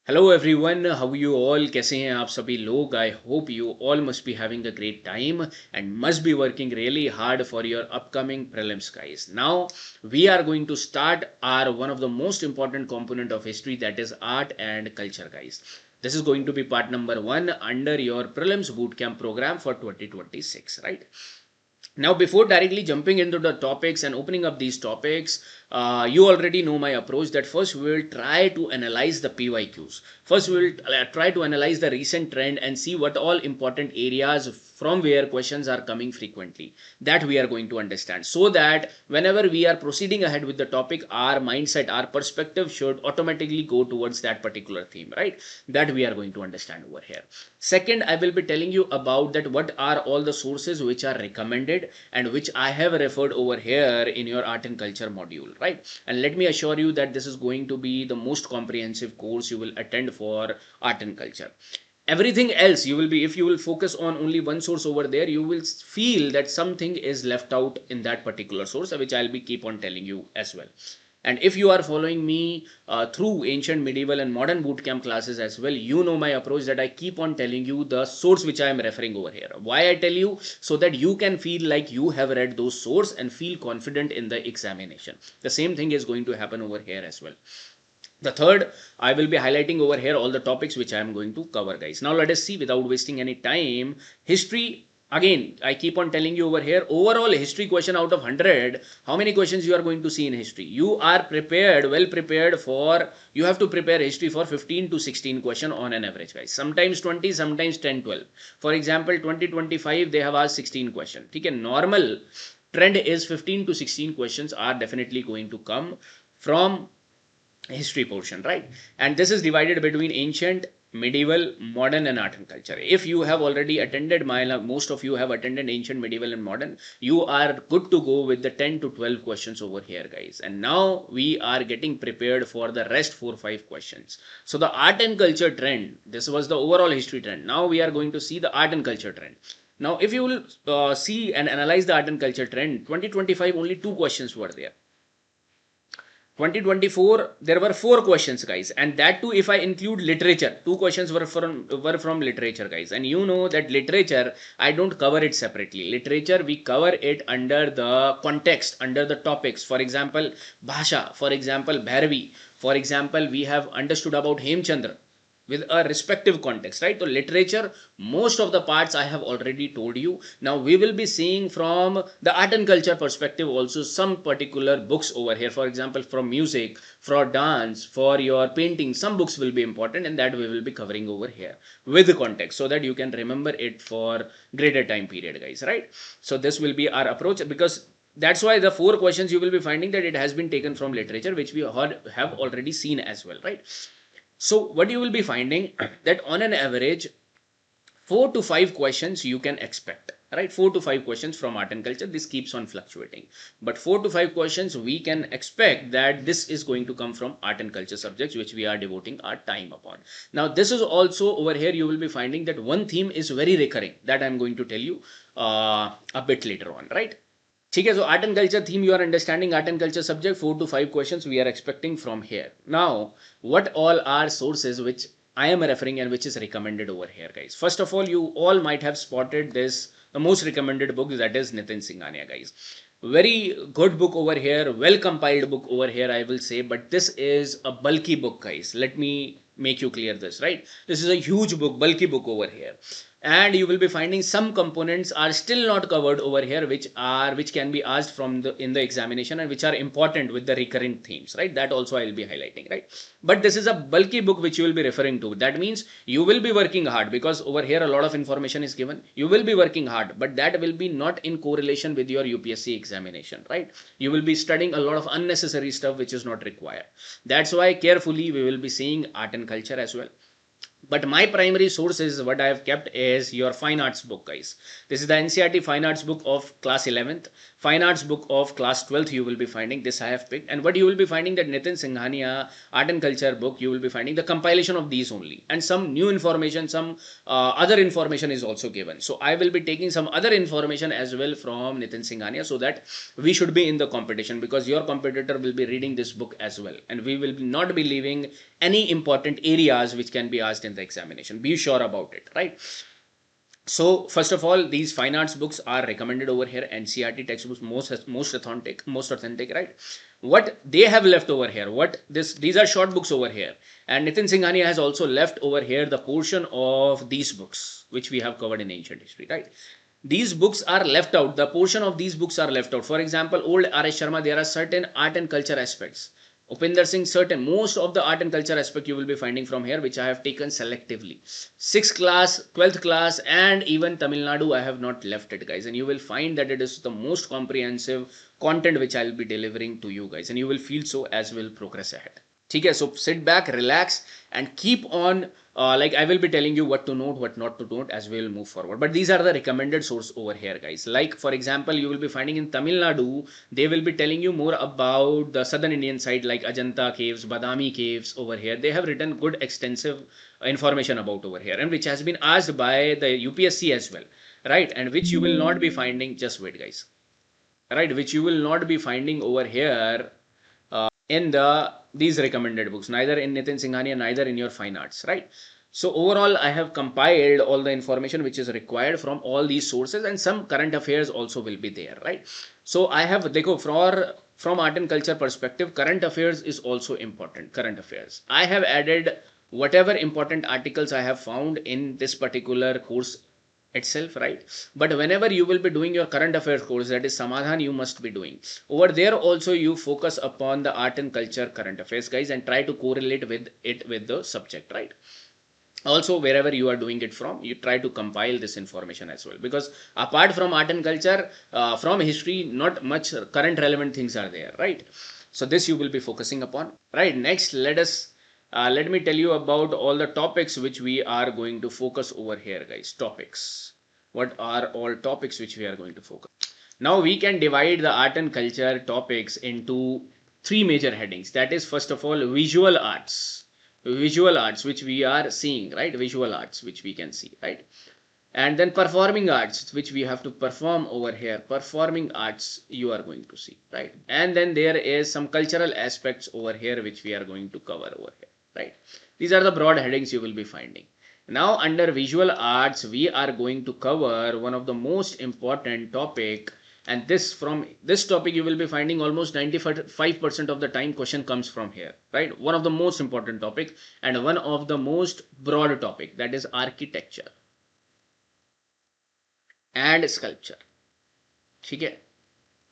Hello everyone, how are you all? कैसे हैं आप सभी लोग? I hope you all must be having a great time and must be working really hard for your upcoming prelims, guys. Now we are going to start our one of the most important component of history, that is art and culture, guys. This is going to be part number 1 under your prelims bootcamp program for 2026, right? Now, before directly jumping into the topics and opening up these topics, you already know my approach that first we will try to analyze the PYQs. First, we will try to analyze the recent trend and see what all important areas from where questions are coming frequently. That we are going to understand, so that whenever we are proceeding ahead with the topic, our mindset, our perspective should automatically go towards that particular theme, right? That we are going to understand over here. Second, I will be telling you about that what are all the sources which are recommended and which I have referred over here in your art and culture module, right? And let me assure you that this is going to be the most comprehensive course you will attend for art and culture. Everything else you will be, if you will focus on only one source over there, you will feel that something is left out in that particular source, which I'll be keep on telling you as well. And if you are following me through ancient, medieval and modern bootcamp classes as well, you know my approach that I keep on telling you the source which I am referring over here. Why I tell you? So that you can feel like you have read those source and feel confident in the examination. The same thing is going to happen over here as well. The third, I will be highlighting over here all the topics which I am going to cover, guys. Now let us see, without wasting any time, history. Again, I keep on telling you over here, overall history question out of 100, how many questions you are going to see in history? You are prepared, well prepared for, you have to prepare history for 15 to 16 question on an average, guys. Sometimes 20, sometimes 10, 12. For example, 2025, they have asked 16 question. Okay, normal trend is 15 to 16 questions are definitely going to come from history portion, right? And this is divided between ancient, medieval, modern and art and culture. If you have already attended most of you have attended ancient, medieval and modern, you are good to go with the 10 to 12 questions over here, guys. And now we are getting prepared for the rest 4-5 questions. So the art and culture trend, this was the overall history trend. Now we are going to see the art and culture trend. Now if you will see and analyze the art and culture trend, 2025 only 2 questions were there. 2024 there were 4 questions, guys, and that too if I include literature, 2 questions were from literature, guys. And you know that literature, I don't cover it separately. Literature, we cover it under the context, under the topics. For example, bhasha, for example, bhairavi, for example, we have understood about Hemchandra with a respective context, right? So literature, most of the parts I have already told you. Now we will be seeing from the art and culture perspective also some particular books over here. For example, from music, for dance, for your painting, some books will be important, and that we will be covering over here with the context, so that you can remember it for greater time period, guys, right? So this will be our approach, because that's why the 4 questions you will be finding that it has been taken from literature, which we have already seen as well, right? So what you will be finding that on an average 4 to 5 questions you can expect, right? 4 to 5 questions from art and culture. This keeps on fluctuating, but 4 to 5 questions we can expect that this is going to come from art and culture subjects which we are devoting our time upon. Now this is also over here you will be finding that one theme is very recurring, that I'm going to tell you a bit later on, right? ठीक है, so art and culture theme, you are understanding art and culture subject, 4 to 5 questions we are expecting from here. Now, what all are sources which I am referring and which is recommended over here, guys? First of all, you all might have spotted this, the most recommended book, that is Nitin Singhania, guys. Very good book over here, well compiled book over here, I will say, but this is a bulky book, guys. Let me make you clear this, right? This is a huge book, bulky book over here, and you will be finding some components are still not covered over here, which can be asked from the in the examination, and which are important with the recurrent themes, right? That also I will be highlighting, right? But this is a bulky book which you will be referring to. That means you will be working hard, because over here a lot of information is given. You will be working hard, but that will be not in correlation with your UPSC examination, right? You will be studying a lot of unnecessary stuff which is not required. That's why carefully we will be seeing art and culture as well. But my primary source is what I have kept is your fine arts book, guys. This is the NCERT fine arts book of class 11th. Fine arts book of class 12th you will be finding. This I have picked. And what you will be finding, that Nitin Singhania art and culture book, you will be finding the compilation of these only. And some new information, some other information is also given. So I will be taking some other information as well from Nitin Singhania, so that we should be in the competition, because your competitor will be reading this book as well. And we will not be leaving any important areas which can be asked in the examination. Be sure about it, right? So first of all, these fine arts books are recommended over here. NCERT textbooks, most authentic, right? What they have left over here, these are short books over here, and Nitin Singhania has also left over here the portion of these books which we have covered in ancient history, right? These books are left out. The portion of these books are left out. For example, old R.S. Sharma, there are certain art and culture aspects. Upinder Singh, certain, most of the art and culture aspect you will be finding from here, which I have taken selectively. 6th class, 12th class, and even Tamil Nadu, I have not left it, guys. And you will find that it is the most comprehensive content which I will be delivering to you guys. And you will feel so as we'll progress ahead. Okay, so sit back, relax, and keep on, like I will be telling you what to note, what not to note as we will move forward. But these are the recommended source over here, guys. Like, for example, you will be finding in Tamil Nadu, they will be telling you more about the southern Indian side, like Ajanta caves, Badami caves over here. They have written good extensive information about over here, and which has been asked by the UPSC as well, right? And which you will not be finding, just wait, guys, right? Which you will not be finding over here in these recommended books, neither in Nitin Singhania, neither in your fine arts, right? So overall, I have compiled all the information which is required from all these sources, and some current affairs also will be there, right? So I have, from art and culture perspective, current affairs is also important. Current affairs, I have added whatever important articles I have found in this particular course itself, right? But whenever you will be doing your current affairs course, that is Samadhan, you must be doing over there also, you focus upon the art and culture current affairs, guys, and try to correlate with it with the subject, right? Also, wherever you are doing it from, you try to compile this information as well, because apart from art and culture, from history, not much current relevant things are there, right? So this you will be focusing upon, right? Next, let me tell you about all the topics which we are going to focus over here, guys. Topics. What are all topics which we are going to focus? Now we can divide the art and culture topics into 3 major headings. That is, first of all, visual arts. Visual arts, which we are seeing, right? Visual arts, which we can see, right? And then performing arts, which we have to perform over here. Performing arts you are going to see, right? And then there is some cultural aspects over here which we are going to cover over here, right? These are the broad headings you will be finding. Now under visual arts, we are going to cover one of the most important topic, and from this topic you will be finding almost 95% of the time question comes from here, right? One of the most important topic and one of the most broad topic, that is architecture and sculpture. Okay.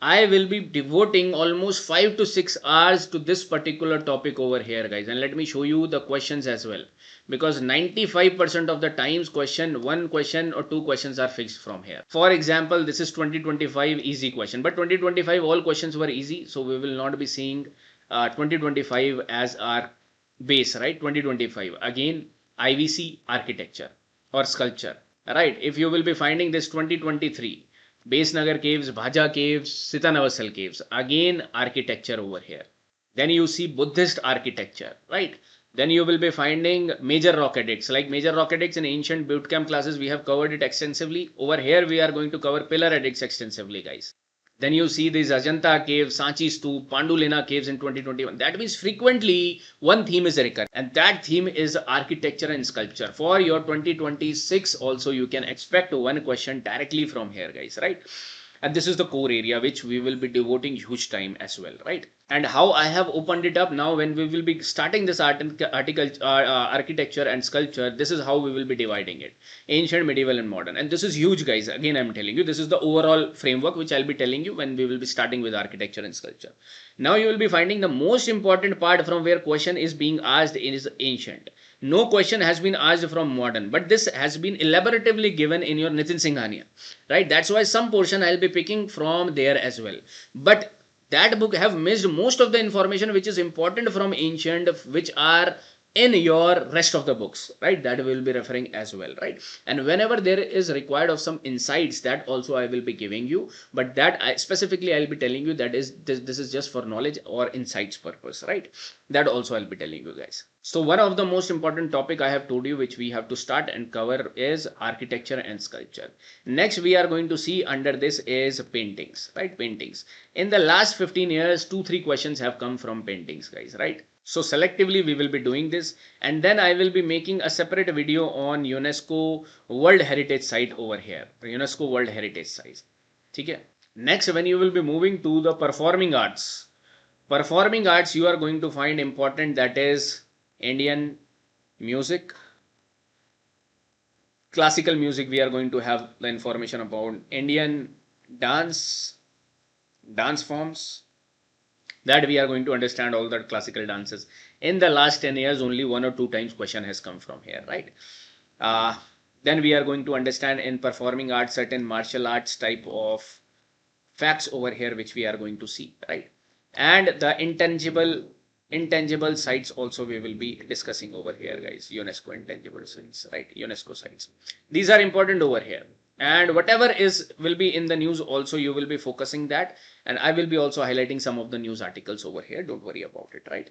I will be devoting almost 5 to 6 hours to this particular topic over here, guys. And let me show you the questions as well. Because 95% of the times one question or 2 questions are fixed from here. For example, this is 2025 easy question. But 2025 all questions were easy. So we will not be seeing 2025 as our base, right? 2025. Again, IVC architecture or sculpture. Right? If you will be finding this 2023. Base Nagar caves, Bhaja caves, Sitanavassal caves. Again, architecture over here. Then you see Buddhist architecture, right? Then you will be finding major rock edicts. Like major rock edicts in ancient bootcamp classes, we have covered it extensively. Over here, we are going to cover pillar edicts extensively, guys. Then you see these Ajanta caves, Sanchi Stoop, Pandulena caves in 2021. That means frequently one theme is recurring, and that theme is architecture and sculpture. For your 2026 also, you can expect one question directly from here, guys, right? And this is the core area which we will be devoting huge time as well, right? And how I have opened it up now, when we will be starting this architecture and sculpture, this is how we will be dividing it: ancient, medieval, and modern. And this is huge, guys. Again, I'm telling you, this is the overall framework which I'll be telling you when we will be starting with architecture and sculpture. Now you will be finding the most important part from where question is being asked is ancient. No question has been asked from modern, but this has been elaboratively given in your Nitin Singhania, right? That's why some portion I'll be picking from there as well. But that book have missed most of the information which is important from ancient, which are in your rest of the books, right? That we will be referring as well, right? And whenever there is required of some insights, that also I will be giving you, but that specifically I'll be telling you that is this is just for knowledge or insights purpose, right? That also I'll be telling you guys. So one of the most important topic I have told you which we have to start and cover is architecture and sculpture. Next we are going to see under this is paintings, right? Paintings. In the last 15 years, 2-3 questions have come from paintings, guys, right? So selectively we will be doing this, and then I will be making a separate video on UNESCO World Heritage Site over here, UNESCO World Heritage Site. Okay. Next, when you will be moving to the performing arts, you are going to find important, that is Indian music, classical music. We are going to have the information about Indian dance forms, that we are going to understand all the classical dances. In the last 10 years, only 1 or 2 times question has come from here, right? Then we are going to understand in performing arts certain martial arts type of facts over here, which we are going to see, right? And the intangible sites also we will be discussing over here, guys. UNESCO intangible sites, right? UNESCO sites. These are important over here. And whatever will be in the news also, you will be focusing that, and I will be also highlighting some of the news articles over here. Don't worry about it, right?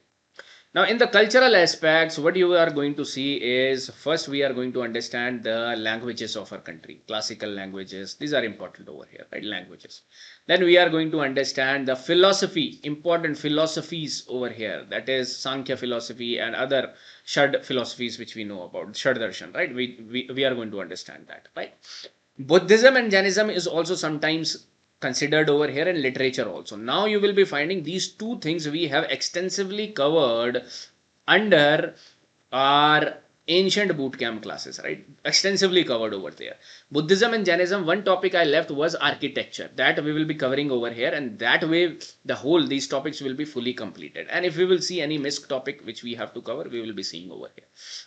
Now in the cultural aspects, what you are going to see is, first we are going to understand the languages of our country, classical languages. These are important over here, right? Languages. Then we are going to understand the philosophy, important philosophies over here, that is Sankhya philosophy and other Shad philosophies which we know about, Shad Darshan, right? We are going to understand that, right? Buddhism and Jainism is also sometimes considered over here, in literature also. Now you will be finding these two things we have extensively covered under our ancient bootcamp classes, right? Extensively covered over there. Buddhism and Jainism, one topic I left was architecture, that we will be covering over here, and that way these topics will be fully completed. And if we will see any missed topic which we have to cover, we will be seeing over here.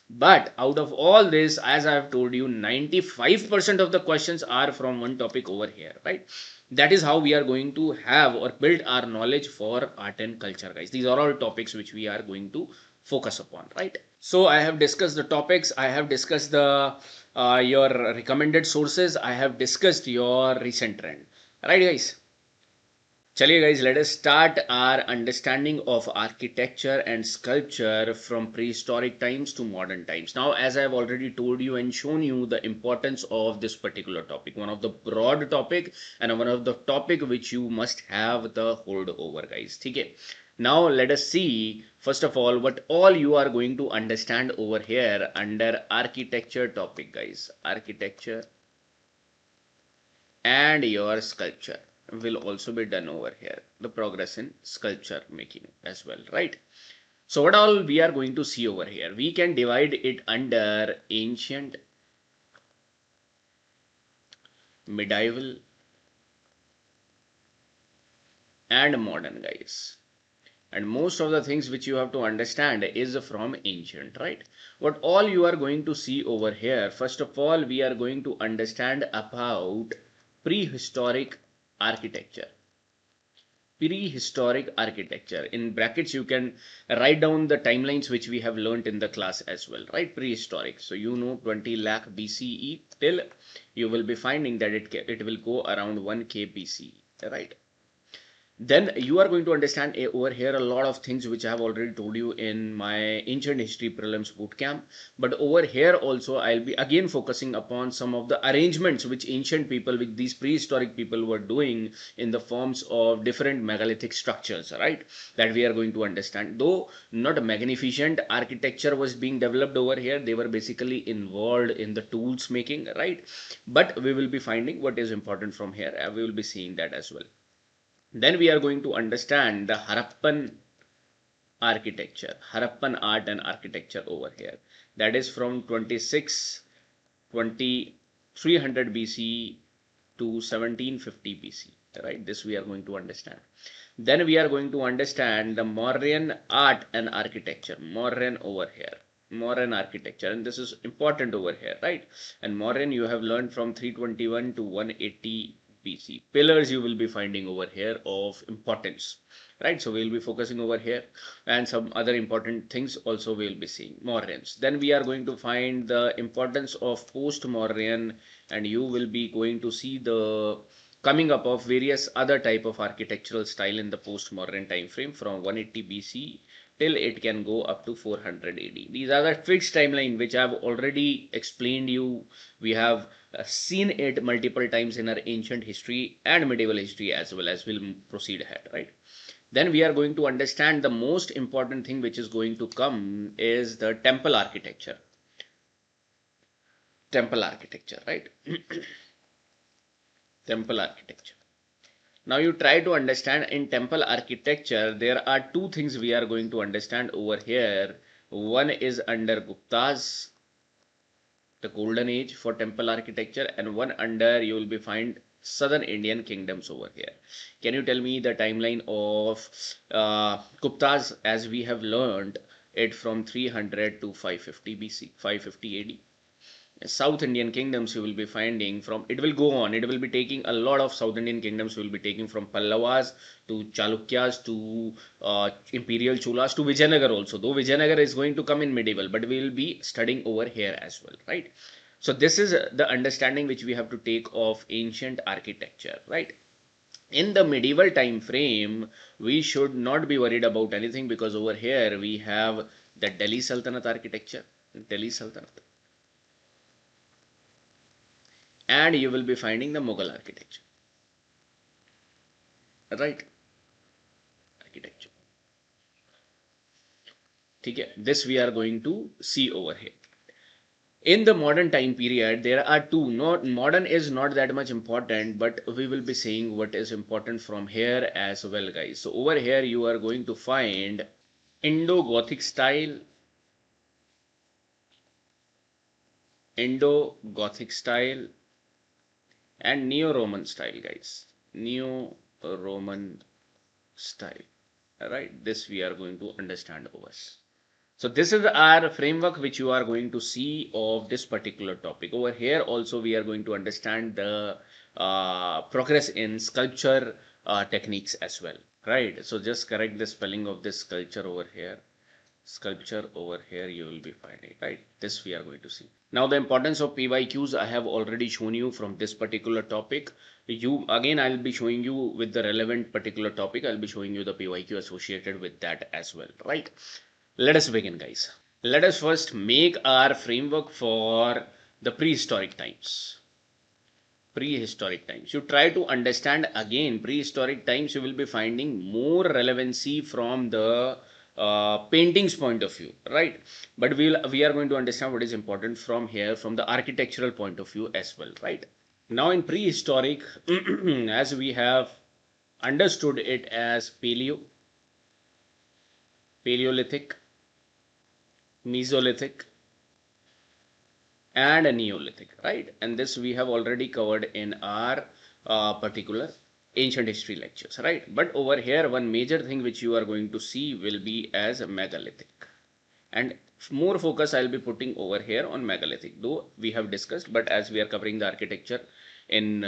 But out of all this, as I have told you, 95% of the questions are from one topic over here, right? That is how we are going to have or build our knowledge for art and culture, guys. These are all topics which we are going to focus upon, right? So I have discussed the topics, I have discussed the your recommended sources, I have discussed your recent trend, right, guys? Chaliye guys, let us start our understanding of architecture and sculpture from prehistoric times to modern times. Now, as I have already told you and shown you the importance of this particular topic, one of the broad topic and one of the topic which you must have the hold over, guys. Okay. Now let us see first of all what all you are going to understand over here under architecture topic, guys. Architecture and your sculpture will also be done over here. The progress in sculpture making as well, right? So what all we are going to see over here, we can divide it under ancient, medieval and modern, guys. And most of the things which you have to understand is from ancient, right? What all you are going to see over here, first of all, we are going to understand about prehistoric architecture. Prehistoric architecture. In brackets, you can write down the timelines which we have learnt in the class as well, right? Prehistoric. So you know 20 lakh BCE till you will be finding that it will go around 1K BCE, right? Then you are going to understand over here a lot of things which I have already told you in my ancient history prelims bootcamp. But over here also I'll be again focusing upon some of the arrangements which ancient people, with these prehistoric people were doing in the forms of different megalithic structures, right? That we are going to understand. Though not magnificent architecture was being developed over here, they were basically involved in the tools making, right? But we will be finding what is important from here, and we will be seeing that as well. Then we are going to understand the Harappan architecture, Harappan art and architecture over here. That is from 2300 BC to 1750 BC, right? This we are going to understand. Then we are going to understand the Mauryan art and architecture, Mauryan over here. Mauryan architecture, and this is important over here, right? And Mauryan you have learned from 321 to 180 BC. Pillars you will be finding over here of importance. right? So we'll be focusing over here, and some other important things also we'll be seeing. Mauryans. Then we are going to find the importance of post-Mauryan, and you will be going to see the coming up of various other type of architectural style in the post-Mauryan time frame from 180 BC till it can go up to 400 AD. These are the fixed timeline which I've already explained you. We have seen it multiple times in our ancient history and medieval history as well. As we'll proceed ahead, right? Then we are going to understand the most important thing which is going to come is the temple architecture. Temple architecture, right? Temple architecture. Now you try to understand in temple architecture, there are two things we are going to understand over here. One is under Guptas, the golden age for temple architecture, and one under you will be find southern Indian kingdoms over here. Can you tell me the timeline of Guptas as we have learned it from 300 to 550 BC, 550 AD? South Indian kingdoms you will be finding from, it will go on, it will be taking a lot of South Indian kingdoms will be taking from Pallavas to Chalukyas to Imperial Cholas to Vijayanagar also, though Vijayanagar is going to come in medieval, but we will be studying over here as well, right? So this is the understanding which we have to take of ancient architecture, right? In the medieval time frame, we should not be worried about anything because over here we have the Delhi Sultanate architecture, Delhi Sultanate. And you will be finding the Mughal architecture, right? Architecture. Okay, this we are going to see over here. In the modern time period, there are two. Not modern is not that much important, but we will be saying what is important from here as well, guys. So over here you are going to find Indo-Gothic style, Indo-Gothic style, and Neo-Roman style, guys. Neo-Roman style. Alright, this we are going to understand over. So this is our framework which you are going to see of this particular topic. Over here also we are going to understand the progress in sculpture techniques as well. Right. So just correct the spelling of this sculpture over here. Sculpture over here you will be finding, right? This we are going to see. Now the importance of PYQs I have already shown you from this particular topic. I'll be showing you with the relevant particular topic. I'll be showing you the PYQ associated with that as well, right? Let us begin, guys. Let us first make our framework for the prehistoric times. Prehistoric times. You try to understand again prehistoric times, you will be finding more relevancy from the paintings point of view, right? But we are going to understand what is important from here from the architectural point of view as well, right? Now in prehistoric, as we have understood it as Paleolithic, Mesolithic, and a Neolithic, right? And this we have already covered in our particular ancient history lectures, right? But over here one major thing which you are going to see will be as a megalithic, and more focus I'll be putting over here on megalithic, though we have discussed, but as we are covering the architecture in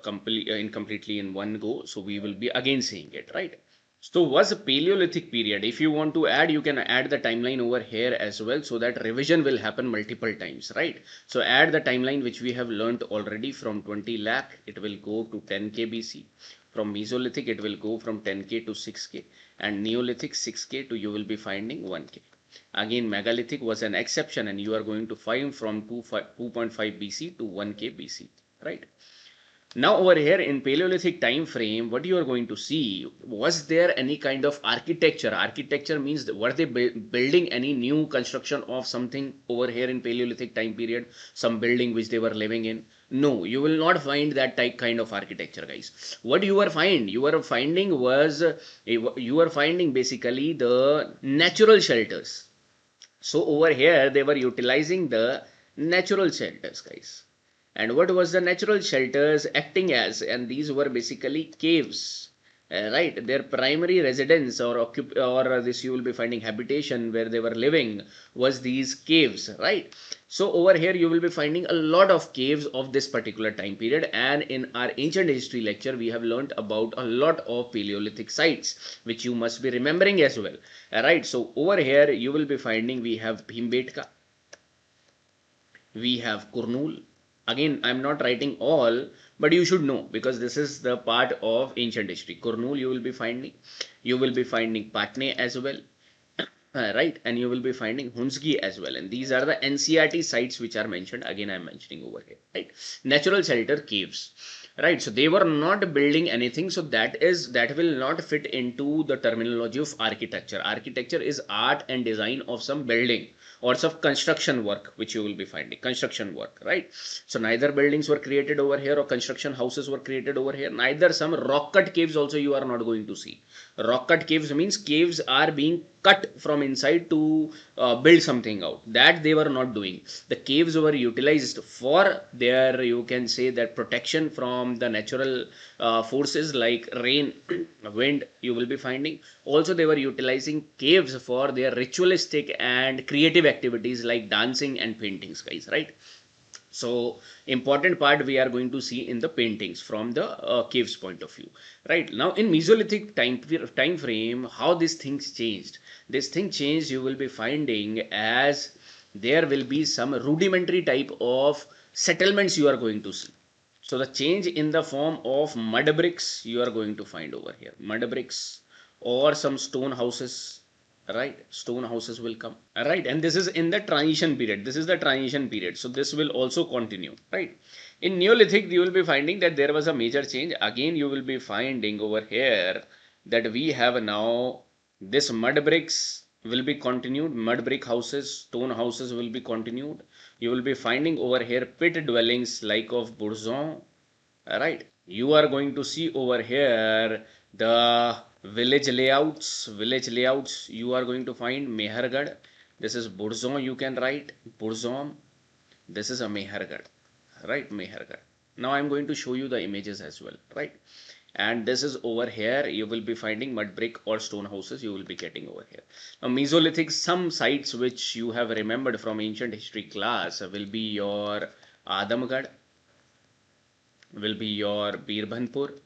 completely in one go, so we will be again seeing it, right? So was a Paleolithic period. If you want to add, you can add the timeline over here as well, so that revision will happen multiple times, right? So add the timeline which we have learned already from 20 lakh, it will go to 10k BC. From Mesolithic, it will go from 10k to 6k, and Neolithic 6k to you will be finding 1k. Again, megalithic was an exception, and you are going to find from 2.5 BC to 1k BC, right? Now over here in Paleolithic time frame, what you are going to see, was there any kind of architecture? Architecture means were they building any new construction of something over here in Paleolithic time period, some building which they were living in? No, you will not find that type kind of architecture, guys. What you are finding basically the natural shelters. So over here they were utilizing the natural shelters, guys. And what was the natural shelters acting as? And these were basically caves, right, their primary residence or this you will be finding habitation where they were living was these caves, right? So over here you will be finding a lot of caves of this particular time period, and in our ancient history lecture we have learnt about a lot of Paleolithic sites which you must be remembering as well, right? So over here you will be finding we have Bhimbetka, we have Kurnool. Again, I'm not writing all, but you should know because this is the part of ancient history. Kurnool you will be finding Patne as well, right, and you will be finding Hunsgi as well, and these are the NCRT sites which are mentioned. Again, I'm mentioning over here, right? Natural shelter caves, right? So they were not building anything, so that will not fit into the terminology of architecture. Architecture is art and design of some building or some construction work which you will be finding, construction work, right? So neither buildings were created over here or construction houses were created over here, neither some rock cut caves also you are not going to see. Rock cut caves means caves are being cut from inside to build something out. That they were not doing. The caves were utilized for their, you can say, that protection from the natural forces like rain, wind you will be finding. Also they were utilizing caves for their ritualistic and creative activities like dancing and paintings, guys, right? So important part we are going to see in the paintings from the caves point of view, right? Now in Mesolithic time frame, how these things changed. This thing changed, you will be finding as there will be some rudimentary type of settlements you are going to see. So the change in the form of mud bricks you are going to find over here, mud bricks or some stone houses, right? Stone houses will come, right? And this is in the transition period. This is the transition period, so this will also continue, right? In Neolithic you will be finding that there was a major change. Again you will be finding over here that we have now this mud bricks will be continued, mud brick houses, stone houses will be continued. You will be finding over here pit dwellings like of Burzon, right? You are going to see over here the village layouts you are going to find Mehergarh. This is Burzon, you can write Burzon. This is a Mehergarh, right? Mehergarh. Now I'm going to show you the images as well, right? And this is over here you will be finding mud brick or stone houses you will be getting over here. Now Mesolithic, some sites which you have remembered from ancient history class will be your Adamgarh, will be your Birbhanpur,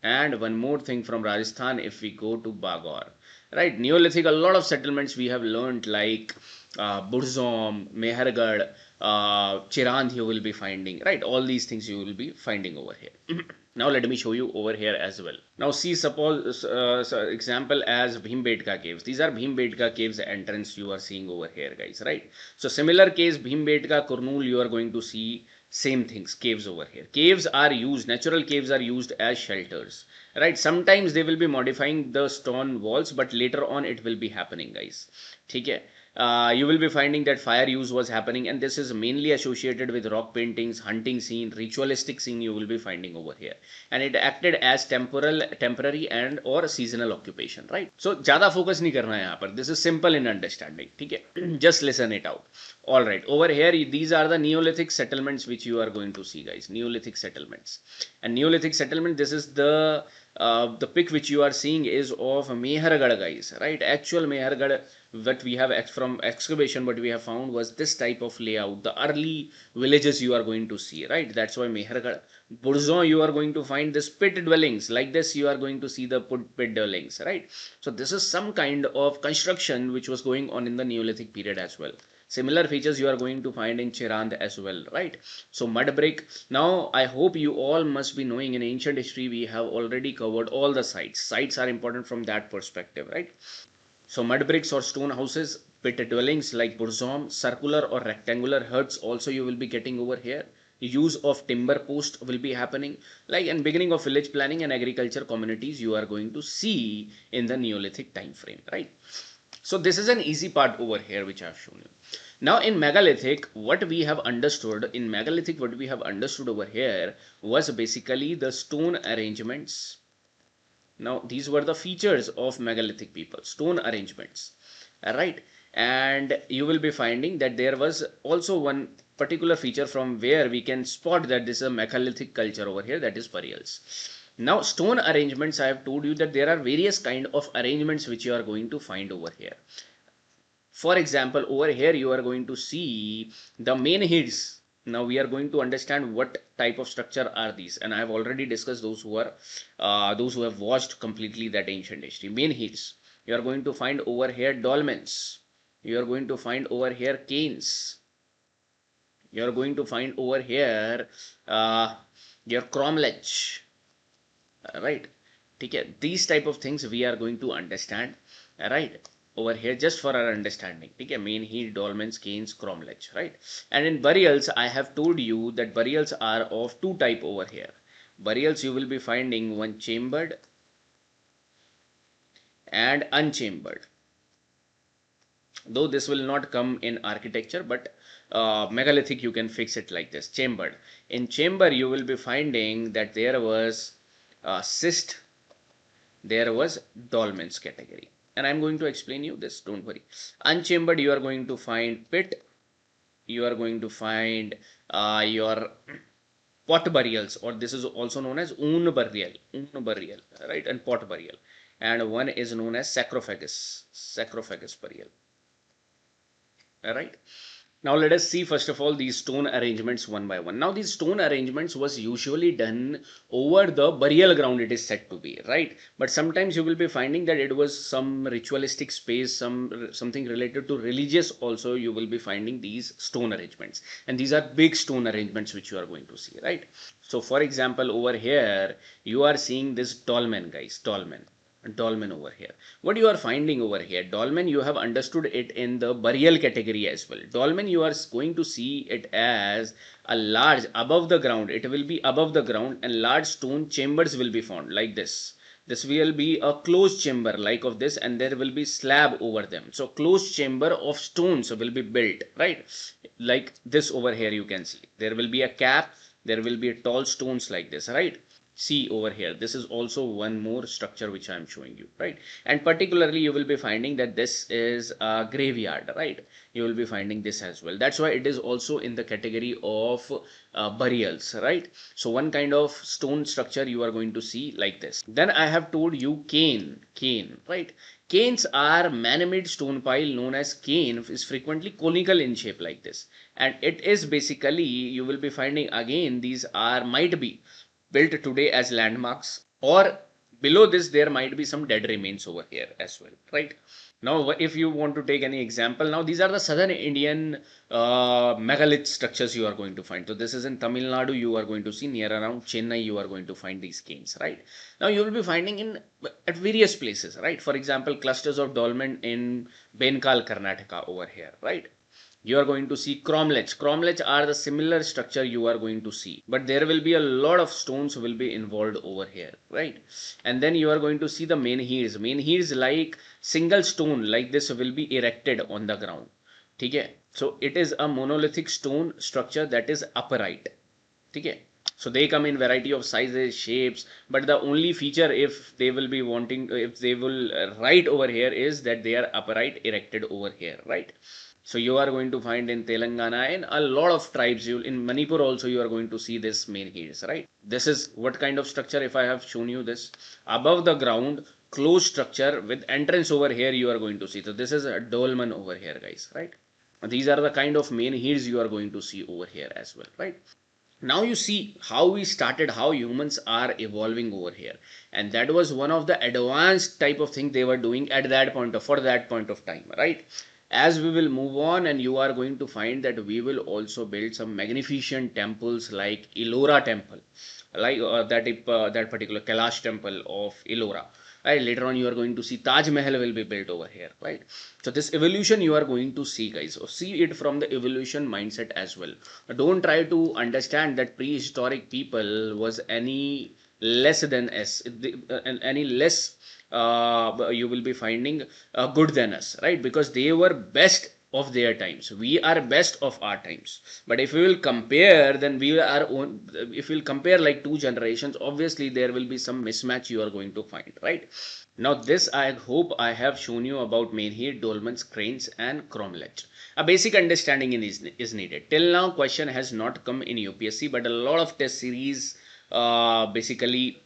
and one more thing from Rajasthan if we go to Bagor, right? Neolithic, a lot of settlements we have learned like Burzom, Mehergarh, Chirand you will be finding, right? All these things you will be finding over here. Now let me show you over here as well. Now see, suppose example as Bhimbetka caves. These are Bhimbetka caves entrance you are seeing over here, guys, right? So similar case Bhimbetka, Kurnool, you are going to see same things, caves over here. Caves are used, natural caves are used as shelters, right? Sometimes they will be modifying the stone walls, but later on it will be happening, guys. Okay. You will be finding that fire use was happening, and this is mainly associated with rock paintings, hunting scene, ritualistic scene you will be finding over here, and it acted as temporary and or seasonal occupation, right? So ज़्यादा focus नहीं करना है यहाँ पर. This is simple in understanding, ठीक है? Just listen it out. All right, over here these are the Neolithic settlements which you are going to see, guys. Neolithic settlements, and Neolithic settlement. This is the pic which you are seeing is of Mehergarh, guys, right? Actual Mehergarh that we have from excavation, what we have found was this type of layout. The early villages you are going to see, right? That's why Mehergarh. Burzon, you are going to find this pit dwellings like this. You are going to see the pit dwellings, right? So this is some kind of construction which was going on in the Neolithic period as well. Similar features you are going to find in Chirand as well, right? So mud brick. Now I hope you all must be knowing in ancient history we have already covered all the sites. Sites are important from that perspective, right? So mud bricks or stone houses, pit dwellings like Burzom, circular or rectangular huts also you will be getting over here. Use of timber post will be happening, like in beginning of village planning and agriculture communities you are going to see in the Neolithic time frame, right? So this is an easy part over here which I have shown you. Now in megalithic, what we have understood over here was basically the stone arrangements. Now these were the features of megalithic people, stone arrangements, right? And you will be finding that there was also one particular feature from where we can spot that this is a megalithic culture over here, that is burials. Now stone arrangements, I have told you that there are various kind of arrangements which you are going to find over here. For example, over here you are going to see the main heads. Now we are going to understand what type of structure are these, and I have already discussed those who are those who have watched completely that ancient history. Main heads. You are going to find over here dolmens. You are going to find over here canes. You are going to find over here your cromlech. Right? Okay. These type of things we are going to understand. Right? Over here just for our understanding. Okay, main heat, dolmens, canes, cromlech, right? And in burials, I have told you that burials are of two type over here. Burials you will be finding one chambered and unchambered. Though this will not come in architecture, but megalithic you can fix it like this, chambered. In chamber you will be finding that there was cyst, there was dolmens category. And I'm going to explain you this, don't worry. Unchambered, you are going to find pit, you are going to find your pot burials, or this is also known as urn burial, right, and pot burial. And one is known as sarcophagus burial. All right. Now let us see first of all these stone arrangements one by one. Now these stone arrangements was usually done over the burial ground, it is said to be, right? But sometimes you will be finding that it was some ritualistic space, something related to religious also you will be finding these stone arrangements. And these are big stone arrangements which you are going to see, right? So for example, over here you are seeing this dolmen, guys, dolmen over here. What you are finding over here, dolmen, you have understood it in the burial category as well. Dolmen, you are going to see it as a large above the ground. It will be above the ground and large stone chambers will be found like this. This will be a closed chamber like of this, and there will be slab over them. So closed chamber of stones will be built, right? Like this over here you can see. There will be a cap, there will be tall stones like this, right? See over here, this is also one more structure which I am showing you, right? And particularly you will be finding that this is a graveyard, right? You will be finding this as well. That's why it is also in the category of burials, right? So one kind of stone structure you are going to see like this. Then I have told you cane, right? Canes are man-made stone pile known as cane, is frequently conical in shape like this. And it is basically, you will be finding again, these are might be built today as landmarks, or below this there might be some dead remains over here as well, right? Now if you want to take any example, now these are the southern Indian megalith structures you are going to find. So this is in Tamil Nadu, you are going to see near around Chennai, you are going to find these canes, right? Now you will be finding in at various places, right? For example, clusters of dolmen in Benkal, Karnataka over here, right? You are going to see cromlech. Cromlech are the similar structure you are going to see, but there will be a lot of stones will be involved over here, right? And then you are going to see the main heads. Main heads like single stone like this will be erected on the ground. Okay? So it is a monolithic stone structure that is upright. Okay? So they come in variety of sizes, shapes, but the only feature if they will be wanting, if they will write over here is that they are upright erected over here, right? So you are going to find in Telangana and a lot of tribes, in Manipur also you are going to see this main heads, right? This is what kind of structure, if I have shown you this, above the ground, closed structure with entrance over here you are going to see. So this is a dolmen over here, guys, right? These are the kind of main heads you are going to see over here as well, right? Now you see how we started, how humans are evolving over here, and that was one of the advanced type of thing they were doing at that point of, for that point of time, right? As we will move on, and you are going to find that we will also build some magnificent temples like Ellora temple, like that particular Kailash temple of Ellora, right? Later on you are going to see Taj Mahal will be built over here, right? So this evolution you are going to see, guys. So see it from the evolution mindset as well. Don't try to understand that prehistoric people was any less than us, any less you will be finding good than us, right? Because they were best of their times, we are best of our times. But if we will compare, then we are if we'll compare like two generations, obviously there will be some mismatch you are going to find, right? Now this, I hope I have shown you about menhir, dolmens, cranes and cromlech. A basic understanding is needed. Till now question has not come in UPSC, but a lot of test series basically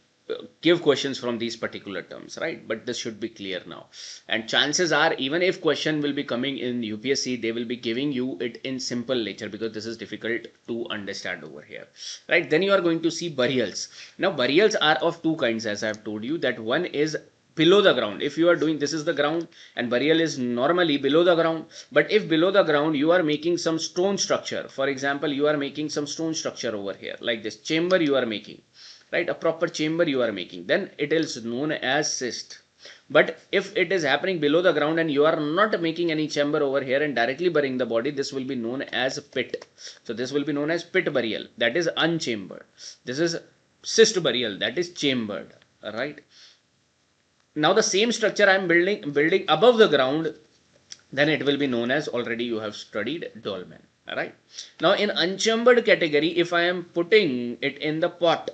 give questions from these particular terms, right? But this should be clear now. And chances are, even if question will be coming in UPSC, they will be giving you it in simple nature, because this is difficult to understand over here, right? Then you are going to see burials. Now burials are of two kinds, as I have told you, that one is below the ground. If you are doing, this is the ground, and burial is normally below the ground. But if below the ground you are making some stone structure, for example, you are making some stone structure over here, like this chamber you are making, right? A proper chamber you are making, then it is known as cyst. But if it is happening below the ground and you are not making any chamber over here and directly burying the body, this will be known as pit. So this will be known as pit burial, that is unchambered. This is cyst burial, that is chambered, right? Now the same structure I am building above the ground, then it will be known as, already you have studied, dolmen. Alright. Now in unchambered category, if I am putting it in the pot,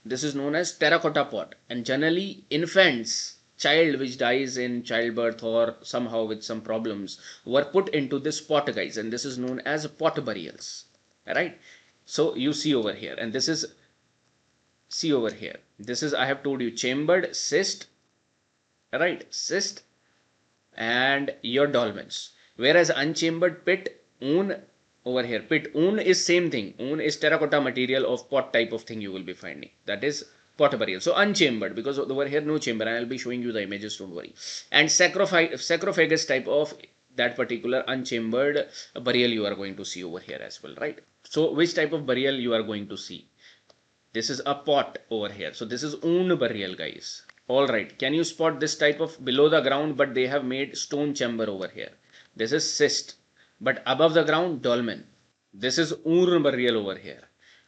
this is known as terracotta pot. And generally infants, child which dies in childbirth or somehow with some problems, were put into this pot, guys, and this is known as pot burials. Alright. So you see over here, and this is, see over here, this is, I have told you, chambered, cyst, right, cyst, and your dolmens. Whereas unchambered pit, un, over here, pit, un is same thing. Un is terracotta material of pot type of thing you will be finding. That is pot burial. So unchambered, because over here no chamber, and I will be showing you the images, don't worry. And sarcophagus type of that particular unchambered burial you are going to see over here as well, right? So which type of burial you are going to see? This is a pot over here. So this is un burial, guys. Alright, can you spot this type of below the ground, but they have made stone chamber over here? This is cyst, but above the ground, dolmen. This is ur burial over here.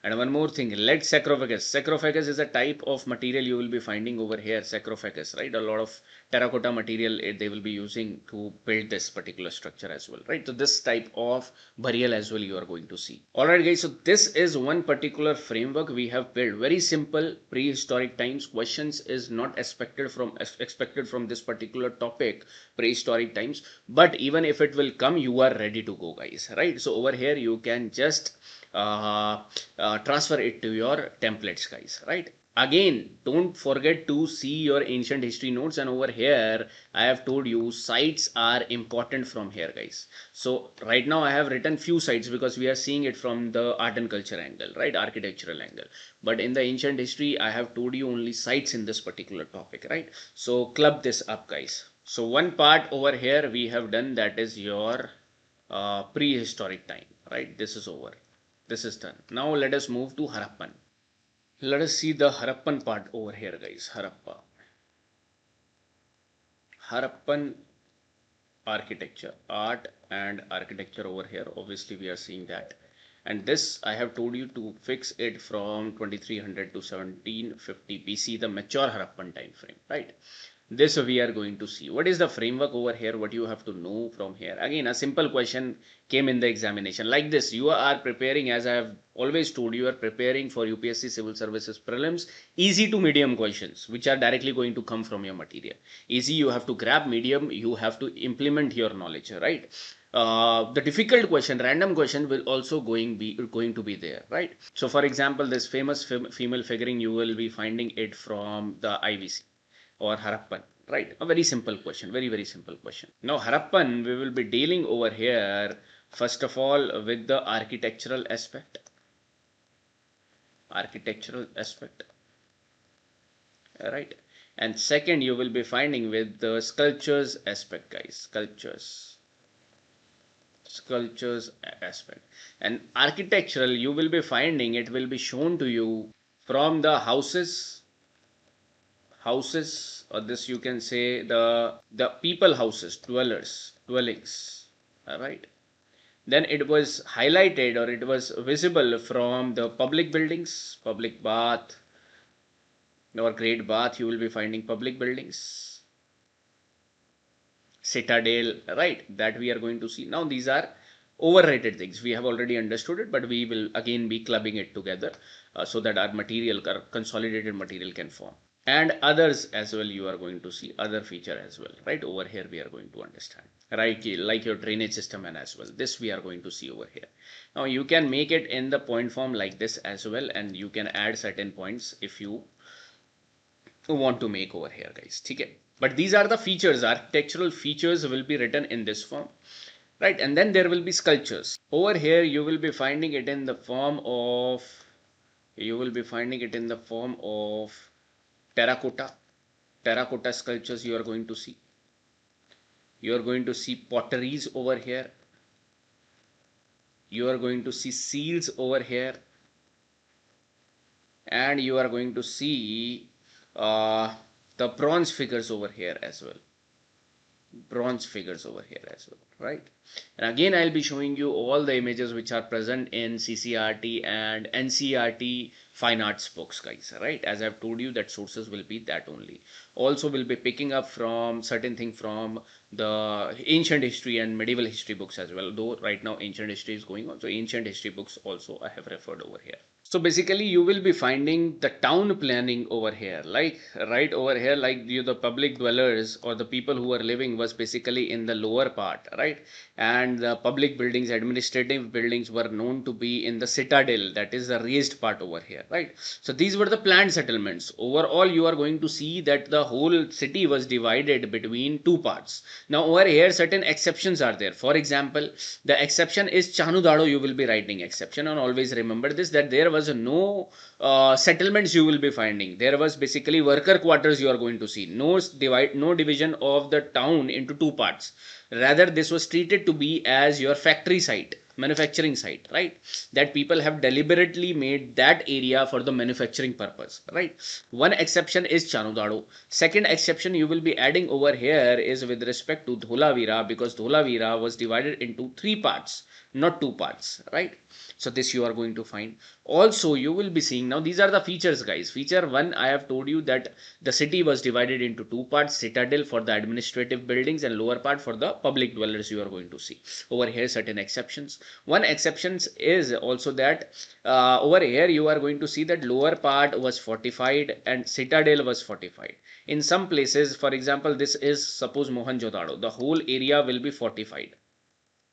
And one more thing, lead sarcophagus. Sarcophagus is a type of material you will be finding over here, sarcophagus, right? A lot of terracotta material they will be using to build this particular structure as well, right? So this type of burial as well you are going to see. Alright guys, so this is one particular framework we have built. Very simple, prehistoric times. Questions is not expected from this particular topic, prehistoric times. But even if it will come, you are ready to go, guys, right? So over here you can just transfer it to your templates, guys, right? Again, don't forget to see your ancient history notes, and over here I have told you sites are important from here, guys. So right now I have written few sites because we are seeing it from the art and culture angle, right? Architectural angle. But in the ancient history I have told you only sites in this particular topic, right? So club this up, guys. So one part over here we have done, that is your prehistoric time, right? This is over. This is done. Now let us move to Harappan. Let us see the Harappan part over here, guys. Harappan architecture, art and architecture over here. Obviously we are seeing that. And this I have told you to fix it from 2300 to 1750 BC, the mature Harappan time frame, right? This we are going to see. What is the framework over here? What you have to know from here? Again, a simple question came in the examination like this. You are preparing, as I have always told you, are preparing for UPSC Civil Services Prelims, easy to medium questions, which are directly going to come from your material. Easy, you have to grab. Medium, you have to implement your knowledge, right? The difficult question, random question, will also going to be there, right? So for example, this famous female figuring, you will be finding it from the IVC or Harappan, right? A very simple question, very simple question. Now Harappan, we will be dealing over here first of all with the architectural aspect. Right? And second, you will be finding with the sculptures aspect, guys. Sculptures aspect. And architectural, you will be finding, it will be shown to you from the houses, or this you can say the people houses, dwellings, all right? Then it was highlighted, or it was visible from the public buildings, public bath or great bath, you will be finding public buildings, citadel, right? That we are going to see. Now these are overrated things, we have already understood it, but we will again be clubbing it together so that our material, our consolidated material, can form. And others as well, you are going to see other feature as well, right? Over here we are going to understand, right? Like your drainage system, and as well this we are going to see over here. Now you can make it in the point form like this as well, and you can add certain points if you want to make over here, guys. Okay. But these are the features, architectural features will be written in this form, right? And then there will be sculptures. Over here, you will be finding it in the form of, terracotta sculptures you are going to see. You are going to see potteries over here. You are going to see seals over here. And you are going to see the bronze figures over here as well. Right? And again, I'll be showing you all the images which are present in CCRT and NCRT fine arts books, guys, right? As I've told you, that sources will be that only. Also, we'll be picking up from certain thing from the ancient history and medieval history books as well, though right now ancient history is going on. So ancient history books also I have referred over here. So basically you will be finding the town planning over here, like right over here, like the public dwellers or the people who are living was basically in the lower part, right? And the public buildings, administrative buildings were known to be in the citadel, that is the raised part over here, right? So these were the planned settlements. Overall, you are going to see that the whole city was divided between two parts. Now over here, certain exceptions are there. For example, the exception is Chanudado, you will be writing exception, and always remember this, that there was no settlements you will be finding. There was basically worker quarters you are going to see. No division of the town into two parts. Rather, this was treated to be as your factory site, manufacturing site, right? That people have deliberately made that area for the manufacturing purpose, right? One exception is Chanudado. Second exception you will be adding over here is with respect to Dholavira, because Dholavira was divided into three parts, not two parts, right? So this you are going to find. Also, you will be seeing, now these are the features, guys. Feature 1, I have told you that the city was divided into two parts, citadel for the administrative buildings and lower part for the public dwellers you are going to see. Over here, certain exceptions. One exception is also that over here you are going to see that lower part was fortified and citadel was fortified. In some places, for example, this is suppose Mohenjo-daro, the whole area will be fortified.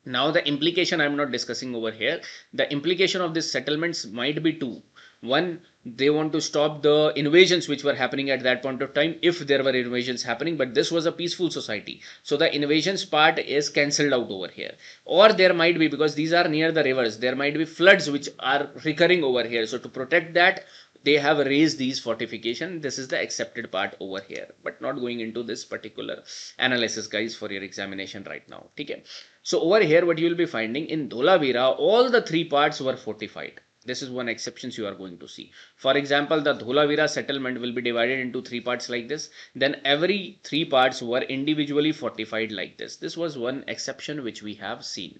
Now the implication I'm not discussing over here. The implication of these settlements might be two. One, they want to stop the invasions which were happening at that point of time, if there were invasions happening, but this was a peaceful society. So the invasions part is cancelled out over here. Or there might be, because these are near the rivers, there might be floods which are recurring over here. So to protect that, they have raised these fortification. This is the accepted part over here, but not going into this particular analysis, guys, for your examination right now. Okay. So over here, what you will be finding in Dholavira, all the three parts were fortified. This is one exception you are going to see. For example, the Dholavira settlement will be divided into three parts like this. Then every three parts were individually fortified like this. This was one exception which we have seen.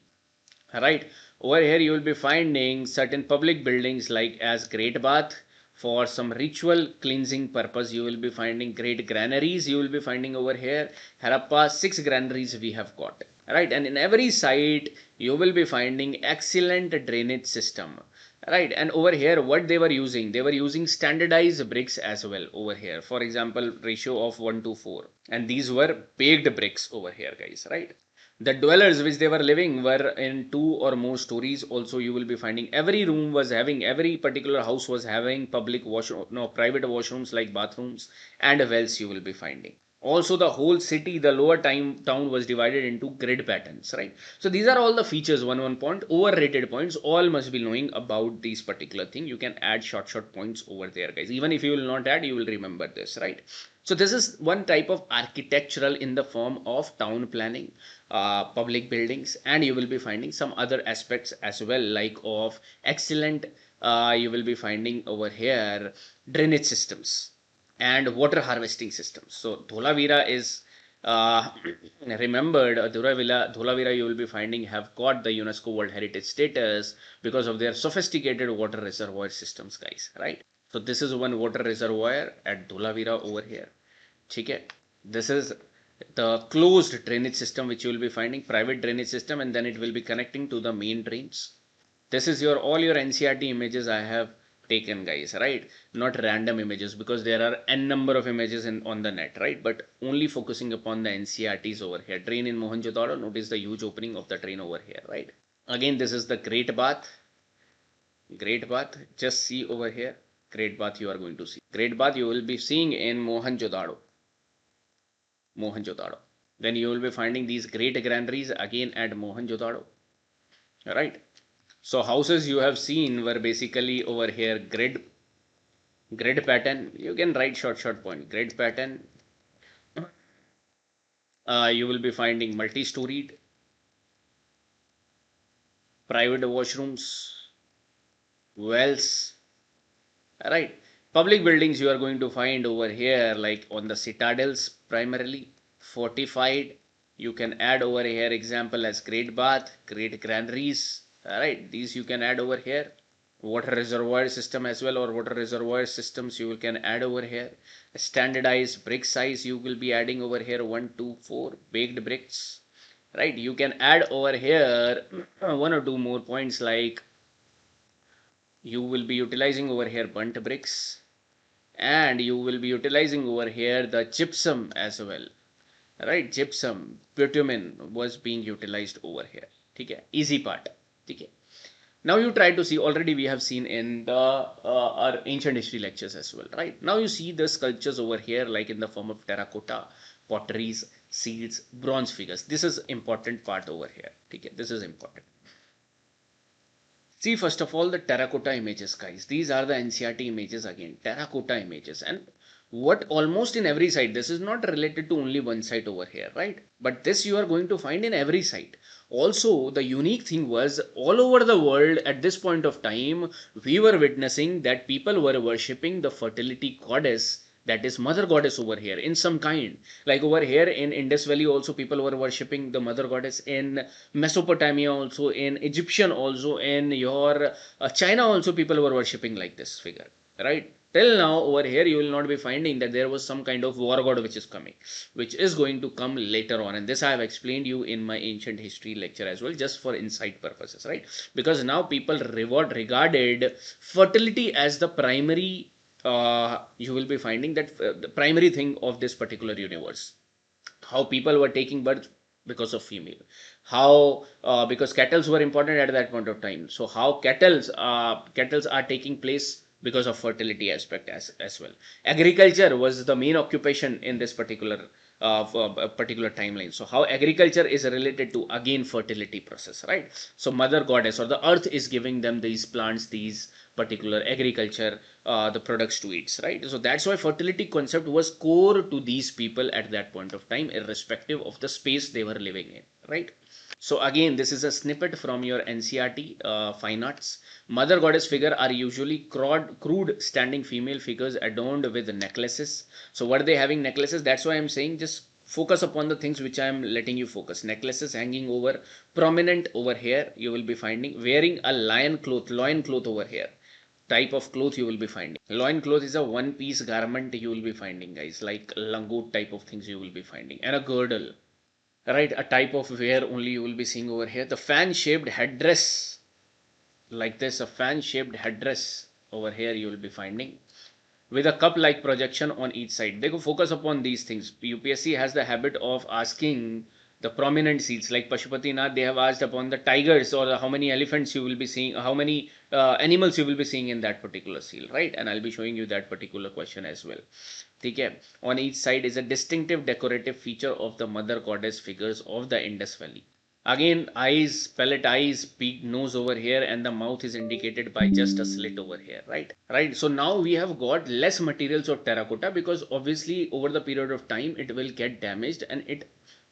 Right. Over here, you will be finding certain public buildings like as Great Bath. For some ritual cleansing purpose, you will be finding great granaries. You will be finding over here, Harappa, 6 granaries we have got. Right. And in every site, you will be finding excellent drainage system. Right. And over here, what they were using standardized bricks as well over here. For example, ratio of 1:4. And these were baked bricks over here, guys. Right. The dwellers which they were living were in 2 or more stories. Also, you will be finding every room was having, every particular house was having public washroom, no, private washrooms like bathrooms and wells you will be finding. Also, the whole city, the lower town was divided into grid patterns, right? So these are all the features, one point, overrated points, all must be knowing about these particular thing. You can add short points over there, guys. Even if you will not add, you will remember this, right? So this is one type of architectural in the form of town planning, public buildings, and you will be finding some other aspects as well, like of excellent, you will be finding over here, drainage systems and water harvesting systems. So Dholavira is remembered. Dholavira you will be finding have got the UNESCO World Heritage status because of their sophisticated water reservoir systems, guys, right? So this is one water reservoir at Dholavira over here. Okay. This is the closed drainage system which you will be finding, private drainage system, and then it will be connecting to the main drains. This is your all your NCRT images I have taken, guys, right? Not random images, because there are n number of images on the net, right? But only focusing upon the NCRTs over here. Drain in Mohenjo-daro, notice the huge opening of the drain over here, right? Again, this is the Great Bath. Great Bath, just see over here. Great Bath you are going to see. Great bath you will be seeing in Mohenjo-daro. Then you will be finding these great granaries again at Mohenjo-daro. Right. So houses you have seen were basically over here grid pattern. You can write short point. Grid pattern. You will be finding multi-storied, private washrooms, wells. Right. Public buildings you are going to find over here like on the citadels primarily, fortified. You can add over here example as great bath, great granaries. Alright, these you can add over here. Water reservoir system as well, or water reservoir systems you can add over here. Standardized brick size you will be adding over here 1, 2, 4 baked bricks. Right, you can add over here one or two more points like you will be utilizing over here burnt bricks, and you will be utilizing over here the gypsum as well. Right, gypsum, bitumen was being utilized over here. Okay, easy part. Okay. Now you try to see, already we have seen in the our ancient history lectures as well, right? Now you see the sculptures over here like in the form of terracotta, potteries, seals, bronze figures. This is important part over here. Okay, this is important. See, first of all, the terracotta images, guys. These are the NCERT images again, terracotta images. And what almost in every site, this is not related to only one site over here, right? But this you are going to find in every site. Also, the unique thing was all over the world at this point of time, we were witnessing that people were worshipping the fertility goddess, that is mother goddess over here in some kind. Like over here in Indus Valley also people were worshipping the mother goddess, in Mesopotamia also, in Egyptian also, in your China also people were worshipping like this figure, right? Till now over here you will not be finding that there was some kind of war god which is coming, which is going to come later on, and this I have explained you in my ancient history lecture as well, just for insight purposes, right? Because now people regarded fertility as the primary, you will be finding that the primary thing of this particular universe. How people were taking birth because of female, how because cattles were important at that point of time, so how cattles are taking place because of fertility aspect as well. Agriculture was the main occupation in this particular particular timeline. So how agriculture is related to again fertility process, right? So mother goddess or the earth is giving them these plants, these particular agriculture, the products to eat, right? So that's why fertility concept was core to these people at that point of time, irrespective of the space they were living in, right? So again, this is a snippet from your NCERT fine arts. Mother goddess figure are usually crude standing female figures adorned with necklaces. So what are they having? Necklaces. That's why I'm saying just focus upon the things which I'm letting you focus. Necklaces hanging over, prominent over here. You will be finding wearing a loin cloth over here. Type of cloth you will be finding. Loin cloth is a one piece garment you will be finding, guys, like langot type of things you will be finding, and a girdle. Right, a type of wear only you will be seeing over here. The fan shaped headdress, like this, a fan shaped headdress over here you will be finding with a cup like projection on each side. They go focus upon these things. UPSC has the habit of asking the prominent seals like Pashupatinath. They have asked upon the tigers or how many elephants you will be seeing, how many animals you will be seeing in that particular seal, right? And I'll be showing you that particular question as well. Okay. On each side is a distinctive decorative feature of the mother goddess figures of the Indus Valley. Again, eyes, palette eyes, big nose over here, and the mouth is indicated by just a slit over here, right? Right. So now we have got less materials of terracotta because obviously over the period of time it will get damaged, and a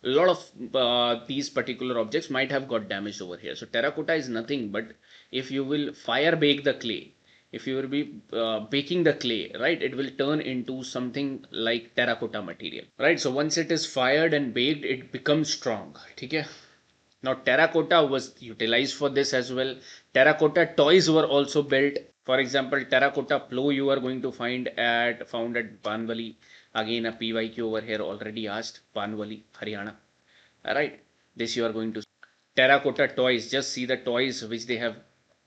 lot of these particular objects might have got damaged over here. So terracotta is nothing but if you will fire bake the clay, if you will be baking the clay, right, it will turn into something like terracotta material, right? So once it is fired and baked, it becomes strong. Okay. Now terracotta was utilized for this as well. Terracotta toys were also built. For example, terracotta plow you are going to found at Panwali. Again, a PYQ over here already asked, Panwali, Haryana. Alright, this you are going to terracotta toys. Just see the toys which they have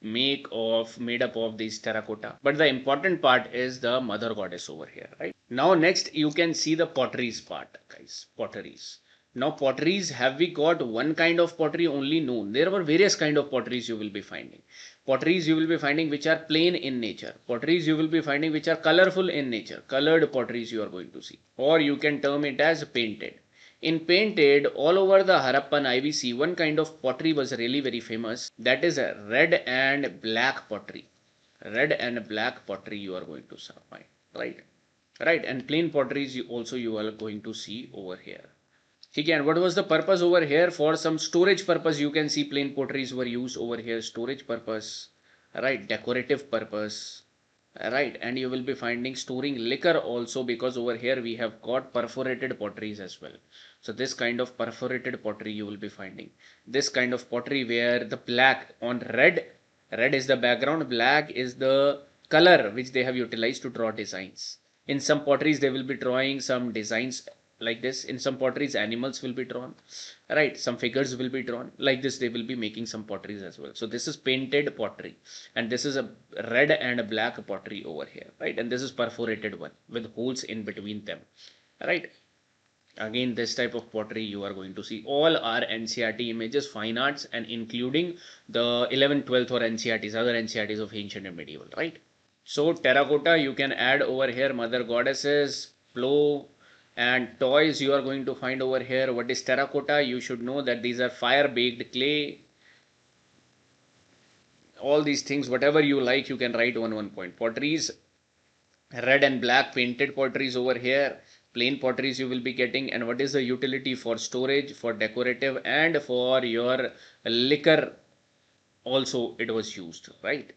made up of these terracotta. But the important part is the mother goddess over here, right? Now next you can see the potteries part, guys. Potteries. Now potteries, have we got one kind of pottery only? No, there were various kind of potteries you will be finding. Potteries you will be finding which are plain in nature. Potteries you will be finding which are colorful in nature. Colored potteries you are going to see. Or you can term it as painted. In painted, all over the Harappan IBC, one kind of pottery was really very famous. That is a red and black pottery. Red and black pottery you are going to find. Right. And plain potteries you are going to see over here. Okay, and what was the purpose over here? For some storage purpose, you can see plain potteries were used over here. Storage purpose, right? Decorative purpose, right? And you will be finding storing liquor also, because over here we have got perforated potteries as well. So this kind of perforated pottery you will be finding. This kind of pottery where the black on red, red is the background, black is the color which they have utilized to draw designs. In some potteries they will be drawing some designs like this. In some potteries animals will be drawn, right? Some figures will be drawn like this. They will be making some potteries as well. So this is painted pottery, and this is a red and a black pottery over here, right? And this is perforated one with holes in between them, right? Again, this type of pottery you are going to see. All are NCERT images, fine arts, and including the 11th, 12th or NCERTs, other NCERTs of ancient and medieval, right? So terracotta, you can add over here mother goddesses, plow, and toys you are going to find over here. What is terracotta? You should know that these are fire baked clay. All these things, whatever you like, you can write on one point. Potteries, red and black painted potteries over here. Plain potteries you will be getting. And what is the utility? For storage, for decorative, and for your liquor also it was used, right?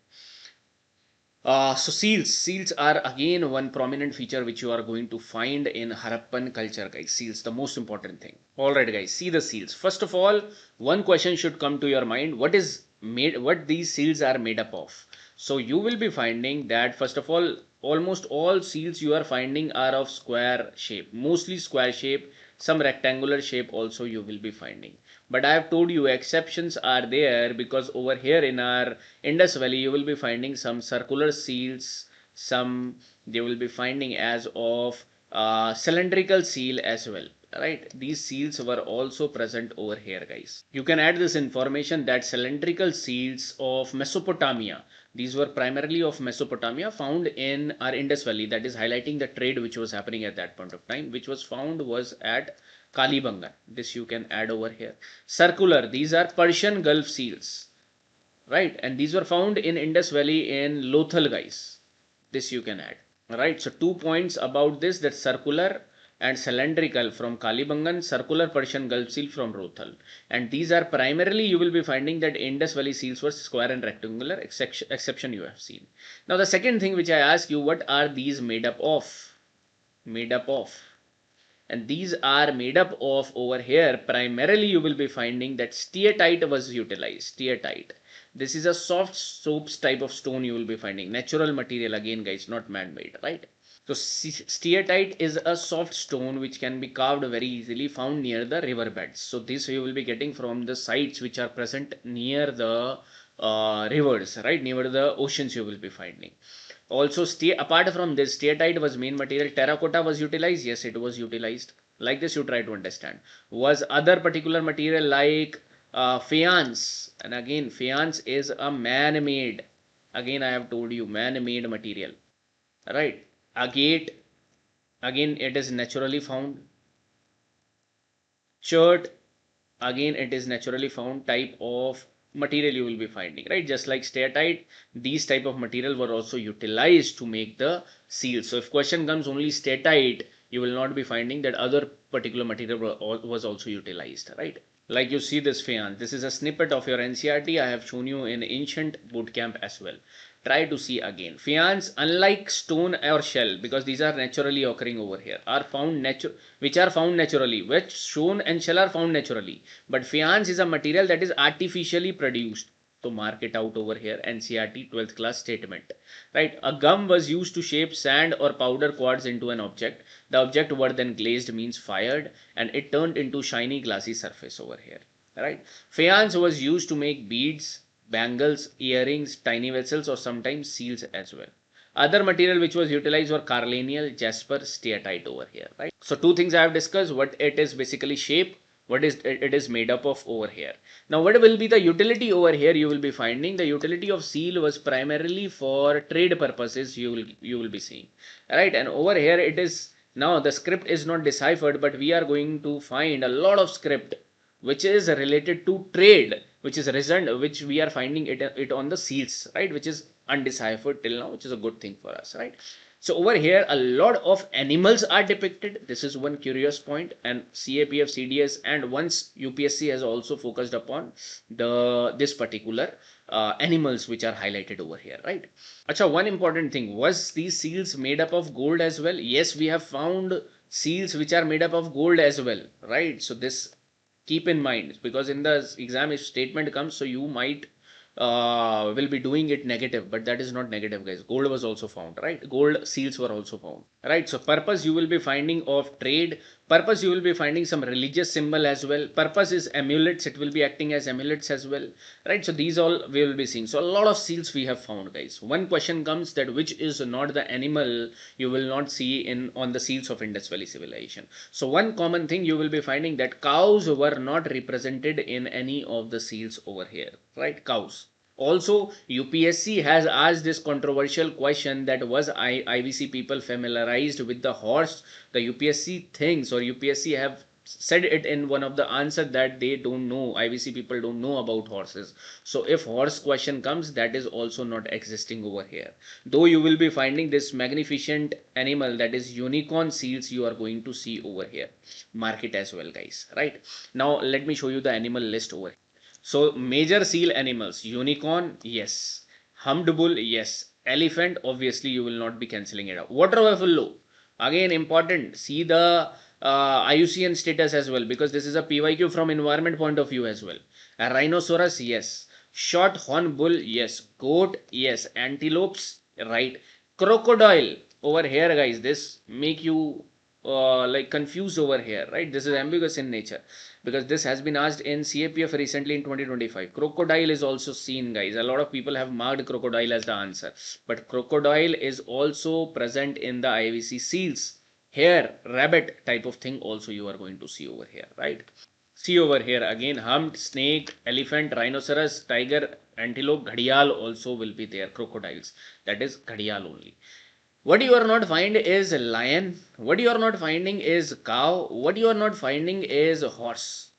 So seals are again one prominent feature which you are going to find in Harappan culture, guys. Seals, the most important thing. Alright, guys, see the seals. First of all, one question should come to your mind: what these seals are made up of? So you will be finding that first of all, almost all seals you are finding are of square shape, mostly square shape. Some rectangular shape also you will be finding. But I have told you exceptions are there, because over here in our Indus Valley you will be finding some circular seals, some they will be finding as of cylindrical seal as well, right? These seals were also present over here, guys. You can add this information that cylindrical seals of Mesopotamia, these were primarily of Mesopotamia, found in our Indus Valley. That is highlighting the trade which was happening at that point of time, which was found was at Kalibangan. This you can add over here. Circular, these are Persian Gulf seals, right? And these were found in Indus Valley in Lothal, guys. This you can add, right? So 2 points about this, that circular and cylindrical from Kalibangan, circular Persian Gulf seal from Rothal. And these are primarily, you will be finding that Indus Valley seals were square and rectangular, exception you have seen. Now the second thing which I ask you, what are these made up of? Made up of. And these are made up of over here. Primarily you will be finding that steatite was utilized. Steatite. This is a soft soaps type of stone you will be finding. Natural material again, guys, not man-made, right? So steatite is a soft stone which can be carved very easily, found near the river beds. So this you will be getting from the sites which are present near the rivers, right? Near the oceans you will be finding. Also, apart from this, steatite was main material. Terracotta was utilized. Yes, it was utilized. Like this, you try to understand. Was other particular material like faience, and again, faience is a man-made. Again, I have told you, man-made material, right? Agate, again, it is naturally found. Chert, again, it is naturally found type of material you will be finding, right? Just like steatite, these type of material were also utilized to make the seal. So if question comes only steatite, you will not be finding that other particular material was also utilized, right? Like you see this faience. This is a snippet of your NCERT. I have shown you in ancient bootcamp as well. Try to see again. Faience, unlike stone or shell, because these are naturally occurring over here, are found which are found naturally. Which stone and shell are found naturally. But faience is a material that is artificially produced. So mark it out over here. NCERT 12th class statement. Right. A gum was used to shape sand or powder quartz into an object. The object were then glazed, means fired, and it turned into shiny glassy surface over here. Right. Faience was used to make beads, bangles, earrings, tiny vessels, or sometimes seals as well. Other material which was utilized were carnelian, jasper, steatite over here, right? So two things I have discussed: what it is basically shape, what is it is made up of over here. Now what will be the utility over here? You will be finding the utility of seal was primarily for trade purposes. You will be seeing, right? And over here it is, now the script is not deciphered, but we are going to find a lot of script which is related to trade, which is result, which we are finding it on the seals, right? Which is undeciphered till now, which is a good thing for us, right? So over here, a lot of animals are depicted. This is one curious point, and CAPF, CDS, and once UPSC has also focused upon this particular animals which are highlighted over here, right? Acha, one important thing, was these seals made up of gold as well? Yes, we have found seals which are made up of gold as well, right? So this keep in mind, because in the exam if statement comes, so you might will be doing it negative, but that is not negative, guys. Gold was also found, right? Gold seals were also found, right? So purpose you will be finding of trade, purpose you will be finding some religious symbol as well, purpose is amulets, it will be acting as amulets as well, right? So these all we will be seeing. So a lot of seals we have found, guys. One question comes that which is not the animal you will not see in on the seals of Indus Valley civilization. So one common thing you will be finding that cows were not represented in any of the seals over here, right? Cows. Also, UPSC has asked this controversial question that was IVC people familiarized with the horse? The UPSC thinks, or UPSC have said it in one of the answer that they don't know, IVC people don't know about horses. So if horse question comes, that is also not existing over here. Though you will be finding this magnificent animal, that is unicorn seals, you are going to see over here. Mark it as well, guys, right? Now let me show you the animal list over here. So major seal animals, unicorn, yes. Humped bull, yes. Elephant, obviously you will not be cancelling it out. Water buffalo, again important. See the IUCN status as well, because this is a PYQ from environment point of view as well. A rhinoceros, yes. Short horn bull, yes. Goat, yes. Antelopes, right. Crocodile, over here, guys, this make you like confused over here, right? This is ambiguous in nature, because this has been asked in CAPF recently in 2025. Crocodile is also seen, guys. A lot of people have marked crocodile as the answer, but crocodile is also present in the IVC seals. Here, rabbit type of thing also you are going to see over here, right? See over here again, humped, snake, elephant, rhinoceros, tiger, antelope, ghadial also will be there. Crocodiles, that is ghadial only. What you are not finding is lion. What you are not finding is cow. What you are not finding is horse.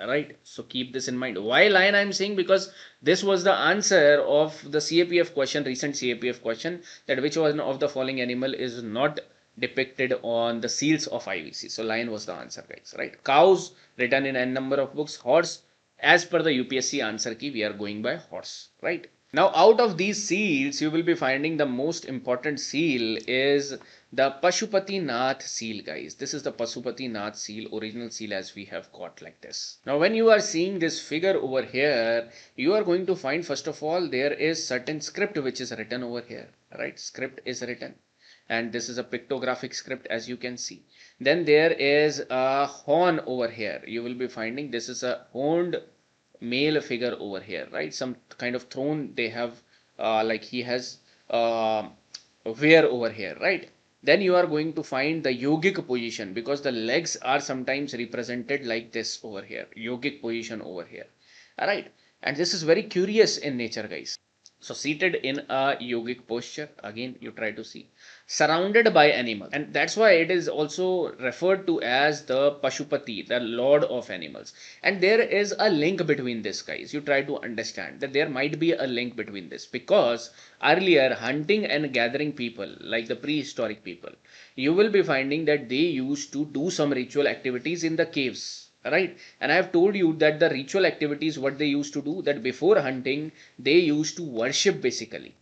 Right? So keep this in mind. Why lion I am saying? Because this was the answer of the CAPF question, recent CAPF question, that which one of the following animal is not depicted on the seals of IVC. So lion was the answer, guys. Right? Cows written in n number of books. Horse, as per the UPSC answer key, we are going by horse. Right? Now, out of these seals, you will be finding the most important seal is the Pashupati Nath seal, guys. This is the Pashupati Nath seal, original seal as we have got like this. Now, when you are seeing this figure over here, you are going to find, first of all, there is certain script which is written over here, right? Script is written. And this is a pictographic script, as you can see. Then there is a horn over here. You will be finding this is a horned male figure over here, right? Some kind of throne they have, like he has wear over here, right? Then you are going to find the yogic position, because the legs are sometimes represented like this over here, yogic position over here. All right, and this is very curious in nature, guys. So seated in a yogic posture, again you try to see, surrounded by animals, and that's why it is also referred to as the Pashupati, the lord of animals. And there is a link between this, guys. You try to understand that there might be a link between this, because earlier hunting and gathering people, like the prehistoric people, you will be finding that they used to do some ritual activities in the caves. Right, and I have told you that the ritual activities, what they used to do, that before hunting they used to worship, basically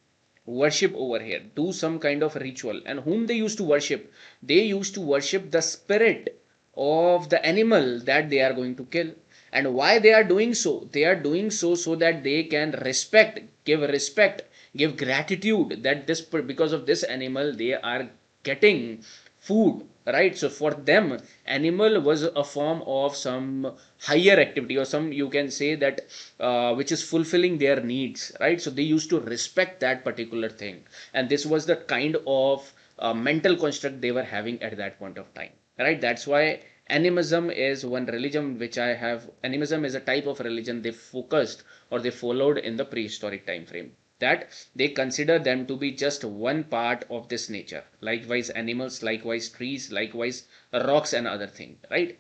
worship over here, do some kind of ritual. And whom they used to worship? They used to worship the spirit of the animal that they are going to kill. And why they are doing so? They are doing so that they can respect, give gratitude, that this, because of this animal they are getting food, right? So for them, animal was a form of some higher activity, or some, you can say that, which is fulfilling their needs, right? So they used to respect that particular thing, and this was the kind of mental construct they were having at that point of time, right? That's why Animism is one religion which I have. Animism is a type of religion they focused or they followed in the prehistoric time frame, that they consider them to be just one part of this nature. Likewise animals, likewise trees, likewise rocks and other things, right?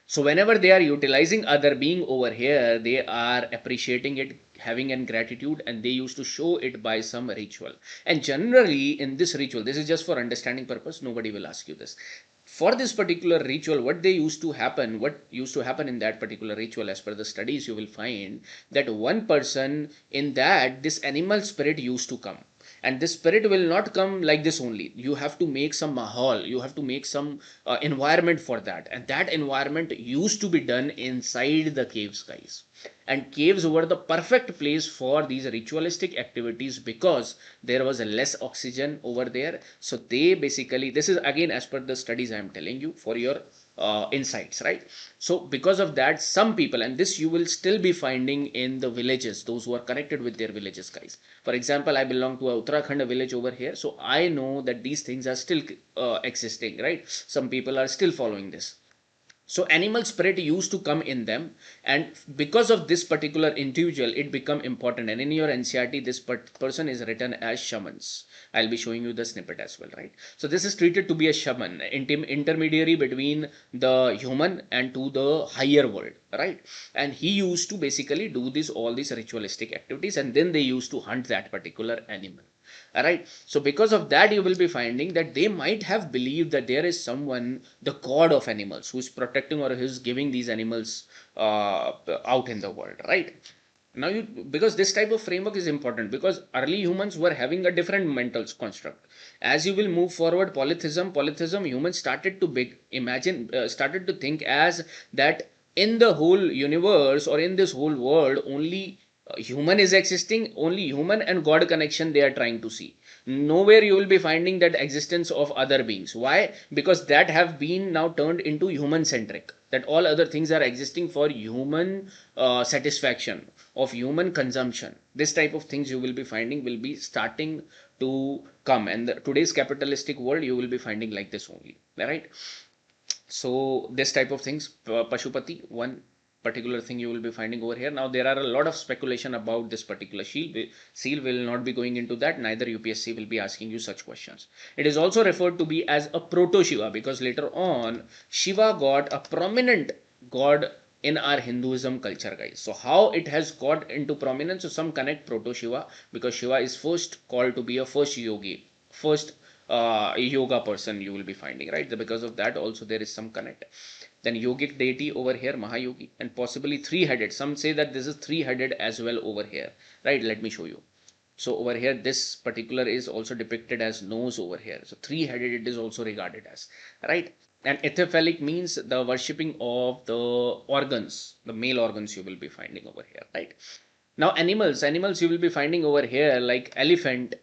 So whenever they are utilizing other being over here, they are appreciating it, having an gratitude, and they used to show it by some ritual. And generally in this ritual, this is just for understanding purpose, nobody will ask you this. For this particular ritual, what used to happen in that particular ritual, as per the studies, you will find that one person in that, this animal spirit used to come. And this spirit will not come like this only. You have to make some mahal, you have to make some environment for that, and that environment used to be done inside the caves, guys. And caves were the perfect place for these ritualistic activities because there was less oxygen over there. So they basically, this is again as per the studies I am telling you for your insights, right? So because of that, some people, and this you will still be finding in the villages, those who are connected with their villages, guys. For example, I belong to a Uttarakhand village over here, so I know that these things are still existing, right? Some people are still following this. So animal spirit used to come in them, and because of this particular individual, it become important. And in your NCRT, this person is written as shamans. I'll be showing you the snippet as well, right? So this is treated to be a shaman, intermediary between the human and to the higher world, right? And he used to basically do this all these ritualistic activities, and then they used to hunt that particular animal. All right. So because of that, you will be finding that they might have believed that there is someone, the god of animals, who is protecting or who is giving these animals out in the world, right? Now, because this type of framework is important, because early humans were having a different mental construct. As you will move forward, polytheism, humans started to started to think as that in the whole universe or in this whole world, only human is existing, only human and god connection they are trying to see. Nowhere you will be finding that existence of other beings. Why? Because that have been now turned into human centric, that all other things are existing for human satisfaction, of human consumption. This type of things you will be finding will be starting to come, and today's capitalistic world you will be finding like this only, right? So this type of things, Pashupati, one particular thing you will be finding over here. Now there are a lot of speculation about this particular seal will not be going into that, neither UPSC will be asking you such questions. It is also referred to be as a proto Shiva, because later on Shiva got a prominent god in our Hinduism culture, guys. So how it has got into prominence, so some connect proto Shiva, because Shiva is first called to be a first yogi, first yoga person you will be finding, right? Because of that also there is some connect. Then yogic deity over here, Mahayogi, and possibly three-headed. Some say that this is three-headed as well over here, right? Let me show you. So over here, this particular is also depicted as nose over here. So three-headed it is also regarded as, right? And ethephalic means the worshipping of the organs, the male organs you will be finding over here, right? Now animals you will be finding over here like elephant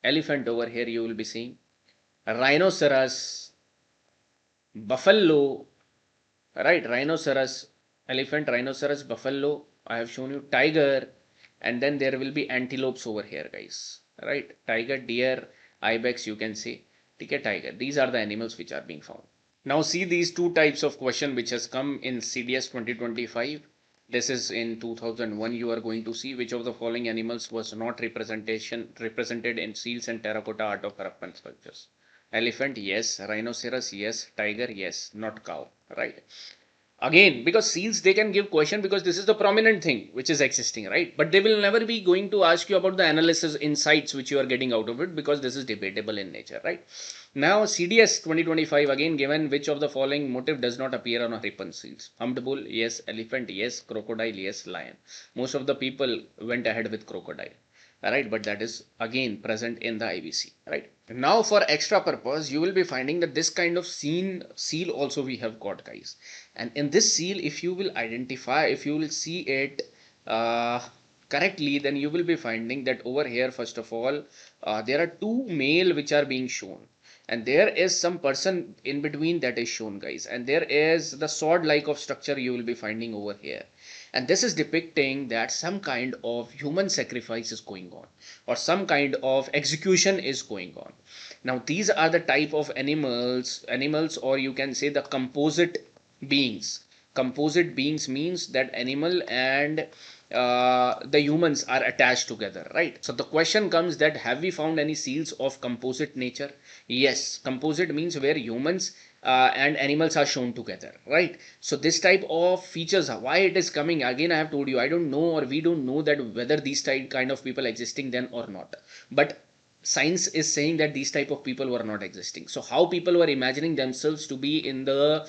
over here you will be seeing, rhinoceros, buffalo, right? Rhinoceros, elephant, rhinoceros, buffalo. I have shown you tiger, and then there will be antelopes over here, guys. Right? Tiger, deer, ibex, you can say. Okay, tiger. These are the animals which are being found. Now see these two types of question which has come in CDS 2025. This is in 2001. You are going to see which of the following animals was not represented in seals and terracotta art of Harappan sculptures. Elephant, yes. Rhinoceros, yes. Tiger, yes. Not cow, right? Again, because seals, they can give question because this is the prominent thing which is existing, right? But they will never be going to ask you about the analysis insights which you are getting out of it, because this is debatable in nature, right? Now CDS 2025, again given which of the following motive does not appear on Harappan seals. Humped bull, yes. Elephant, yes. Crocodile, yes. Lion. Most of the people went ahead with crocodile. Right, but that is again present in the IBC, right? Now for extra purpose, you will be finding that this kind of seal also we have got, guys. And in this seal, if you will identify, if you will see it correctly, then you will be finding that over here, first of all, there are two male which are being shown, and there is some person in between that is shown, guys, and there is the sword like of structure you will be finding over here. and this is depicting that some kind of human sacrifice is going on, or some kind of execution is going on. Now these are the type of animals, or you can say the composite beings. Composite beings means that animal and the humans are attached together, right? So the question comes that have we found any seals of composite nature? Yes, composite means where humans and animals are shown together, right? So this type of features, why it is coming, again I have told you, I don't know, or we don't know that whether these type kind of people existing then or not, but science is saying that these type of people were not existing. So how people were imagining themselves to be in the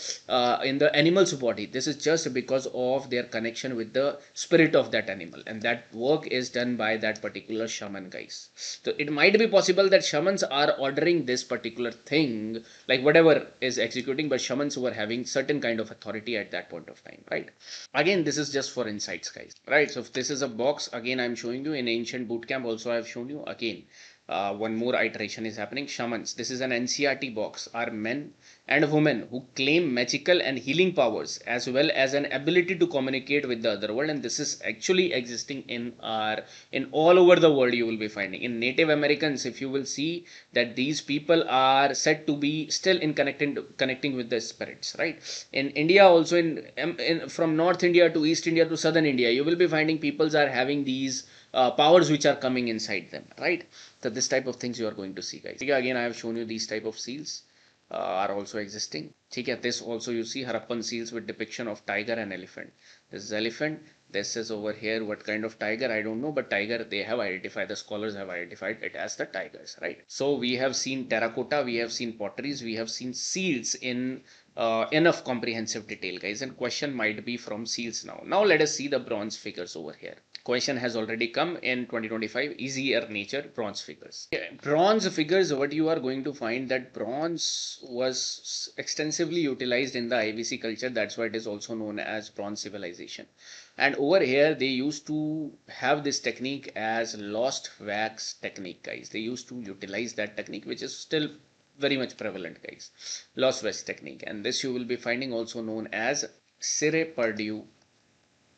animal's body? This is just because of their connection with the spirit of that animal, and that work is done by that particular shaman, guys. So it might be possible that shamans are ordering this particular thing, like whatever is executing, but shamans were having certain kind of authority at that point of time, right? Again, this is just for insights, guys, right? So if this is a box, again I'm showing you in ancient bootcamp also I've shown you. Again, one more iteration is happening. Shamans, this is an NCRT box, are men and women who claim magical and healing powers as well as an ability to communicate with the other world, and this is actually existing in all over the world. You will be finding in Native Americans, if you will see that these people are said to be still in connecting with the spirits, right? In India also, in from North India to East India to Southern India, you will be finding peoples are having these powers which are coming inside them, right? So this type of things you are going to see, guys. Again, I have shown you these type of seals are also existing. This also you see Harappan seals with depiction of tiger and elephant. This is elephant. This is over here what kind of tiger, I don't know, but tiger they have identified, the scholars have identified it as the tigers, right? So we have seen terracotta, we have seen potteries, we have seen seals in enough comprehensive detail, guys, and question might be from seals now. Now let us see the bronze figures over here. Question has already come in 2025, easier nature bronze figures. Bronze figures, what you are going to find that bronze was extensively utilized in the IBC culture. That's why it is also known as bronze civilization. And over here they used to have this technique as lost wax technique, guys. They used to utilize that technique, which is still very much prevalent, guys. Lost wax technique, and this you will be finding also known as Sire Perdue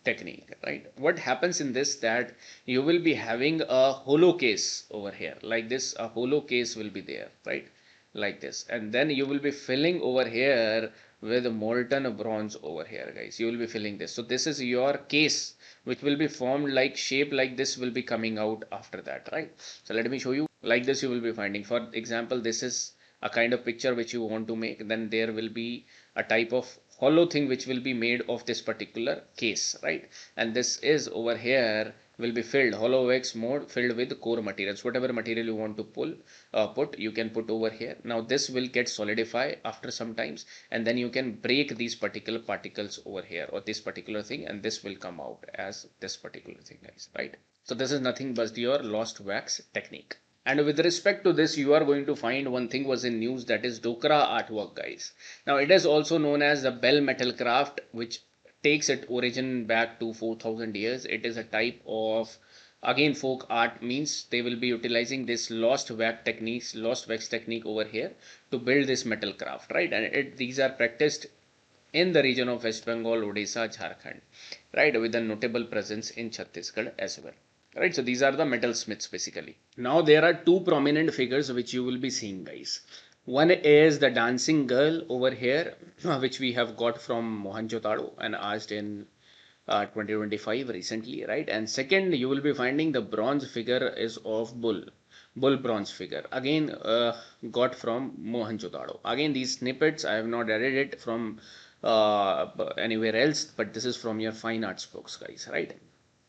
technique, right? What happens in this, that you will be having a hollow case over here like this. A hollow case will be there, right, like this, and then you will be filling over here with molten bronze over here, guys. You will be filling this. So this is your case which will be formed like shape like this will be coming out after that, right? So let me show you. Like this you will be finding, for example, this is a kind of picture which you want to make. Then there will be a type of hollow thing which will be made of this particular case, right? And this is over here will be filled, hollow wax mode, filled with core materials. Whatever material you want to put, you can put over here. Now this will get solidify after some times, and then you can break these particular particles over here, or this particular thing, and this will come out as this particular thing, guys, right? So this is nothing but your lost wax technique. And with respect to this, you are going to find one thing was in news, that is Dokra artwork, guys. Now it is also known as the bell metal craft, which takes its origin back to 4,000 years. It is a type of, again, folk art, means they will be utilizing this lost wax technique over here to build this metal craft, right? And these are practiced in the region of West Bengal, Odisha, Jharkhand, right, with a notable presence in Chhattisgarh as well. Right, so these are the metal smiths basically. Now there are two prominent figures which you will be seeing, guys. One is the dancing girl over here, which we have got from Mohenjo-daro and asked in 2025 recently, right? And second, you will be finding the bronze figure is of bull bronze figure, again got from Mohenjo-daro. Again, these snippets I have not added it from anywhere else, but this is from your fine arts books, guys, right?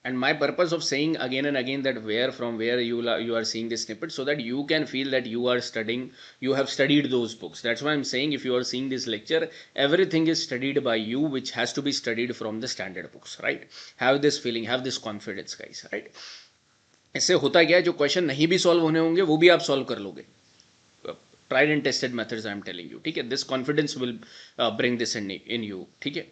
And my purpose of saying again and again that from where you are seeing this snippet, so that you can feel that you are studying, you have studied those books. That's why I'm saying, if you are seeing this lecture, everything is studied by you, which has to be studied from the standard books, right? Have this feeling, have this confidence, guys, right? इससे होता क्या है, जो question नहीं भी solve होने होंगे वो भी आप सॉल्व कर लोगे. Tried and tested methods I am telling you. ठीक है, this confidence will bring this in you. ठीक है.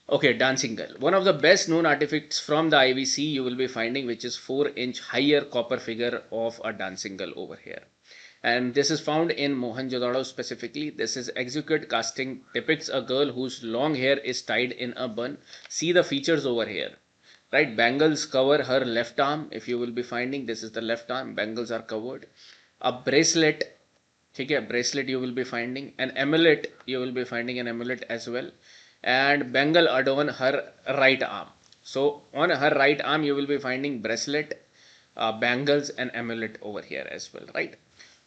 Okay, dancing girl. One of the best known artifacts from the IBC you will be finding, which is 4-inch higher copper figure of a dancing girl over here. And this is found in Mohenjo-daro specifically. This is exquisite casting, depicts a girl whose long hair is tied in a bun. See the features over here. right? Bangles cover her left arm. If you will be finding, this is the left arm, bangles are covered. A bracelet, okay, bracelet you will be finding. An amulet, you will be finding an amulet as well. And bangle adorn her right arm. So on her right arm you will be finding bracelet, bangles and amulet over here as well, right?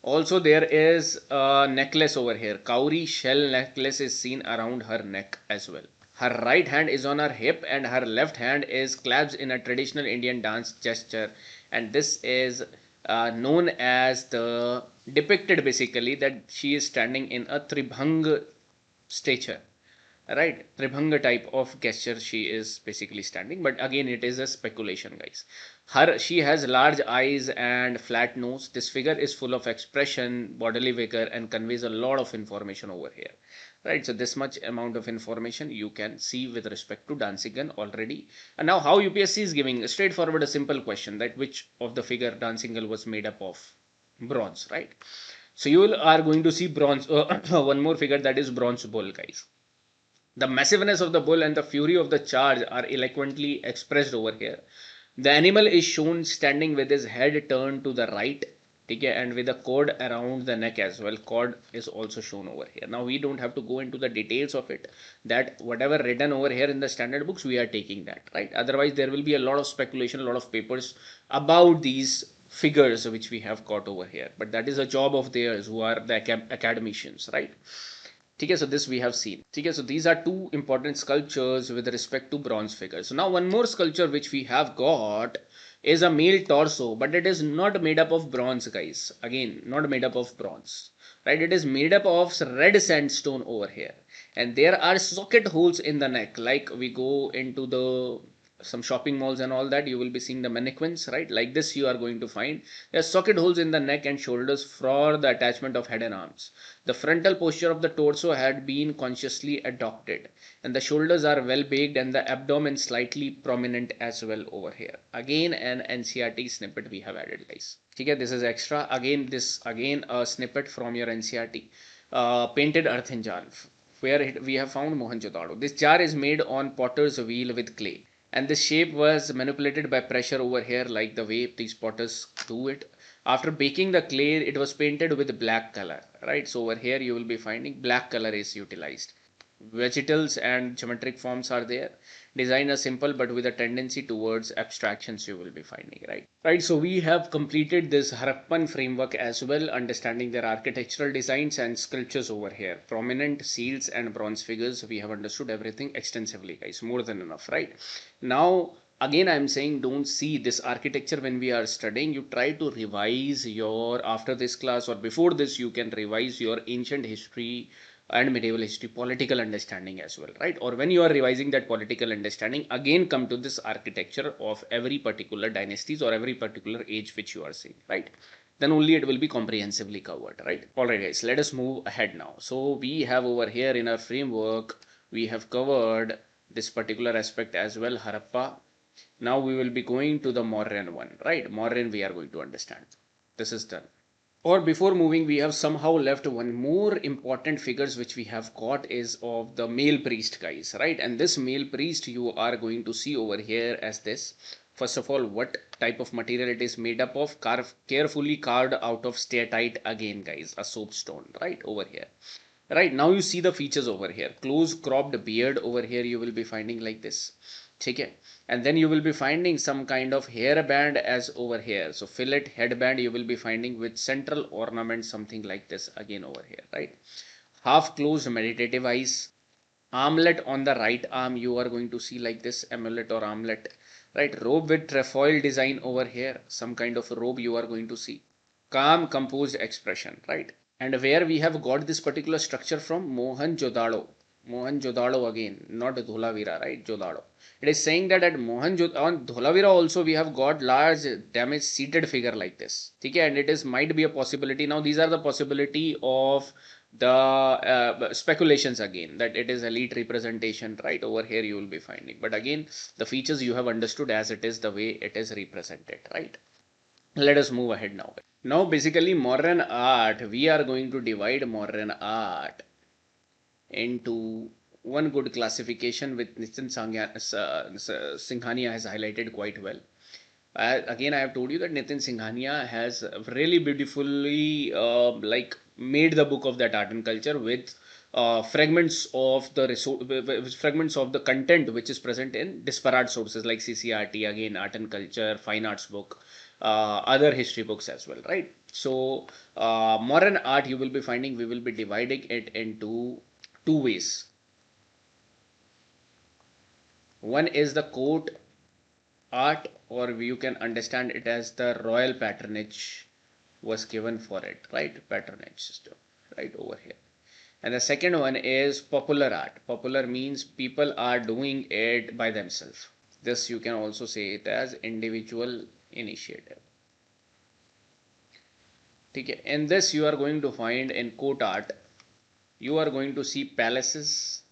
Also there is a necklace over here. Cowrie shell necklace is seen around her neck as well. Her right hand is on her hip and her left hand is clasped in a traditional Indian dance gesture, and this is known as the depicted basically that she is standing in a tribhang stature, right? Tribhanga type of gesture she is basically standing, but again it is a speculation, guys. She has large eyes and flat nose. This figure is full of expression, bodily vigor, and conveys a lot of information over here, right? So this much amount of information you can see with respect to dancing gun already. And now how UPSC is giving a straightforward a simple question, that which of the figure dancing girl was made up of? Bronze, right? So you are going to see bronze, one more figure, that is bronze bull, guys. The massiveness of the bull and the fury of the charge are eloquently expressed over here. The animal is shown standing with his head turned to the right, okay, and with a cord around the neck as well. Cord is also shown over here. Now we don't have to go into the details of it, that whatever written over here in the standard books, we are taking that, right? Otherwise there will be a lot of speculation, a lot of papers about these figures which we have got over here, but that is a job of theirs who are the academicians, right? Okay, so this we have seen. Okay, so these are two important sculptures with respect to bronze figures. So now one more sculpture which we have got is a male torso, but it is not made up of bronze, guys. Again, not made up of bronze, right? It is made up of red sandstone over here, and there are socket holes in the neck. Like we go into the some shopping malls and all that, you will be seeing the mannequins, right? Like this you are going to find there are socket holes in the neck and shoulders for the attachment of head and arms. The frontal posture of the torso had been consciously adopted, and the shoulders are well baked and the abdomen slightly prominent as well over here. Again an NCERT snippet we have added, guys. Okay, this is extra. Again this again a snippet from your NCERT. Painted earthen jar, where we have found Mohenjo-daro. This jar is made on potter's wheel with clay, and the shape was manipulated by pressure over here, like the way these potters do it. After baking the clay, it was painted with black color, right? So over here you will be finding black color is utilized. Vegetals and geometric forms are there. Design is simple but with a tendency towards abstractions you will be finding, right? So we have completed this Harappan framework as well, understanding their architectural designs and sculptures over here. Prominent seals and bronze figures, we have understood everything extensively, guys. More than enough, right? Now again I am saying, don't see this architecture when we are studying. You try to revise your, after this class or before this, you can revise your ancient history and medieval history, political understanding as well, right? Or when you are revising that political understanding, again come to this architecture of every particular dynasties or every particular age which you are seeing, right? Then only it will be comprehensively covered, right? All right, guys, let us move ahead now. So we have over here in our framework, we have covered this particular aspect as well, Harappa. Now we will be going to the Mauryan one, right? Mauryan we are going to understand. This is done. Or before moving, we have somehow left one more important figures which we have got is of the male priest, guys, right? And this male priest you are going to see over here as this. First of all, what type of material it is made up of? Carefully carved out of steatite again, guys, a soapstone, right? Over here. Right, now you see the features over here. Close cropped beard over here you will be finding like this. Okay, and then you will be finding some kind of hairband as over here. So fillet headband you will be finding with central ornament, something like this again over here, right? Half closed meditative eyes. Armlet on the right arm you are going to see like this, amulet or armlet, right? Robe with trefoil design over here, some kind of robe you are going to see. Calm composed expression, right? And where we have got this particular structure from? Mohenjo-daro. Mohenjo-daro again, not Dholavira, right? Jodharo. It is saying that at Mohenjo-daro, on Dholavira also we have got large damaged seated figure like this. Okay, and it is might be a possibility. Now these are the possibility of the speculations again, that it is elite representation, right? Over here you will be finding. But again, the features you have understood as it is, the way it is represented, right? Let us move ahead now. Now basically Mauryan art, we are going to divide Mauryan art into one good classification which Singhania has highlighted quite well. Again, I have told you that Nitin Singhania has really beautifully like made the book of that art and culture with fragments of the fragments of the content which is present in disparate sources like CCRT, again art and culture, fine arts book, other history books as well, right? So modern art, you will be finding, we will be dividing it into two ways. One is the court art, or you can understand it as the royal patronage was given for it, right? Patronage system, right over here. And the second one is popular art. Popular means people are doing it by themselves. This you can also say it as individual initiative. Okay. In this you are going to find in court art, you are going to see palaces,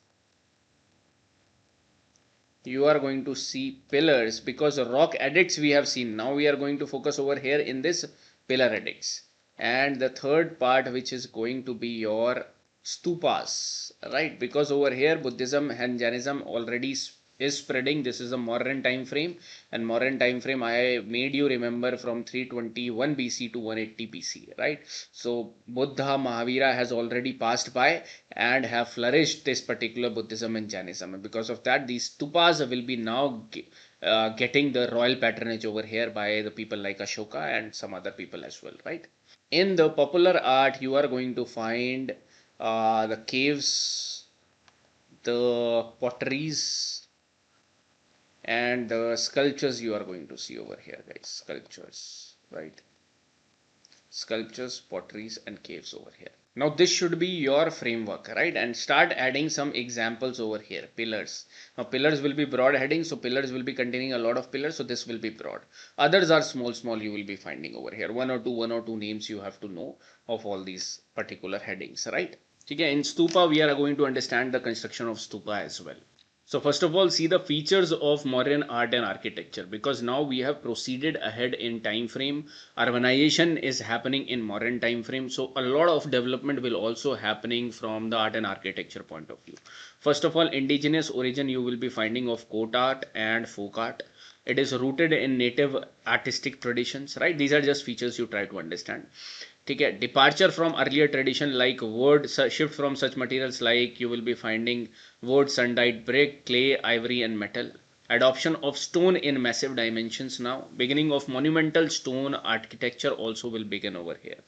you are going to see pillars, because rock edicts we have seen. Now we are going to focus over here in this pillar edicts. And the third part, which is going to be your stupas, right? Because over here Buddhism and Jainism already is spreading. This is a Mauryan time frame, and Mauryan time frame I made you remember from 321 BC to 180 BC, right? So Buddha, Mahavira has already passed by and have flourished this particular Buddhism and Jainism, and because of that these stupas will be now getting the royal patronage over here by the people like Ashoka and some other people as well, right? In the popular art you are going to find the caves, the potteries, and the sculptures you are going to see over here, guys. Sculptures, right? Sculptures, potteries, and caves over here. Now this should be your framework, right? And start adding some examples over here. Pillars. Now pillars will be broad heading, so pillars will be containing a lot of pillars, so this will be broad. Others are small you will be finding over here. One or two names you have to know of all these particular headings, right? Okay, in stupa we are going to understand the construction of stupa as well. So first of all, see the features of Mauryan art and architecture, because now we have proceeded ahead in time frame. Urbanization is happening in Mauryan time frame, so a lot of development will also happening from the art and architecture point of view. First of all, indigenous origin you will be finding of court art and folk art. It is rooted in native artistic traditions, right? These are just features you try to understand. Okay, departure from earlier tradition like wood, shift from such materials like you will be finding wood, sun-dyed brick, clay, ivory and metal. Adoption of stone in massive dimensions now. Beginning of monumental stone architecture also will begin over here.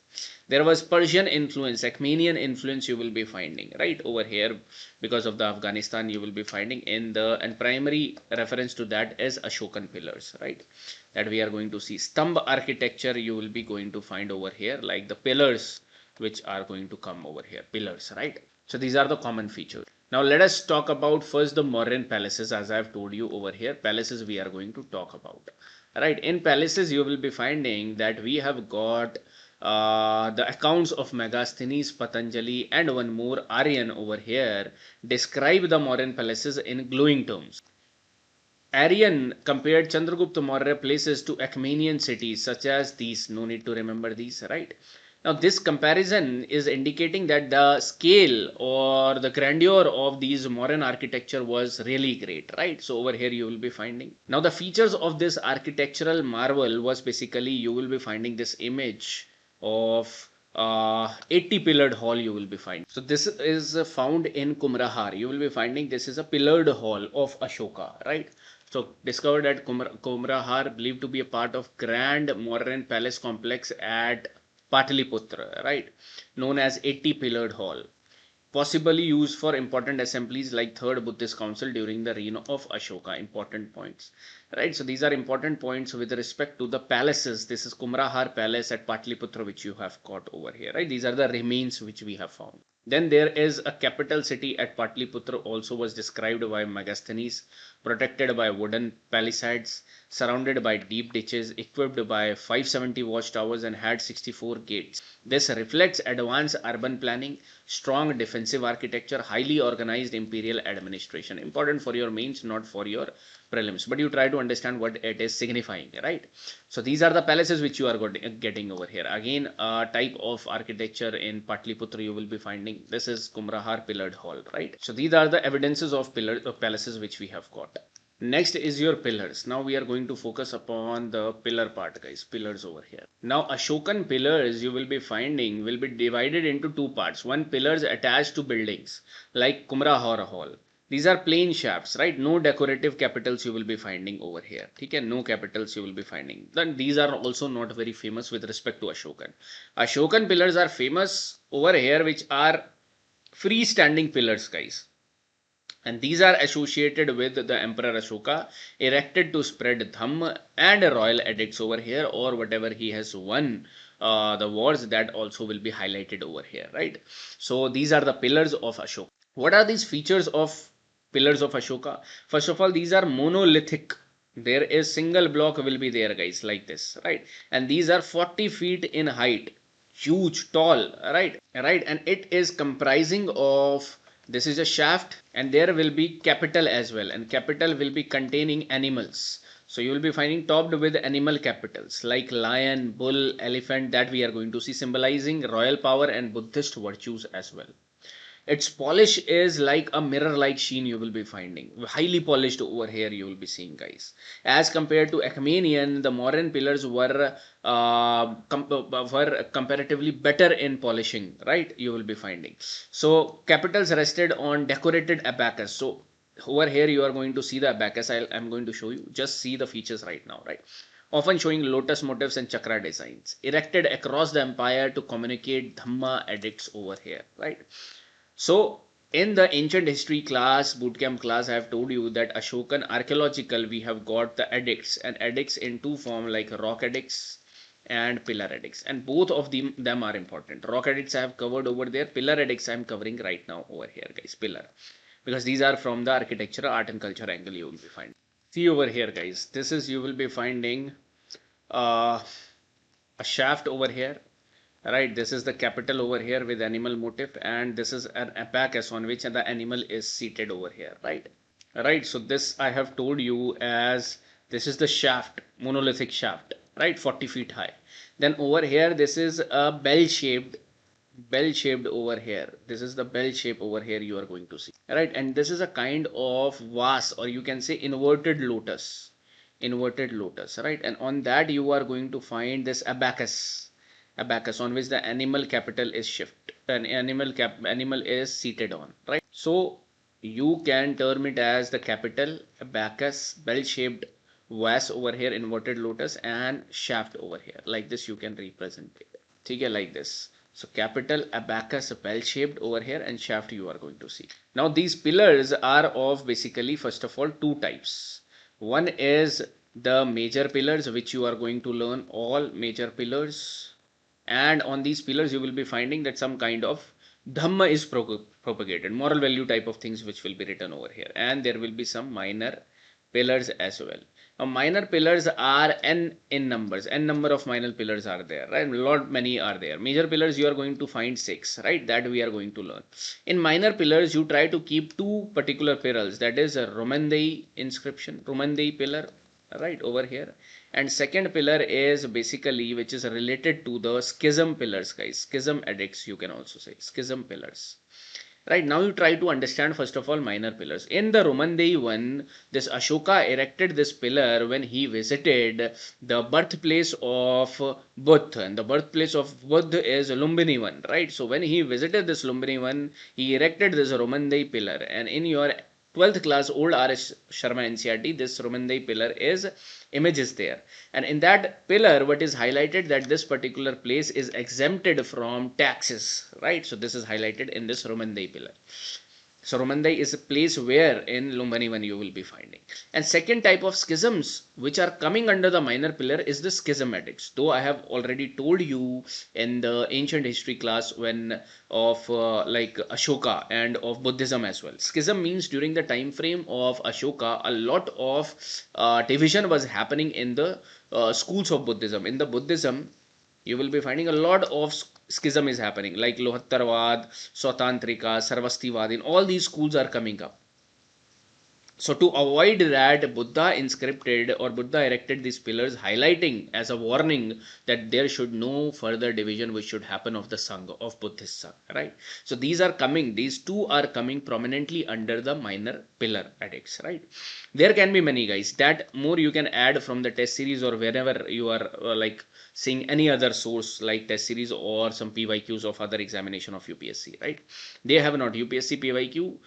There was Persian influence, Achaemenian influence you will be finding right over here, because of the Afghanistan you will be finding in the, and primary reference to that is Ashokan pillars, right? That we are going to see. Stambha architecture you will be going to find over here, like the pillars which are going to come over here, pillars, right? So these are the common features. Now let us talk about first the Mauryan palaces. As I have told you over here, palaces we are going to talk about, right? In palaces you will be finding that we have got the accounts of Megasthenes, Patanjali and one more Aryan over here describe the Mauryan palaces in glowing terms. Aryan compared Chandragupta Maurya places to Achaemenian cities such as these. No need to remember these, right? Now this comparison is indicating that the scale or the grandeur of these Mauryan architecture was really great, right? So over here you will be finding. Now the features of this architectural marvel was basically you will be finding this image of 80 pillared hall you will be finding. So this is found in Kumrahar. You will be finding this is a pillared hall of Ashoka, right? So discovered at Kumrahar, believed to be a part of grand Mauryan palace complex at Pataliputra, right? Known as 80 pillared hall. Possibly used for important assemblies like Third Buddhist Council during the reign of Ashoka. Important points, right? So these are important points with respect to the palaces. This is Kumrahar Palace at Pataliputra, which you have got over here, right? These are the remains which we have found. Then there is a capital city at Pataliputra, also was described by Megasthenes. protected by wooden palisades, surrounded by deep ditches, equipped by 570 watchtowers and had 64 gates. This reflects advanced urban planning, strong defensive architecture, highly organized imperial administration. Important for your mains, not for your prelims, but you try to understand what it is signifying, right? So these are the palaces which you are getting over here. Again, a type of architecture in Patliputra you will be finding. This is Kumrahar pillared hall, right? So these are the evidences of palaces which we have got. Next is your pillars. Now we are going to focus upon the pillar part, guys. Pillars over here. Now Ashokan pillars you will be finding will be divided into two parts. One, pillars attached to buildings like Kumrahar hall. These are plain shafts, right? No decorative capitals you will be finding over here. Okay, no capitals you will be finding. Then these are also not very famous with respect to Ashokan. Ashokan pillars are famous over here, which are freestanding pillars, guys. And these are associated with the Emperor Ashoka, erected to spread Dhamma and royal edicts over here, or whatever he has won the wars, that also will be highlighted over here, right? So these are the pillars of Ashoka. What are these features of pillars of Ashoka? First of all, these are monolithic. There is single block will be there, guys, like this, right? And these are 40 feet in height, huge, tall, right? And it is comprising of, this is a shaft, and there will be capital as well, and capital will be containing animals. So you will be finding topped with animal capitals like lion, bull, elephant, that we are going to see, symbolizing royal power and Buddhist virtues as well. Its polish is like a mirror-like sheen you will be finding. Highly polished over here you will be seeing, guys. As compared to Achaemenian, the Mauryan pillars were comparatively better in polishing, right? You will be finding. So capitals rested on decorated abacus. So over here you are going to see the abacus. I'm going to show you. Just see the features right now, right? Often showing lotus motifs and chakra designs. Erected across the empire to communicate Dhamma edicts over here, right? So in the ancient history class, bootcamp class, I have told you that Ashokan archaeological, we have got the edicts, and edicts in two forms like rock edicts and pillar edicts, and both of them are important. Rock edicts I have covered over there, pillar edicts I am covering right now over here, guys, pillar, because these are from the architecture, art and culture angle you will be finding. See over here, guys, this is, you will be finding a shaft over here. Right, this is the capital over here with animal motif, and this is an abacus on which the animal is seated over here, right? Right, so this I have told you as, this is the shaft, monolithic shaft, right, 40 feet high. Then over here, this is a bell-shaped over here. This is the bell shape over here you are going to see, right? And this is a kind of vase, or you can say inverted lotus, right? And on that you are going to find this abacus on which the animal capital is shifted, an animal is seated on, right? So you can term it as the capital, abacus, bell-shaped vase over here, inverted lotus, and shaft over here. Like this you can represent it. Okay, like this. So capital, abacus, bell-shaped over here, and shaft you are going to see. Now these pillars are of basically, first of all, two types. One is the major pillars, which you are going to learn all major pillars. And on these pillars you will be finding that some kind of Dhamma is propagated, moral value type of things which will be written over here. And there will be some minor pillars as well. Now minor pillars are n in numbers, n number of minor pillars are there, right? Many are there. Major pillars you are going to find 6, right? That we are going to learn. In minor pillars you try to keep two particular pillars, that is a Romandei inscription, Romandei pillar, right, over here. And second pillar is basically, which is related to the schism pillars, guys, schism edicts you can also say, schism pillars. Right, now you try to understand first of all minor pillars. In the Romandei one, this Ashoka erected this pillar when he visited the birthplace of Buddha, and the birthplace of Buddha is Lumbini one, right? So when he visited this Lumbini one, he erected this Romandei pillar, and in your 12th class old R.S. Sharma NCERT, this Romandei pillar is images there, and in that pillar what is highlighted that this particular place is exempted from taxes, right? So this is highlighted in this Romandei pillar. So Romandai is a place where in Lumbinivan you will be finding. And second type of schisms which are coming under the minor pillar is the schismatics. Though I have already told you in the ancient history class when of like Ashoka and of Buddhism as well. Schism means during the time frame of Ashoka, a lot of division was happening in the schools of Buddhism. In the Buddhism, you will be finding a lot of schism is happening, like Lohattarvad, Swatantrika, Sarvastivad. In all these schools are coming up. So to avoid that, Buddha inscripted or Buddha erected these pillars, highlighting as a warning that there should no further division which should happen of the Sangha, of Buddhist Sangha, right? So these are coming, these two are coming prominently under the minor pillar edicts, right? There can be many, guys. That more you can add from the test series or wherever you are like seeing any other source like test series or some PYQs of other examination of UPSC, right? They have not. UPSC PYQ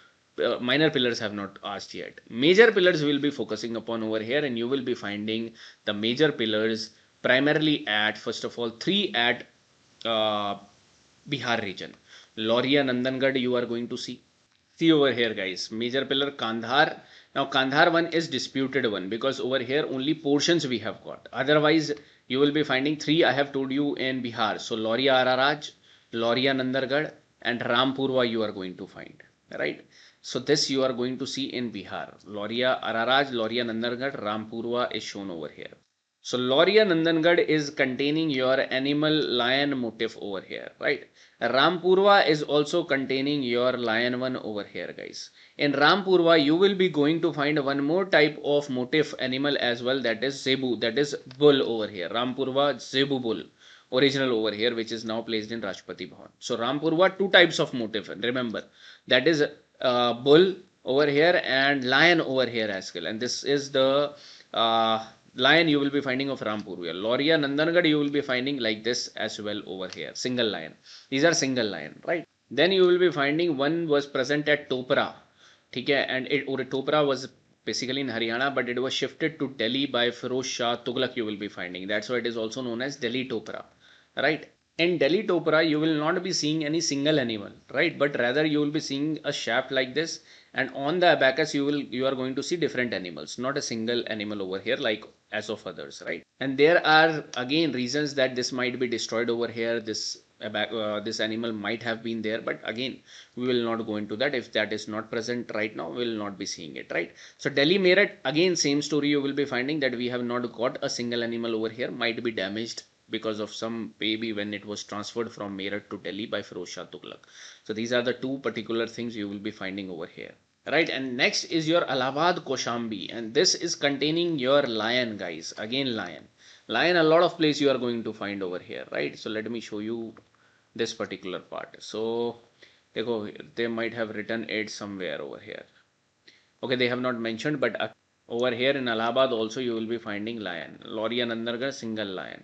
minor pillars have not asked yet. Major pillars will be focusing upon over here, and you will be finding the major pillars primarily at, first of all, three at Bihar region. Maurya Nandangarh you are going to see. See over here, guys. Major pillar Kandhar. Now Kandhar one is disputed one because over here only portions we have got. Otherwise, you will be finding three I have told you in Bihar. So Maurya Araraj, Maurya Nandangarh, and Rampurva you are going to find. Right? So this you are going to see in Bihar. Maurya Araraj, Maurya Nandangarh, Rampurva is shown over here. So Maurya Nandangarh is containing your animal lion motif over here, right? Rampurva is also containing your lion one over here, guys. In Rampurva, you will be going to find one more type of motif animal as well, that is Zebu, that is bull over here. Rampurva Zebu bull, original over here, which is now placed in Rashtrapati Bhavan. So Rampurva, two types of motif, remember, that is bull over here and lion over here as well. And this is the lion you will be finding of Rampurva. Maurya Nandangarh you will be finding like this as well over here. Single lion. These are single lion, right? Then you will be finding one was present at Topra. Okay, and Topra was basically in Haryana, but it was shifted to Delhi by Firoz Shah Tughlaq you will be finding. That's why it is also known as Delhi Topra, right? In Delhi Topra, you will not be seeing any single animal, right? But rather you will be seeing a shaft like this, and on the abacus you are going to see different animals, not a single animal over here like as of others, right? And there are again reasons that this might be destroyed over here. This animal might have been there, but again we will not go into that. If that is not present right now, we will not be seeing it, right? So Delhi Meerut, again same story you will be finding that we have not got a single animal over here, might be damaged because of some baby when it was transferred from Meerut to Delhi by Firoz Shah Tughlaq. So these are the two particular things you will be finding over here, right? And next is your Allahabad Koshambi, and this is containing your lion, guys. Again lion, a lot of place you are going to find over here, right? So let me show you this particular part. So they might have written it somewhere over here. Okay, they have not mentioned, but over here in Allahabad also you will be finding lion. Maurya Nandangarh single lion.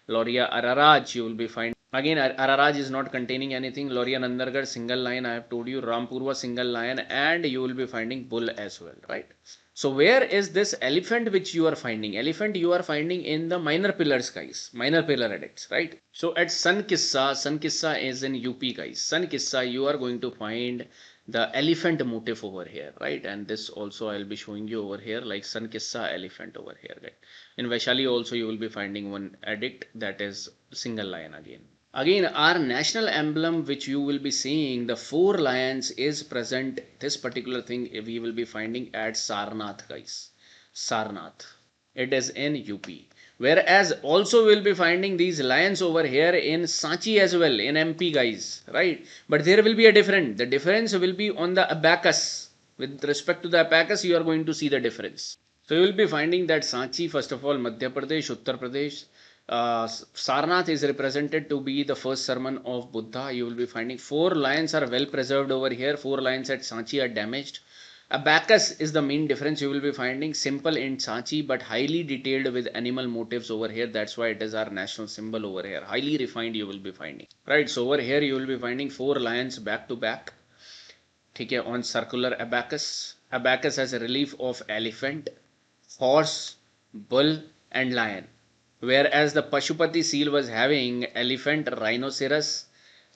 Maurya Araraj you will be finding. Again, Araraj is not containing anything. Maurya Nandangarh single lion, I have told you. Rampurva single lion, and you will be finding bull as well, right? So where is this elephant which you are finding? Elephant you are finding in the minor pillars, guys. Minor pillar edicts, right? So at Sun Kissa is in UP, guys. Sun Kissa you are going to find the elephant motif over here, right? And this also I'll be showing you over here, like Sun Kissa elephant over here, right? In Vaishali also you will be finding one edict that is single lion again. Again, our national emblem which you will be seeing, the 4 lions is present. This particular thing we will be finding at Sarnath, guys. Sarnath. It is in UP. Whereas also we'll be finding these lions over here in Sanchi as well, in MP, guys, right? But there will be a difference. The difference will be on the abacus. With respect to the abacus, you are going to see the difference. So you will be finding that Sanchi, first of all, Madhya Pradesh, Uttar Pradesh. Sarnath is represented to be the first sermon of Buddha. You will be finding 4 lions are well preserved over here. 4 lions at Sanchi are damaged. Abacus is the main difference you will be finding. Simple in Sanchi, but highly detailed with animal motifs over here. That's why it is our national symbol over here. Highly refined you will be finding. Right, so over here you will be finding 4 lions back to back. Okay, on circular abacus. Abacus has a relief of elephant, horse, bull and lion. Whereas the Pashupati seal was having elephant, rhinoceros,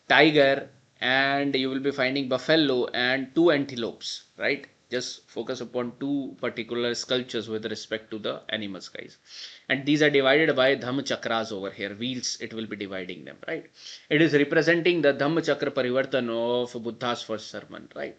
tiger and you will be finding buffalo and two antelopes, right? Just focus upon two particular sculptures with respect to the animals, guys. And these are divided by Dhamma chakras over here, wheels, it will be dividing them, right? It is representing the Dhamma chakra parivartan of Buddha's first sermon, right?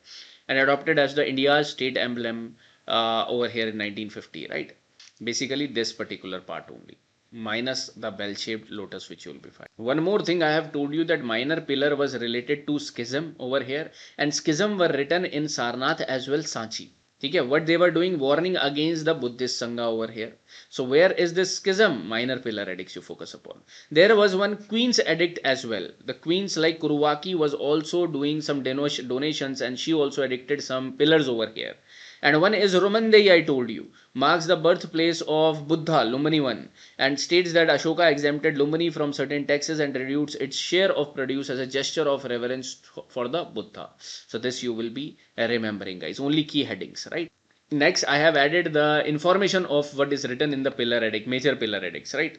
And adopted as the India's state emblem over here in 1950, right? Basically this particular part only, minus the bell-shaped lotus which you will be finding. One more thing, I have told you that minor pillar was related to schism over here, and schism were written in Sarnath as well Sanchi. Okay, what they were doing, warning against the Buddhist Sangha over here. So where is this schism? Minor pillar edicts you focus upon. There was one Queen's edict as well. The queens like Kuruvaki was also doing some donations, and she also edicted some pillars over here. And one is Romandei, I told you, marks the birthplace of Buddha, Lumbini one, and states that Ashoka exempted Lumbini from certain taxes and reduced its share of produce as a gesture of reverence for the Buddha. So this you will be remembering, guys. Only key headings, right? Next, I have added the information of what is written in the pillar edict, major pillar edicts, right?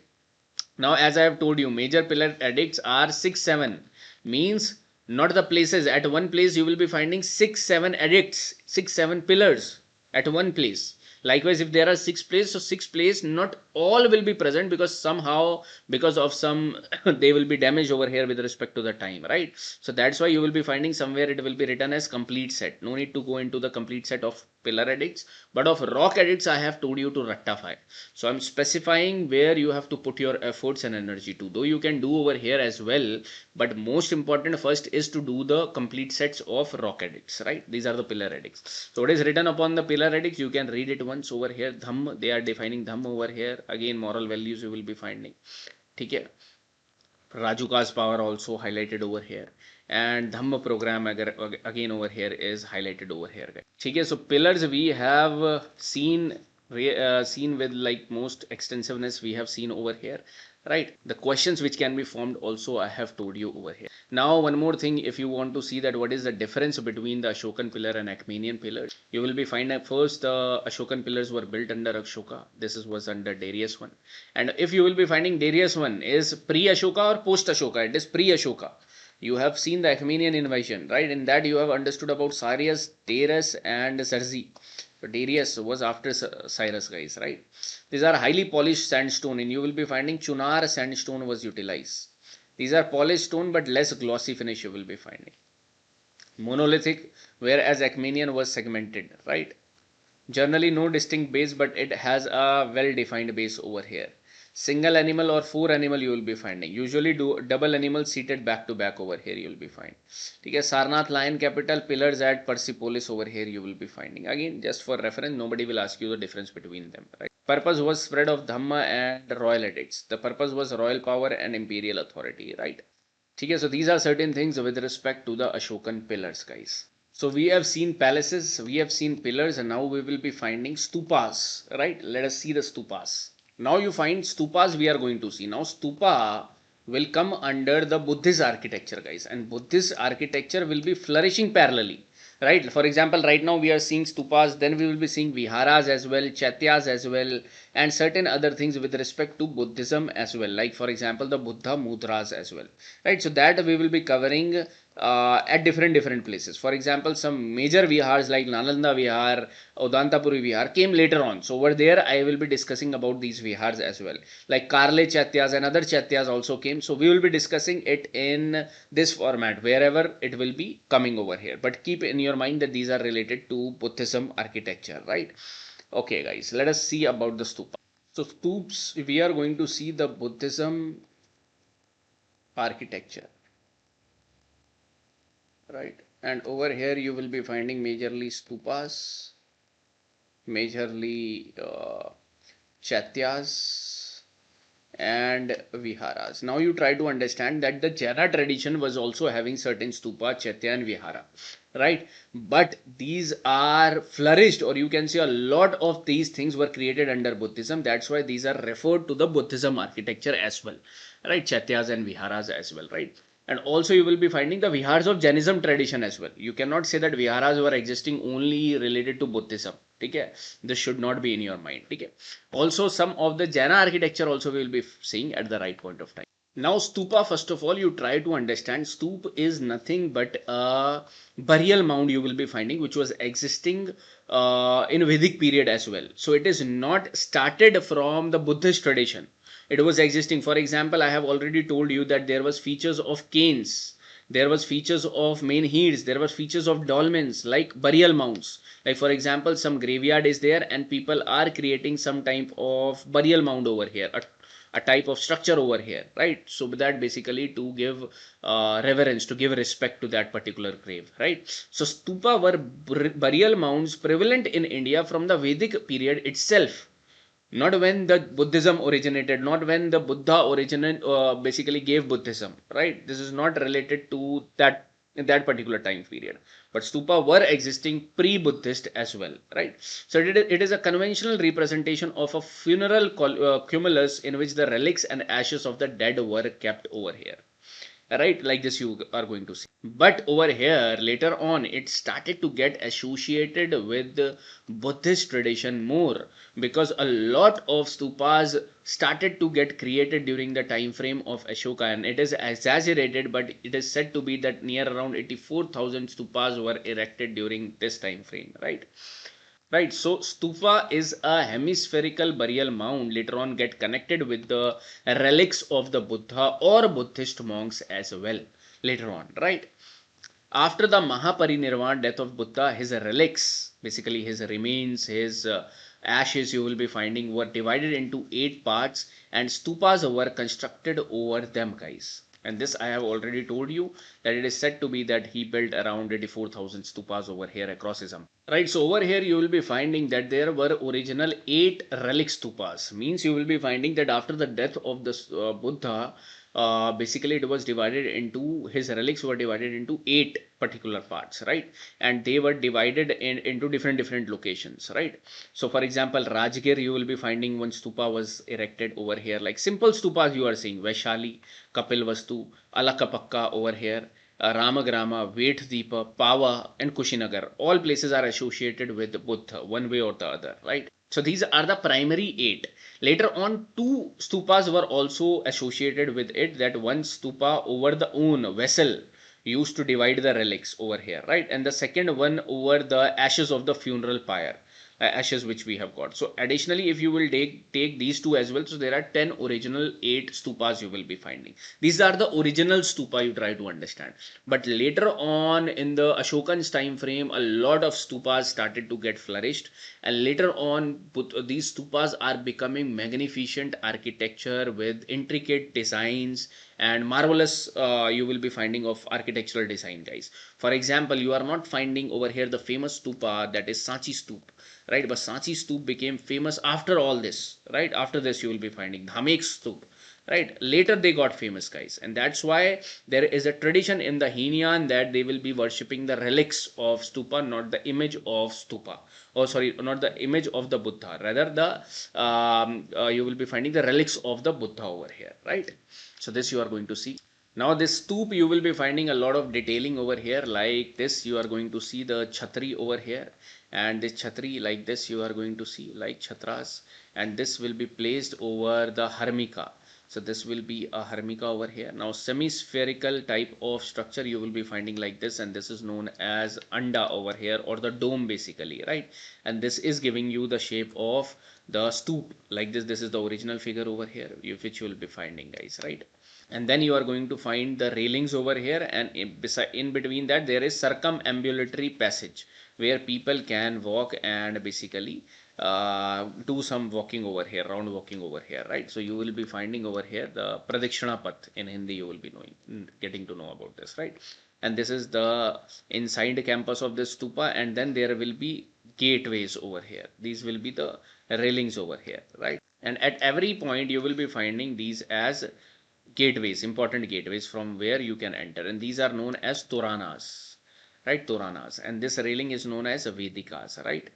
Now, as I have told you, major pillar edicts are 6, 7, means not the places. At one place you will be finding 6, 7 edicts, 6, 7 pillars at one place. Likewise, if there are 6 places, so 6 places, not all will be present, because somehow, because of some, they will be damaged over here with respect to the time, right? So that's why you will be finding somewhere it will be written as complete set. No need to go into the complete set of pillar edicts, but of rock edicts I have told you to rectify. So I'm specifying where you have to put your efforts and energy to, though you can do over here as well, but most important first is to do the complete sets of rock edicts, right? These are the pillar edicts. So what is written upon the pillar edicts, you can read it once over here. Dhamm, they are defining Dhamm over here. Again, moral values you will be finding. Okay. Rajuka's power also highlighted over here, and Dhamma program again over here is highlighted over here. Okay, so pillars we have seen with like most extensiveness we have seen over here, right? The questions which can be formed also I have told you over here. Now one more thing, if you want to see that what is the difference between the Ashokan pillar and Achaemenian pillars, you will be finding first the Ashokan pillars were built under Ashoka. This was under Darius I, and if you will be finding Darius I is pre-Ashoka or post-Ashoka, it is pre-Ashoka. You have seen the Achaemenian invasion, right? In that you have understood about Cyrus, Darius and Xerxes. So Darius was after Cyrus, guys, right? These are highly polished sandstone, and you will be finding Chunar sandstone was utilized. These are polished stone but less glossy finish you will be finding. Monolithic, whereas Achaemenian was segmented, right? Generally no distinct base, but it has a well-defined base over here. Single animal or 4 animal you will be finding. Usually double animal seated back to back over here you will be finding. Okay, Sarnath lion capital, pillars at Persepolis over here you will be finding. Again, just for reference, nobody will ask you the difference between them, right? Purpose was spread of Dhamma and royal edicts. The purpose was royal power and imperial authority, right? Okay, so these are certain things with respect to the Ashokan pillars, guys. So we have seen palaces, we have seen pillars, and now we will be finding stupas, right? Let us see the stupas. Now you find stupas we are going to see. Now stupa will come under the Buddhist architecture, guys, and Buddhist architecture will be flourishing parallelly, right? For example, right now we are seeing stupas, then we will be seeing viharas as well, chaityas as well, and certain other things with respect to Buddhism as well, like for example the Buddha mudras as well, right? So that we will be covering at different places. For example, some major vihars like Nalanda Vihar, Udantapuri Vihar came later on. So over there I will be discussing about these vihars as well. Like Karle Chaityas and other Chaityas also came. So we will be discussing it in this format wherever it will be coming over here. But keep in your mind that these are related to Buddhism architecture, right? Okay guys, let us see about the stupa. So stups, we are going to see the Buddhism architecture, right? And over here you will be finding majorly stupas, majorly chaityas and viharas. Now you try to understand that the Jaina tradition was also having certain stupa, chaitya and vihara, right? But these are flourished, or you can say a lot of these things were created under Buddhism. That's why these are referred to the Buddhism architecture as well, right? Chaityas and viharas as well, right? And also you will be finding the vihars of Jainism tradition as well. You cannot say that viharas were existing only related to Buddhism. Okay? This should not be in your mind. Okay? Also some of the Jaina architecture also we will be seeing at the right point of time. Now, stupa, first of all, you try to understand stup is nothing but a burial mound you will be finding, which was existing in Vedic period as well. So it is not started from the Buddhist tradition. It was existing. For example, I have already told you that there was features of canes, there was features of main heads, there was features of dolmens like burial mounds. Like for example, some graveyard is there and people are creating some type of burial mound over here, a type of structure over here, right? So that basically to give reverence, to give respect to that particular grave, right? So stupa were burial mounds prevalent in India from the Vedic period itself, not when the Buddhism originated, not when the Buddha originated, basically gave Buddhism, right? This is not related to that in that particular time period. But stupa were existing pre-Buddhist as well, right? So it is a conventional representation of a funeral cumulus in which the relics and ashes of the dead were kept over here, right? Like this you are going to see. But over here later on it started to get associated with the Buddhist tradition more, because a lot of stupas started to get created during the time frame of Ashoka, and it is exaggerated, but it is said to be that near around 84,000 stupas were erected during this time frame, right? Right, so stupa is a hemispherical burial mound, later on get connected with the relics of the Buddha or Buddhist monks as well later on, right? After the Mahaparinirvan death of Buddha, his relics, basically his remains, his ashes you will be finding were divided into 8 parts and stupas were constructed over them, guys. And this I have already told you that it is said to be that he built around 84,000 stupas over here across his empire. Right, so over here you will be finding that there were original 8 relic stupas. Means you will be finding that after the death of the Buddha, basically it was divided into, his relics were divided into 8 particular parts, right? And they were divided into different locations, right? So for example, Rajgir you will be finding one stupa was erected over here, like simple stupas you are seeing, Vaishali, Kapil Vastu, Alakapakka over here, Ramagrama, Vetdeepa, Pava, and Kushinagar. All places are associated with Buddha, one way or the other, right? So these are the primary 8. Later on, 2 stupas were also associated with it. That one stupa over the own vessel used to divide the relics over here, right? And the second one over the ashes of the funeral pyre, ashes which we have got. So additionally, if you will take these two as well, so there are 10 original 8 stupas you will be finding. These are the original stupa you try to understand. But later on in the Ashokan's time frame, a lot of stupas started to get flourished, and later on these stupas are becoming magnificent architecture with intricate designs and marvelous you will be finding of architectural design, guys. For example, you are not finding over here the famous stupa that is Sanchi Stup, right? But Sanchi Stup became famous after all this, right? After this you will be finding Dhamek Stup, right? Later they got famous, guys, and that's why there is a tradition in the Heenyan that they will be worshipping the relics of stupa, not the image of stupa. Oh sorry, not the image of the Buddha, rather the you will be finding the relics of the Buddha over here, right? So this you are going to see. Now this stoop you will be finding a lot of detailing over here, like this you are going to see the chhatri over here, and this chhatri like this you are going to see like chhatras, and this will be placed over the harmika. So this will be a harmika over here. Now semi-spherical type of structure you will be finding like this, and this is known as anda over here, or the dome basically, right? And this is giving you the shape of the stoop like this. This is the original figure over here which you will be finding, guys, right? And then you are going to find the railings over here, and in between that there is circumambulatory passage where people can walk and basically do some walking over here, round walking over here, right? So you will be finding over here the Pradikshana Path in Hindi, you will be knowing, getting to know about this, right? And this is the inside campus of this stupa, and then there will be gateways over here. These will be the railings over here, right? And at every point you will be finding these as gateways, important gateways from where you can enter, and these are known as toranas, right? Toranas, and this railing is known as Vedikas, right?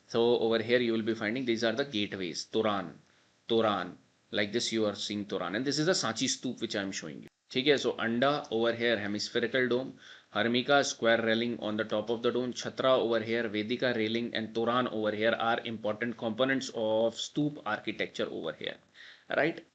So over here you will be finding these are the gateways, Toran, like this you are seeing Toran, and this is the Sanchi Stoop which I am showing you. Okay, so Anda over here, hemispherical dome, Harmika, square railing on the top of the dome, Chhatra over here, Vedika railing, and Toran over here are important components of stoop architecture over here, right?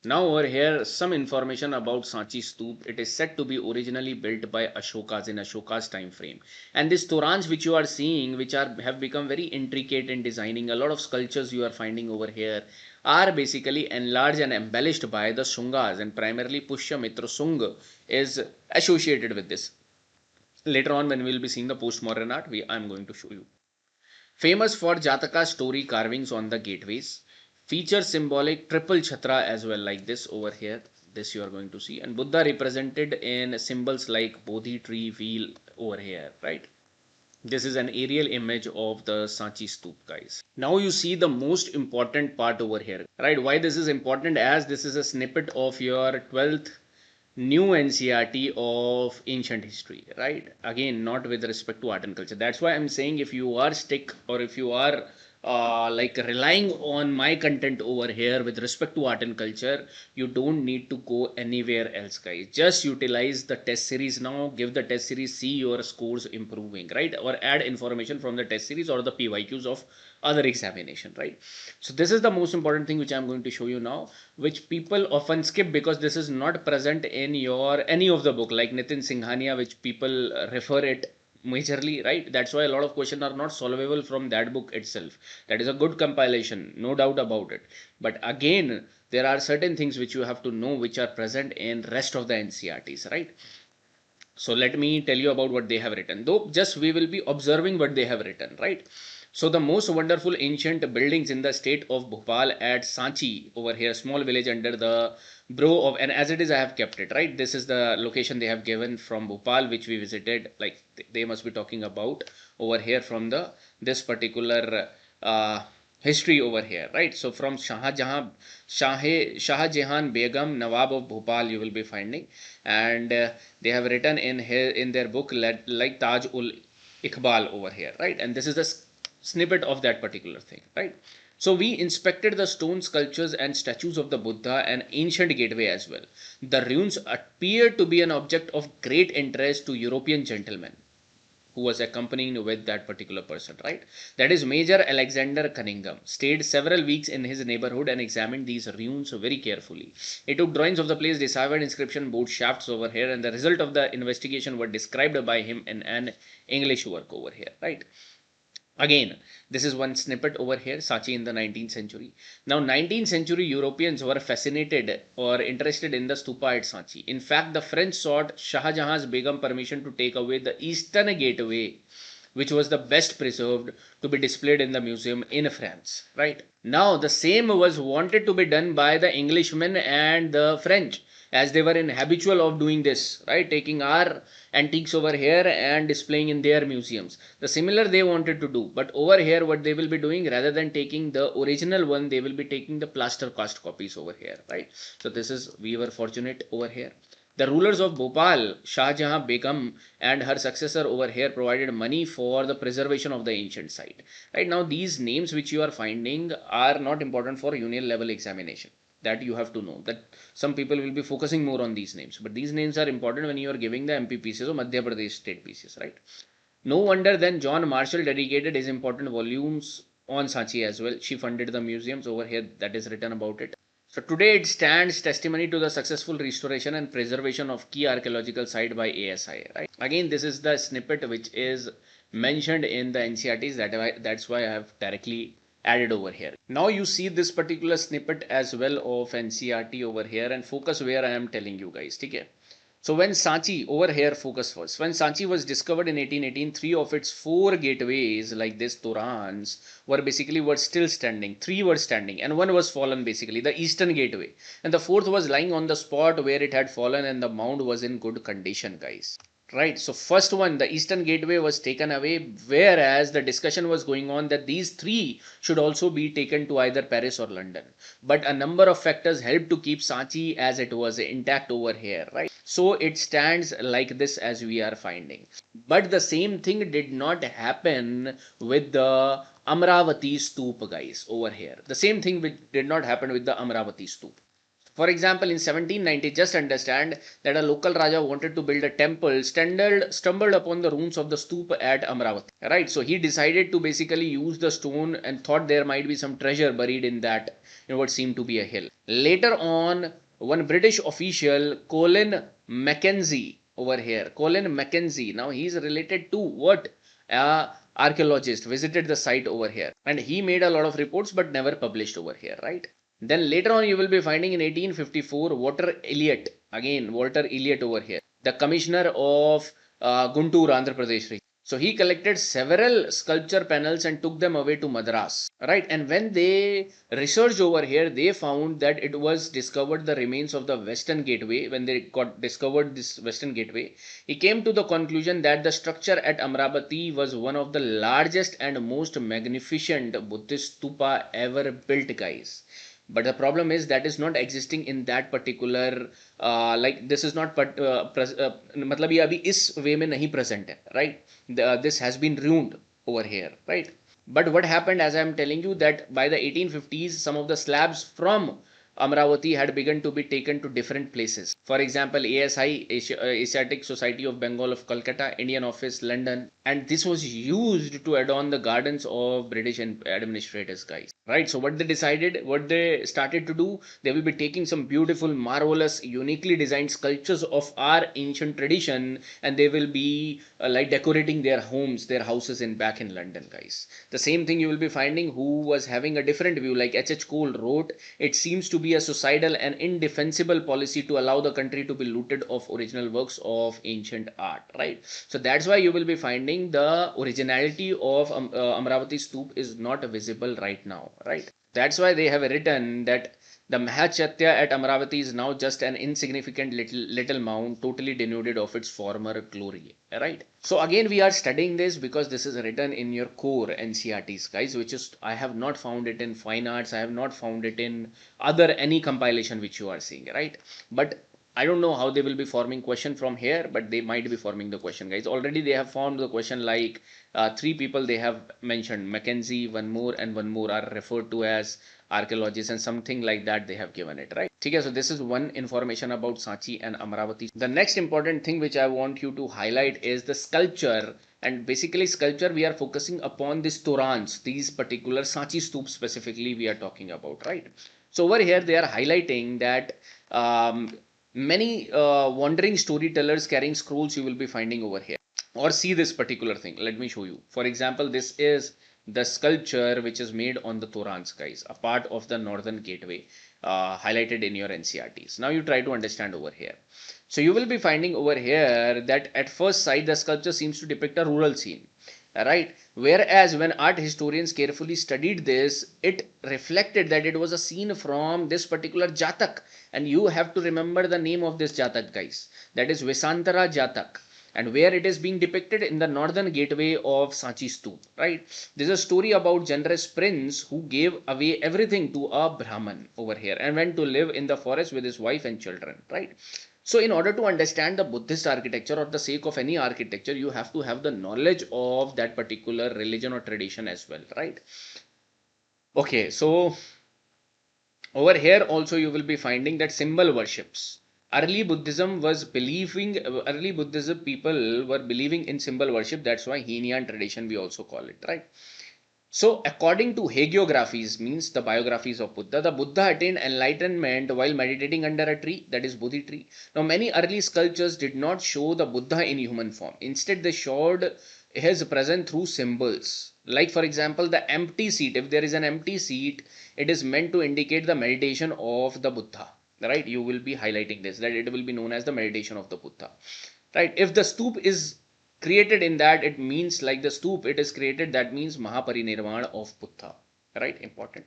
Now over here, some information about Sanchi Stoop. It is said to be originally built by Ashokas in Ashoka's time frame. And these Torans which you are seeing, which are have become very intricate in designing, a lot of sculptures you are finding over here are basically enlarged and embellished by the Shungas, and primarily Pushyamitra Sung is associated with this. Later on, when we will be seeing the post-modern art, I am going to show you. Famous for Jataka story carvings on the gateways, feature symbolic triple chhatra as well, like this over here. This you are going to see, and Buddha represented in symbols like Bodhi tree, wheel over here, right? This is an aerial image of the Sanchi Stoop, guys. Now you see the most important part over here, right? Why this is important, as this is a snippet of your 12th new NCRT of ancient history, right? Again, not with respect to art and culture. That's why I'm saying, if you are if you are like relying on my content over here with respect to art and culture, you don't need to go anywhere else, guys. Just utilize the test series now, give the test series, see your scores improving, right? Or add information from the test series or the PYQs of other examination, right? So this is the most important thing which I'm going to show you now, which people often skip because this is not present in your any of the book, like Nitin Singhania, which people refer it majorly, right? That's why a lot of questions are not solvable from that book itself. That is a good compilation, no doubt about it. But again, there are certain things which you have to know which are present in rest of the NCRTs, right? So let me tell you about what they have written, though just we will be observing what they have written, right? So the most wonderful ancient buildings in the state of Bhopal at Sanchi over here, small village under the brow of, and as it is I have kept it, right? This is the location they have given from Bhopal, which we visited, like they must be talking about over here from the this particular history over here, right? So from Shah Jahan Begum, Nawab of Bhopal, you will be finding, and they have written in here in their book like Taj ul Iqbal over here, right? And this is the snippet of that particular thing, right? So we inspected the stone sculptures and statues of the Buddha and ancient gateway as well. The ruins appeared to be an object of great interest to European gentlemen who was accompanying with that particular person, right? That is Major Alexander Cunningham, stayed several weeks in his neighborhood and examined these ruins very carefully. He took drawings of the place, deciphered inscription board shafts over here, and the result of the investigation were described by him in an English work over here, right? Again, this is one snippet over here, Sachi in the 19th century. Now, 19th century Europeans were fascinated or interested in the stupa at Sanchi. In fact, the French sought Shah Jahan's Begum permission to take away the eastern gateway, which was the best preserved, to be displayed in the museum in France, right? Now, the same was wanted to be done by the Englishmen and the French, as they were in habitual of doing this, right? Taking our antiques over here and displaying in their museums. The similar they wanted to do, but over here what they will be doing, rather than taking the original one, they will be taking the plaster cast copies over here, right? So this is, we were fortunate over here. The rulers of Bhopal, Shah Jahan Begum and her successor over here, provided money for the preservation of the ancient site. Right now, these names which you are finding are not important for union level examination. That you have to know, that some people will be focusing more on these names, but these names are important when you are giving the MP pieces or Madhya Pradesh state pieces, right? No wonder then John Marshall dedicated his important volumes on Sanchi as well. She funded the museums over here, that is written about it. So today it stands testimony to the successful restoration and preservation of key archaeological site by ASI, right? Again, this is the snippet which is mentioned in the NCRTs, that's why I have directly added over here. Now you see this particular snippet as well of NCRT over here, and focus where I am telling you guys, okay? So when Sanchi, over here focus first, when Sanchi was discovered in 1818, 3 of its 4 gateways like this Torans were still standing. 3 were standing and 1 was fallen, basically the eastern gateway, and the 4th was lying on the spot where it had fallen, and the mound was in good condition, guys. Right, so first one, the eastern gateway was taken away, whereas the discussion was going on that these 3 should also be taken to either Paris or London. But a number of factors helped to keep Sanchi as it was intact over here, right? So it stands like this as we are finding. But the same thing did not happen with the Amravati Stoop, guys, over here. The same thing did not happen with the Amravati Stoop. For example, in 1790, just understand that a local Raja wanted to build a temple, stumbled upon the ruins of the stupa at Amravati. Right, so he decided to basically use the stone and thought there might be some treasure buried in that, in what seemed to be a hill. Later on, one British official, Colin Mackenzie, over here, Colin Mackenzie, now he is related to what? Archaeologist, visited the site over here, and he made a lot of reports but never published over here, right? Then later on you will be finding in 1854 Walter Elliot, again Walter Elliot over here, the commissioner of Guntur, Andhra Pradesh. So he collected several sculpture panels and took them away to Madras, right? And when they researched over here, they found that it was discovered the remains of the Western Gateway. When they got discovered this Western Gateway, he came to the conclusion that the structure at Amravati was one of the largest and most magnificent Buddhist stupa ever built, guys. But the problem is that is not existing in that particular like this is not मतलब ये अभी इस way में नहीं present है, right? This has been ruined over here, right? But what happened, as I am telling you, that by the 1850s some of the slabs from Amravati had begun to be taken to different places. For example, ASI, Asiatic Society of Bengal of Calcutta, Indian Office, London, and this was used to adorn the gardens of British administrators, guys. Right, so what they decided, what they started to do, they will be taking some beautiful, marvelous, uniquely designed sculptures of our ancient tradition, and they will be like decorating their homes, their houses back in London, guys. The same thing you will be finding who was having a different view, like H.H. Cole wrote, it seems to be a suicidal and indefensible policy to allow the country to be looted of original works of ancient art, right? So that's why you will be finding the originality of Amravati Stoop is not visible right now. Right, that's why they have written that the Mahachatya at Amravati is now just an insignificant little mound, totally denuded of its former glory. Right, so again we are studying this because this is written in your core NCERTs, guys, which is I have not found it in fine arts, I have not found it in other any compilation which you are seeing, right? But I don't know how they will be forming question from here, but they might be forming the question, guys. Already they have formed the question like three people they have mentioned, Mackenzie, one more are referred to as archaeologists and something like that they have given it, right? Okay, so this is one information about Sanchi and Amravati. The next important thing which I want you to highlight is the sculpture, and basically sculpture we are focusing upon these Torans, these particular Sanchi Stup specifically we are talking about, right? So over here they are highlighting that many wandering storytellers carrying scrolls you will be finding over here, or see this particular thing. Let me show you. For example, this is the sculpture which is made on the Torans, guys, a part of the northern gateway highlighted in your NCERTs. Now you try to understand over here. So you will be finding over here that at first sight the sculpture seems to depict a rural scene, right? Whereas when art historians carefully studied this, it reflected that it was a scene from this particular Jatak, and you have to remember the name of this Jatak, guys, that is Vesantara Jatak, and where it is being depicted in the northern gateway of Sanchi Stoop, right? This is a story about generous prince who gave away everything to a Brahman over here and went to live in the forest with his wife and children, right? So in order to understand the Buddhist architecture or the sake of any architecture, you have to have the knowledge of that particular religion or tradition as well, right? Okay, so over here also you will be finding that symbol worships. Early Buddhism people were believing in symbol worship. That's why Hinian tradition we also call it, right? So according to hagiographies, means the biographies of Buddha, the Buddha attained enlightenment while meditating under a tree, that is Bodhi tree. Now many early sculptures did not show the Buddha in human form. Instead they showed his presence through symbols. Like for example the empty seat. If there is an empty seat, it is meant to indicate the meditation of the Buddha. Right? You will be highlighting this, that it will be known as the meditation of the Buddha. Right? If the stoop is created in that, it means like the stoop it is created, that means Mahaparinirvana of Buddha, right? Important,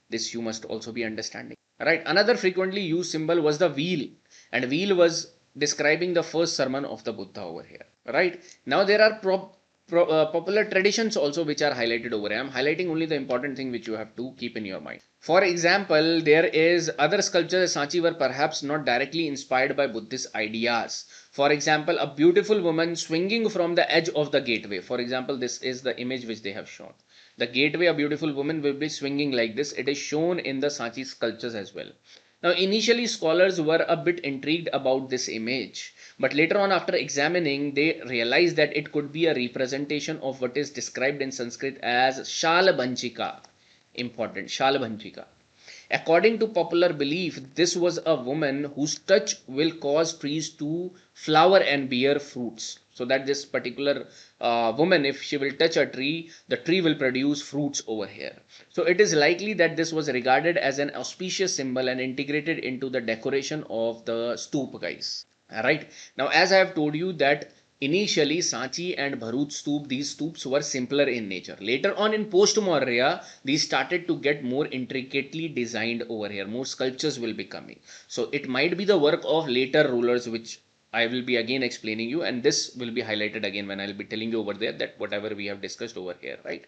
this you must also be understanding, right? Another frequently used symbol was the wheel, and wheel was describing the first sermon of the Buddha over here, right? Now there are popular traditions also which are highlighted over here. I am highlighting only the important thing which you have to keep in your mind. For example, there is other sculptures at Sanchi were perhaps not directly inspired by Buddhist ideas. For example, a beautiful woman swinging from the edge of the gateway. For example, this is the image which they have shown. The gateway, a beautiful woman will be swinging like this. It is shown in the Sanchi sculptures as well. Now, initially scholars were a bit intrigued about this image, but later on after examining, they realized that it could be a representation of what is described in Sanskrit as Shalabhanchika. Important, Shalabhanchika. According to popular belief, this was a woman whose touch will cause trees to flower and bear fruits. So that this particular woman, if she will touch a tree, the tree will produce fruits over here. So it is likely that this was regarded as an auspicious symbol and integrated into the decoration of the stoop, guys. Alright. Now, as I have told you that initially Sanchi and Bharuch stoop, these stoops were simpler in nature. Later on in post-Maurya, these started to get more intricately designed over here. More sculptures will be coming. So it might be the work of later rulers, which I will be again explaining you, and this will be highlighted again when I will be telling you over there that whatever we have discussed over here, right?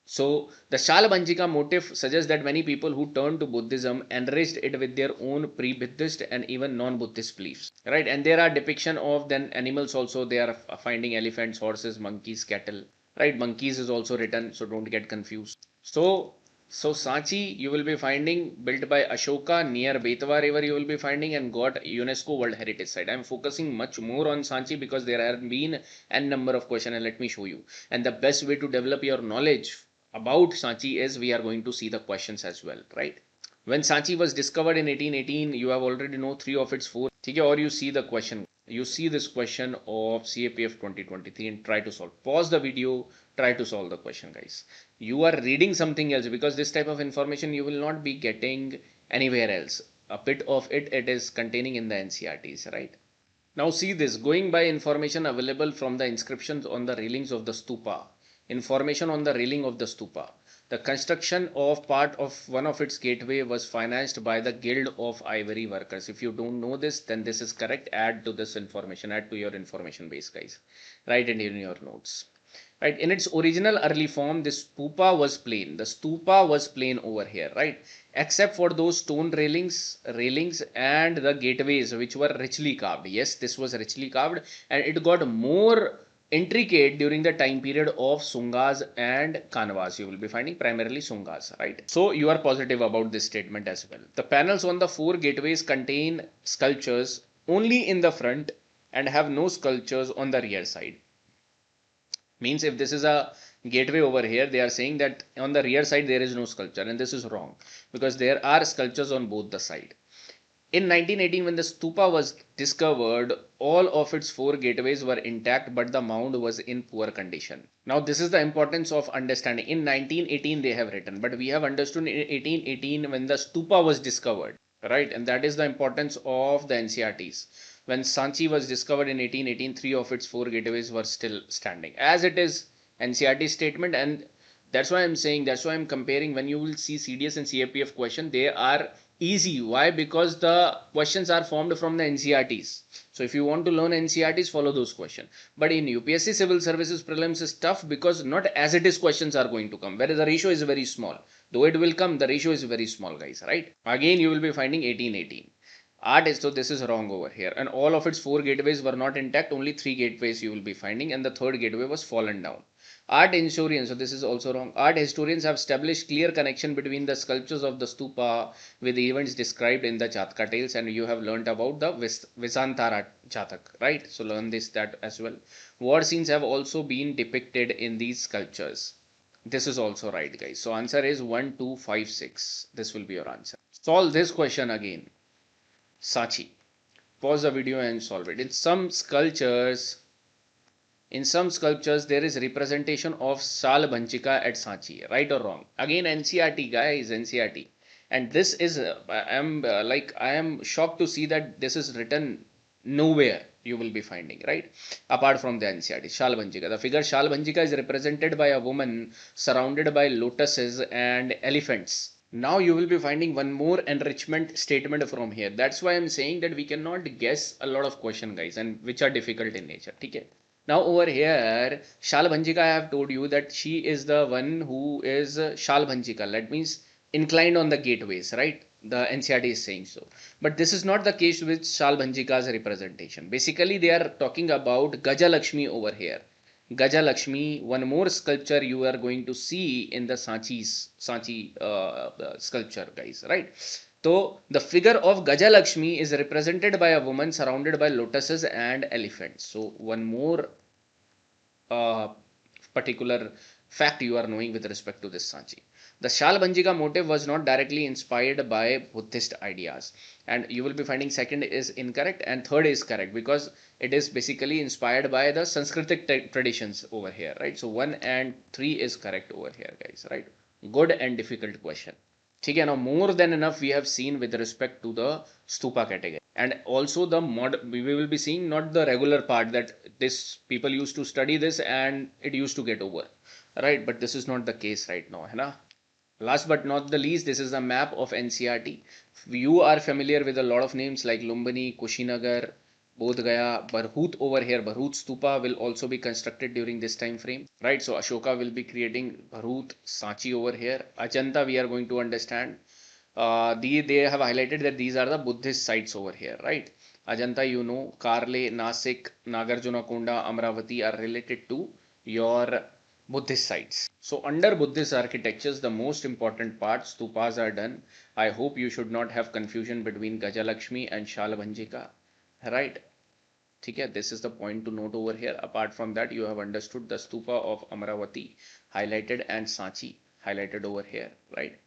So the Shalbanjika motif suggests that many people who turned to Buddhism enriched it with their own pre-Buddhist and even non-Buddhist beliefs, right? And there are depiction of then animals also. They are finding elephants, horses, monkeys, cattle, right? Monkeys is also written, so don't get confused. So Sanchi you will be finding built by Ashoka near Betwa river you will be finding and got UNESCO World Heritage Site. I am focusing much more on Sanchi because there have been n number of questions and let me show you. And the best way to develop your knowledge about Sanchi is we are going to see the questions as well, right? When Sanchi was discovered in 1818, you have already know 3 of its 4. Or you see the question. You see this question of CAPF 2023 and try to solve. Pause the video, try to solve the question, guys. You are reading something else because this type of information you will not be getting anywhere else. A bit of it is containing in the NCRTs, right? Now see this, going by information available from the inscriptions on the railings of the stupa. Information on the railing of the stupa. The construction of part of one of its gateway was financed by the Guild of Ivory Workers. If you don't know this, then this is correct. Add to this information, add to your information base, guys. Write it in your notes. Right, in its original early form, this stupa was plain. The stupa was plain over here, right? Except for those stone railings and the gateways which were richly carved. Yes, this was richly carved and it got more intricate during the time period of Sungas and Kanvas. You will be finding primarily Sungas, right? So you are positive about this statement as well. The panels on the 4 gateways contain sculptures only in the front and have no sculptures on the rear side. Means if this is a gateway over here, they are saying that on the rear side there is no sculpture, and this is wrong because there are sculptures on both the side. In 1918, when the stupa was discovered, all of its 4 gateways were intact, but the mound was in poor condition. Now, this is the importance of understanding. In 1918, they have written, but we have understood in 1818 when the stupa was discovered, right? And that is the importance of the NCRTs. When Sanchi was discovered in 1818, 3 of its 4 gateways were still standing, as it is NCRT statement, and that's why I'm saying, that's why I'm comparing. When you will see CDS and CAPF question, they are easy. Why? Because the questions are formed from the NCRTs. So if you want to learn NCRTs, follow those questions. But in UPSC Civil Services Prelims is tough because not as it is questions are going to come, where the ratio is very small. Though it will come, the ratio is very small, guys, right? Again, you will be finding 1818. Art is, so this is wrong over here, and all of its 4 gateways were not intact. Only 3 gateways you will be finding, and the 3rd gateway was fallen down. Art historians, so this is also wrong. Art historians have established clear connection between the sculptures of the stupa with the events described in the Jatka tales, and you have learnt about the Visantara Jatak, right? So learn that as well. War scenes have also been depicted in these sculptures. This is also right, guys. So answer is 1, 2, 5, 6. This will be your answer. Solve this question again. Sachi. Pause the video and solve it. In some sculptures, there is representation of Shalbanjika at Sanchi. Right or wrong? Again, NCRT, guys, NCRT. And this is, I am shocked to see that this is written nowhere. You will be finding, right? Apart from the NCRT, Shalbanjika. The figure Shalbanjika is represented by a woman surrounded by lotuses and elephants. Now you will be finding one more enrichment statement from here. That's why I'm saying that we cannot guess a lot of questions, guys, and which are difficult in nature. Okay. Now over here, Shalbanjika, I have told you that she is the one who is Shalbanjika. That means inclined on the gateways, right? The NCRT is saying so. But this is not the case with Shalbanjika's representation. Basically, they are talking about Gajalakshmi over here. Gajalakshmi, one more sculpture you are going to see in the Sanchi sculpture, guys, right? So the figure of Gajalakshmi is represented by a woman surrounded by lotuses and elephants. So one more particular fact you are knowing with respect to this Sanchi. The Shalbanjika motif was not directly inspired by Buddhist ideas, and you will be finding second is incorrect and third is correct because it is basically inspired by the Sanskritic traditions over here, right? So 1 and 3 is correct over here, guys, right? Good and difficult question. Okay, now more than enough we have seen with respect to the stupa category, and also the we will be seeing not the regular part that this people used to study this and it used to get over, right? But this is not the case right now, है ना? Last but not the least, this is a map of NCERT. You are familiar with a lot of names like Lumbini, Kushinagar, Bodh Gaya, Bharhut over here. Bharhut Stupa will also be constructed during this time frame, right? So Ashoka will be creating Bharhut, Sanchi over here. Ajanta we are going to understand. They have highlighted that these are the Buddhist sites over here, right? Ajanta, you know, Karle, Nasik, Nagarjunakonda, Amravati are related to your Buddhist sites. So under Buddhist architectures, the most important part, stupas are done. I hope you should not have confusion between Gajalakshmi and Shalabhanjika, right? Okay, this is the point to note over here. Apart from that, you have understood the stupa of Amravati highlighted and Sanchi highlighted over here, right?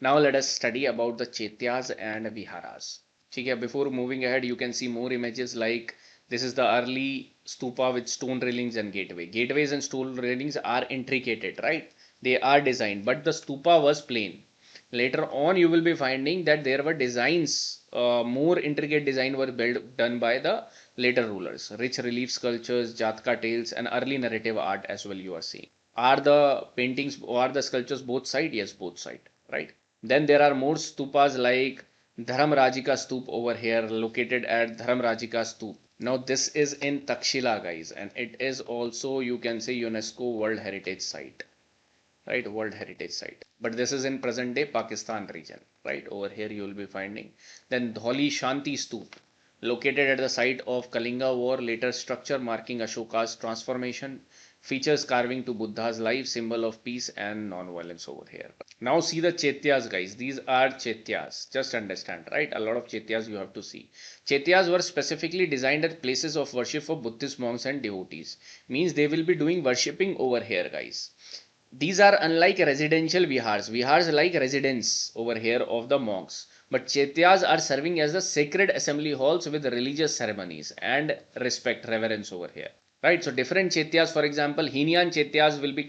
Now let us study about the Chaityas and Viharas. Okay, before moving ahead, you can see more images like this is the early stupa with stone railings and gateway. Gateways and stone railings are intricate, right? They are designed, but the stupa was plain. Later on, you will be finding that there were designs, more intricate design were done by the later rulers. Rich relief sculptures, Jatka tales, and early narrative art as well you are seeing. Are the paintings or the sculptures both side? Yes, both side, right? Then there are more stupas like Dharamrajika Stup over here located at Dharamrajika Stup. Now this is in Takshila, guys, and it is also, you can say, UNESCO World Heritage Site, right? World Heritage Site. But this is in present day Pakistan region, right? Over here you will be finding. Then Dholi Shanti Stup, located at the site of Kalinga War, later structure marking Ashoka's transformation, features carving to Buddha's life, symbol of peace and non-violence over here. Now see the Chaityas, guys. These are Chaityas. Just understand, right? A lot of Chaityas you have to see. Chaityas were specifically designed as places of worship for Buddhist monks and devotees. Means they will be doing worshipping over here, guys. These are unlike residential vihars. Vihars like residence over here of the monks. But Chaityas are serving as the sacred assembly halls with religious ceremonies and respect, reverence over here. Right, so different Chaityas, for example, Hinian Chaityas will be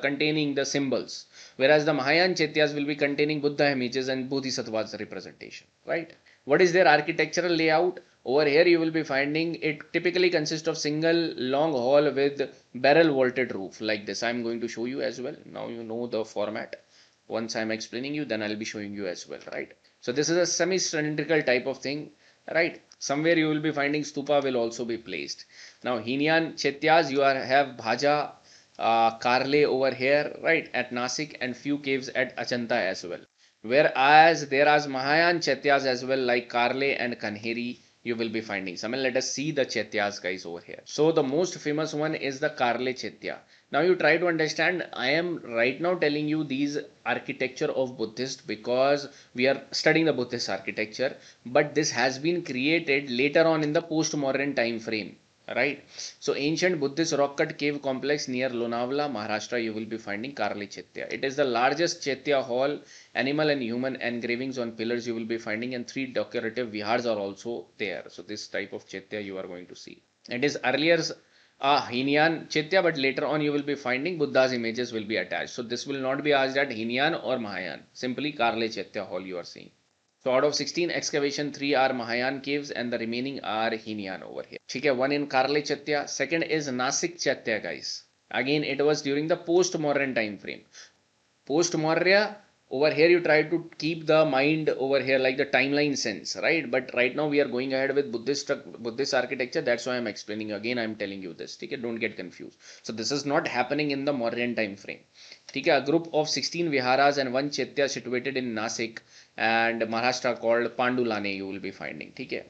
containing the symbols, whereas the Mahayan Chaityas will be containing Buddha images and Bodhisattvas representation, right? What is their architectural layout? Over here you will be finding it typically consists of single long hall with barrel vaulted roof like this. I am going to show you as well. Now you know the format. Once I am explaining you, then I will be showing you as well, right? So this is a semi-cylindrical type of thing, right? Somewhere you will be finding stupa will also be placed. Now Hinian Chaityas, you have Bhaja, Karle over here, right, at Nasik, and few caves at Ajanta as well. Whereas there are Mahayan Chaityas as well like Karle and Kanheri you will be finding some. And let us see the Chaityas, guys, over here. So the most famous one is the Karle Chaitya. Now you try to understand, I am right now telling you these architecture of Buddhist because we are studying the Buddhist architecture, but this has been created later on in the post-modern time frame. Right. So ancient Buddhist rock cut cave complex near Lonavala, Maharashtra, you will be finding Karli Chaitya. It is the largest Chaitya hall. Animal and human engravings on pillars you will be finding, and 3 decorative vihars are also there. So this type of Chaitya you are going to see. It is earlier Hinian Chaitya, but later on you will be finding Buddha's images will be attached. So this will not be asked at Hinian or Mahayan. Simply Karli Chaitya hall you are seeing. So out of 16 excavation, 3 are Mahayan caves and the remaining are Hinian over here. Okay, one in Karle Chaitya, second is Nasik Chaitya, guys. Again, it was during the post-Mauryan time frame. Post-Maurya, over here you try to keep the mind over here like the timeline sense, right? But right now we are going ahead with Buddhist architecture. That's why I'm explaining again. I'm telling you this. Okay, don't get confused. So this is not happening in the Mauryan time frame. Okay, a group of 16 viharas and 1 Chaitya situated in Nasik and Maharashtra called Pandulane you will be finding. Okay,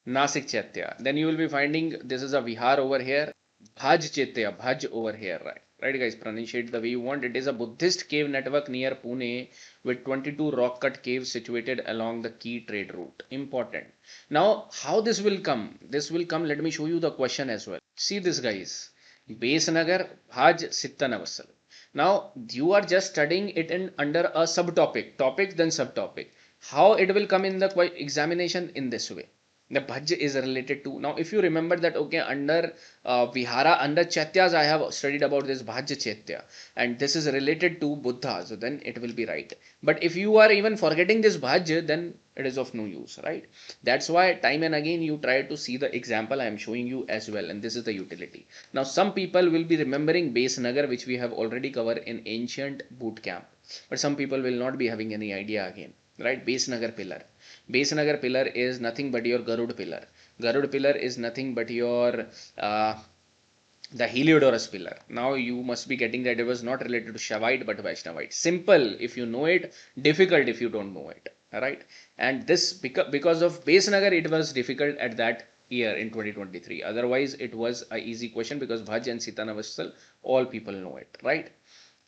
Nasik Chaitya. Then you will be finding this is a vihar over here. Bhaj Chaitya, Bhaj over here, right? Right, guys, pronunciate the way you want. It is a Buddhist cave network near Pune with 22 rock cut caves situated along the key trade route. Important. Now, how this will come? This will come, let me show you the question as well. See this, guys. Base Nagar, Bhaj, Sittanavassal. Now you are just studying it in under a subtopic, topic then subtopic. How it will come in the examination in this way? The Bhaj is related to, now if you remember that, okay, under Vihara, under Chaityas, I have studied about this Bhaj Chaitya, and this is related to Buddha, so then it will be right. But if you are even forgetting this Bhaj, then it is of no use, right? That's why time and again you try to see the example I am showing you as well, and this is the utility. Now some people will be remembering Base Nagar, which we have already covered in ancient boot camp, but some people will not be having any idea again, right? Base Nagar pillar. Base Nagar pillar is nothing but your Garud pillar. Garud pillar is nothing but your the Heliodorus pillar. Now you must be getting that it was not related to Shavite but Vaishnavite. Simple if you know it, difficult if you don't know it. Alright. And this because of Base Nagar, it was difficult at that year in 2023. Otherwise, it was a easy question because Bhaj and Sitanavastal, all people know it, right?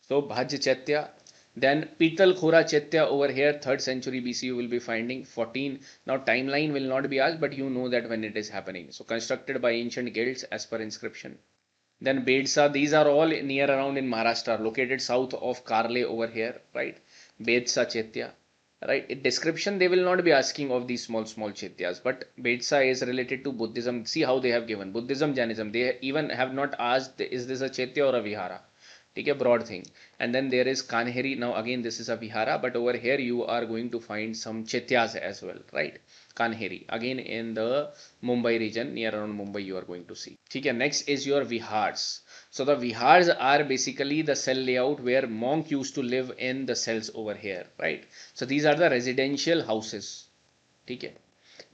So Bhaj Chaitya, then Pital Khora Chaitya over here, 3rd century BC, you will be finding 14. Now timeline will not be asked, but you know that when it is happening. So constructed by ancient guilds as per inscription. Then Bedsa, these are all near around in Maharashtra, located south of Karle over here, right? Bedsa Chaitya, right? In description, they will not be asking of these small Chaityas, but Bedsa is related to Buddhism. See how they have given Buddhism Jainism. They even have not asked, is this a Chaitya or a Vihara? Take a broad thing. And then there is Kanheri. Now again, this is a Vihara, but over here you are going to find some Chaityas as well, right? Kanheri, again in the Mumbai region, near around Mumbai, you are going to see. Okay, next is your Vihars. So the Vihars are basically the cell layout where monk used to live in the cells over here, right? So these are the residential houses. Okay.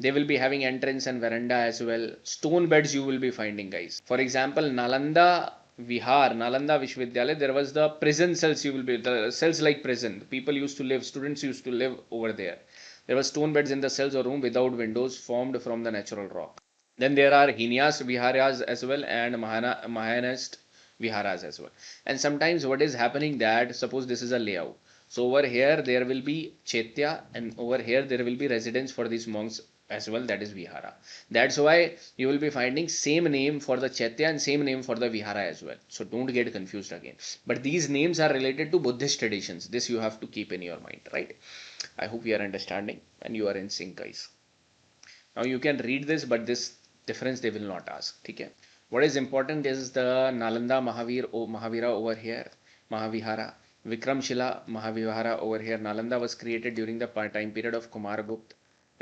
They will be having entrance and veranda as well. Stone beds you will be finding, guys. For example, Nalanda Vihar, Nalanda Vishwavidyalaya, there was the prison cells, you will be, the cells like prison. People used to live, students used to live over there. There were stone beds in the cells or room without windows formed from the natural rock. Then there are Hinyas Viharas as well and Mahanist Viharas as well. And sometimes what is happening that, suppose this is a layout. So over here there will be Chaitya and over here there will be residence for these monks as well, that is Vihara. That's why you will be finding same name for the Chaitya and same name for the Vihara as well. So don't get confused again. But these names are related to Buddhist traditions. This you have to keep in your mind, right? I hope you are understanding and you are in sync, guys. Now you can read this, but this difference they will not ask. Okay? What is important is the Nalanda Mahavira over here, Mahavihara. Vikramshila Mahavihara over here. Nalanda was created during the time period of Kumaragupta,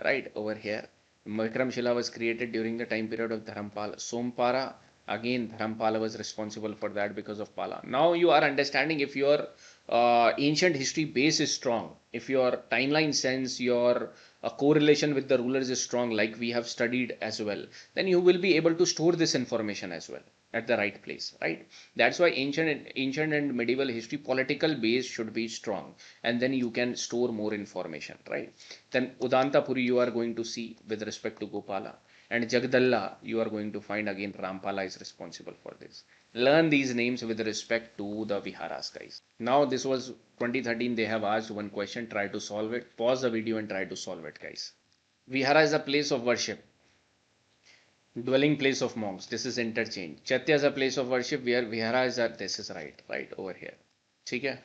right over here. Vikramshila was created during the time period of Dharampala. Sompara, again Dharampala was responsible for that because of Pala. Now you are understanding, if your ancient history base is strong, if your timeline sense, your correlation with the rulers is strong, like we have studied as well, then you will be able to store this information as well at the right place, right? That's why ancient and medieval history political base should be strong, and then you can store more information, right? Then Udantapuri you are going to see with respect to Gopala, and Jagdalla you are going to find again Rampala is responsible for this. Learn these names with respect to the Viharas, guys. Now this was 2013, they have asked one question, try to solve it. Pause the video and try to solve it, guys. Vihara is a place of worship, dwelling place of monks. This is interchange. Chaitya is a place of worship, where Vihara is a, this is right over here. Okay.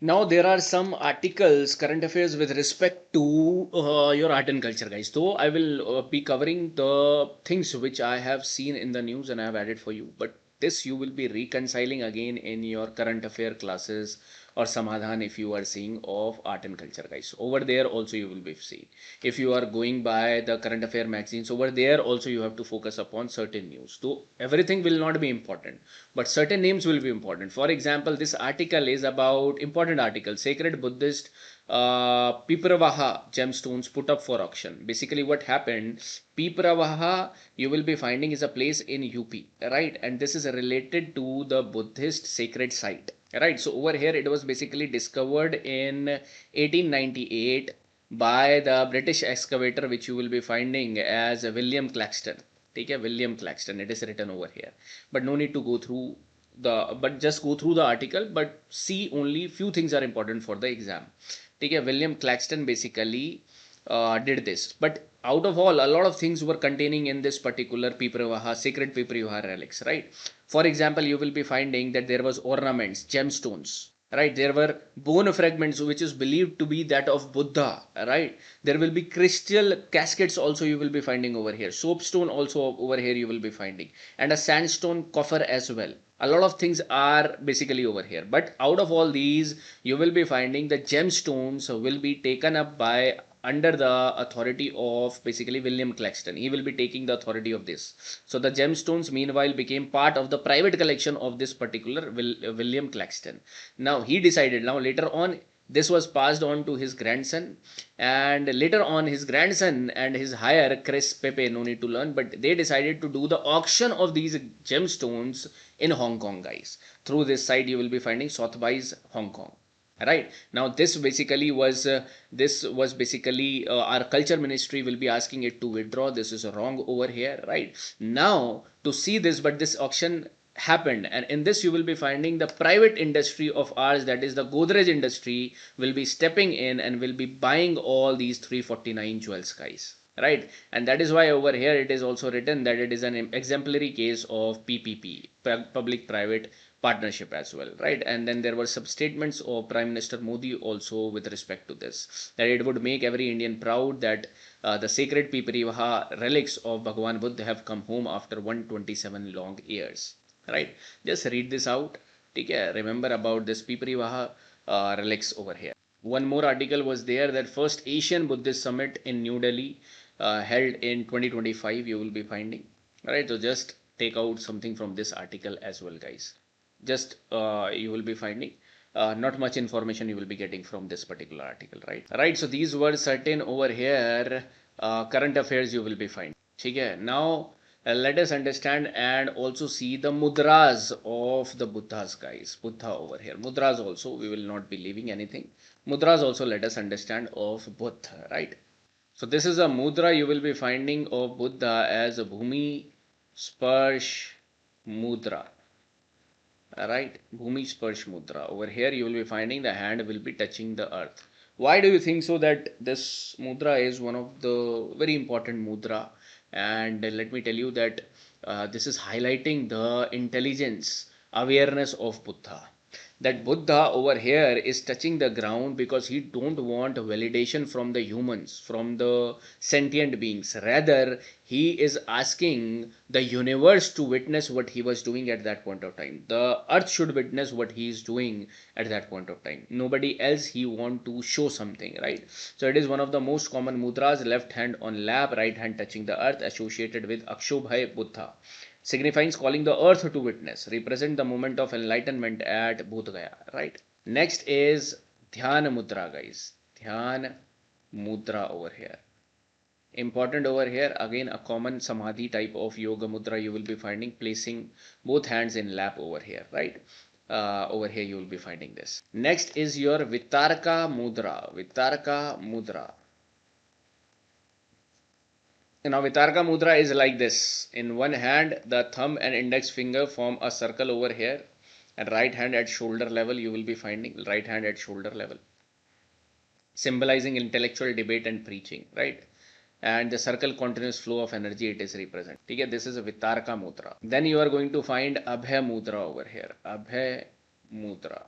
Now there are some articles, current affairs with respect to your art and culture, guys. So I will be covering the things which I have seen in the news and I have added for you. But this you will be reconciling again in your current affair classes or samadhan if you are seeing of art and culture, guys. Over there also you will be seeing. If you are going by the current affair magazines, over there also you have to focus upon certain news. So everything will not be important, but certain names will be important. For example, this article is about important article, sacred Buddhist Pipravaha gemstones put up for auction. Basically what happened, Pipravaha you will be finding is a place in UP, right? And this is related to the Buddhist sacred site, right? So over here it was basically discovered in 1898 by the British excavator, which you will be finding as William Claxton. Take a William Claxton, it is written over here, but no need to go through but just go through the article, but see only few things are important for the exam. Take a William Claxton basically did this. But out of all, a lot of things were containing in this particular Piprivaha, sacred Piprivaha relics, right? For example, you will be finding that there was ornaments, gemstones, right? There were bone fragments which is believed to be that of Buddha, right? There will be crystal caskets also you will be finding over here. Soapstone also over here you will be finding, and a sandstone coffer as well. A lot of things are basically over here, but out of all these you will be finding the gemstones will be taken up by under the authority of basically William Claxton. He will be taking the authority of this. So the gemstones meanwhile became part of the private collection of this particular William Claxton. Now he decided, now later on this was passed on to his grandson, and later on his grandson and his higher Chris Pepe, no need to learn, but they decided to do the auction of these gemstones in Hong Kong, guys. Through this site you will be finding Sotheby's Hong Kong. Right now this was basically our culture ministry will be asking it to withdraw. This is wrong over here, right? Now to see this, but this auction happened, and in this you will be finding the private industry of ours, that is the Godrej industry, will be stepping in and will be buying all these 349 jewels, guys, right? And that is why over here it is also written that it is an exemplary case of PPP, public private partnership as well, right? And then there were some statements of Prime Minister Modi also with respect to this, that it would make every Indian proud that the sacred Piparivaha relics of Bhagwan Buddha have come home after 127 long years, right? Just read this out. Okay, remember about this Piparivaha relics over here. One more article was there, that first Asian Buddhist summit in New Delhi held in 2025 you will be finding, right? So just take out something from this article as well, guys. Just you will be finding not much information you will be getting from this particular article, right? So these were certain over here current affairs you will be finding. Okay, now let us understand and also see the mudras of the Buddhas, guys. Buddha over here, mudras also, we will not be leaving anything. Mudras also let us understand of Buddha, right? So this is a mudra you will be finding of Buddha as a Bhumi Sparsh Mudra. Right, Bhumi Sparsh Mudra. Over here you will be finding the hand will be touching the earth. Why do you think so that this mudra is one of the very important mudra? And let me tell you that this is highlighting the intelligence, awareness of Buddha. That Buddha over here is touching the ground because he don't want validation from the humans, from the sentient beings. Rather, he is asking the universe to witness what he was doing at that point of time. The earth should witness what he is doing at that point of time. Nobody else he want to show something, right? So it is one of the most common mudras, left hand on lap, right hand touching the earth, associated with Akshobhai Buddha, signifies calling the earth to witness, represent the moment of enlightenment at Bodh Gaya, right? Next is Dhyan Mudra, guys. Dhyan Mudra over here. Important over here, again a common Samadhi type of Yoga Mudra you will be finding, placing both hands in lap over here, right? Over here you will be finding this. Next is your Vitarka Mudra. Vitarka Mudra. Now Vitarka Mudra is like this. In one hand, the thumb and index finger form a circle over here, and right hand at shoulder level you will be finding, right hand at shoulder level, symbolizing intellectual debate and preaching, right? And the circle continuous flow of energy it is represent. Okay, this is a Vitarka Mudra. Then you are going to find Abhay Mudra over here. Abhay Mudra.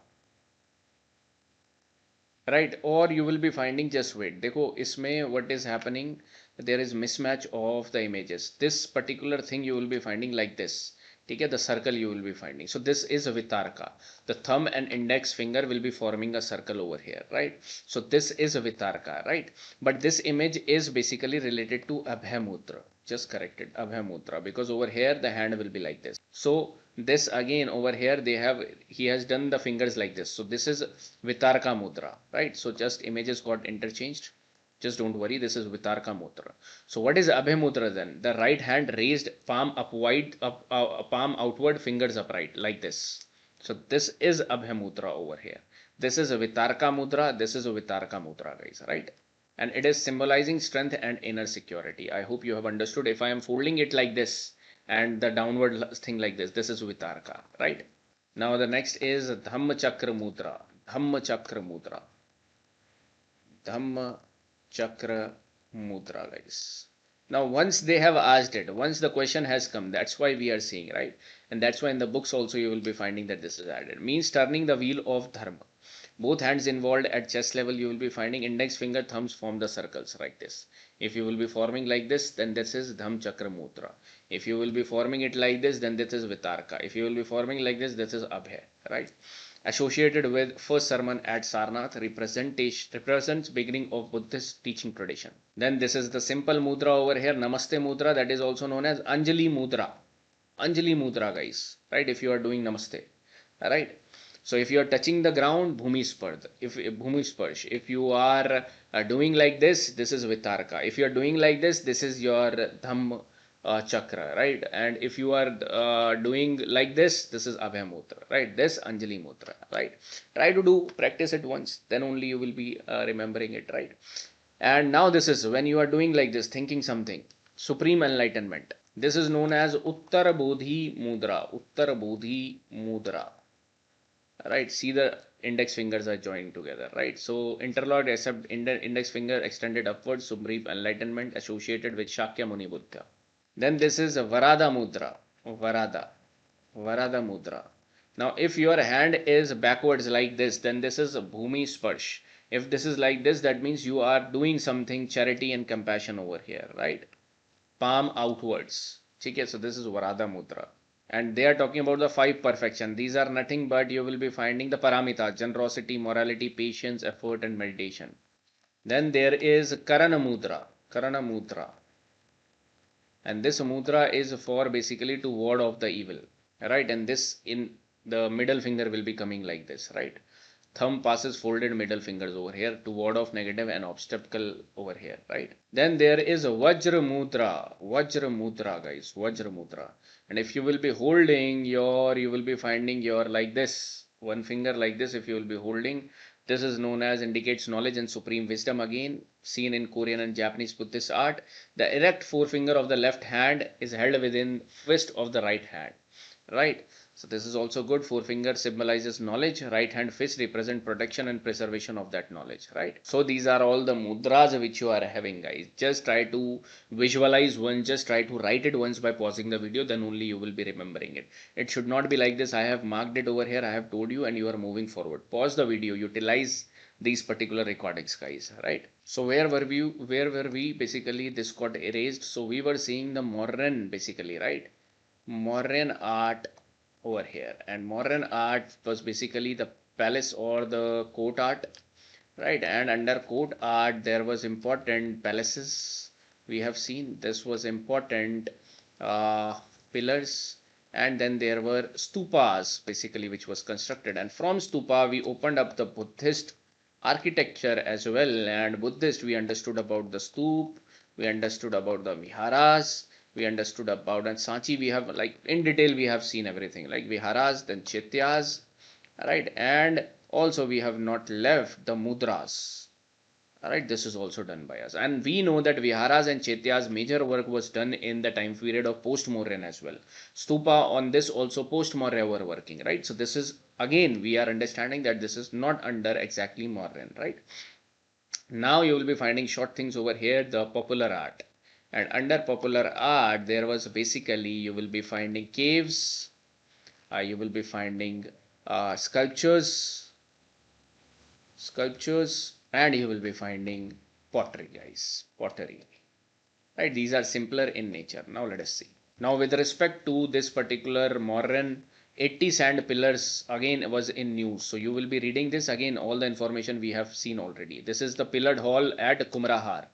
Right, or you will be finding, just wait, देखो इसमें what is happening, there is mismatch of the images. This particular thing you will be finding like this. Okay, the circle you will be finding. So this is a Vitarka. The thumb and index finger will be forming a circle over here, right? So this is a Vitarka, right? But this image is basically related to Abhay Mudra. Just corrected, Abhay Mudra, because over here the hand will be like this. So this again over here he has done the fingers like this. So this is Vitarka Mudra, right? So just images got interchanged. Just don't worry, this is Vitarka Mudra. So what is Abhay Mudra then? The right hand raised, palm up wide, palm outward, fingers upright, like this. So this is Abhay Mudra over here. This is a Vitarka Mudra, this is a Vitarka Mudra, guys, right? And it is symbolizing strength and inner security. I hope you have understood. If I am folding it like this and the downward thing like this is Vitarka, right? Now the next is Dhamma Chakra Mudra. Dhamma Chakra Mudra. Dhamma Chakra mudra, guys. Now, once they have asked it, once the question has come, that's why we are seeing, right? And that's why in the books also you will be finding that this is added. Means turning the wheel of dharma. Both hands involved at chest level, you will be finding index finger, thumbs form the circles like this. If you will be forming like this, then this is Dham Chakra Mudra. If you will be forming it like this, then this is Vitarka. If you will be forming like this is Abhay, right? Associated with first sermon at Sarnath, represents beginning of Buddhist teaching tradition. Then this is the simple mudra over here, Namaste Mudra, that is also known as Anjali Mudra. Anjali Mudra, guys, right? If you are doing Namaste, right? So if you are touching the ground, Bhumi Sparsh. If you are doing like this is Vitarka. If you are doing like this is your Dham chakra, right? And if you are doing like this is Abhay Mudra, right? This Anjali Mudra, right? Try to practice it once, then only you will be remembering it, right? And now this is when you are doing like this, thinking something, supreme enlightenment. This is known as Uttara Bodhi Mudra, Uttara Bodhi Mudra, right? See, the index fingers are joined together, right? So interlocked except index finger extended upwards, supreme enlightenment associated with Shakya Muni Buddha. Then this is Varada Mudra, Varada Mudra. Now if your hand is backwards like this, then this is Bhumi Sparsh. If this is like this, that means you are doing something charity and compassion over here, right? Palm outwards. Okay, so this is Varada Mudra. And they are talking about the 5 perfection. These are nothing but you will be finding the paramita, generosity, morality, patience, effort and meditation. Then there is Karana Mudra. And this mudra is for basically to ward off the evil, right? And this in the middle finger will be coming like this, right? Thumb passes folded middle fingers over here to ward off negative and obstacle over here, right? Then there is a Vajra Mudra, guys, Vajra Mudra. And if you will be holding you will be finding your like this, one finger like this, if you will be holding, this is known as indicates knowledge and supreme wisdom, again seen in Korean and Japanese Buddhist art. The erect forefinger of the left hand is held within fist of the right hand, right? So this is also good. Forefinger symbolizes knowledge, right hand fist represent protection and preservation of that knowledge, right? So these are all the mudras which you are having, guys. Just try to visualize one, just try to write it once by pausing the video, then only you will be remembering it. It should not be like this, I have marked it over here, I have told you, and you are moving forward. Pause the video, utilize these particular recordings, guys, right? So where were we? Basically this got erased. So we were seeing the Mauryan, basically, right? Mauryan art over here, and Mauryan art was basically the palace or the court art, right? And under court art there was important palaces, we have seen this was important pillars, and then there were stupas basically which was constructed, and from stupa we opened up the Buddhist architecture as well. And Buddhist, we understood about the stup, we understood about the viharas, we understood about, and Sanchi we have, like in detail we have seen everything, like viharas, then chaityas, right? And also we have not left the mudras, right? This is also done by us, and we know that viharas and chaityas major work was done in the time period of post-Mauryan as well. Stupa on this also post-Maurya were working, right? So this is, again we are understanding that this is not under exactly Mauryan, right? Now you will be finding short things over here, the popular art. And under popular art there was basically, you will be finding caves, you will be finding sculptures, and you will be finding pottery, guys, pottery, right? These are simpler in nature. Now let us see. Now with respect to this particular Mauryan, 80 sand pillars again was in news. So you will be reading this again, all the information we have seen already. This is the pillared hall at Kumrahar.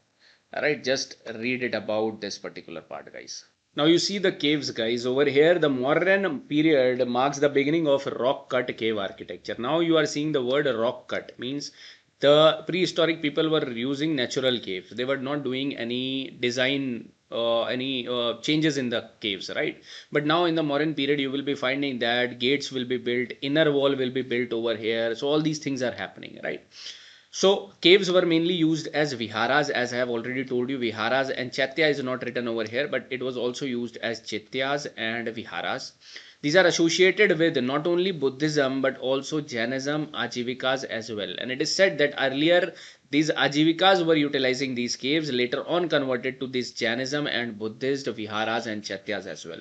Alright, just read it about this particular part, guys. Now you see the caves, guys. Over here, the Mauryan period marks the beginning of rock cut cave architecture. Now you are seeing the word rock cut, means the prehistoric people were using natural caves. They were not doing any design, any changes in the caves, right? But now in the Mauryan period, you will be finding that gates will be built, inner wall will be built over here. So all these things are happening, right? So caves were mainly used as viharas, as I have already told you. Viharas and chaitya is not written over here, but it was also used as chaityas and viharas. These are associated with not only Buddhism but also Jainism, Ajivikas as well. And it is said that earlier these Ajivikas were utilizing these caves, later on converted to this Jainism and Buddhist viharas and chaityas as well.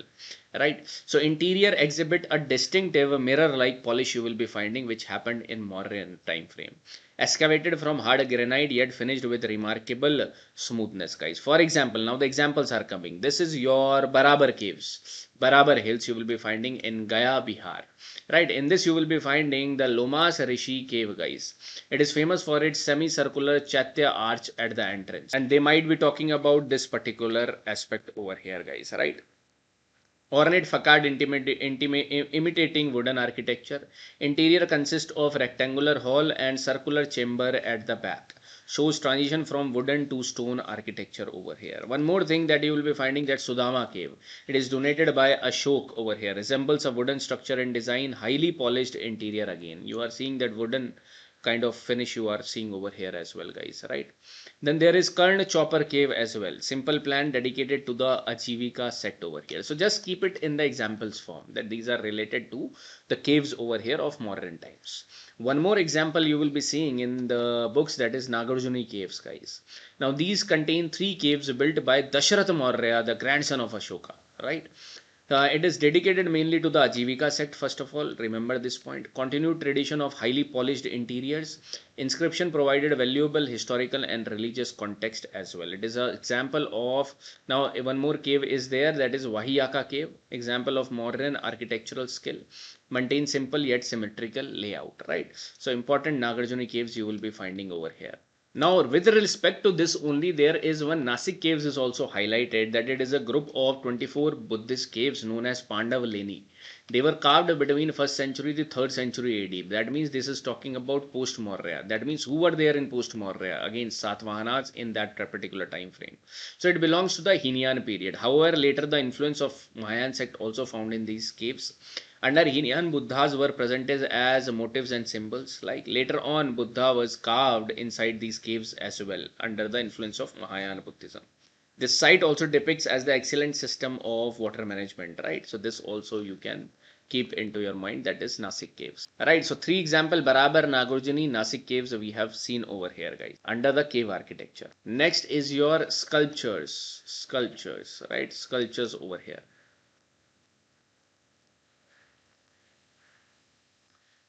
Right. So interior exhibit a distinctive mirror-like polish you will be finding, which happened in Mauryan time frame. Excavated from hard granite yet finished with remarkable smoothness, guys. For example, now the examples are coming. This is your Barabar caves. Barabar hills you will be finding in Gaya, Bihar. Right, in this you will be finding the Lomas Rishi cave, guys. It is famous for its semicircular Chaitya arch at the entrance. And they might be talking about this particular aspect over here, guys, right? Ornate facade imitating wooden architecture. Interior consists of rectangular hall and circular chamber at the back. Shows transition from wooden to stone architecture over here. One more thing that you will be finding, that Sudama cave. It is donated by Ashok over here. Resembles a wooden structure in design. Highly polished interior again. You are seeing that wooden kind of finish you are seeing over here as well, guys, right? Then there is Karn Chopper cave as well. Simple plan dedicated to the Ajivika set over here. So just keep it in the examples form, that these are related to the caves over here of modern times. One more example you will be seeing in the books, that is Nagarjuni caves, guys. Now these contain 3 caves built by Dasharath Maurya, the grandson of Ashoka, right? It is dedicated mainly to the Ajivika sect, first of all. Remember this point. Continued tradition of highly polished interiors. Inscription provided valuable historical and religious context as well. It is an example of, now one more cave is there, that is Vahiyaka cave. Example of modern architectural skill. Maintain simple yet symmetrical layout, right? So important Nagarjuni caves you will be finding over here. Now, with respect to this only, there is one Nasik caves is also highlighted, that it is a group of 24 Buddhist caves known as Pandavaleni. They were carved between 1st century to 3rd century AD. That means this is talking about post-Maurya. That means who were there in post-Maurya? Again, Satavahanas in that particular time frame. So it belongs to the Hinian period. However, later the influence of Mahayan sect also found in these caves. Under Hinian, Buddhas were presented as motifs and symbols. Like later on, Buddha was carved inside these caves as well, under the influence of Mahayana Buddhism. This site also depicts as the excellent system of water management, right? So this also you can keep into your mind, that is Nasik caves. Right, so 3 example, Barabar, Nagarjuni, Nasik caves we have seen over here, guys, under the cave architecture. Next is your sculptures, right? Sculptures over here.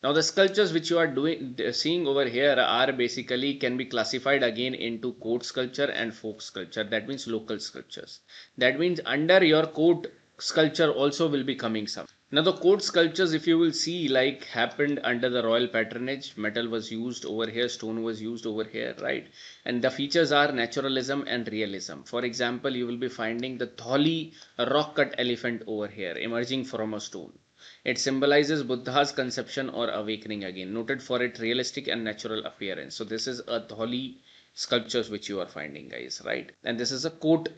Now the sculptures which you are seeing over here are basically can be classified again into court sculpture and folk sculpture. That means local sculptures. That means under your court sculpture also will be coming some. Now the court sculptures, if you will see, like happened under the royal patronage, metal was used over here, stone was used over here, right? And the features are naturalism and realism. For example, you will be finding the Tholi rock cut elephant over here emerging from a stone. It symbolizes Buddha's conception or awakening again, noted for its realistic and natural appearance. So this is a Dholi sculptures which you are finding, guys, right? And this is a court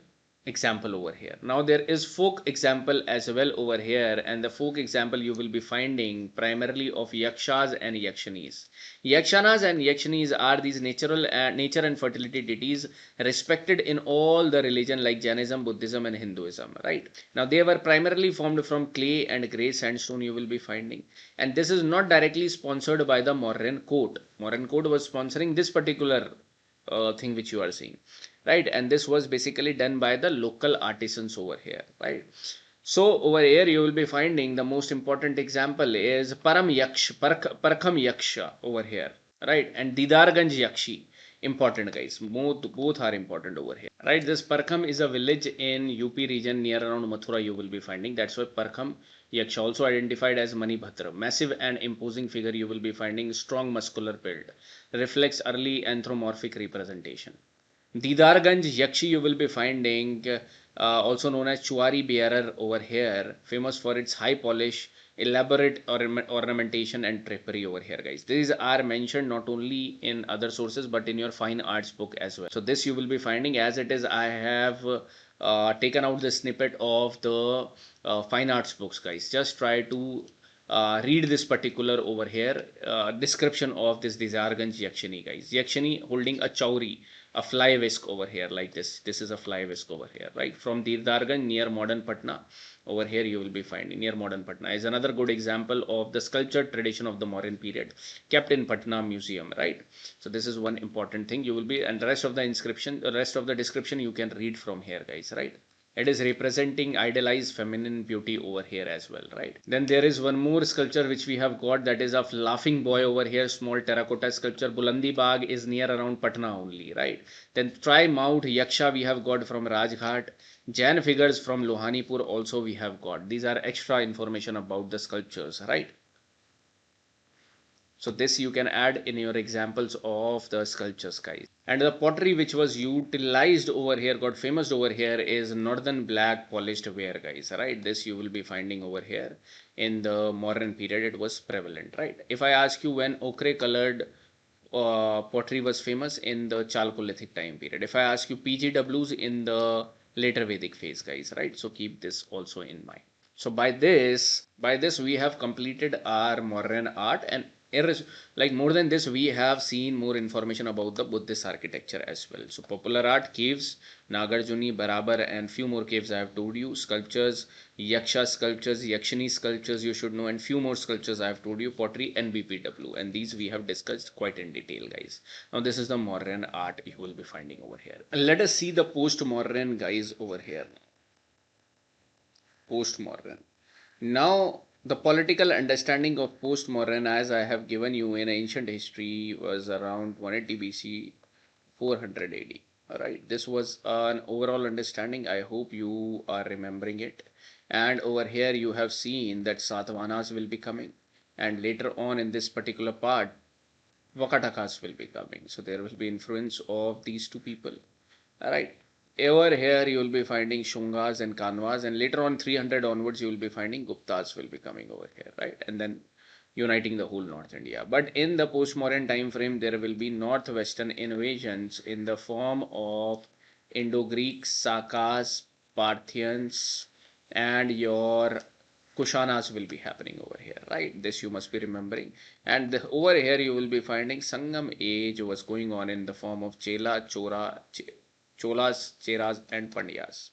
example over here. Now there is folk example as well over here, and the folk example you will be finding primarily of Yakshas and Yakshanis. Yakshanas and Yakshanis are these nature and fertility deities respected in all the religion like Jainism, Buddhism and Hinduism, right? Now they were primarily formed from clay and grey sandstone you will be finding, and this is not directly sponsored by the Mauryan court. Mauryan court was sponsoring this particular thing which you are seeing, right? And this was basically done by the local artisans over here, right? So over here you will be finding the most important example is Param Yaksh, Parkham Yaksha over here, right? And Didarganj Yakshi. Important, guys, both are important over here, right? This Parkham is a village in UP region near around Mathura you will be finding. That's why Parkham Yaksha, also identified as Manibhadra. Massive and imposing figure you will be finding, strong muscular build, reflects early anthropomorphic representation. Didarganj Yakshi you will be finding, also known as Chuari bearer over here, famous for its high polish, elaborate ornamentation and drapery over here, guys. These are mentioned not only in other sources but in your fine arts book as well. So this you will be finding as it is. I have taken out the snippet of the fine arts books, guys. Just try to read this particular over here description of this Didarganj Yakshini, guys. Yakshini holding a chauri, a fly whisk over here like this. This is a fly whisk over here, right? From Dirdarganj near modern Patna. Over here you will be finding near modern Patna is another good example of the sculpture tradition of the Mauryan period kept in Patna Museum, right? So this is one important thing you will be, and the rest of the inscription, the rest of the description you can read from here, guys, right? It is representing idealized feminine beauty over here as well, right? Then there is one more sculpture which we have got, that is of laughing boy over here, small terracotta sculpture. Bulandi Bagh is near around Patna only, right? Then Try Mount Yaksha we have got from Rajghat. Jain figures from Lohanipur also we have got. These are extra information about the sculptures, right? So this you can add in your examples of the sculptures, guys. And the pottery which was utilized over here, got famous over here, is northern black polished ware, guys, right? This you will be finding over here in the modern period. It was prevalent, right? If I ask you when ochre colored pottery was famous, in the Chalcolithic time period. If I ask you PGWs, in the later Vedic phase, guys, right? So keep this also in mind. So by this we have completed our Mauryan art, and like more than this, we have seen more information about the Buddhist architecture as well. So popular art, caves, Nagarjuni, Barabar, and few more caves I have told you. Sculptures, Yaksha sculptures, Yakshini sculptures you should know, and few more sculptures I have told you, pottery and BPW, and these we have discussed quite in detail, guys. Now this is the Mauryan art you will be finding over here. And let us see the post-Mauryan, guys, over here. Post-Mauryan. Now, the political understanding of post-Mauryan, as I have given you in ancient history, was around 180 BC, 400 AD. Alright, this was an overall understanding. I hope you are remembering it. And over here you have seen that Satavahanas will be coming. And later on in this particular part, Vakatakas will be coming. So there will be influence of these two people. Alright. Over here you will be finding Shungas and Kanvas, and later on 300 onwards you will be finding Guptas will be coming over here, right? And then uniting the whole North India. But in the post-Mauryan time frame, there will be northwestern invasions in the form of Indo-Greeks, Sakas, Parthians, and your Kushanas will be happening over here, right? This you must be remembering. And over here you will be finding Sangam age was going on in the form of Cholas, Cheras, and Pandyas.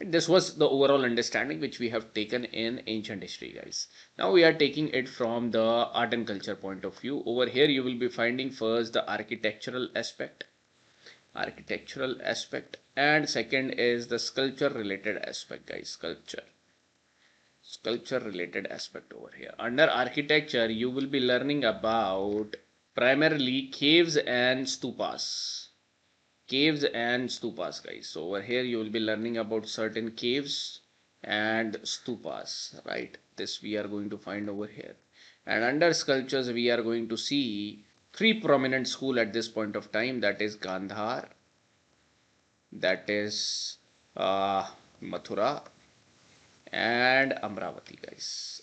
This was the overall understanding which we have taken in ancient history, guys. Now we are taking it from the art and culture point of view. Over here you will be finding first the architectural aspect, and second is the sculpture related aspect, guys. Sculpture related aspect over here. Under architecture you will be learning about primarily caves and stupas. Guys. So over here you will be learning about certain caves and stupas, right? This we are going to find over here. And under sculptures we are going to see three prominent schools at this point of time, that is Gandhar, that is Mathura, and Amravati, guys.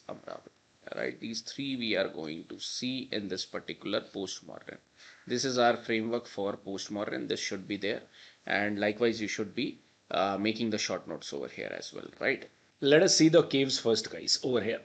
Right, these three we are going to see in this particular post-Mauryan. This is our framework for post-Mauryan. This should be there, and likewise you should be making the short notes over here as well, right? Let us see the caves first, guys, over here.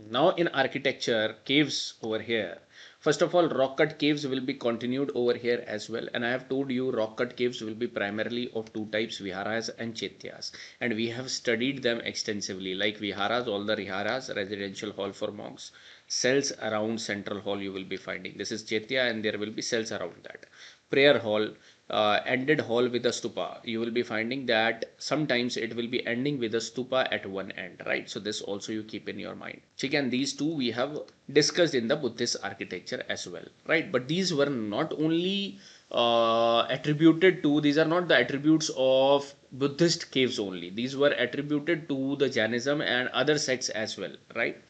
Now in architecture, caves over here, first of all, rock cut caves will be continued over here as well, and I have told you rock cut caves will be primarily of two types, viharas and chaityas, and we have studied them extensively. Like viharas, all the viharas, residential hall for monks, cells around central hall you will be finding. This is chaitya, and there will be cells around that. Prayer hall, ended hall with a stupa. You will be finding that sometimes it will be ending with a stupa at one end, right? So this also you keep in your mind. Again, these two we have discussed in the Buddhist architecture as well, right? But these were not only attributed to, these are not the attributes of Buddhist caves only. These were attributed to the Jainism and other sects as well, right?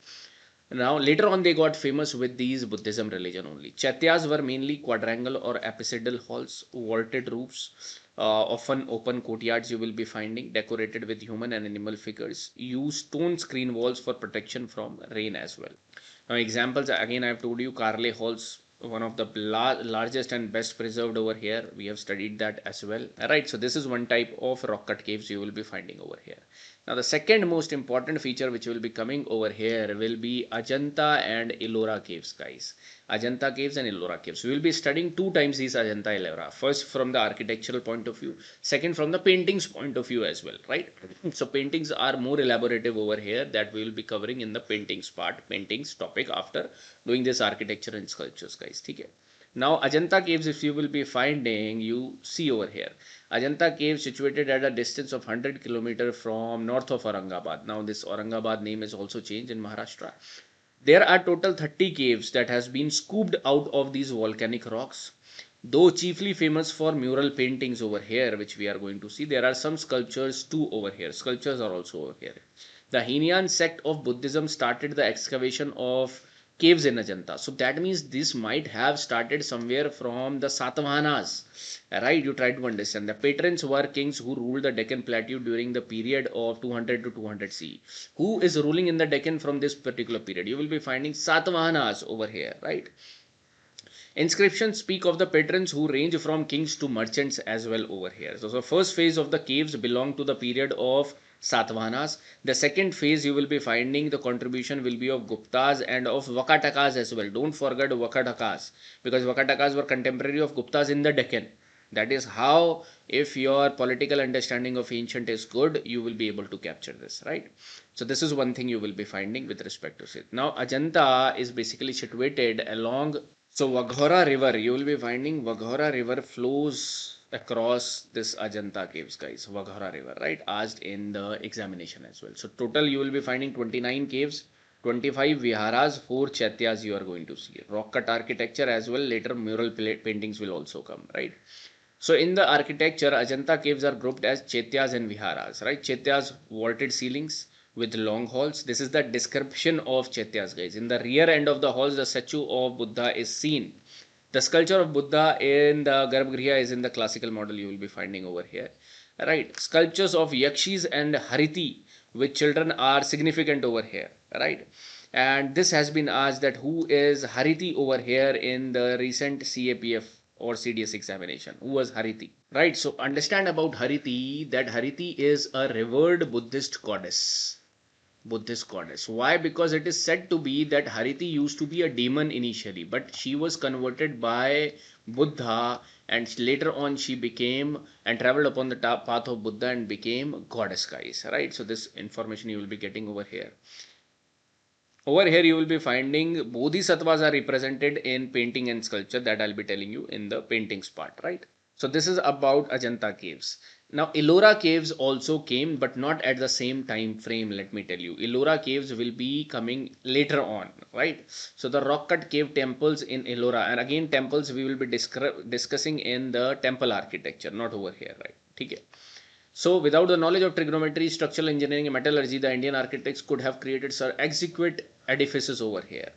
Now later on they got famous with these Buddhism religion only. Chaityas were mainly quadrangle or apsidal halls, vaulted roofs, often open courtyards you will be finding, decorated with human and animal figures. Use stone screen walls for protection from rain as well. Now examples, again I have told you Karle halls, one of the largest and best preserved over here. We have studied that as well. Alright, so this is one type of rock cut caves you will be finding over here. Now the second most important feature which will be coming over here will be Ajanta and Ellora caves, guys. Ajanta caves and Ellora caves. We will be studying two times these Ajanta Ellora. First from the architectural point of view, second from the paintings point of view as well, right? So paintings are more elaborative over here that we will be covering in the paintings part, paintings topic after doing this architecture and sculptures, guys. Okay. Now Ajanta caves, if you will be finding, you see over here. Ajanta caves situated at a distance of 100 km from north of Aurangabad. Now this Aurangabad name is also changed in Maharashtra. There are total 30 caves that has been scooped out of these volcanic rocks. Though chiefly famous for mural paintings over here, which we are going to see, there are some sculptures too over here. Sculptures are also over here. The Hinian sect of Buddhism started the excavation of caves in Ajanta. So that means this might have started somewhere from the Satavahanas. Right, you try to understand. The patrons were kings who ruled the Deccan Plateau during the period of 200 to 200 CE. Who is ruling in the Deccan from this particular period? You will be finding Satavahanas over here, right? Inscriptions speak of the patrons who range from kings to merchants as well over here. So the first phase of the caves belong to the period of Satavahanas. The second phase you will be finding the contribution will be of Guptas and of Vakatakas as well. Don't forget Vakatakas, because Vakatakas were contemporary of Guptas in the Deccan. That is how, if your political understanding of ancient is good, you will be able to capture this, right? So this is one thing you will be finding with respect to it. Now Ajanta is basically situated along, so Vaghora river, you will be finding Vaghora river flows across this Ajanta caves, guys. Vaghora river, right? Asked in the examination as well. So total you will be finding 29 caves, 25 viharas, 4 chaityas you are going to see. Rock cut architecture as well. Later mural paintings will also come, right? So in the architecture, Ajanta caves are grouped as chaityas and viharas, right? Chaityas, vaulted ceilings with long halls. This is the description of chaityas, guys. In the rear end of the halls, the statue of Buddha is seen. The sculpture of Buddha in the Garbhagriha is in the classical model you will be finding over here, right? Sculptures of Yakshis and Hariti with children are significant over here, right? And this has been asked that who is Hariti over here in the recent CAPF or CDS examination. Who was Hariti? Right, so understand about Hariti that Hariti is a revered Buddhist goddess. Buddhist goddess. Why? Because it is said to be that Hariti used to be a demon initially, but she was converted by Buddha and later on she became and traveled upon the path of Buddha and became goddess, guys. Right, so this information you will be getting over here. Over here you will be finding bodhisattvas are represented in painting and sculpture, that I'll be telling you in the paintings part, right? So this is about Ajanta caves. Now Ellora caves also came, but not at the same time frame, let me tell you. Ellora caves will be coming later on, right? So the rock cut cave temples in Ellora, and again temples we will be discussing in the temple architecture, not over here, right? Okay. So without the knowledge of trigonometry, structural engineering and metallurgy, the Indian architects could have created exquisite edifices over here.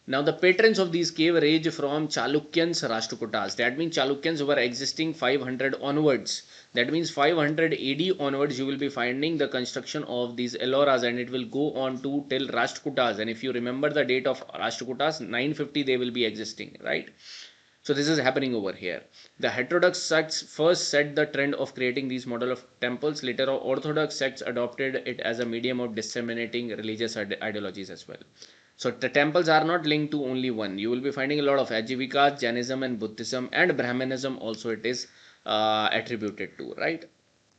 Now the patrons of these caves range from Chalukyans, Rashtrakutas. That means Chalukyans were existing 500 onwards. That means 500 AD onwards you will be finding the construction of these Elloras, and it will go on to till Rashtrakutas. And if you remember the date of Rashtrakutas, 950 they will be existing, right? So this is happening over here. The heterodox sects first set the trend of creating these model of temples. Later orthodox sects adopted it as a medium of disseminating religious ideologies as well. So the temples are not linked to only one. You will be finding a lot of Ajivika, Jainism and Buddhism and Brahmanism also it is attributed to, right?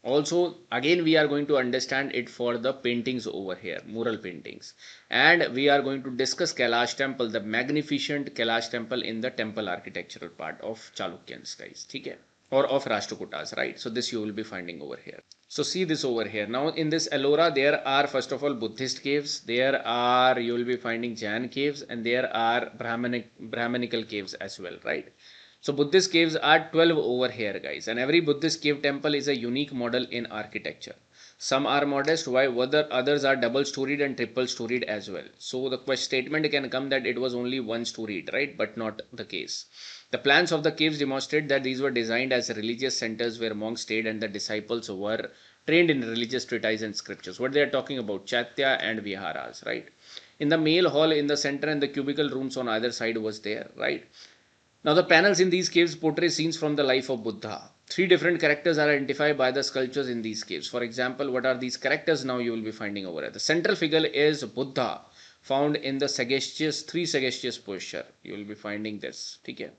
Also again we are going to understand it for the paintings over here, mural paintings, and we are going to discuss Kailash temple, the magnificent Kailash temple in the temple architectural part of Chalukyans, guys, okay, or of Rashtrakutas, right? So this you will be finding over here. So see this over here. Now in this Ellora there are first of all Buddhist caves, there are you will be finding Jain caves, and there are Brahmanical caves as well, right? So Buddhist caves are 12 over here, guys, and every Buddhist cave temple is a unique model in architecture. Some are modest, while others are double storied and triple storied as well. So the statement can come that it was only one storied, right? But not the case. The plans of the caves demonstrate that these were designed as religious centers where monks stayed and the disciples were trained in religious treatises and scriptures. What they are talking about, Chaitya and Viharas, right? In the male hall in the center and the cubicle rooms on either side was there, right? Now the panels in these caves portray scenes from the life of Buddha. Three different characters are identified by the sculptures in these caves. For example, what are these characters? Now you will be finding over here. The central figure is Buddha, found in the sagacious, three sagacious posture. You will be finding this. Okay.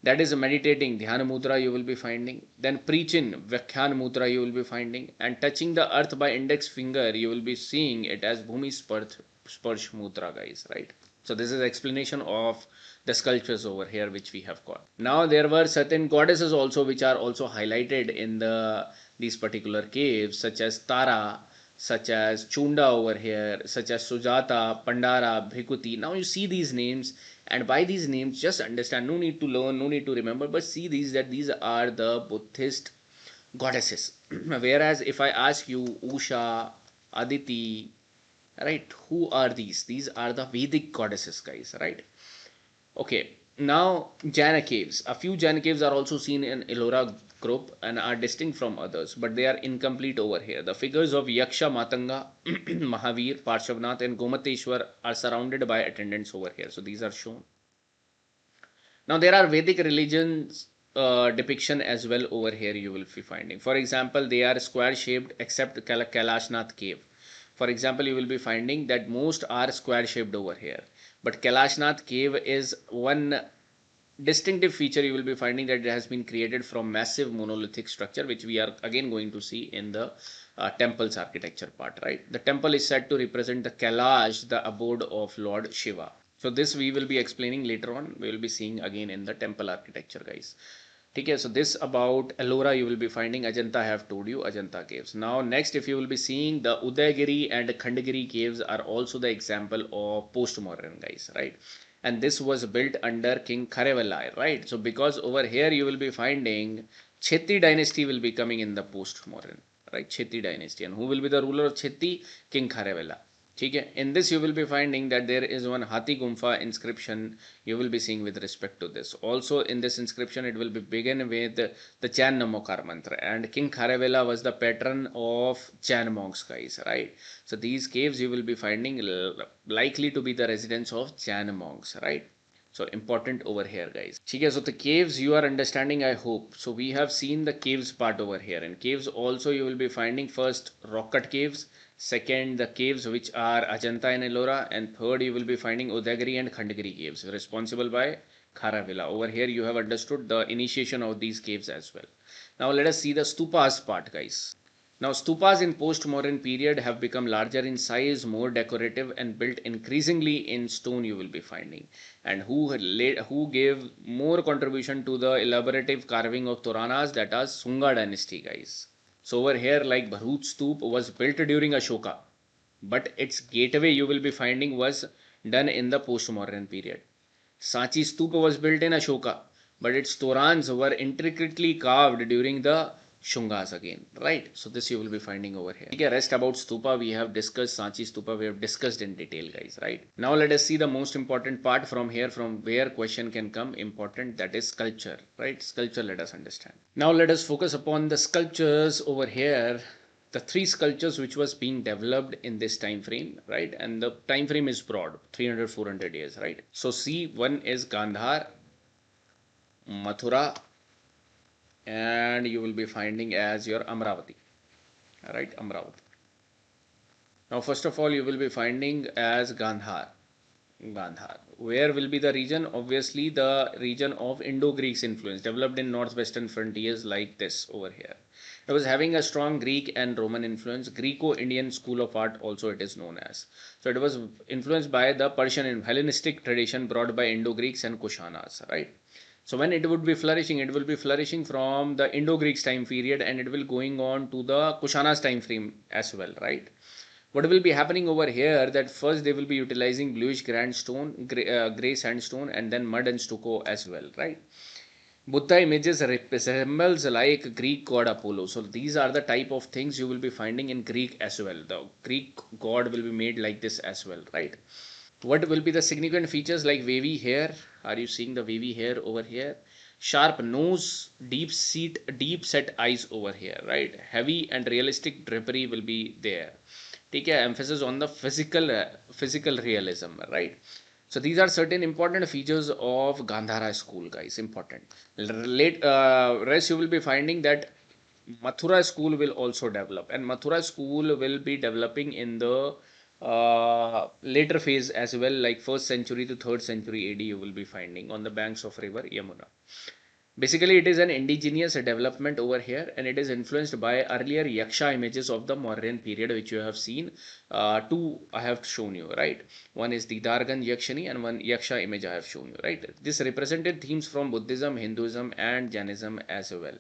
That is meditating, Dhyana Mudra you will be finding. Then preaching, Vyakhyan Mudra you will be finding. And touching the earth by index finger, you will be seeing it as Bhumi Sparsh Mudra, guys, right? So this is explanation of the sculptures over here which we have got. Now there were certain goddesses also which are also highlighted in these particular caves, such as Tara, such as Chunda over here, such as Sujata, Pandara, Bhikuti. Now you see these names, and by these names just understand, no need to learn, no need to remember, but see these, that these are the Buddhist goddesses. Whereas if I ask you Usha, Aditi, right, who are these? These are the Vedic goddesses, guys, right? Okay, now Jaina caves. A few Jaina caves are also seen in Ellora group and are distinct from others, but they are incomplete over here. The figures of Yaksha, Matanga, Mahavir, Parshavnath, and Gomateshwar are surrounded by attendants over here. So these are shown. Now there are Vedic religions depiction as well over here you will be finding. For example, they are square shaped except Kailashnath cave. For example, you will be finding that most are square shaped over here. But Kailashnath cave is one distinctive feature you will be finding, that it has been created from massive monolithic structure, which we are again going to see in the temples architecture part, right? The temple is said to represent the Kailash, the abode of Lord Shiva. So this we will be explaining later on. We will be seeing again in the temple architecture, guys. Okay, so this about Ellora you will be finding. Ajanta I have told you, Ajanta caves. Now next, if you will be seeing the Udaygiri and Khandagiri caves are also the example of post-modern, guys, right? And this was built under King Kharevala, right? So because over here you will be finding Cheti dynasty will be coming in the post-modern, right? Cheti dynasty. And who will be the ruler of Cheti? King Kharevala. Okay. In this you will be finding that there is one Hathi Gumfa inscription you will be seeing with respect to this. Also in this inscription it will be begin with the Chan Namokar mantra, and King Kharavela was the patron of Chan monks, guys, right? So these caves you will be finding likely to be the residence of Chan monks, right? So important over here, guys. Okay, so the caves you are understanding, I hope. So we have seen the caves part over here. In caves also you will be finding first rock cut caves, second the caves which are Ajanta and Ellora, and third you will be finding Udaygiri and Khandagiri caves responsible by Kharavela. Over here you have understood the initiation of these caves as well. Now let us see the stupas part, guys. Now stupas in post-modern period have become larger in size, more decorative, and built increasingly in stone you will be finding. And who gave more contribution to the elaborative carving of Toranas, that is Sunga dynasty, guys. So over here like Bharut Stup was built during Ashoka, but its gateway you will be finding was done in the post-modern period. Sanchi Stupa was built in Ashoka, but its Torans were intricately carved during the Shungas again, right? So this you will be finding over here. Okay, rest about Stupa we have discussed, Sanchi Stupa we have discussed in detail, guys, right? Now let us see the most important part from here, from where question can come important, that is sculpture, right? Sculpture, let us understand. Now let us focus upon the sculptures over here. The three sculptures which was being developed in this time frame, right? And the time frame is broad, 300-400 years, right? So see, one is Gandhar, Mathura, and you will be finding as your Amravati, right? Amravati. Now first of all you will be finding as Gandhar. Where will be the region? Obviously the region of Indo-Greeks influence, developed in northwestern frontiers like this over here. It was having a strong Greek and Roman influence. Greco-Indian school of art also it is known as. So it was influenced by the Persian and Hellenistic tradition brought by Indo-Greeks and Kushanas, right? So when it would be flourishing, it will be flourishing from the Indo-Greeks time period, and it will going on to the Kushanas time frame as well, right? What will be happening over here, that first they will be utilizing bluish grandstone, gray sandstone, and then mud and stucco as well, right? Buddha images resembles like Greek god Apollo. So these are the type of things you will be finding in Greek as well. The Greek god will be made like this as well, right? What will be the significant features like wavy hair? Are you seeing the wavy hair over here? Sharp nose, deep set eyes over here, right? Heavy and realistic drapery will be there. Take emphasis on the physical realism, right? So these are certain important features of Gandhara school, guys. Important. Rest you will be finding that Mathura school will also develop, and Mathura school will be developing in the later phase as well, like first century to third century AD. You will be finding on the banks of river Yamuna. Basically, it is an indigenous development over here, and it is influenced by earlier Yaksha images of the Mauryan period, which you have seen. Two I have shown you, right? One is the Dargan Yakshani, and one Yaksha image I have shown you, right? This represented themes from Buddhism, Hinduism, and Jainism as well.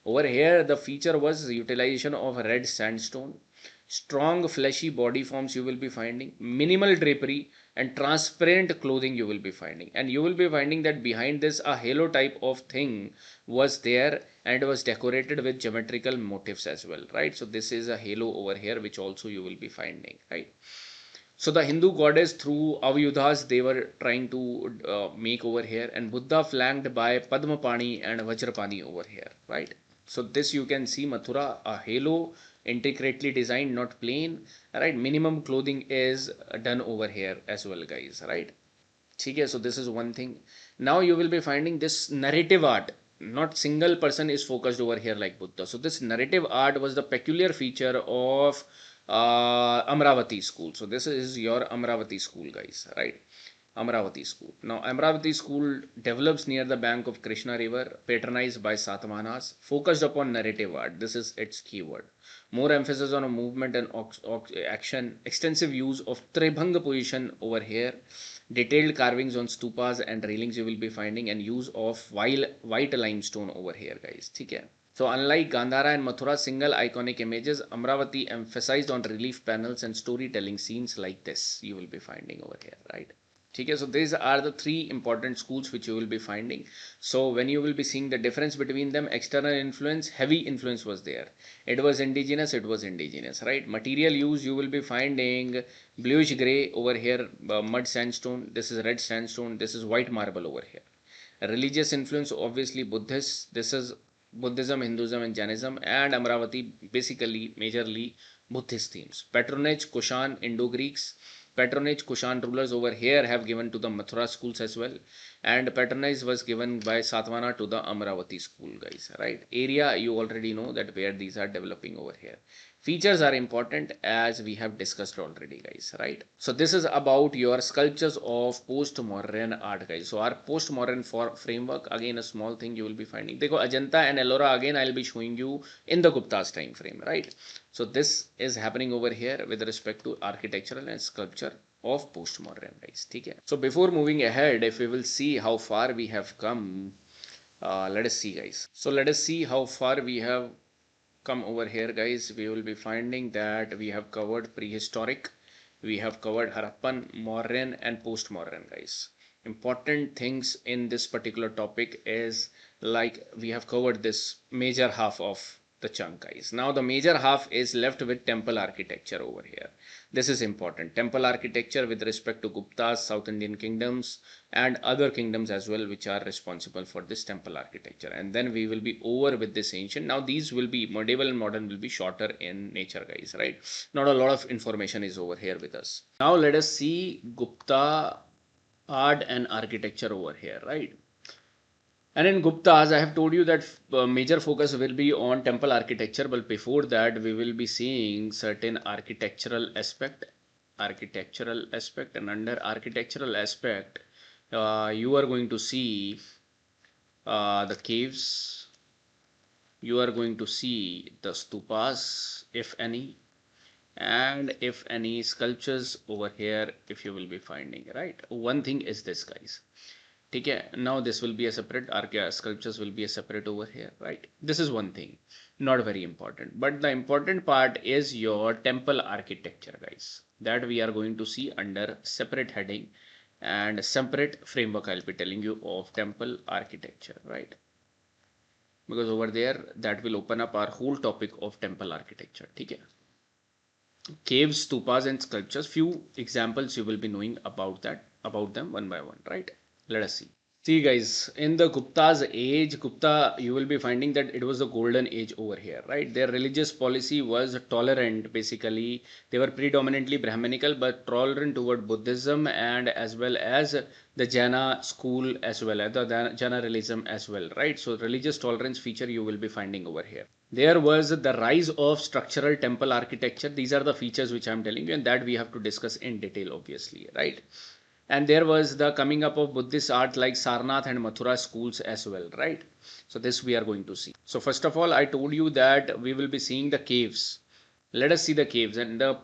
Over here, the feature was utilization of red sandstone, strong fleshy body forms you will be finding, minimal drapery, and transparent clothing you will be finding. And you will be finding that behind this, a halo type of thing was there and was decorated with geometrical motifs as well, right? So this is a halo over here, which also you will be finding, right? So the Hindu goddess through Avyudhas they were trying to make over here, and Buddha flanked by Padmapani and Vajrapani over here, right? So this you can see Mathura, a halo, intricately designed, not plain, right? Minimum clothing is done over here as well, guys, right? Okay, so this is one thing. Now you will be finding this narrative art. Not single person is focused over here like Buddha. So this narrative art was the peculiar feature of Amravati school. So this is your Amravati school, guys, right? Amravati school. Now, Amravati school develops near the bank of Krishna river, patronized by Satavahanas, focused upon narrative art. This is its keyword. More emphasis on a movement and action, extensive use of Trebhanga position over here, detailed carvings on stupas and railings you will be finding, and use of white limestone over here, guys. Okay. So unlike Gandhara and Mathura single iconic images, Amravati emphasized on relief panels and storytelling scenes like this you will be finding over here, right? Okay, so these are the three important schools which you will be finding. So when you will be seeing the difference between them, external influence, heavy influence was there. It was indigenous, right? Material use, you will be finding bluish gray over here, mud sandstone. This is red sandstone. This is white marble over here. Religious influence, obviously Buddhist. This is Buddhism, Hinduism, and Jainism. And Amravati, basically, majorly Buddhist themes. Patronage, Kushan, Indo-Greeks. Patronage Kushan rulers over here have given to the Mathura schools as well, and patronage was given by Satvana to the Amravati school, guys, right? Area you already know that where these are developing over here. Features are important as we have discussed already, guys, right? So this is about your sculptures of post-modern art, guys. So our post-modern framework, again a small thing you will be finding. Dekho, Ajanta and Ellora again I will be showing you in the Gupta's time frame, right? So this is happening over here with respect to architectural and sculpture of post-modern, guys. Okay. So before moving ahead, if we will see how far we have come, let us see, guys. So let us see how far we have come over here, guys. We will be finding that we have covered prehistoric, we have covered Harappan, Mauryan, and post-Mauryan, guys. Important things in this particular topic is like we have covered this major half of the chunk, guys. Now the major half is left with temple architecture over here. This is important. Temple architecture with respect to Guptas, South Indian kingdoms, and other kingdoms as well, which are responsible for this temple architecture. And then we will be over with this ancient. Now these will be medieval and modern will be shorter in nature, guys, right? Not a lot of information is over here with us. Now let us see Gupta art and architecture over here, right? And in Guptas, I have told you that major focus will be on temple architecture, but before that, we will be seeing certain architectural aspect, and under architectural aspect, you are going to see the caves, you are going to see the stupas, if any, and if any sculptures over here, if you will be finding, right? One thing is this, guys. Okay, now this will be a separate sculptures will be a separate over here, right? This is one thing, not very important, but the important part is your temple architecture, guys, that we are going to see under separate heading and separate framework. I'll be telling you of temple architecture, right? Because over there that will open up our whole topic of temple architecture. Okay, caves, stupas, and sculptures. Few examples you will be knowing about them one by one, right? Let us see. See guys, in the Gupta's age, Gupta, you will be finding that it was the golden age over here, right? Their religious policy was tolerant, basically. They were predominantly Brahminical, but tolerant toward Buddhism and as well as the Jaina school as well, as the Jaina religion as well, right? So religious tolerance feature you will be finding over here. There was the rise of structural temple architecture. These are the features which I'm telling you, and that we have to discuss in detail, obviously, right? And there was the coming up of Buddhist art like Sarnath and Mathura schools as well, right? So this we are going to see. So first of all, I told you that we will be seeing the caves. Let us see the caves, and the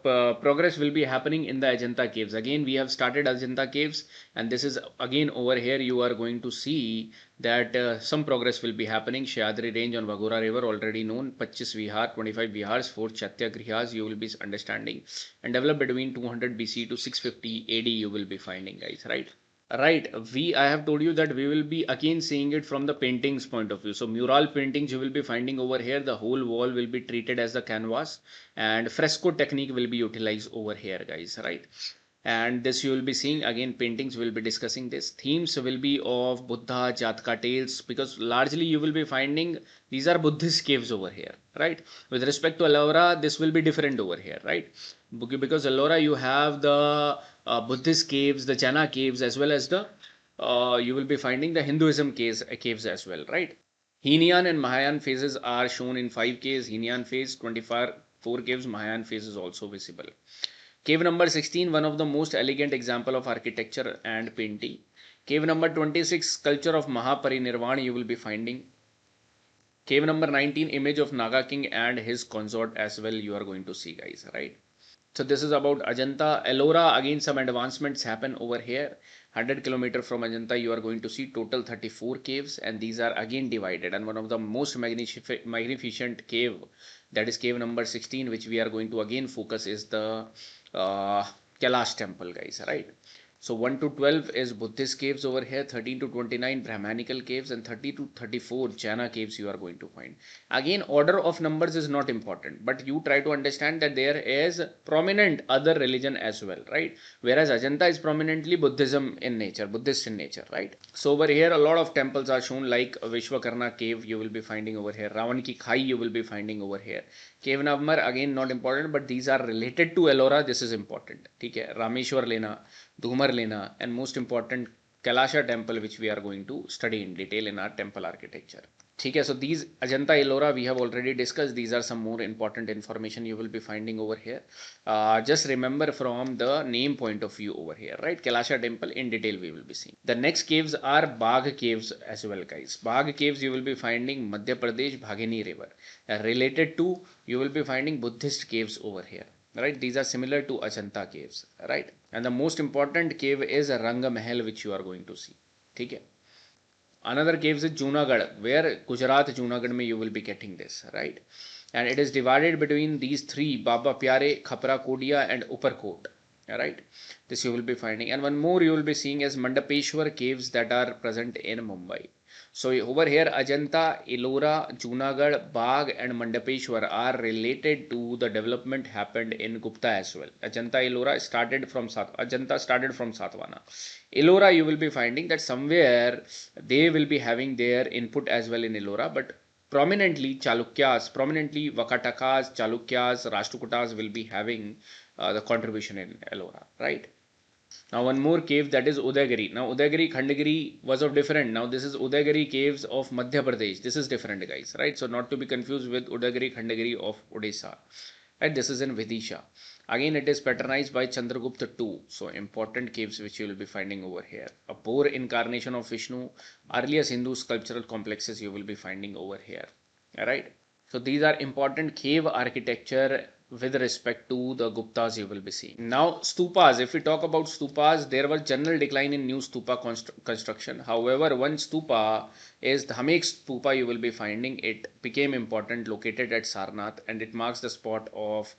progress will be happening in the Ajanta caves. Again, we have started Ajanta caves, and this is again over here you are going to see that some progress will be happening. Shayadri range on Vagora river already known, 25 Vihar, 25 Vihars, 4 Chatya Grihas you will be understanding, and developed between 200 BC to 650 AD you will be finding, guys, right? Right, I have told you that we will be again seeing it from the paintings point of view. So mural paintings you will be finding over here. The whole wall will be treated as the canvas, and fresco technique will be utilized over here, guys, right? And this you will be seeing again, paintings will be discussing this. Themes will be of Buddha, Jataka tales, because largely you will be finding these are Buddhist caves over here, right? With respect to Ellora, this will be different over here, right? Because Ellora you have the Buddhist caves, the Jaina caves, as well as the you will be finding the Hinduism caves as well, right? Hinian and Mahayan phases are shown in 5 caves. Hinian phase 4 caves, Mahayan phase is also visible. Cave number 16, one of the most elegant example of architecture and painting. Cave number 26, sculpture of Mahaparinirvana you will be finding. Cave number 19, image of Naga king and his consort as well you are going to see, guys, right? So this is about Ajanta. Ellora, again some advancements happen over here. 100 km from Ajanta you are going to see total 34 caves, and these are again divided, and one of the most magnificent cave, that is cave number 16, which we are going to again focus, is the Kailash temple, guys, right? So 1 to 12 is Buddhist caves over here, 13 to 29 Brahmanical caves, and 30 to 34 Jaina caves you are going to find. Again, order of numbers is not important, but you try to understand that there is prominent other religion as well, right? Whereas Ajanta is prominently Buddhism in nature, Buddhist in nature, right? So over here a lot of temples are shown, like Vishwakarna cave you will be finding over here, Ravan ki Khai you will be finding over here. Cave number again not important, but these are related to Ellora, this is important. Okay, Rameshwar Lena, Dhumar Lena, and most important Kailasha temple, which we are going to study in detail in our temple architecture. Okay, so these Ajanta Ellora we have already discussed. These are some more important information you will be finding over here. Just remember from the name point of view over here, right? Kailasha temple in detail we will be seeing. The next caves are Bagh caves as well, guys. Bagh caves you will be finding Madhya Pradesh, Bhagini river. Related to, you will be finding Buddhist caves over here, right? These are similar to Ajanta caves, right? And the most important cave is Ranga Mahal, which you are going to see. Okay. Another cave is Junagadh, where Gujarat, Junagadh mein you will be getting this, right? And it is divided between these 3, Baba Pyare, Khapra Kodia, and Upperkot, right? This you will be finding. And one more you will be seeing as Mandapeshwar caves that are present in Mumbai. So over here, Ajanta, Ellora, Junagadh, Bagh, and Mandapeshwar are related to the development happened in Gupta as well. Ajanta started from Satvana. Ellora, you will be finding that somewhere they will be having their input as well in Ellora, but prominently Chalukyas, prominently Vakatakas, Chalukyas, Rashtrakutas will be having the contribution in Ellora, right? Now one more cave, that is Udaygiri. Now Udaygiri, Khandagiri was of different. Now this is Udaygiri caves of Madhya Pradesh. This is different, guys, right? So not to be confused with Udaygiri, Khandagiri of Odisha. Right? This is in Vidisha. Again, it is patronized by Chandragupta II. So important caves which you will be finding over here. A poor incarnation of Vishnu. Earliest Hindu sculptural complexes you will be finding over here. Alright. So these are important cave architecture with respect to the Guptas you will be seeing. Now stupas, if we talk about stupas, there was general decline in new stupa construction. However, one stupa is Dhamek stupa you will be finding. It became important, located at Sarnath, and it marks the spot of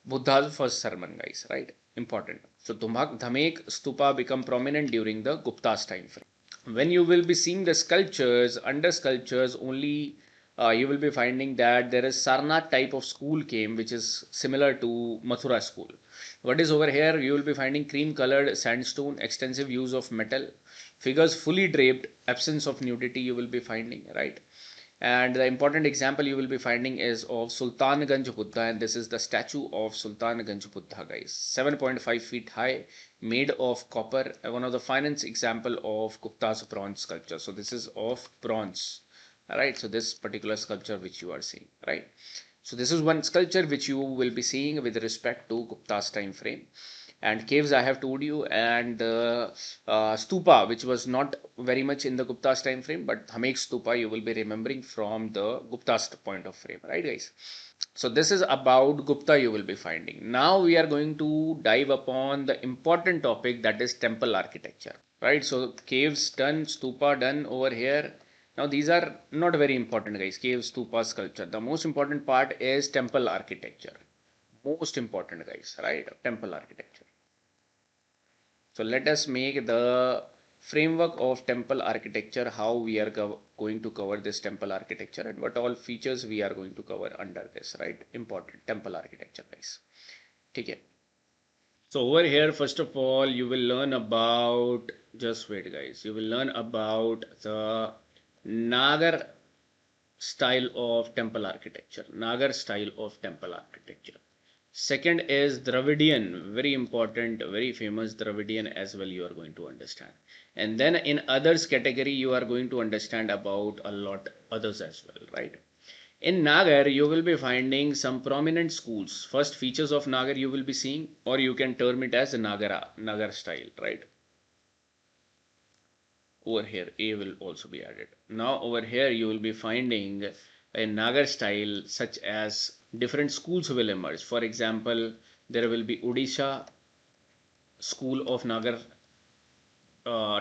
Buddha's first sermon, guys, right? Important. So Dhamek stupa become prominent during the Gupta's time frame. When you will be seeing the sculptures, under sculptures only you will be finding that there is Sarnath type of school came, which is similar to Mathura school. What is over here? You will be finding cream colored sandstone, extensive use of metal, figures fully draped, absence of nudity you will be finding, right? And the important example you will be finding is of Sultanganj Buddha, and this is the statue of Sultanganj Buddha, guys. 7.5 feet high, made of copper, one of the finest example of Gupta's bronze sculpture. So this is of bronze, right? So this particular sculpture which you are seeing, right? So this is one sculpture which you will be seeing with respect to Gupta's time frame. And caves I have told you, and stupa, which was not very much in the Gupta's time frame, but Hamek stupa you will be remembering from the Gupta's point of frame, right, guys? So this is about Gupta you will be finding. Now we are going to dive upon the important topic, that is temple architecture, right? So caves done, stupa done over here. Now these are not very important, guys. Caves, stupa, sculpture. The most important part is temple architecture. Most important, guys, right? Temple architecture. So let us make the framework of temple architecture, how we are going to cover this temple architecture and what all features we are going to cover under this, right? Important temple architecture, guys. Okay. So over here, first of all, you will learn about, just wait, guys. You will learn about the Nagar style of temple architecture. Nagar style of temple architecture. Second is Dravidian, very important, very famous Dravidian as well you are going to understand. And then in others category you are going to understand about a lot others as well, right? In Nagar you will be finding some prominent schools. First features of Nagar you will be seeing, or you can term it as Nagar style, right? Over here A will also be added. Now over here you will be finding a Nagar style such as different schools will emerge. For example, there will be Odisha school of Nagar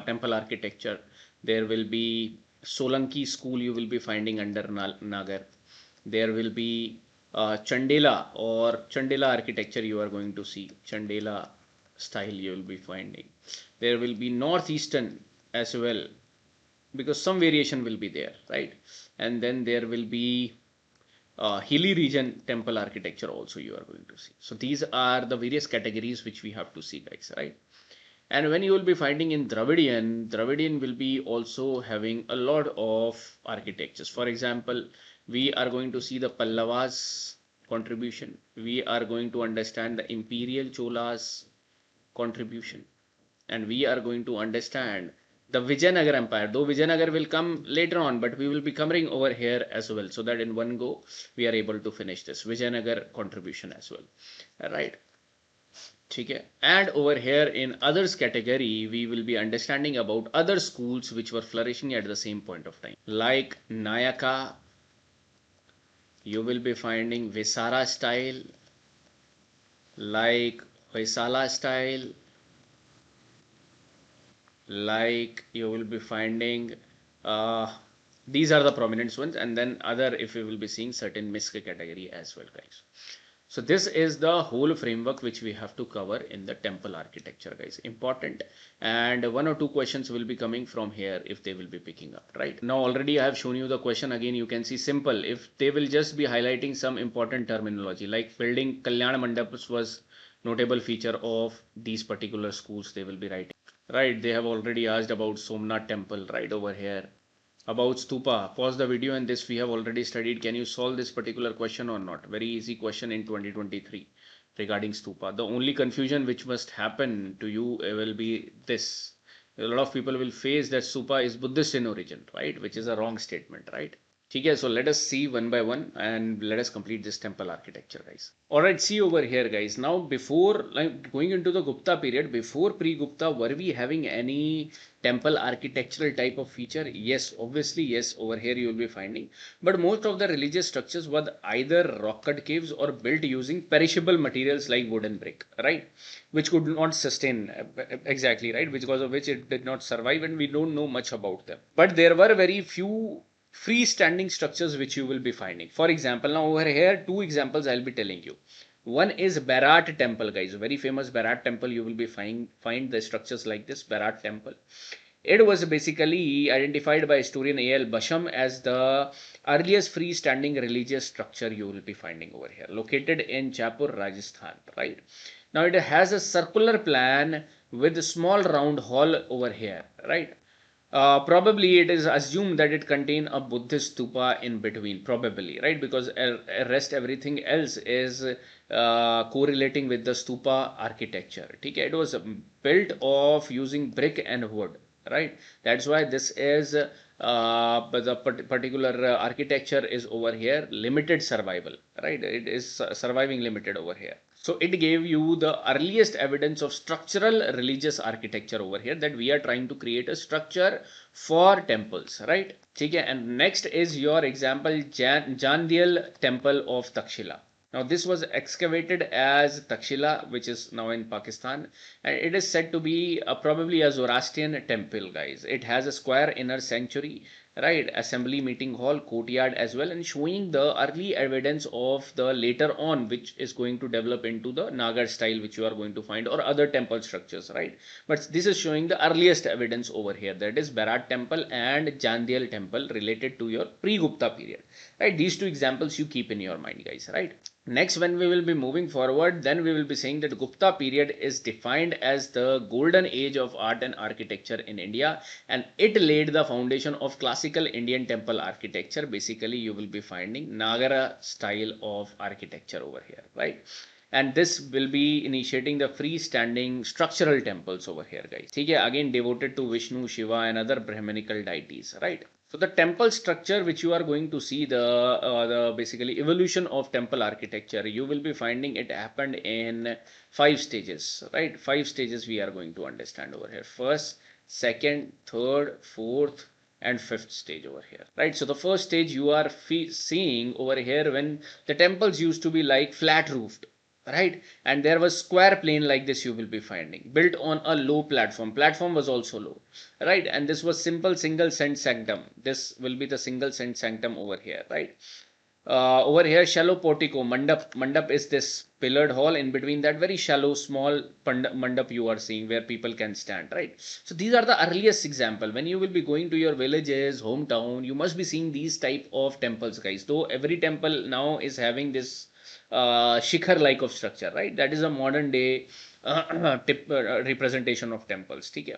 temple architecture. There will be Solanki school you will be finding under Nagar. There will be Chandela or Chandela architecture you are going to see. Chandela style you will be finding. There will be Northeastern as well, because some variation will be there, right? And then there will be hilly region temple architecture also you are going to see. So these are the various categories which we have to see, guys, right? And when you will be finding in Dravidian will be also having a lot of architectures. For example, we are going to see the Pallavas contribution. We are going to understand the Imperial Cholas contribution. And we are going to understand the Vijayanagar Empire, though Vijayanagar will come later on, but we will be covering over here as well, so that in one go we are able to finish this Vijayanagar contribution as well. All right. Okay. And over here in others category, we will be understanding about other schools which were flourishing at the same point of time, like Nayaka. You will be finding Visara style, like Hoysala style, like you will be finding these are the prominent ones, and then other, if you will be seeing certain misc category as well, guys. So this is the whole framework which we have to cover in the temple architecture, guys. Important. And one or two questions will be coming from here if they will be picking up, right? Now already I have shown you the question. Again, you can see simple. If they will just be highlighting some important terminology, like building Kalyan Mandaps was notable feature of these particular schools, they will be writing. Right, they have already asked about Somnath temple right over here. About stupa, pause the video, and this we have already studied. Can you solve this particular question or not? Very easy question in 2023 regarding stupa. The only confusion which must happen to you will be this. A lot of people will face that stupa is Buddhist in origin, right? Which is a wrong statement, right? Okay, so let us see one by one and let us complete this temple architecture, guys. Alright, see over here, guys. Now, before like going into the Gupta period, before pre-Gupta, were we having any temple architectural type of feature? Yes, obviously, yes. Over here you will be finding. But most of the religious structures were either rock-cut caves or built using perishable materials like wood and brick, right? Which could not sustain exactly, right? Because of which it did not survive, and we don't know much about them. But there were very few freestanding structures which you will be finding. For example, now over here, two examples I'll be telling you. One is Bharat temple, guys. Very famous Bharat temple. You will be find the structures like this Bharat temple. It was basically identified by historian A.L. Basham as the earliest freestanding religious structure you will be finding over here, located in Jaipur, Rajasthan, right? Now it has a circular plan with a small round hall over here, right? Probably it is assumed that it contain a Buddhist stupa in between, probably, right? Because rest everything else is correlating with the stupa architecture. Okay? It was built of using brick and wood, right? That's why this is the particular architecture is over here limited survival, right? It is surviving limited over here. So it gave you the earliest evidence of structural religious architecture over here, that we are trying to create a structure for temples, right? Okay, and next is your example Jandial temple of Takshila. Now this was excavated as Takshila, which is now in Pakistan, and it is said to be probably a Zoroastrian temple, guys. It has a square inner sanctuary, right, assembly meeting hall, courtyard as well, and showing the early evidence of the later on, which is going to develop into the Nagar style, which you are going to find, or other temple structures, right? But this is showing the earliest evidence over here, that is Barat temple and Jandial temple, related to your pre-Gupta period, right? These two examples you keep in your mind, guys, right? Next, when we will be moving forward, then we will be saying that Gupta period is defined as the golden age of art and architecture in India, and it laid the foundation of classical Indian temple architecture. Basically, you will be finding Nagara style of architecture over here, right? And this will be initiating the freestanding structural temples over here, guys. Okay, again devoted to Vishnu, Shiva, and other Brahmanical deities, right? So the temple structure, which you are going to see, the basically evolution of temple architecture, you will be finding it happened in 5 stages, right? 5 stages we are going to understand over here. First, second, third, fourth, and fifth stage over here, right? So the first stage you are seeing over here, when the temples used to be like flat roofed, right? And there was square plane like this you will be finding, built on a low platform was also low, right? And this was simple single cent sanctum. This will be the single cent sanctum over here, right? Over here, shallow portico, mandap is this pillared hall. In between that, very shallow small mandap you are seeing, where people can stand, right? So these are the earliest example. When you will be going to your villages, hometown, you must be seeing these type of temples, guys. Though every temple now is having this shikhar like of structure, right? That is a modern day representation of temples. Okay?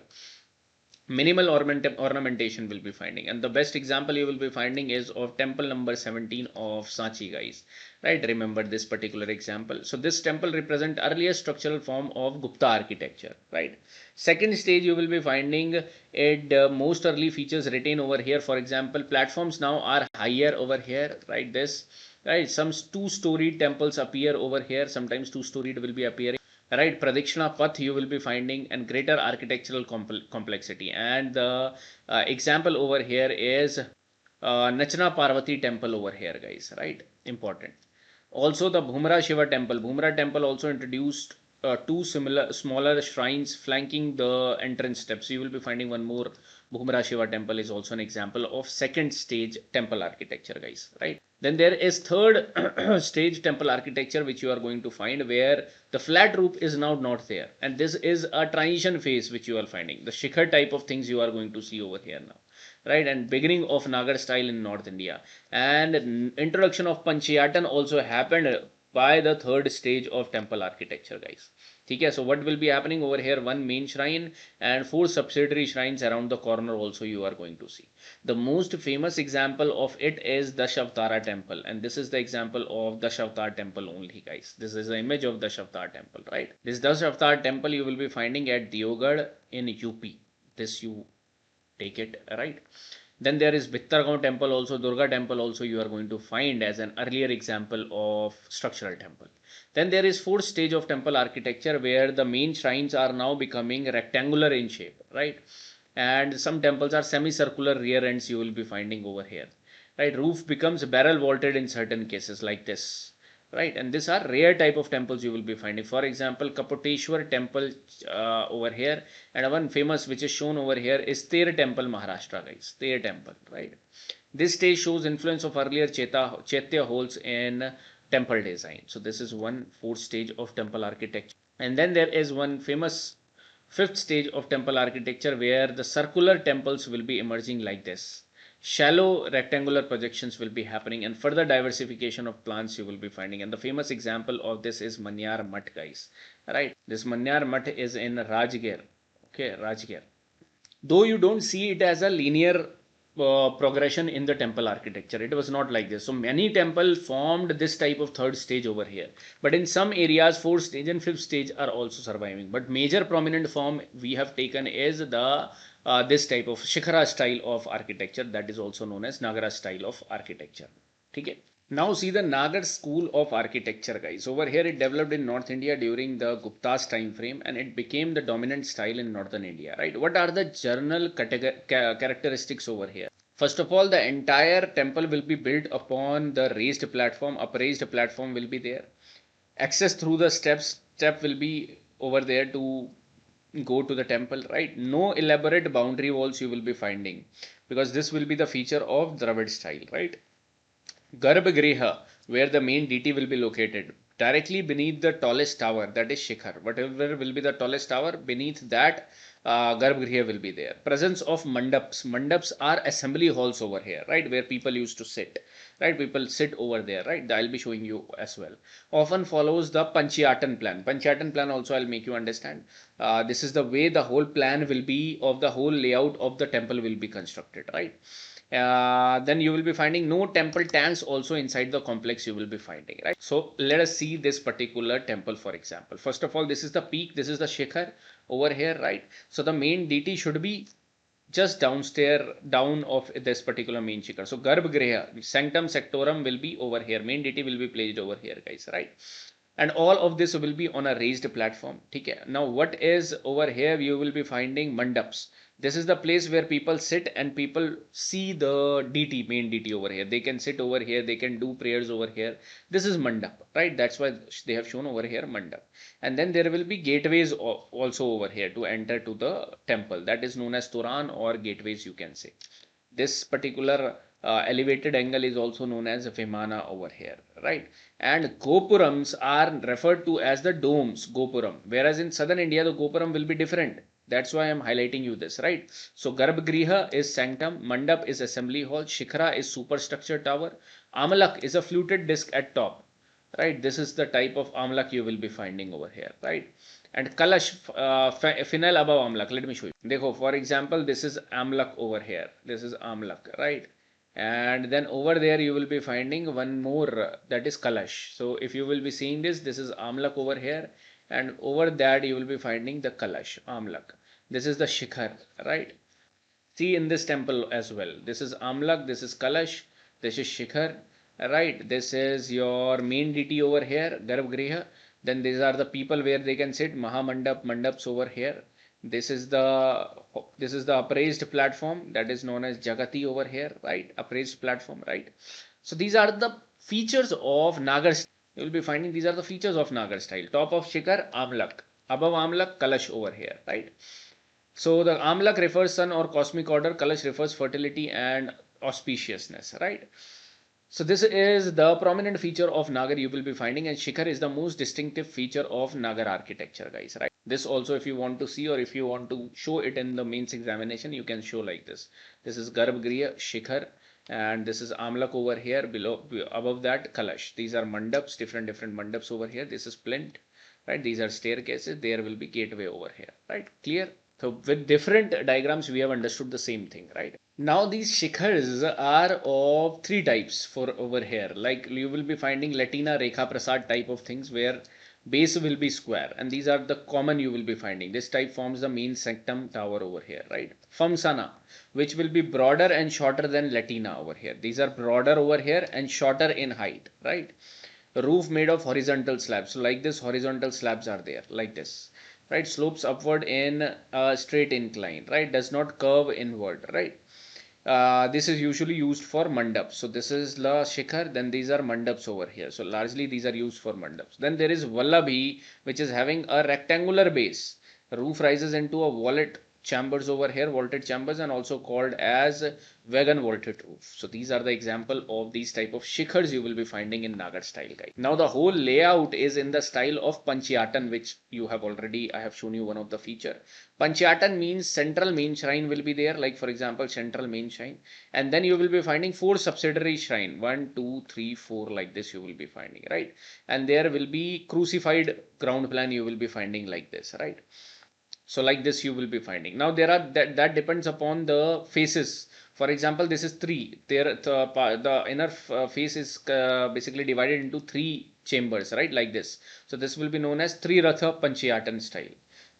Minimal ornamentation will be finding, and the best example you will be finding is of temple number 17 of Sanchi, guys, right? Remember this particular example. So this temple represent earliest structural form of Gupta architecture, right? Second stage you will be finding it most early features retain over here. For example, platforms now are higher over here, right? This, right? Some two-storied temples appear over here. Sometimes two-storied will be appearing, right? Pradikshina path you will be finding, and greater architectural complexity. And the example over here is Nachna Parvati temple over here, guys, right? Important. Also the Bhumra Shiva temple. Bhumra temple also introduced two smaller shrines flanking the entrance steps. You will be finding one more. Bhumra Shiva temple is also an example of second stage temple architecture, guys, right? Then there is third stage temple architecture, which you are going to find, where the flat roof is now not there, and this is a transition phase which you are finding. The shikhar type of things you are going to see over here now, right? And beginning of Nagar style in North India, and introduction of Panchayatan also happened by the third stage of temple architecture, guys. Okay, so what will be happening over here? One main shrine and 4 subsidiary shrines around the corner also you are going to see. The most famous example of it is Dashavatara temple, and this is the example of Dashavatara temple only, guys. This is the image of Dashavatara temple, right? This Dashavatara temple you will be finding at Deogarh in UP. This you take it, right? Then there is Bittargaon temple also, Durga temple also you are going to find as an earlier example of structural temple. Then there is fourth stage of temple architecture, where the main shrines are now becoming rectangular in shape, right? And some temples are semicircular rear ends you will be finding over here, right? Roof becomes barrel vaulted in certain cases like this, right? And these are rare type of temples you will be finding. For example, Kapoteshwar temple over here, and one famous which is shown over here is Ter temple, Maharashtra, guys. Ter temple, right? This stage shows influence of earlier Chaitya holes in temple design. So this is one fourth stage of temple architecture. And then there is one famous Fifth stage of temple architecture, where the circular temples will be emerging like this. Shallow rectangular projections will be happening, and further diversification of plants you will be finding. And the famous example of this is Manyar Mutt, guys. Right? This Manyar Mutt is in Rajgir. Okay, Rajgir. Though you don't see it as a linear progression in the temple architecture, it was not like this. So many temples formed this type of third stage over here, but in some areas fourth stage and fifth stage are also surviving. But major prominent form we have taken is the this type of Shikhara style of architecture, that is also known as Nagara style of architecture. Okay. Now see the Nagar school of architecture, guys. Over here it developed in North India during the Gupta's time frame, and it became the dominant style in northern India, right? What are the general characteristics over here? First of all, the entire temple will be built upon the raised platform. Upraised platform will be there. Access through the step will be over there to go to the temple, right? No elaborate boundary walls you will be finding, because this will be the feature of Dravid style, right? Garbhagriha, where the main deity will be located, directly beneath the tallest tower, that is Shikhar. Whatever will be the tallest tower, beneath that Garbhagriha will be there. Presence of mandaps. Mandaps are assembly halls over here, right, where people used to sit. Right, people sit over there, right? I'll be showing you as well. Often follows the Panchayatan plan. Panchayatan plan also I'll make you understand. This is the way the whole plan will be, of the whole layout of the temple will be constructed, right? Then you will be finding no temple tanks also inside the complex you will be finding, right? So let us see this particular temple, for example. First of all, this is the peak, this is the Shikhar over here, right? So the main deity should be just downstairs, down of this particular main Shikhar. So Garbhagriha, Sanctum Sectorum will be over here, main deity will be placed over here, guys, right? And all of this will be on a raised platform. Okay. Now what is over here? You will be finding mandaps. This is the place where people sit and people see the deity, main deity over here. They can sit over here, they can do prayers over here. This is mandap, right? That's why they have shown over here mandap. And then there will be gateways also over here to enter to the temple. That is known as Toran or gateways, you can say. This particular elevated angle is also known as Vimana over here, right? And Gopurams are referred to as the domes, Gopuram. Whereas in southern India, the Gopuram will be different. That's why I'm highlighting you this, right? So Garbhagriha is sanctum, Mandap is assembly hall, Shikhara is superstructure tower, Amalak is a fluted disc at top, right? This is the type of Amalak you will be finding over here, right? And Kalash, Finale above Amalak. Let me show you. Dekho, for example, this is Amalak over here. This is Amalak, right? And then over there you will be finding one more, that is Kalash. So if you will be seeing this, this is Amalak over here, and over that you will be finding the Kalash, Amalak. This is the Shikhar, right? See in this temple as well. This is Amalak, this is Kalash, this is Shikhar, right? This is your main deity over here, Garbhagriha. Then these are the people where they can sit, Mahamandap, Mandaps over here. This is the upraised platform, that is known as Jagati over here, right? Upraised platform, right? So these are the features of Nagar. You will be finding these are the features of Nagar style. Top of Shikhar, Amalak. Above Amalak, Kalash over here, right? So the Amalak refers sun or cosmic order, Kalash refers fertility and auspiciousness, right? So this is the prominent feature of Nagar you will be finding, and Shikhar is the most distinctive feature of Nagar architecture, guys, right? This also, if you want to see or if you want to show it in the mains examination, you can show like this. This is Garbhagriha, Shikhar, and this is Amalak over here below, above that Kalash. These are mandaps, different mandaps over here. This is plinth, right? These are staircases. There will be gateway over here, right? Clear? So with different diagrams, we have understood the same thing, right? Now these shikhars are of three types for over here. Like you will be finding Latina Rekha Prasad type of things where base will be square, and these are the common you will be finding. This type forms the main sanctum tower over here, right? Famsana, which will be broader and shorter than Latina over here. These are broader over here and shorter in height, right? Roof made of horizontal slabs. So like this, horizontal slabs are there, like this, right? Slopes upward in a straight incline, right? Does not curve inward, right? This is usually used for mandaps. So this is la shikhar, then these are mandaps over here. So largely these are used for mandaps. Then there is Vallabhi, which is having a rectangular base. The roof rises into a wallet chambers over here, vaulted chambers, and also called as wagon vaulted roof. So these are the example of these type of shikhars you will be finding in Nagar style, guys. Now the whole layout is in the style of Panchayatan, which you have already, I have shown you one of the feature. Panchayatan means central main shrine will be there, like for example central main shrine, and then you will be finding 4 subsidiary shrine, 1 2 3 4, like this you will be finding, right? And there will be crucified ground plan you will be finding like this, right? So like this you will be finding. Now there are that depends upon the faces. For example, this is 3. There the inner face is basically divided into 3 chambers, right? Like this. So this will be known as Triratha Panchayatan style.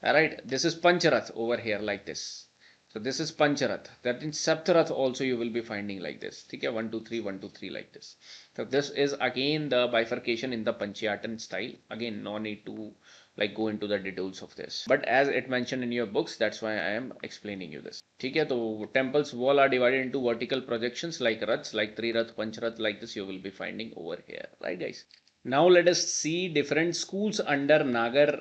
Alright, this is Pancharath over here like this. So this is Pancharath. That means Saptarath also you will be finding like this. Okay, 1 2 3 1 2 3 like this. So this is again the bifurcation in the Panchayatan style. Again, no need to like go into the details of this, but as it mentioned in your books, that's why I am explaining you this. Okay, so temples wall are divided into vertical projections like raths, like Trirath, Pancharath, like this you will be finding over here, right guys? Now let us see different schools under Nagar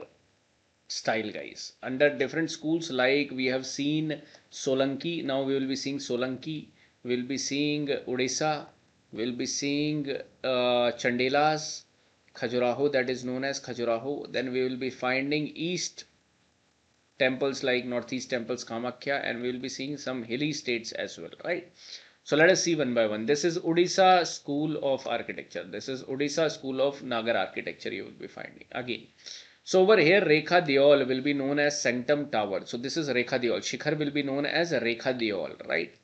style, guys. Under different schools, like we have seen Solanki, now we will be seeing Solanki, we will be seeing Odisha, we will be seeing Chandelas, Khajuraho, that is known as Khajuraho. Then we will be finding east temples like northeast temples, Kamakhya, and we will be seeing some hilly states as well, right? So let us see one by one. This is Odisha School of Architecture. This is Odisha School of Nagar Architecture you will be finding again. So over here, Rekha Deol will be known as Sanctum Tower. So this is Rekha Deol. Shikhar will be known as Rekha Deol, right?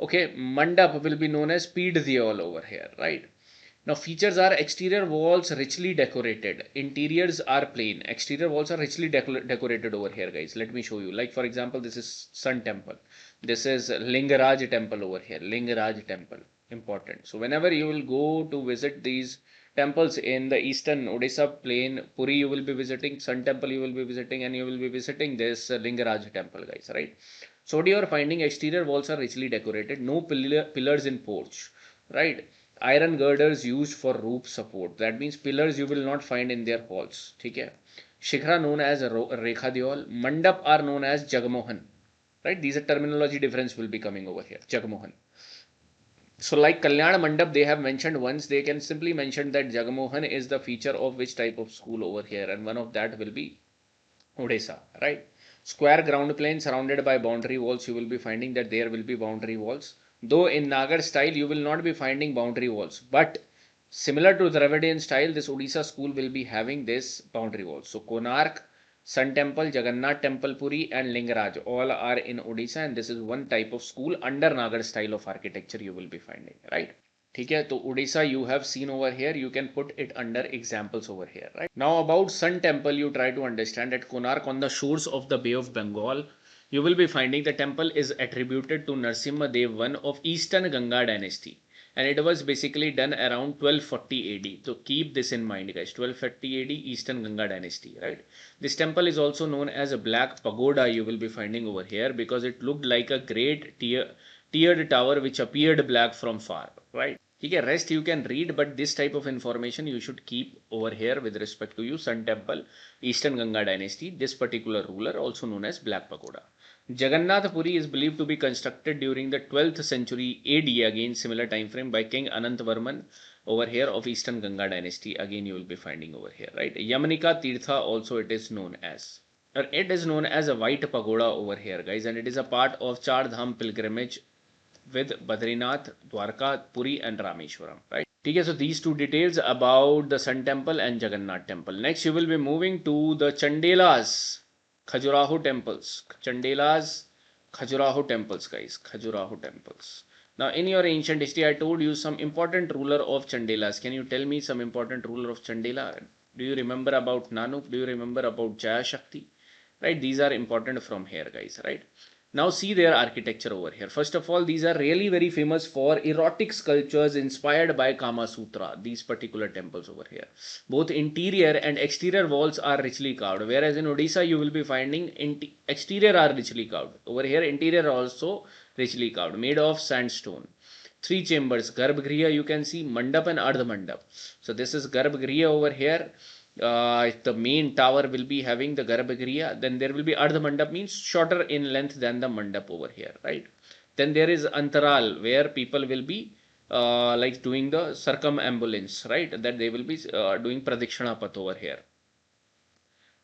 Okay, Mandap will be known as Peed Deol over here, right? Now features are exterior walls richly decorated, interiors are plain. Exterior walls are richly decorated over here, guys. Let me show you. Like for example, this is Sun Temple. This is Lingaraj Temple over here. Lingaraj Temple, important. So whenever you will go to visit these temples in the eastern Odisha plain, Puri you will be visiting, Sun Temple you will be visiting, and you will be visiting this Lingaraj Temple, guys, right? So what you are finding, exterior walls are richly decorated, no pillars in porch, right? Iron girders used for roof support. That means pillars you will not find in their halls. Okay. Shikhra known as Rekha Deol. Mandap are known as Jagmohan. Right? These are terminology difference will be coming over here. Jagmohan. So like Kalyan Mandap they have mentioned once, they can simply mention that Jagmohan is the feature of which type of school over here, and one of that will be Odisha. Right? Square ground plane surrounded by boundary walls. You will be finding that there will be boundary walls. Though in Nagar style you will not be finding boundary walls, but similar to Dravidian style, this Odisha school will be having this boundary walls. So Konark, Sun Temple, Jagannath Temple Puri, and Lingaraj all are in Odisha, and this is one type of school under Nagar style of architecture you will be finding, right? Okay, so Odisha you have seen over here, you can put it under examples over here, right? Now about Sun Temple, you try to understand that Konark on the shores of the Bay of Bengal, you will be finding the temple is attributed to Narsimha Dev I of Eastern Ganga dynasty, and it was basically done around 1240 AD. So keep this in mind, guys. 1240 AD Eastern Ganga dynasty, right? This temple is also known as a black pagoda you will be finding over here because it looked like a great tiered tower which appeared black from far, right? Okay, rest you can read, but this type of information you should keep over here with respect to you. Sun Temple, Eastern Ganga dynasty, this particular ruler also known as Black Pagoda. Jagannath Puri is believed to be constructed during the 12th century AD, again similar time frame, by King Anantvarman over here of Eastern Ganga dynasty. Again you will be finding over here, right? Yamanika Tirtha also it is known as. It is known as a white pagoda over here, guys, and it is a part of Char Dham pilgrimage with Badrinath, Dwarka, Puri and Rameshwaram, right? Okay, so these two details about the Sun Temple and Jagannath Temple. Next you will be moving to the Chandelas, Khajuraho temples. Chandelas, Khajuraho temples, guys. Khajuraho temples. Now in your ancient history I told you some important ruler of Chandelas. Can you tell me some important ruler of Chandela? Do you remember about Nanup? Do you remember about Jaya Shakti? Right, these are important from here, guys, right? Now see their architecture over here. First of all, these are really very famous for erotic sculptures inspired by Kama Sutra. These particular temples over here. Both interior and exterior walls are richly carved. Whereas in Odisha, you will be finding exterior are richly carved. Over here, interior also richly carved, made of sandstone. 3 chambers, Garbhagriha you can see, Mandap and Ardha Mandap. So this is Garbhagriha over here. The main tower will be having the Garbhagriha. Then there will be Ardha Mandap, means shorter in length than the Mandap over here, right? Then there is Antaral, where people will be like doing the circumambulance, right? That they will be doing Pradikshana Path over here.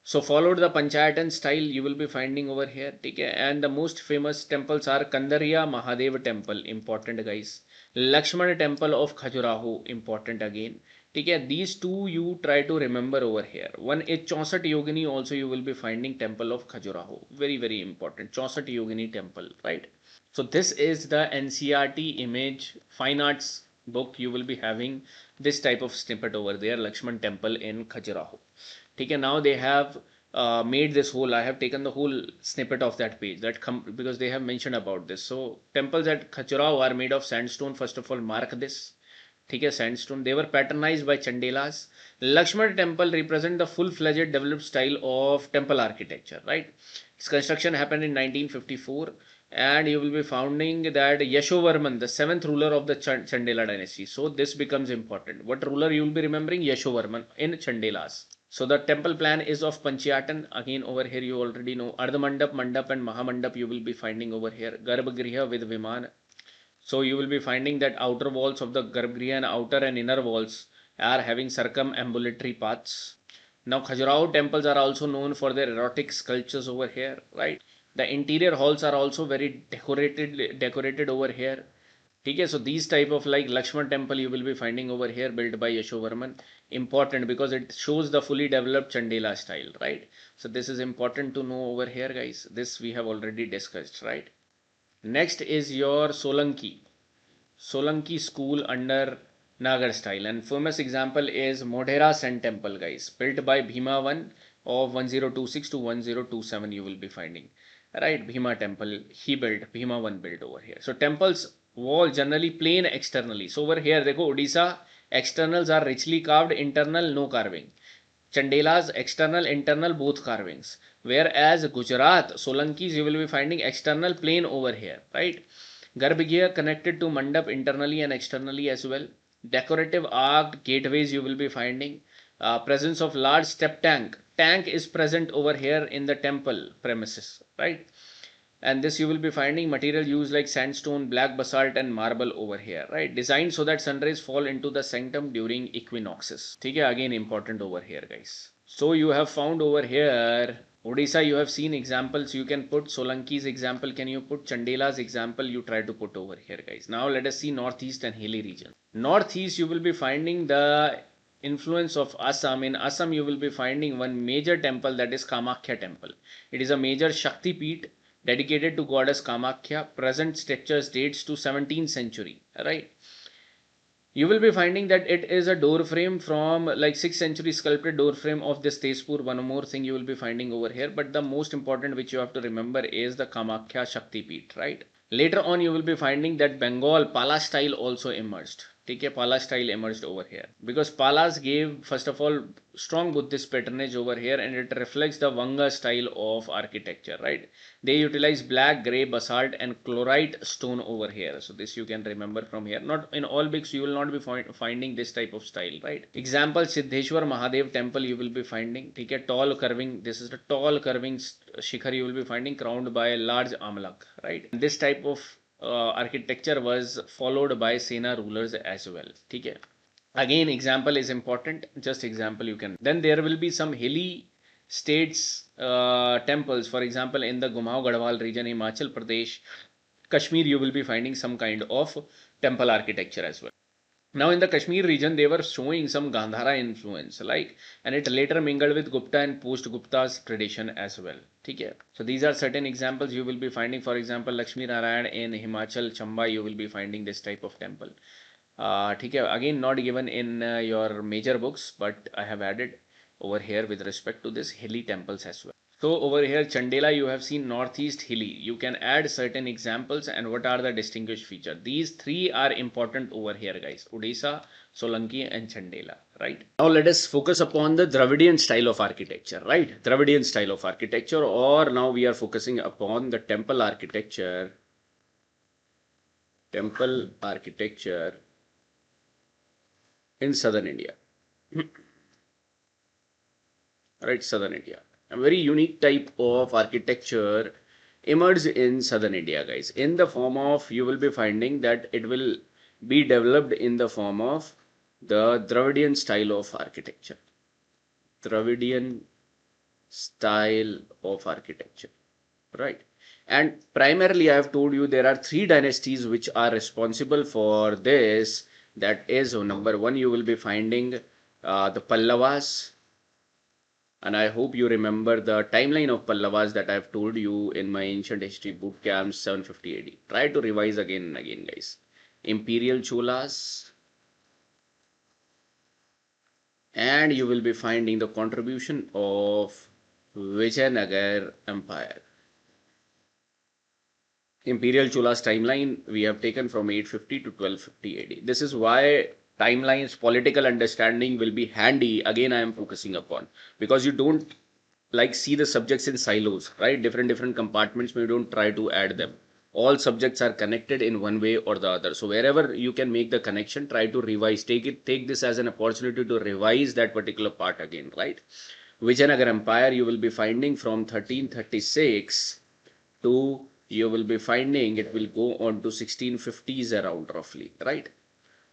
So followed the Panchayatan style you will be finding over here. Okay? And the most famous temples are Kandariya Mahadev temple, important guys. Lakshmana temple of Khajuraho, important again. Okay? These two you try to remember over here. One is Chausat Yogini, also you will be finding temple of Khajuraho. Very, very important. Chausat Yogini temple, right? So this is the NCERT image fine arts book. You will be having this type of snippet over there, Lakshman temple in Khajuraho. Okay, now they have made this whole, I have taken the whole snippet of that page that because they have mentioned about this. So temples at Khajuraho are made of sandstone. First of all, mark this. Okay, sandstone. They were patronized by Chandelas. Lakshman temple represent the full-fledged developed style of temple architecture, right? Its construction happened in 1954, and you will be finding that Yashovarman, the seventh ruler of the Chandela dynasty. So this becomes important. What ruler you will be remembering? Yashovarman in Chandelas. So the temple plan is of Panchayatan. Again, over here you already know Ardhamandap, Mandap and Mahamandap you will be finding over here. Garbhagriha with Viman. So you will be finding that outer walls of the Garbhagriha and outer and inner walls are having circumambulatory paths. Now Khajuraho temples are also known for their erotic sculptures over here, right? The interior halls are also very decorated over here. Okay, so these type of like Lakshman temple you will be finding over here built by Yashovarman. Important because it shows the fully developed Chandela style, right? So this is important to know over here, guys. This we have already discussed, right? Next is your Solanki. Solanki school under Nagar style, and famous example is Modhera Sun temple, guys, built by Bhima 1 of 1026 to 1027 you will be finding, right? Bhima temple he built, Bhima 1 built over here. So temples wall generally plain externally. So over here देखो Odisha externals are richly carved, internal no carving. Chandela's external internal both carvings, whereas Gujarat Solankis you will be finding external plain over here, right? Garbhagriha connected to mandap internally and externally as well. Decorative arched gateways you will be finding. Presence of large step tank. Tank is present over here in the temple premises, right? And this you will be finding material used like sandstone, black basalt and marble over here, right? Designed so that sun rays fall into the sanctum during equinoxes. Okay, again important over here, guys. So you have found over here Odisha, you have seen examples. You can put Solanki's example. Can you put Chandela's example? You try to put over here, guys. Now let us see Northeast and hilly region. Northeast, you will be finding the influence of Assam. In Assam, you will be finding one major temple, that is Kamakhya temple. It is a major Shakti Peeth dedicated to goddess Kamakhya. Present structures dates to 17th century, right? You will be finding that it is a door frame from like 6th century sculpted door frame of this Tezpur. One more thing you will be finding over here, but the most important which you have to remember is the Kamakhya Shakti Peeth, right? Later on you will be finding that Bengal Pala style also emerged. Take a Pala style emerged over here because Palas gave first of all strong Buddhist patronage over here, and it reflects the Vanga style of architecture, right? They utilize black, grey basalt and chlorite stone over here. So this you can remember from here. Not in all books you will not be finding this type of style, right? Example Siddheshwar Mahadev temple you will be finding. Take a tall curving. This is the tall curving shikhar you will be finding crowned by a large amlak, right? This type of architecture was followed by Sena rulers as well. Okay. Again, example is important. Just example you can. Then there will be some hilly states temples. For example, in the Gumao Garhwal region, Himachal Pradesh, Kashmir, you will be finding some kind of temple architecture as well. Now in the Kashmir region, they were showing some Gandhara influence, like, and it later mingled with Gupta and post-Gupta's tradition as well. Okay. So these are certain examples you will be finding. For example, Lakshmi Narayan in Himachal, Chamba, you will be finding this type of temple. Again, not given in your major books, but I have added over here with respect to this hilly temples as well. So over here, Chandela, you have seen northeast hilly. You can add certain examples and what are the distinguished features. These three are important over here, guys. Odisha, Solanki and Chandela, right? Now let us focus upon the Dravidian style of architecture, right? Dravidian style of architecture, or now we are focusing upon the temple architecture. Temple architecture in southern India. right? Southern India. A very unique type of architecture emerged in southern India, guys. In the form of, you will be finding that it will be developed in the form of the Dravidian style of architecture. Dravidian style of architecture, right? And primarily, I have told you there are three dynasties which are responsible for this. That is, number one, you will be finding the Pallavas. And I hope you remember the timeline of Pallavas that I've told you in my ancient history boot camp 750 AD. Try to revise again and again, guys. Imperial Cholas, and you will be finding the contribution of Vijayanagar Empire. Imperial Chola's timeline we have taken from 850 to 1250 AD. This is why timelines, political understanding will be handy. Again, I am focusing upon, because you don't like see the subjects in silos, right? Different compartments, but you don't try to add them. All subjects are connected in one way or the other. So wherever you can make the connection, try to revise. Take this as an opportunity to revise that particular part again, right? Vijayanagar Empire you will be finding from 1336 to, you will be finding it will go on to 1650s around roughly, right?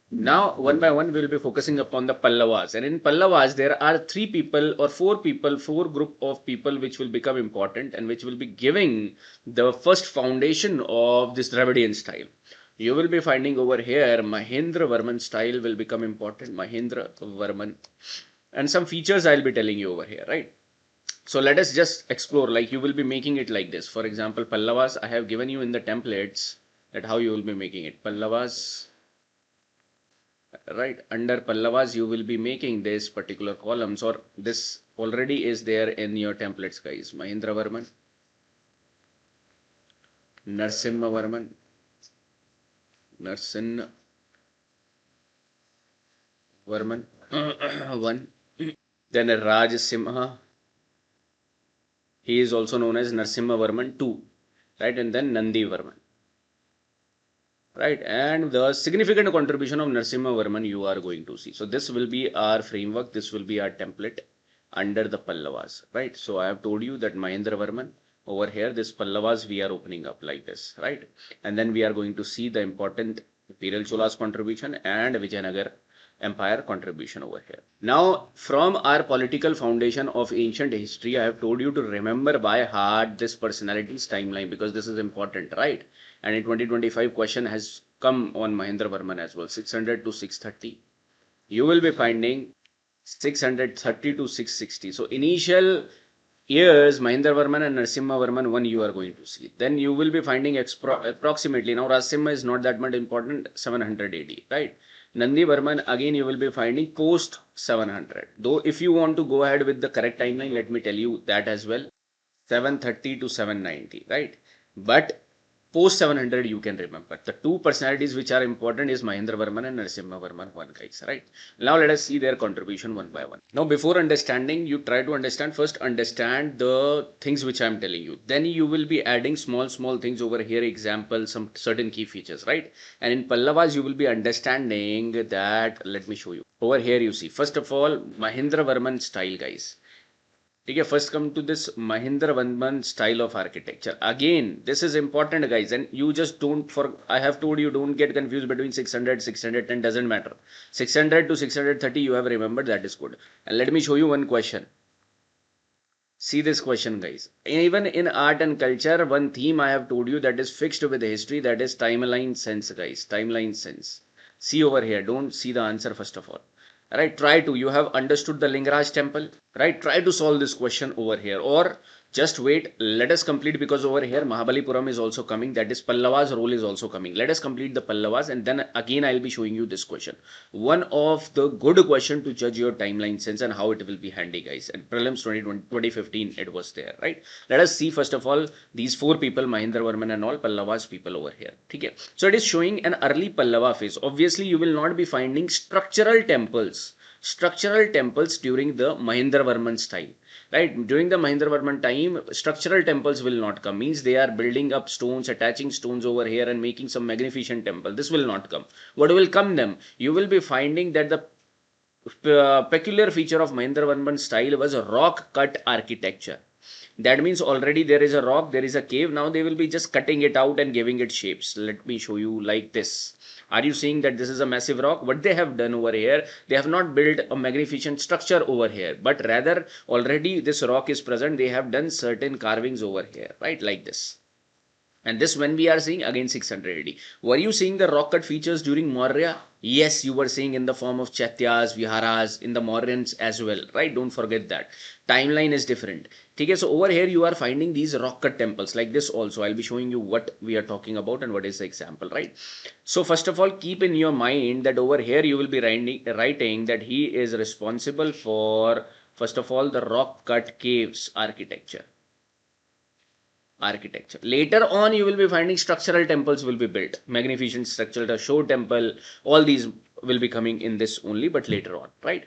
Now, one by one, we will be focusing upon the Pallavas. And in Pallavas, there are three people or four people, four group of people which will become important and which will be giving the first foundation of this Dravidian style. You will be finding over here, Mahendra Varman style will become important. Mahendra Varman. And some features I'll be telling you over here, right? So let us just explore, like you will be making it like this. For example, Pallavas, I have given you in the templates that how you will be making it. Pallavas, right? Under Pallavas, you will be making this particular columns, or this already is there in your templates, guys. Mahendra Varman, Narsimha Varman, Narsimha Varman, one. Then Raj Simha. He is also known as Narsimha Varman 2, right? And then Nandi Varman, right? And the significant contribution of Narsimha Varman you are going to see. So this will be our framework. This will be our template under the Pallavas, right? So I have told you that Mahendra Varman over here, this Pallavas we are opening up like this, right? And then we are going to see the important Imperial Chola's contribution and Vijayanagar Empire contribution over here. Now, from our political foundation of ancient history, I have told you to remember by heart this personality's timeline, because this is important, right? And in 2025 question has come on Mahendra Varman as well, 600 to 630. You will be finding 630 to 660. So initial years, Mahendra Varman and Narsimha Varman 1 you are going to see. Then you will be finding approximately, now Rasimha is not that much important, 700 AD, right? Nandi Varman, again you will be finding post 700. Though if you want to go ahead with the correct timeline, let me tell you that as well. 730 to 790, right? But post 700 you can remember. The two personalities which are important is Mahendra Varman and Narasimha Varman, one guys, right? Now let us see their contribution one by one. Now before understanding, you try to understand, first understand the things which I am telling you. Then you will be adding small things over here, examples, some certain key features, right? And in Pallavas you will be understanding that, let me show you. Over here you see, first of all, Mahendra Varman style, guys. Okay, first come to this Mahendra Varman style of architecture. Again, this is important, guys, and you just don't, I have told you, don't get confused between 600, 610, doesn't matter. 600 to 630 you have remembered, that is good. And let me show you one question. See this question, guys. Even in art and culture, one theme I have told you that is fixed with history, that is timeline sense, guys. Timeline sense. See over here, don't see the answer first of all. Right, try to, you have understood the Lingaraj temple, right? Try to solve this question over here, or just wait, let us complete, because over here Mahabalipuram is also coming, that is Pallavas role is also coming. Let us complete the Pallavas and then again I'll be showing you this question. One of the good question to judge your timeline sense and how it will be handy, guys. And Prelims 2015 it was there, right? Let us see first of all these four people, Mahendra Varman and all Pallavas people over here. Okay, so it is showing an early Pallava phase. Obviously you will not be finding structural temples during the Mahendra Varman style, right? During the Mahendra Varman time, structural temples will not come, means they are building up stones, attaching stones over here and making some magnificent temple. This will not come. What will come then? You will be finding that the peculiar feature of Mahendravarman style was rock cut architecture. That means already there is a rock, there is a cave. Now they will be just cutting it out and giving it shapes. Let me show you like this. Are you seeing that this is a massive rock? What they have done over here, they have not built a magnificent structure over here, but rather already this rock is present. They have done certain carvings over here, right? Like this. And this when we are seeing again 600 AD. Were you seeing the rock cut features during Maurya? Yes, you were seeing in the form of Chaityas, Viharas, in the Mauryans as well, right? Don't forget that. Timeline is different. Okay, so over here you are finding these rock cut temples like this also. I'll be showing you what we are talking about and what is the example, right? So first of all, keep in your mind that over here you will be writing that he is responsible for, first of all, the rock cut caves architecture. Later on, you will be finding structural temples will be built. Magnificent structure, the show temple, all these will be coming in this only, but later on, right?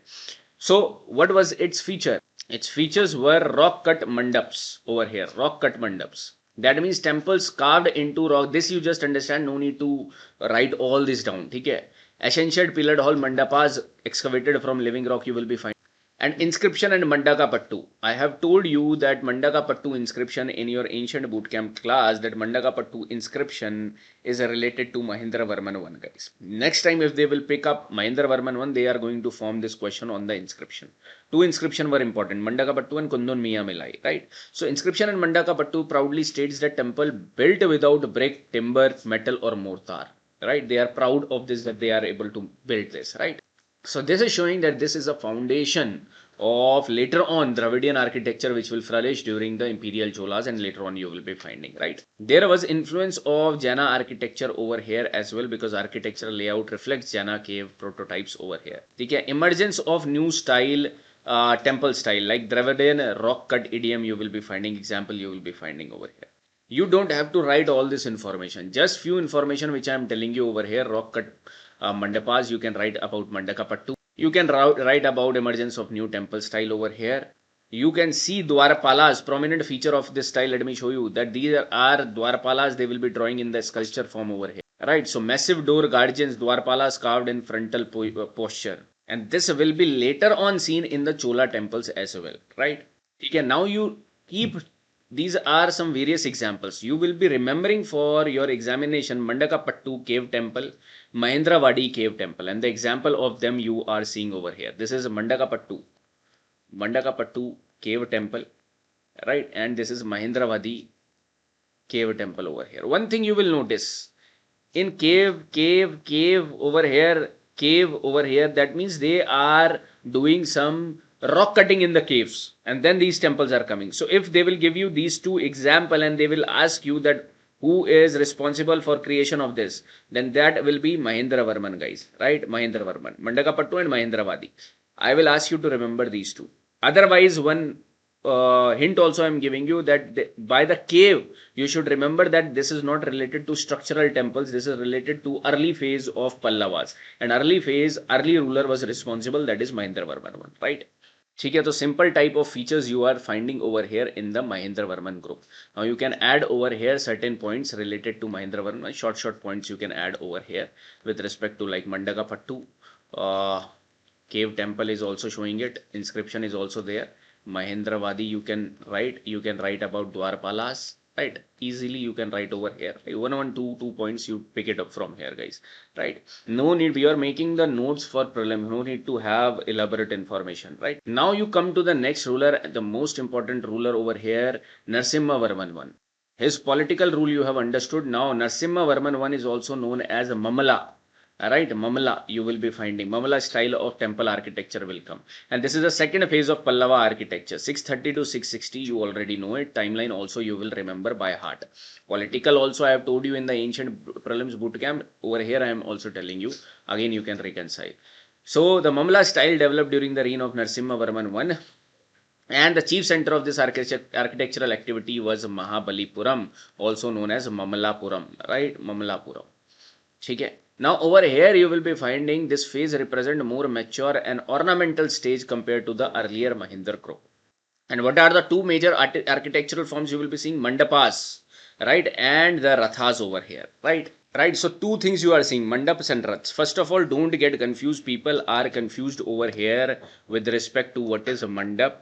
So what was its feature? Its features were rock cut mandaps over here, rock cut mandaps. That means temples carved into rock. This you just understand, no need to write all this down. Okay? Ancient pillared hall mandapas excavated from living rock you will be finding. And inscription and Mandaka Pattu. I have told you that Mandaka Pattu inscription in your ancient bootcamp class, that Mandaka Pattu inscription is related to Mahendravarman I, guys. Next time if they will pick up Mahendravarman I, they are going to form this question on the inscription. Two inscription were important, Mandaka Pattu and Kundun Miya Milai, right? So inscription and Mandaka Pattu proudly states that temple built without brick, timber, metal or mortar, right? They are proud of this, that they are able to build this, right? So this is showing that this is a foundation of later on Dravidian architecture which will flourish during the imperial Cholas, and later on you will be finding, right? There was influence of Jaina architecture over here as well, because architectural layout reflects Jaina cave prototypes over here. Okay, emergence of new style, temple style like Dravidian rock cut idiom you will be finding, example you will be finding over here. You don't have to write all this information, just few information which I am telling you over here. Rock cut mandapas, you can write about Mandaka Pattu. You can write about emergence of new temple style over here. You can see Dwarapalas, prominent feature of this style. Let me show you that these are Dwarapalas. They will be drawing in the sculpture form over here. Right, so massive door guardians, Dwarapalas carved in frontal posture. And this will be later on seen in the Chola temples as well. Right. Okay, now you keep. These are some various examples. You will be remembering for your examination Mandaka Pattu cave temple, Mahendravadi cave temple, and the example of them you are seeing over here. This is Mandaka Pattu cave temple, right? And this is Mahendravadi cave temple over here. One thing you will notice in cave over here, that means they are doing some rock cutting in the caves, and then these temples are coming. So if they will give you these two example and they will ask you that who is responsible for creation of this, then that will be Mahendravarman, guys, right? Mahendravarman, Mandaka Pattu and Mahendravadi. I will ask you to remember these two. Otherwise, one hint also I am giving you, that by the cave you should remember that this is not related to structural temples. This is related to early phase of Pallavas, and early ruler was responsible, that is Mahendravarman, right? Okay, so simple type of features you are finding over here in the Mahendravarman group. Now you can add over here certain points related to Mahendravarman, short points you can add over here with respect to like Mandaka Pattu, cave temple is also showing it, inscription is also there. Mahendravadi you can write about Dwarpalas, right? Easily you can write over here. Two points you pick it up from here, guys, right? No need, we are making the notes for prelim, no need to have elaborate information, right? Now you come to the next ruler, the most important ruler over here, Narasimhavarman I. His political rule you have understood. Now Narasimhavarman I is also known as Mamala. Right, Mamala you will be finding. Mamala style of temple architecture will come. And this is the second phase of Pallava architecture. 630 to 660, you already know it. Timeline also you will remember by heart. Political also I have told you in the ancient prelims bootcamp. Over here I am also telling you. Again you can reconcile. So the Mamala style developed during the reign of Narasimhavarman I. And the chief center of this architectural activity was Mahabalipuram, also known as Mamalapuram. Right, Mamalapuram. Okay. Now over here you will be finding this phase represent more mature and ornamental stage compared to the earlier Mahendra group. And what are the two major architectural forms you will be seeing? Mandapas, right, and the Rathas over here, right? Right, so two things you are seeing, mandaps and raths. First of all, don't get confused. People are confused over here with respect to what is a mandap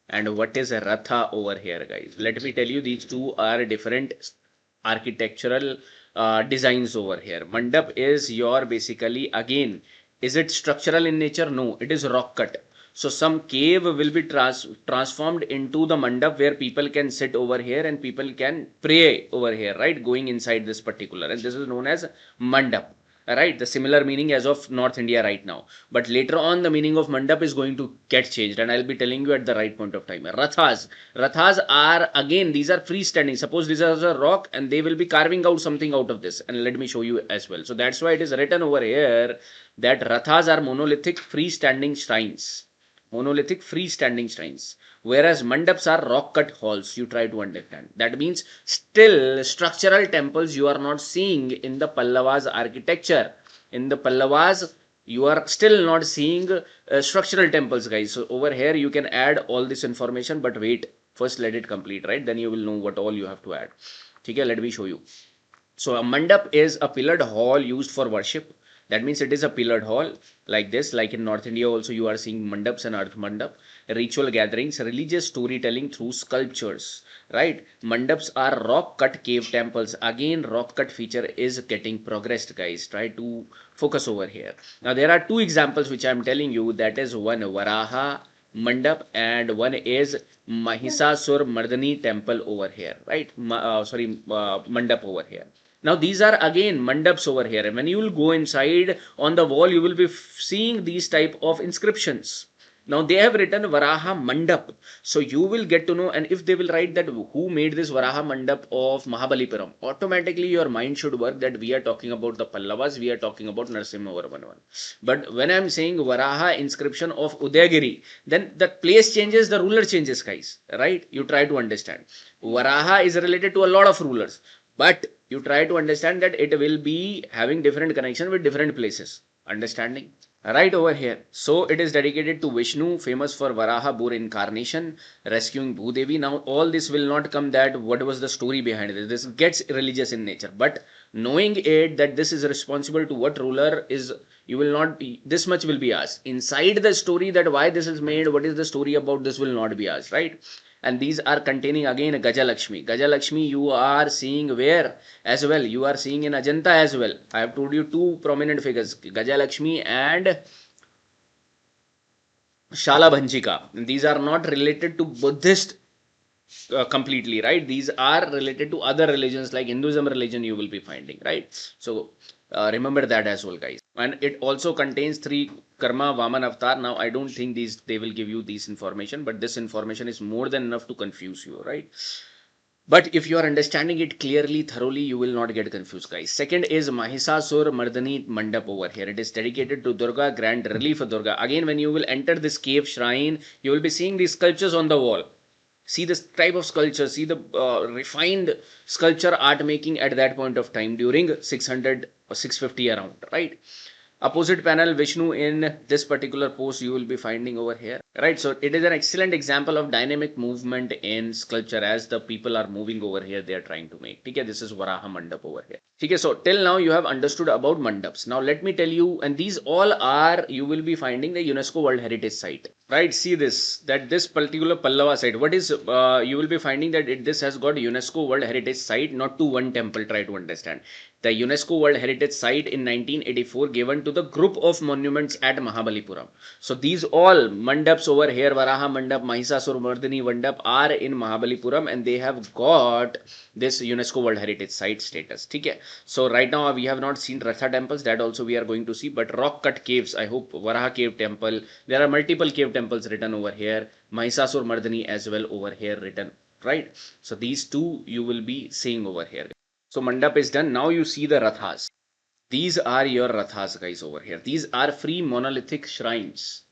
and what is a ratha over here, guys. Let me tell you, these two are different architectural designs over here. Mandap is your basically, again, is it structural in nature? No, it is rock cut. So some cave will be transformed into the mandap where people can sit over here and people can pray over here, right? Going inside this particular, and this is known as mandap. Right, the similar meaning as of North India right now. But later on, the meaning of mandap is going to get changed, and I'll be telling you at the right point of time. Rathas are, again, these are freestanding. Suppose this is a rock, and they will be carving out something out of this, and let me show you as well. So that's why it is written over here that rathas are monolithic freestanding shrines. Monolithic freestanding shrines, whereas mandaps are rock cut halls. You try to understand. That means still structural temples you are not seeing in the Pallavas architecture. In the Pallavas, you are still not seeing structural temples, guys. So over here you can add all this information, but wait, first let it complete, right? Then you will know what all you have to add. Okay, let me show you. So a mandap is a pillared hall used for worship. That means it is a pillared hall like this. Like in North India also you are seeing mandaps and earth mandap. Ritual gatherings, religious storytelling through sculptures. Right? Mandaps are rock cut cave temples. Again, rock cut feature is getting progressed, guys. Try to focus over here. Now there are two examples which I am telling you. That is one Varaha mandap and one is Mahisasur Mardani temple over here. Right? Mandap over here. Now these are again mandaps over here. And when you will go inside on the wall, you will be seeing these type of inscriptions. Now they have written Varaha Mandap. So you will get to know, and if they will write that who made this Varaha Mandap of Mahabalipuram, automatically your mind should work that we are talking about the Pallavas, we are talking about Narasimhavarman. But when I am saying Varaha inscription of Udayagiri, then the place changes, the ruler changes, guys. Right? You try to understand. Varaha is related to a lot of rulers. But you try to understand that it will be having different connection with different places. Understanding? Right over here. So it is dedicated to Vishnu, famous for Varaha boar incarnation, rescuing Bhudevi. Now all this will not come that what was the story behind this. This gets religious in nature. But knowing it that this is responsible to what ruler is, you will not be, this much will be asked. Inside the story that why this is made, what is the story about, this will not be asked, right? And these are containing again Gajalakshmi. Gajalakshmi you are seeing where as well? You are seeing in Ajanta as well. I have told you two prominent figures, Gajalakshmi and Shalabhanjika. These are not related to Buddhist completely, right? These are related to other religions like Hinduism religion you will be finding, right? So remember that as well, guys. And it also contains three karma vaman avatar. Now I don't think they will give you this information, but this information is more than enough to confuse you, right? But if you are understanding it clearly, thoroughly, you will not get confused, guys. Second is Mahisasur Mardani Mandap over here. It is dedicated to Durga, grand relief of Durga. Again, when you will enter this cave shrine, you will be seeing these sculptures on the wall. See this type of sculpture, see the refined sculpture art making at that point of time during 600 or 650 around, right? Opposite panel Vishnu in this particular pose you will be finding over here, right? So it is an excellent example of dynamic movement in sculpture as the people are moving over here, they are trying to make. Okay, this is Varaha Mandap over here. Okay, so till now you have understood about mandaps. Now let me tell you, and these all are, you will be finding the UNESCO World Heritage Site, right? See this, that this particular Pallava site, what is, you will be finding that this has got UNESCO World Heritage Site, not to one temple, try to understand. The UNESCO World Heritage Site in 1984 given to the group of monuments at Mahabalipuram. So these all mandaps over here, Varaha Mandap, Mahisasur Mardani Mandap are in Mahabalipuram and they have got this UNESCO World Heritage Site status. Okay. So right now we have not seen Ratha temples, that also we are going to see, but rock cut caves, I hope Varaha cave temple, there are multiple cave temples written over here, Mahisasur Mardani as well over here written, right? So these two you will be seeing over here. So mandap is done. Now you see the rathas. These are your rathas, guys, over here. These are free monolithic shrines.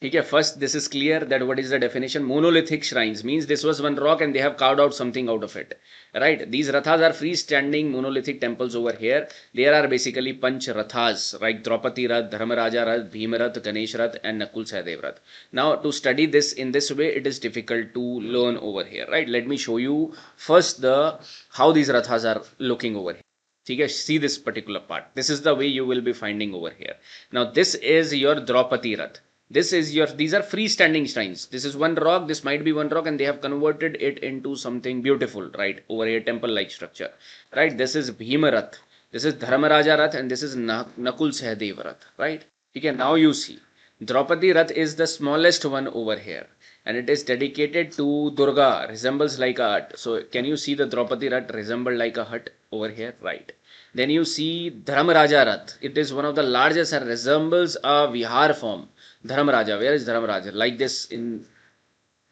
Okay, first this is clear that what is the definition? Monolithic shrines means this was one rock and they have carved out something out of it. Right? These rathas are freestanding monolithic temples over here. There are basically Panch Rathas, like Draupadi Rath, Dharmaraja Rath, Bhima Rath, Ganesh Rath, and Nakul Sahadev Rath. Now, to study this in this way, it is difficult to learn over here. Right? Let me show you first how these rathas are looking over here. Okay, see this particular part. This is the way you will be finding over here. Now this is your Draupadi Rath. This is your, these are freestanding shrines. This is one rock, this might be one rock, and they have converted it into something beautiful, right? Over here, temple-like structure, right? This is Bhima Rath, this is Dharmaraja Rath, and this is Nakul Sahadev Rath, right? Okay, now you see, Draupadi Rath is the smallest one over here, and it is dedicated to Durga, resembles like a hut. So can you see the Draupadi Rath resemble like a hut over here, right? Then you see Dharmaraja Rath. It is one of the largest and resembles a vihar form. Dharmaraja, where is Dharmaraja? Like this in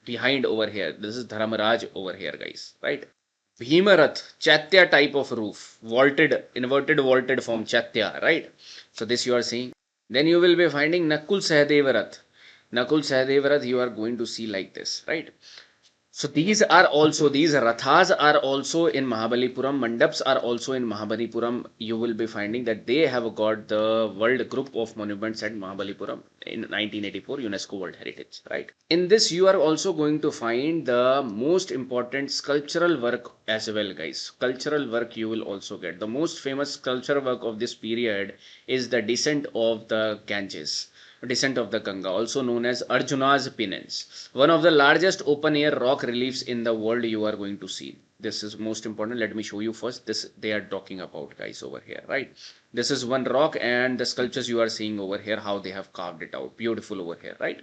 behind over here. This is Dharmaraj over here, guys, right? Bhimarath, Chaitya type of roof, vaulted, inverted vaulted form, Chaitya, right? So this you are seeing. Then you will be finding Nakul Sahadeva Rath. Nakul Sahadeva Rath you are going to see like this, right? So these are also, these rathas are also in Mahabalipuram, mandaps are also in Mahabalipuram. You will be finding that they have got the World Group of Monuments at Mahabalipuram in 1984 UNESCO World Heritage, right? In this you are also going to find the most important sculptural work as well, guys. Cultural work you will also get. The most famous sculpture work of this period is the Descent of the Ganges. Descent of the Ganga, also known as Arjuna's Penance. One of the largest open air rock reliefs in the world you are going to see. This is most important. Let me show you first. This they are talking about, guys, over here, right? This is one rock, and the sculptures you are seeing over here, how they have carved it out. Beautiful over here, right?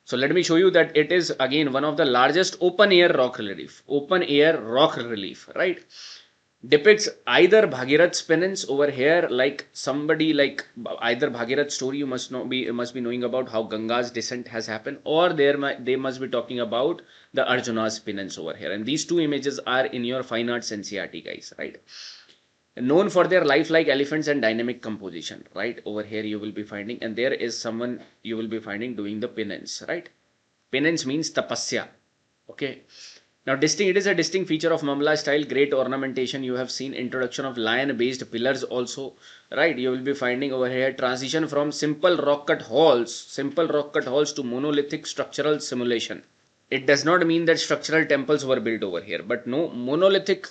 So let me show you that it is again one of the largest open air rock relief. Open air rock relief, right? Depicts either Bhagirath's penance over here, like somebody like either Bhagirath's story you must be knowing about how Ganga's descent has happened, or they must be talking about the Arjuna's penance over here. And these two images are in your fine arts NCERT, guys, right? Known for their lifelike elephants and dynamic composition, right? Over here you will be finding, and there is someone you will be finding doing the penance, right? Penance means tapasya, okay? Now, it is a distinct feature of Mamla style, great ornamentation. You have seen introduction of lion-based pillars also, right? You will be finding over here transition from simple rock cut halls to monolithic structural simulation. It does not mean that structural temples were built over here, but no, monolithic,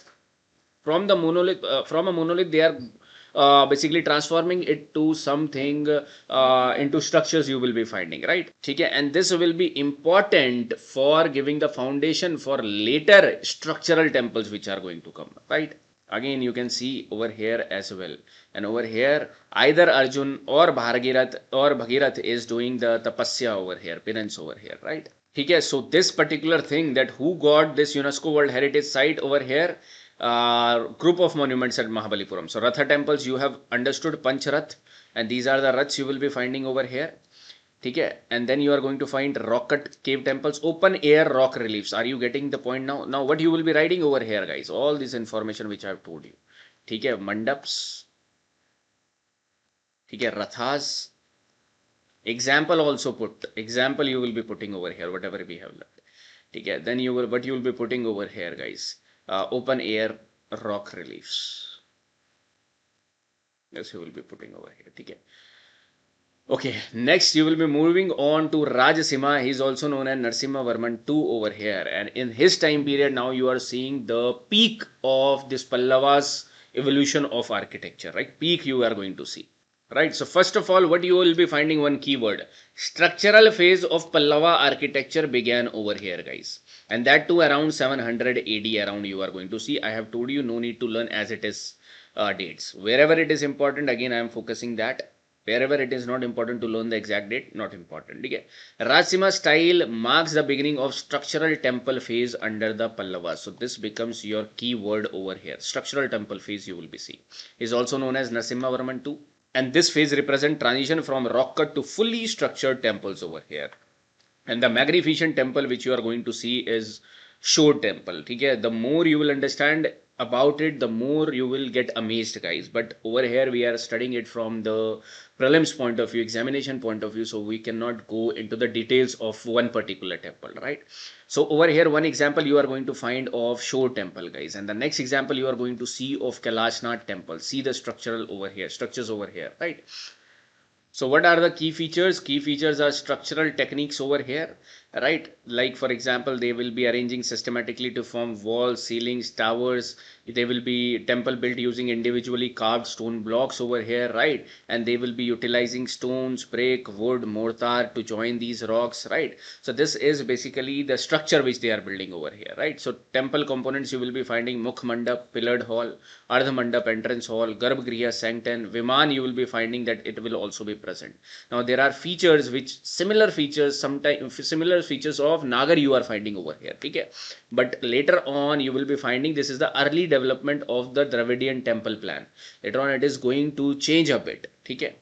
from a monolith, they are basically transforming it to something into structures you will be finding, right? Okay, and this will be important for giving the foundation for later structural temples which are going to come, right? Again, you can see over here as well, and over here either Arjun or Bhagirath is doing the tapasya over here, penance over here, right? Okay, so this particular thing, that who got this UNESCO World Heritage Site over here, group of monuments at Mahabalipuram. So Ratha temples, you have understood Pancharath, and these are the Raths you will be finding over here. Okay, and then you are going to find rock cut cave temples, open air rock reliefs. Are you getting the point now? Now what you will be writing over here, guys, all this information which I have told you. Okay, mandaps, okay, Rathas, example also put, example you will be putting over here, whatever we have left. Okay, then you will, what you will be putting over here, guys, open air rock reliefs. Yes, you will be putting over here. Okay. Okay, next you will be moving on to Rajasimha. He is also known as Narasimha Varman II over here. And in his time period, now you are seeing the peak of this Pallava's evolution of architecture, right? Peak you are going to see. Right, so first of all, what you will be finding, one keyword, structural phase of Pallava architecture began over here, guys, and that too around 700 AD around you are going to see. I have told you no need to learn as it is dates. Wherever it is important, again I am focusing that. Wherever it is not important to learn the exact date, not important. Okay. Rajsimha style marks the beginning of structural temple phase under the Pallavas. So this becomes your key word over here. Structural temple phase you will be seeing. Is also known as Narasimha Varman II. And this phase represents transition from rock cut to fully structured temples over here. And the magnificent temple which you are going to see is Shore Temple. Okay? The more you will understand about it, the more you will get amazed, guys. But over here we are studying it from the prelims point of view, examination point of view, so we cannot go into the details of one particular temple, right? So over here one example you are going to find of Shore Temple, guys, and the next example you are going to see of Kailashnath Temple. See the structural over here, structures over here, right? So what are the key features? Key features are structural techniques over here. right? Like for example, they will be arranging systematically to form walls, ceilings, towers. They will be temple built using individually carved stone blocks over here, right? And they will be utilizing stones, brick, wood, mortar to join these rocks, right? So this is basically the structure which they are building over here, right? So temple components you will be finding Mukh Mandap, pillared hall, Ardha Mandap, entrance hall, Garbhagriha, sanctum, Viman. You will be finding that it will also be present. Now there are features which similar features of Nagar you are finding over here, okay? But later on you will be finding this is the early development of the Dravidian temple plan. Later on it is going to change a bit, okay?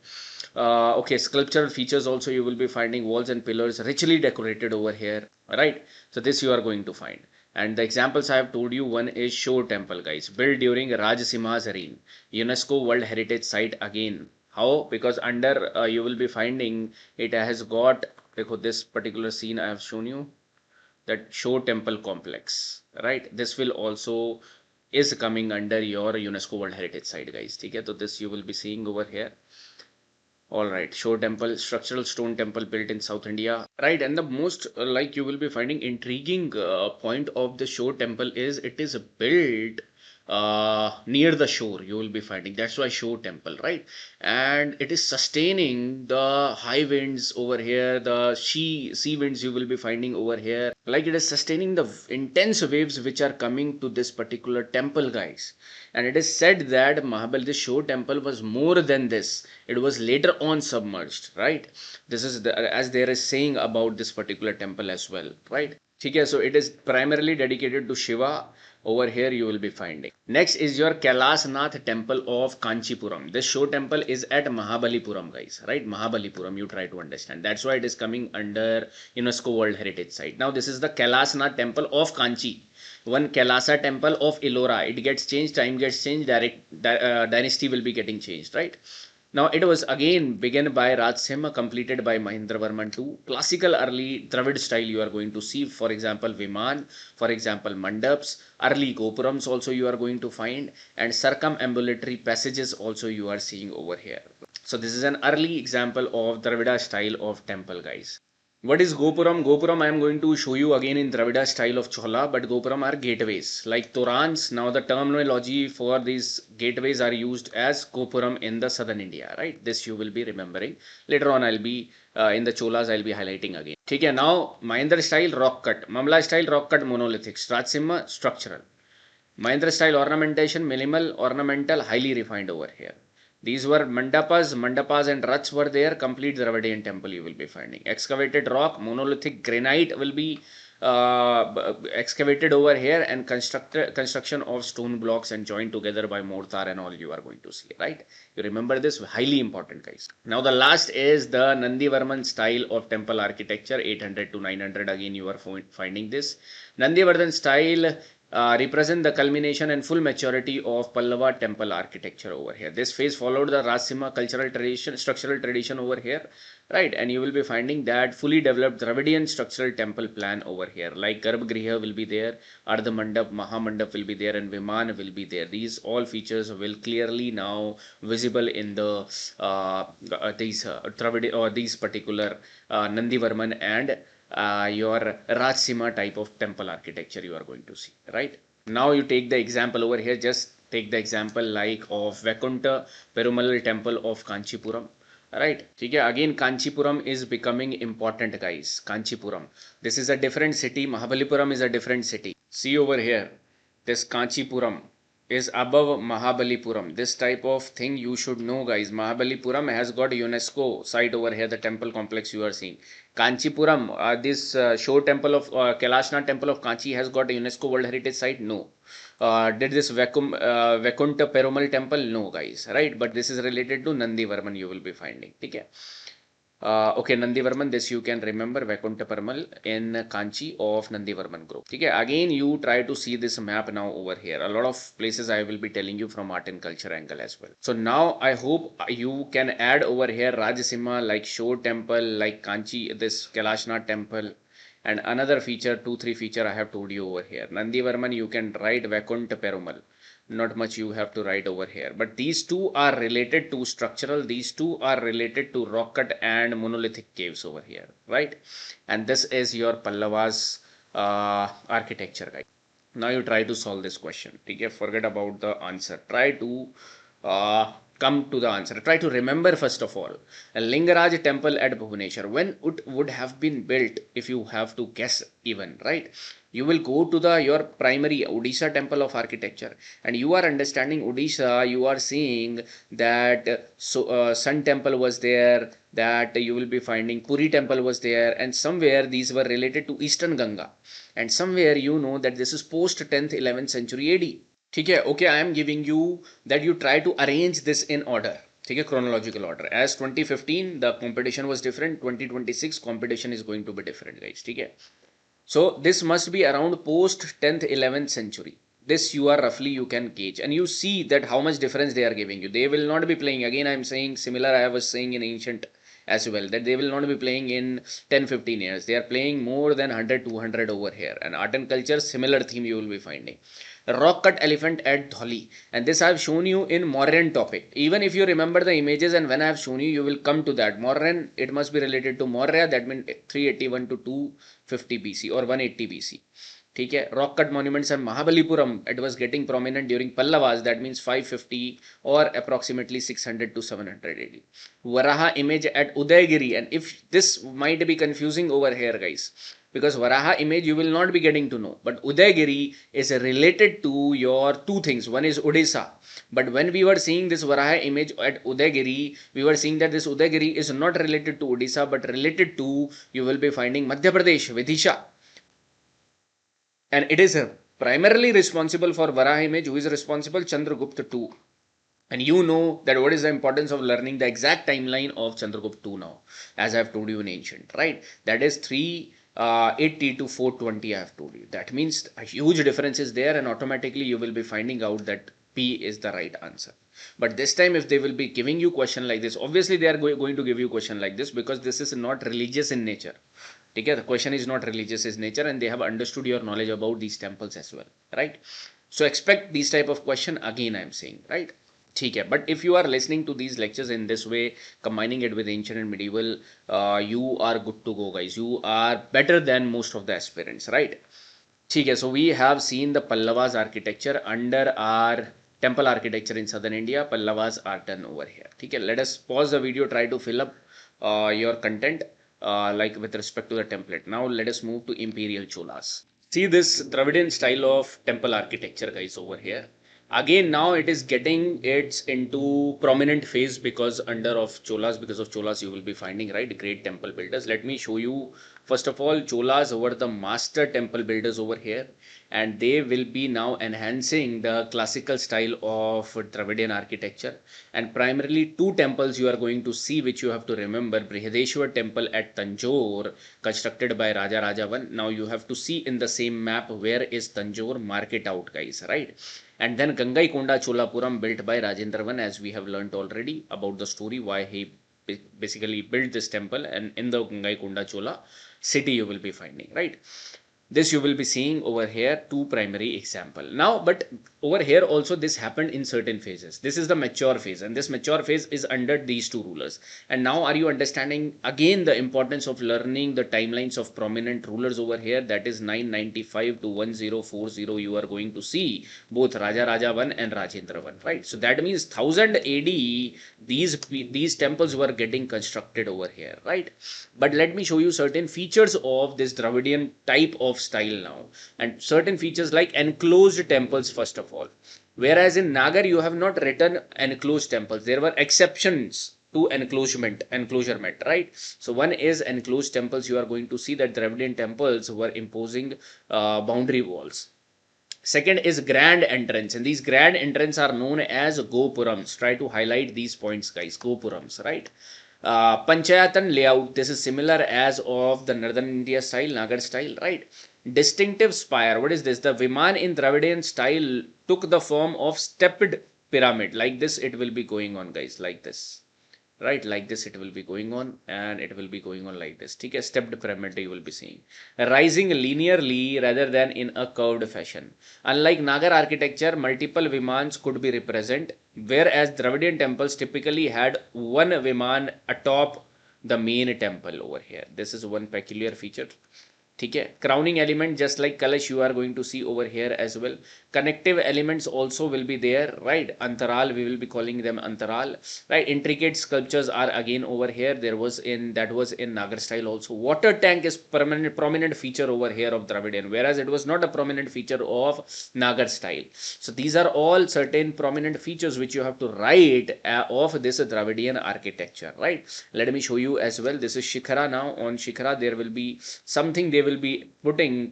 Okay, sculptural features also you will be finding walls and pillars richly decorated over here, right? So this you are going to find. And the examples I have told you, one is Shore Temple, guys, built during Rajsimha's reign, UNESCO World Heritage Site again. How? Because under you will be finding it has got this particular scene I have shown you, that Shore Temple complex, right? This will also is coming under your UNESCO World Heritage Site, guys. Okay, so this you will be seeing over here. All right, Shore Temple, structural stone temple built in South India, right? And the most like you will be finding intriguing point of the Shore Temple is it is built near the shore. You will be finding that's why Shore Temple, right? And it is sustaining the high winds over here, the sea winds you will be finding over here. Like it is sustaining the intense waves which are coming to this particular temple, guys. And it is said that Mahabali, Shore Temple was more than this. It was later on submerged, right? This is as there is saying about this particular temple as well, right? Okay, so it is primarily dedicated to Shiva. Over here you will be finding. Next is your Kailasnath temple of Kanchipuram. This Shore temple is at Mahabalipuram, guys, right? Mahabalipuram, you try to understand. That's why it is coming under UNESCO World Heritage Site. Now this is the Kailasnath temple of Kanchi. One Kailasa temple of Ellora. It gets changed, time gets changed, dynasty will be getting changed, right? Now it was again begun by Rajsimha, completed by Mahendravarman II. Classical early Dravid style you are going to see, for example Viman, for example Mandaps, early Gopurams also you are going to find, and circumambulatory passages also you are seeing over here. So this is an early example of Dravida style of temple, guys. What is Gopuram? Gopuram I am going to show you again in Dravida style of Chola, but Gopuram are gateways like Torans. Now the terminology for these gateways are used as Gopuram in the southern India, right? This you will be remembering. Later on I'll be in the Cholas I'll be highlighting again. Okay, now Mahendra style rock cut, Mamla style rock cut monolithic, Rajsimha structural. Mahendra style ornamentation minimal, ornamental, highly refined over here. These were mandapas and ruts were there. Complete Dravidian temple you will be finding. Excavated rock, monolithic granite will be excavated over here, and construction of stone blocks and joined together by mortar and all you are going to see, right? You remember this, highly important, guys. Now the last is the Nandivarman style of temple architecture, 800 to 900. Again you are finding this. Nandivarman style represent the culmination and full maturity of Pallava temple architecture over here. This phase followed the Rajsimha cultural tradition, structural tradition over here, right? And you will be finding that fully developed Dravidian structural temple plan over here. Like Garbhagriha will be there, Ardha Mandap, Mahamandap will be there, and Viman will be there. These all features will clearly now visible in the these particular Nandivarman and your Rajsimha type of temple architecture you are going to see, right? Now you take the example over here, just take the example like of Vaikuntha Perumal temple of Kanchipuram, right? Okay, again Kanchipuram is becoming important, guys. Kanchipuram, this is a different city. Mahabalipuram is a different city. See over here, this Kanchipuram is above Mahabalipuram. This type of thing you should know, guys. Mahabalipuram has got UNESCO site over here, the temple complex you are seeing. Kanchipuram, this Shore temple of Kailashnath temple of Kanchi has got a UNESCO World Heritage site? No. Did this Vaikuntha Perumal temple? No, guys, right? But this is related to Nandivarman you will be finding. Okay. Okay, Nandivarman, this you can remember, Vaikuntha Perumal in Kanchi of Nandivarman group. Okay, again you try to see this map now over here. A lot of places I will be telling you from art and culture angle as well. So now I hope you can add over here Rajsimha like Shore temple, like Kanchi, this Kailashnath temple, And another feature, 2-3 feature I have told you over here. Nandivarman, you can write Vaikuntha Perumal. Not much you have to write over here. But these two are related to structural. These two are related to rock cut and monolithic caves over here, right? And this is your Pallavas architecture, guys. Now you try to solve this question. Okay, forget about the answer. Try to come to the answer. Try to remember first of all. A Lingaraj temple at Bhubaneswar. When it would have been built, if you have to guess even, right? You will go to the your primary Odisha temple of architecture, and you are understanding Odisha. You are seeing that Sun temple was there. That you will be finding Puri temple was there, and somewhere these were related to Eastern Ganga, and somewhere you know that this is post 10th 11th century AD. Okay, I am giving you that you try to arrange this in order. Chronological order. As 2015 the competition was different, 2026 competition is going to be different, guys. So this must be around post 10th 11th century. This you are roughly you can gauge, and you see that how much difference they are giving you. They will not be playing, again I am saying similar I was saying in ancient as well, that they will not be playing in 10-15 years. They are playing more than 100-200 over here. And art and culture, similar theme you will be finding. Rock cut elephant at Dholi, and this I have shown you in Mauryan topic. Even if you remember the images and when I have shown you, you will come to that. Mauryan, it must be related to Maurya, that means 381 to 250 BC or 180 BC. Rock cut monuments and Mahabalipuram, it was getting prominent during Pallavas, that means 550 or approximately 600 to 700 AD. Varaha image at Udaygiri, and if this might be confusing over here, guys, because Varaha image you will not be getting to know, but Udaygiri is related to your two things. One is Odisha, but when we were seeing this Varaha image at Udaygiri, we were seeing that this Udaygiri is not related to Odisha, but related to, you will be finding Madhya Pradesh, Vidisha. And it is primarily responsible for Varaha image. Who is responsible? Chandragupta II. And you know that what is the importance of learning the exact timeline of Chandragupta II now, as I have told you in ancient, right? That is 380 to 420 I have told you. That means a huge difference is there, and automatically you will be finding out that P is the right answer. But this time if they will be giving you question like this, obviously they are going to give you question like this because this is not religious in nature. The question is not religious in nature, and they have understood your knowledge about these temples as well, right? So expect these type of question again, I am saying, right? But if you are listening to these lectures in this way, combining it with ancient and medieval, you are good to go, guys. You are better than most of the aspirants, right? So we have seen the Pallavas architecture under our temple architecture in southern India. Pallavas are done over here. Let us pause the video, try to fill up your content like with respect to the template. Now let us move to Imperial Cholas. See this Dravidian style of temple architecture, guys, over here. Again, now it is getting its into prominent phase because under of Cholas, because of Cholas you will be finding, right, great temple builders. Let me show you. First of all, Cholas were the master temple builders over here, and they will be now enhancing the classical style of Dravidian architecture. And primarily two temples you are going to see, which you have to remember. Brihadeshwar temple at Tanjore, constructed by Raja Raja I. Now you have to see in the same map where is Tanjore, mark it out, guys, right? And then Gangaikonda Cholapuram, built by Rajendra I, as we have learnt already about the story why he basically built this temple, and in the Gangaikonda Chola city you will be finding, right? This you will be seeing over here, two primary example. Now, but over here also this happened in certain phases. This is the mature phase, and this mature phase is under these two rulers. And now are you understanding again the importance of learning the timelines of prominent rulers over here? That is 995 to 1040. You are going to see both Raja Raja I and Rajendra I, right? So that means 1000 AD, these temples were getting constructed over here, right? But let me show you certain features of this Dravidian type of style now, and certain features like enclosed temples first of all, whereas in Nagar you have not written enclosed temples. There were exceptions to enclosement, right? So one is enclosed temples. You are going to see that Dravidian temples were imposing boundary walls. Second is grand entrance, and these grand entrance are known as gopurams. Try to highlight these points, guys. Gopurams, right? Panchayatan layout, this is similar as of the northern India style, Nagar style, right? Distinctive spire, what is this? The Viman in Dravidian style took the form of stepped pyramid. Like this it will be going on, guys, like this. right? Like this it will be going on, and it will be going on like this. Okay, stepped pyramid you will be seeing, rising linearly rather than in a curved fashion. Unlike Nagar architecture, multiple vimans could be represented, whereas Dravidian temples typically had one viman atop the main temple over here. This is one peculiar feature. Okay, crowning element just like Kalash you are going to see over here as well. Connective elements also will be there, right? Antaral, we will be calling them Antaral, right? Intricate sculptures are again over here. That was in Nagar style also. Water tank is prominent feature over here of Dravidian, whereas it was not a prominent feature of Nagar style. So these are all certain prominent features which you have to write of this Dravidian architecture, right? Let me show you as well. This is Shikhara now. On Shikhara there will be something they will be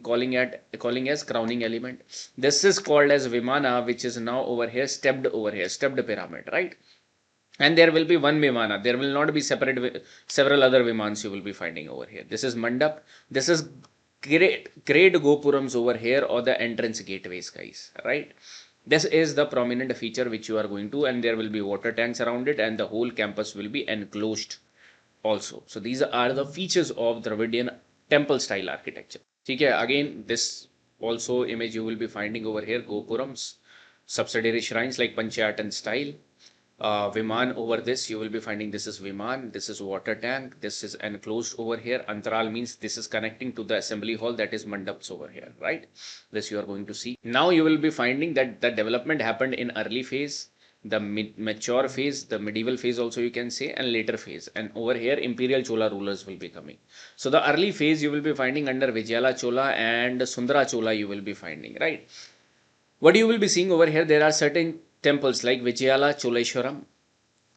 calling as crowning element. This is called as Vimana, which is now over here, stepped pyramid, right? And there will be one Vimana. There will not be several other Vimans you will be finding over here. This is Mandap. This is great Gopurams over here, or the entrance gateways, guys, right? This is the prominent feature which you are going to, and there will be water tanks around it, and the whole campus will be enclosed also. So these are the features of Dravidian temple style architecture. Okay, again, this also image you will be finding over here, Gopurams, subsidiary shrines like Panchayatan style. Viman over this, you will be finding this is Viman, this is water tank, this is enclosed over here. Antaral means this is connecting to the assembly hall, that is Mandaps over here, right? This you are going to see. Now you will be finding that the development happened in early phase, the mature phase, the medieval phase also you can say, and later phase. And over here Imperial Chola rulers will be coming. So the early phase you will be finding under Vijayala Chola and Sundara Chola you will be finding, right? What you will be seeing over here, there are certain temples like Vijayala Choleshwaram,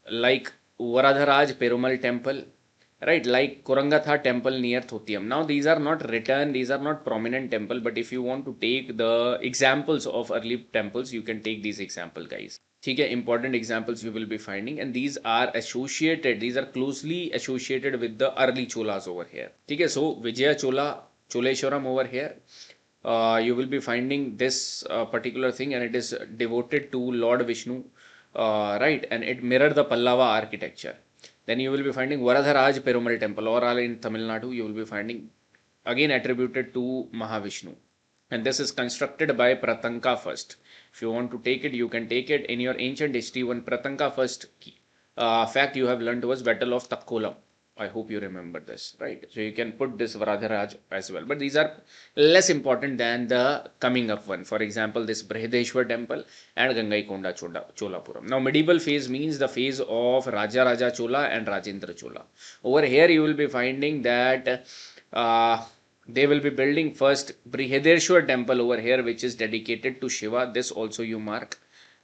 like Varadharaj Perumal temple, right? Like Kurangatha temple near Thotiyam. Now these are not written, these are not prominent temple, but if you want to take the examples of early temples, you can take these example, guys. Okay, important examples you will be finding, and these are closely associated with the early Cholas over here. Okay, so Vijaya Chola, Choleshwaram over here. You will be finding this particular thing, and it is devoted to Lord Vishnu, right? And it mirrored the Pallava architecture. Then you will be finding Varadharaj Perumal temple, or in Tamil Nadu, you will be finding again attributed to Mahavishnu. And this is constructed by Pratanka first. If you want to take it, you can take it. In your ancient history, one Pratanka first fact you have learned was Battle of Takkolam. I hope you remember this, right? So you can put this Varadharaj as well. But these are less important than the coming up one. For example, this Brihadeshwar temple and Gangaikonda Cholapuram. Now, medieval phase means the phase of Raja Chola and Rajendra Chola. Over here, you will be finding that they will be building first Brihadeshwar temple over here, which is dedicated to Shiva. This also you mark,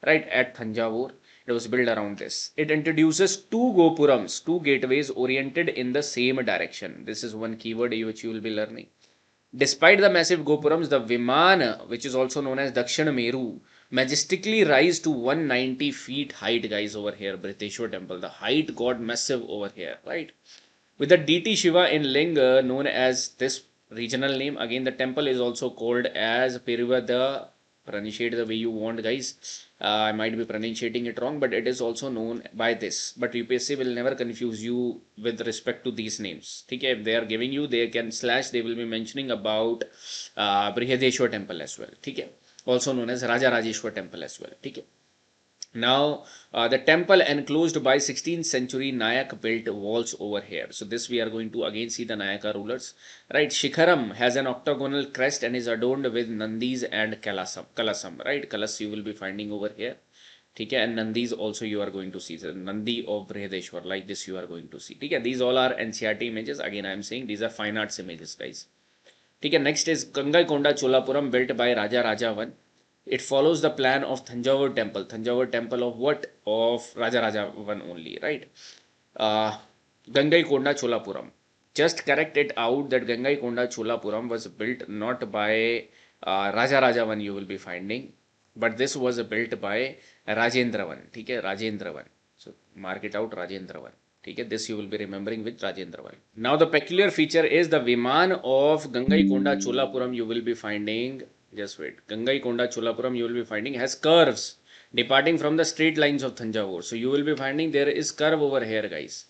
right, at Thanjavur. It was built around this. It introduces two Gopurams, two gateways oriented in the same direction. This is one keyword which you will be learning. Despite the massive Gopurams, the Vimana, which is also known as Dakshin Meru, majestically rise to 190 feet height, guys, over here. Brihadeshwar temple, the height got massive over here, right? With the DT Shiva in Linga, known as this regional name. Again, the temple is also called as Perivada. Pronunciate the way you want, guys. I might be pronunciating it wrong, but it is also known by this. But UPSC will never confuse you with respect to these names. Okay, if they are giving you, they can slash, they will be mentioning about Brihadeshwar temple as well. Okay, also known as Raja Rajeshwar temple as well. Okay. Now, the temple enclosed by 16th century Nayak built walls over here. So this we are going to again see the Nayaka rulers. Right, Shikharam has an octagonal crest and is adorned with Nandis and Kalasam. Right, Kalas you will be finding over here. Okay, and Nandis also you are going to see. The Nandi of Brihadeshwar, like this you are going to see. Okay, these all are NCRT images. Again, I am saying these are fine arts images, guys. Okay, next is Gangaikonda Cholapuram built by Raja I. It follows the plan of Thanjavur temple. Thanjavur temple of what? Of Raja I only, right? Gangaikonda Cholapuram. Just correct it out that Gangaikonda Cholapuram was built not by Raja I you will be finding, but this was built by Rajendra I. Okay, Rajendra I. So mark it out, Rajendra I. Okay, this you will be remembering with Rajendra I. Now the peculiar feature is the Viman of Gangaikonda Cholapuram you will be finding. Just wait. Gangaikonda Cholapuram you will be finding has curves departing from the straight lines of Thanjavur. So you will be finding there is curve over here, guys,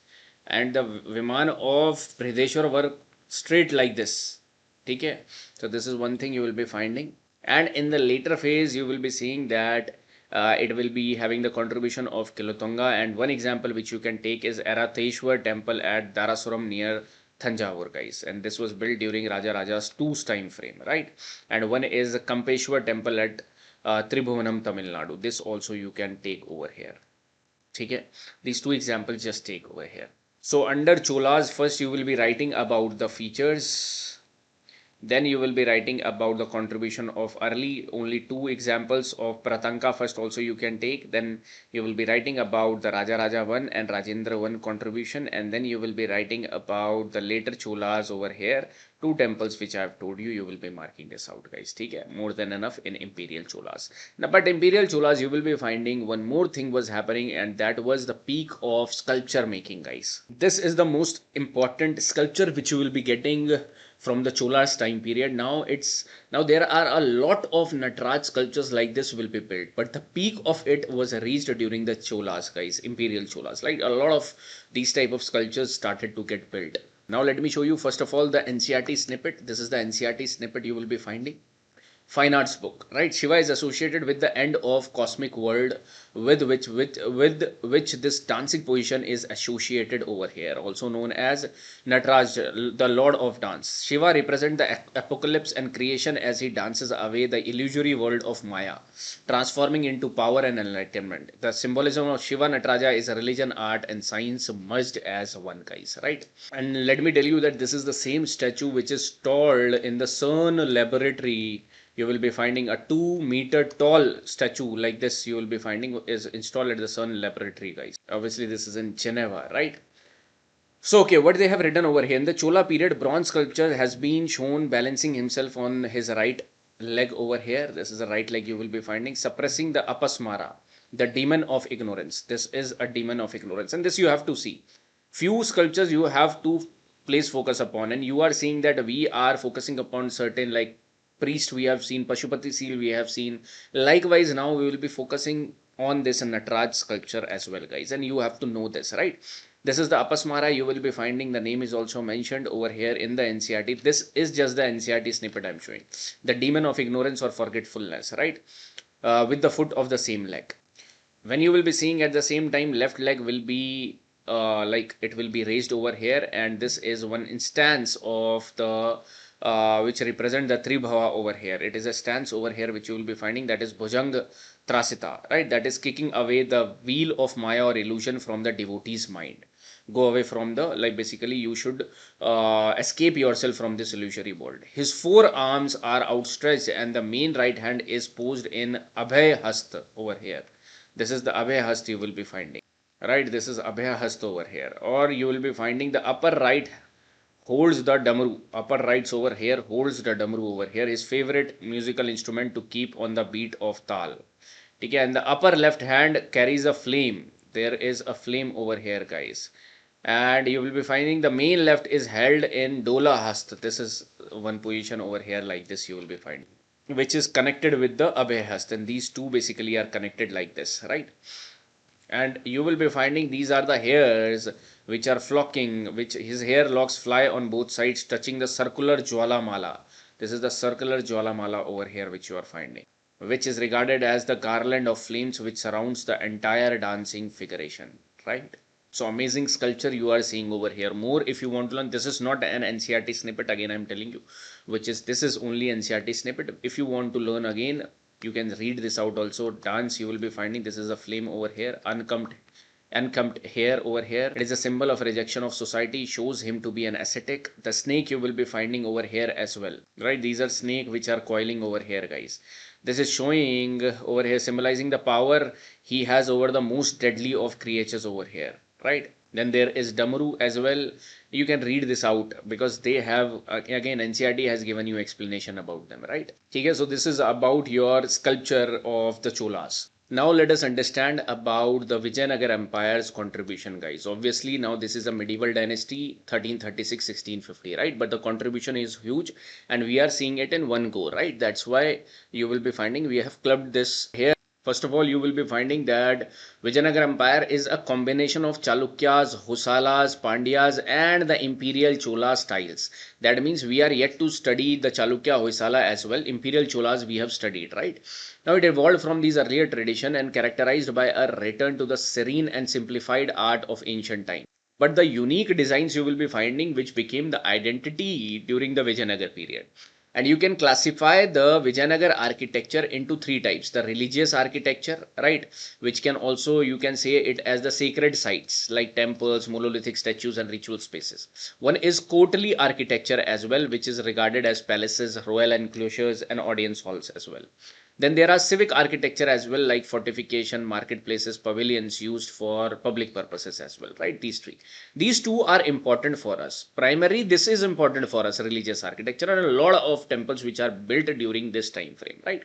and the Viman of Brihadeshwar were straight like this. Okay, so this is one thing you will be finding, and in the later phase you will be seeing that it will be having the contribution of Kilotonga, and one example which you can take is Aratheshwar temple at Darasuram near Thanjavur, guys, and this was built during Raja Raja's 2's time frame, right? And one is Kampeshwar temple at Tribhuvanam, Tamil Nadu. This also you can take over here. Okay, these two examples just take over here. So under Cholas, first you will be writing about the features. Then you will be writing about the contribution of early, only two examples of Pratanka first also you can take. Then you will be writing about the Raja Raja 1 and Rajendra 1 contribution. And then you will be writing about the later Cholas over here. Two temples which I have told you, you will be marking this out, guys. Okay? More than enough in Imperial Cholas. Now, but Imperial Cholas, you will be finding one more thing was happening, and that was the peak of sculpture making, guys. This is the most important sculpture which you will be getting from the Cholas time period. Now there are a lot of Nataraj sculptures like this will be built, but the peak of it was reached during the Cholas, guys, Imperial Cholas. Like a lot of these type of sculptures started to get built. Now let me show you first of all the NCERT snippet. This is the NCERT snippet you will be finding. Fine arts book, right? Shiva is associated with the end of cosmic world, with which this dancing position is associated over here, also known as Nataraj, the Lord of Dance. Shiva represents the apocalypse and creation as he dances away the illusory world of Maya, transforming into power and enlightenment. The symbolism of Shiva Nataraja is a religion, art, and science merged as one, guys, right? And let me tell you that this is the same statue which is installed in the CERN laboratory. You will be finding a 2-meter tall statue like this. You will be finding is installed at the CERN laboratory, guys. Obviously, this is in Geneva, right? So, okay, what they have written over here in the Chola period, bronze sculpture has been shown balancing himself on his right leg over here. This is the right leg you will be finding, suppressing the apasmara, the demon of ignorance. This is a demon of ignorance, and this you have to see. Few sculptures you have to place focus upon, and you are seeing that we are focusing upon certain like priest we have seen, Pashupati seal we have seen. Likewise, now we will be focusing on this Nataraj sculpture as well, guys, and you have to know this, right? This is the Apasmara you will be finding. The name is also mentioned over here in the NCERT. This is just the NCERT snippet I'm showing. The demon of ignorance or forgetfulness, right? With the foot of the same leg. When you will be seeing at the same time, left leg will be like it will be raised over here, and this is one instance of the which represent the Tribhava over here. It is a stance over here which you will be finding, that is Bhujang Trasita, right? That is kicking away the wheel of Maya or illusion from the devotee's mind. Go away from the, like basically you should escape yourself from this illusory world. His forearms are outstretched and the main right hand is posed in Abhay Hasta over here. This is the Abhay Hasta you will be finding, right? This is Abhay Hasta over here. Or you will be finding the upper right holds the damru, upper rights over here holds the damru over here, his favorite musical instrument to keep on the beat of tal. Okay, and the upper left hand carries a flame. There is a flame over here, guys. And you will be finding the main left is held in Dola Hasta. This is one position over here like this you will be finding, which is connected with the Abhay Hasta, and these two basically are connected like this, right? And you will be finding these are the hairs which are flocking, which his hair locks fly on both sides, touching the circular Jwala Mala. This is the circular Jwala Mala over here which you are finding, which is regarded as the garland of flames which surrounds the entire dancing figuration, right? So amazing sculpture you are seeing over here. More if you want to learn, this is not an NCERT snippet, again I'm telling you, which is this is only NCERT snippet. If you want to learn again, you can read this out also. Dance you will be finding, this is a flame over here, unkempt hair over here. It is a symbol of rejection of society, shows him to be an ascetic. The snake you will be finding over here as well, right? These are snake which are coiling over here, guys. This is showing over here, symbolizing the power he has over the most deadly of creatures over here, right? Then there is Damru as well. You can read this out because they have, again, NCERT has given you explanation about them, right? Okay, so this is about your sculpture of the Cholas. Now let us understand about the Vijayanagar Empire's contribution, guys. Obviously, now this is a medieval dynasty, 1336-1650, right? But the contribution is huge and we are seeing it in one go, right? That's why you will be finding we have clubbed this here. First of all, you will be finding that Vijayanagar Empire is a combination of Chalukyas, Hosalas, Pandyas, and the Imperial Chola styles. That means we are yet to study the Chalukya, Hoysala as well. Imperial Cholas we have studied, right? Now it evolved from these earlier tradition and characterized by a return to the serene and simplified art of ancient time. But the unique designs you will be finding which became the identity during the Vijayanagar period. And you can classify the Vijayanagar architecture into three types. The religious architecture, right, which can also, you can say it as the sacred sites like temples, monolithic statues and ritual spaces. One is courtly architecture as well, which is regarded as palaces, royal enclosures and audience halls as well. Then there are civic architecture as well, like fortification, marketplaces, pavilions used for public purposes as well, right? These three. These two are important for us. Primary, this is important for us, religious architecture, and a lot of temples which are built during this time frame, right?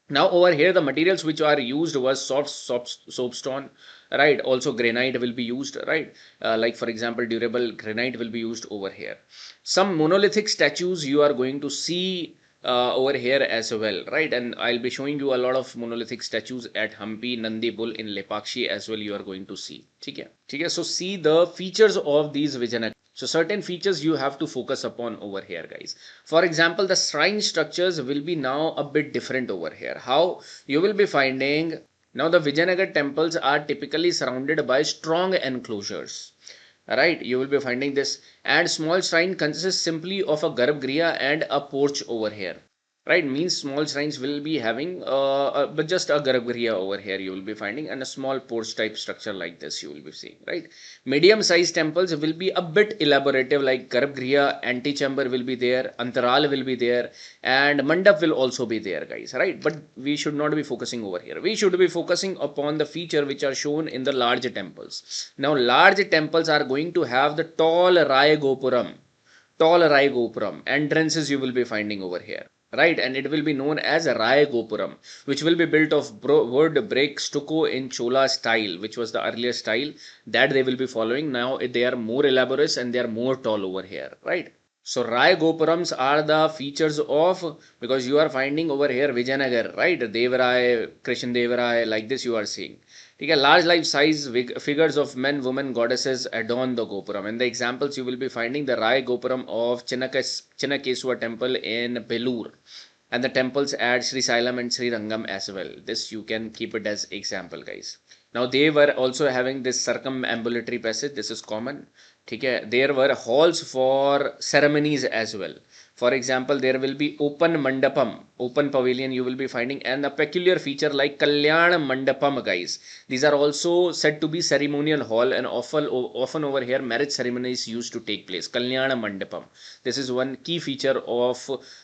Now over here, the materials which are used was soft soapstone, right? Also granite will be used, right? Like for example, durable granite will be used over here. Some monolithic statues you are going to see over here as well, right? And I'll be showing you a lot of monolithic statues at Hampi, Nandi Bull in Lepakshi as well. You are going to see. Okay. So see the features of these Vijayanagar. So certain features you have to focus upon over here, guys. For example, the shrine structures will be now a bit different over here. How? You will be finding now the Vijayanagar temples are typically surrounded by strong enclosures. Right, you will be finding this, and small shrine consists simply of a garbhagriha and a porch over here. Right, means small shrines will be having but just a garbhagriha over here you will be finding, and a small porch type structure like this you will be seeing, right? Medium sized temples will be a bit elaborative, like garbhagriha, antechamber will be there, antaral will be there, and mandap will also be there, guys, right? But we should not be focusing over here. We should be focusing upon the feature which are shown in the large temples. Now large temples are going to have the tall Rai Gopuram entrances you will be finding over here, right? And it will be known as Rai Gopuram, which will be built of wood, brick, stucco in Chola style, which was the earlier style that they will be following. Now they are more elaborate and they are more tall over here, right? So Rai Gopurams are the features of, because you are finding over here Vijayanagar, right? Devarai, Krishan Devarai, like this you are seeing. Okay, large life size figures of men, women, goddesses adorn the Gopuram. And the examples you will be finding the Rai Gopuram of Chinnakeswar temple in Belur, and the temples at Sri Sailam and Sri Rangam as well. This you can keep it as example, guys. Now they were also having this circumambulatory passage. This is common. Okay, there were halls for ceremonies as well. For example, there will be open mandapam, open pavilion you will be finding, and a peculiar feature like Kalyan mandapam, guys. These are also said to be ceremonial hall, and often over here marriage ceremonies used to take place. Kalyan mandapam. This is one key feature of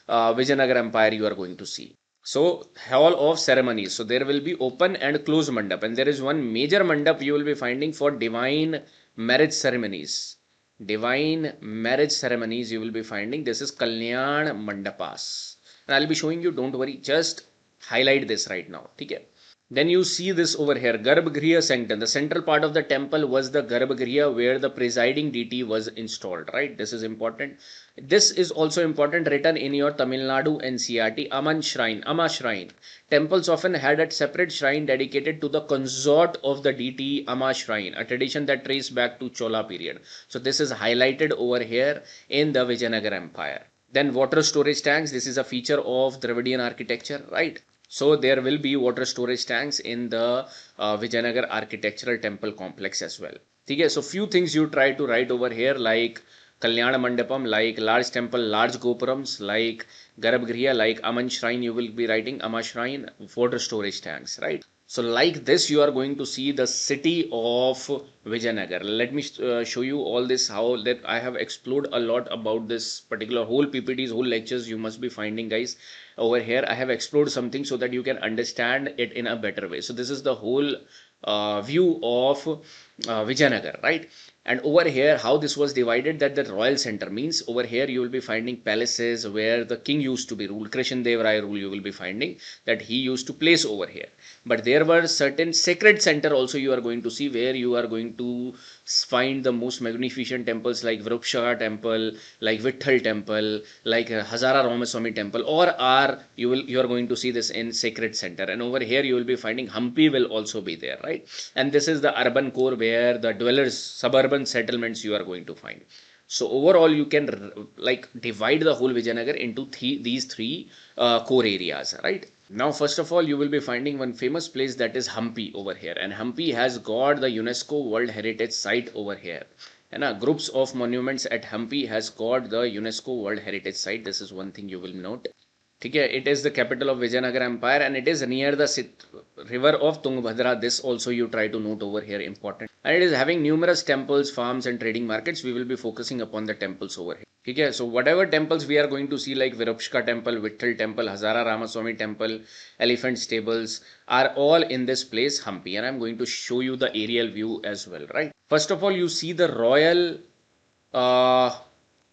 Vijayanagar Empire you are going to see. So hall of ceremonies. So there will be open and closed mandap, and there is one major mandap you will be finding for divine marriage ceremonies. Divine marriage ceremonies you will be finding. This is Kalyan Mandapas. And I'll be showing you, don't worry, just highlight this right now. Okay. Then you see this over here, Garbhagriha Sanctum. The central part of the temple was the Garbhagriha where the presiding deity was installed, right? This is important. This is also important, written in your Tamil Nadu NCERT, Amma Shrine. Temples often had a separate shrine dedicated to the consort of the deity Amma Shrine, a tradition that traces back to Chola period. So this is highlighted over here in the Vijayanagar Empire. Then water storage tanks. This is a feature of Dravidian architecture, right? So there will be water storage tanks in the Vijayanagar architectural temple complex as well. Okay, so few things you try to write over here, like Kalyana Mandapam, like large temple, large gopurams, like Garbhagriha, like Aman Shrine, you will be writing Amma Shrine, water storage tanks, right? So like this, you are going to see the city of Vijayanagar. Let me show you all this, how that I have explored a lot about this particular whole PPTs, whole lectures you must be finding, guys. Over here, I have explored something so that you can understand it in a better way. So this is the whole view of Vijayanagar, right? And over here, how this was divided, that the royal center means over here you will be finding palaces where the king used to be ruled. Krishan Dev Rai rule you will be finding that he used to place over here. But there were certain sacred center also you are going to see, where you are going to find the most magnificent temples like Vrupshaka temple, like Vitthal temple, like Hazara Ramaswamy temple, or are you are going to see this in sacred center. And over here you will be finding Hampi will also be there, right? And this is the urban core where the dwellers, suburban settlements you are going to find. So overall, you can like divide the whole Vijayanagar into these three core areas, right? Now, first of all, you will be finding one famous place, that is Hampi over here. And Hampi has got the UNESCO World Heritage Site over here. And groups of monuments at Hampi has got the UNESCO World Heritage Site. This is one thing you will note. Okay, it is the capital of Vijayanagar Empire and it is near the river of Tungabhadra. This also you try to note over here, important. And it is having numerous temples, farms and trading markets. We will be focusing upon the temples over here. Okay, so whatever temples we are going to see, like Virupshka temple, Vitthal temple, Hazara Ramaswamy temple, elephant stables, are all in this place Hampi. And I am going to show you the aerial view as well, right? First of all, you see the royal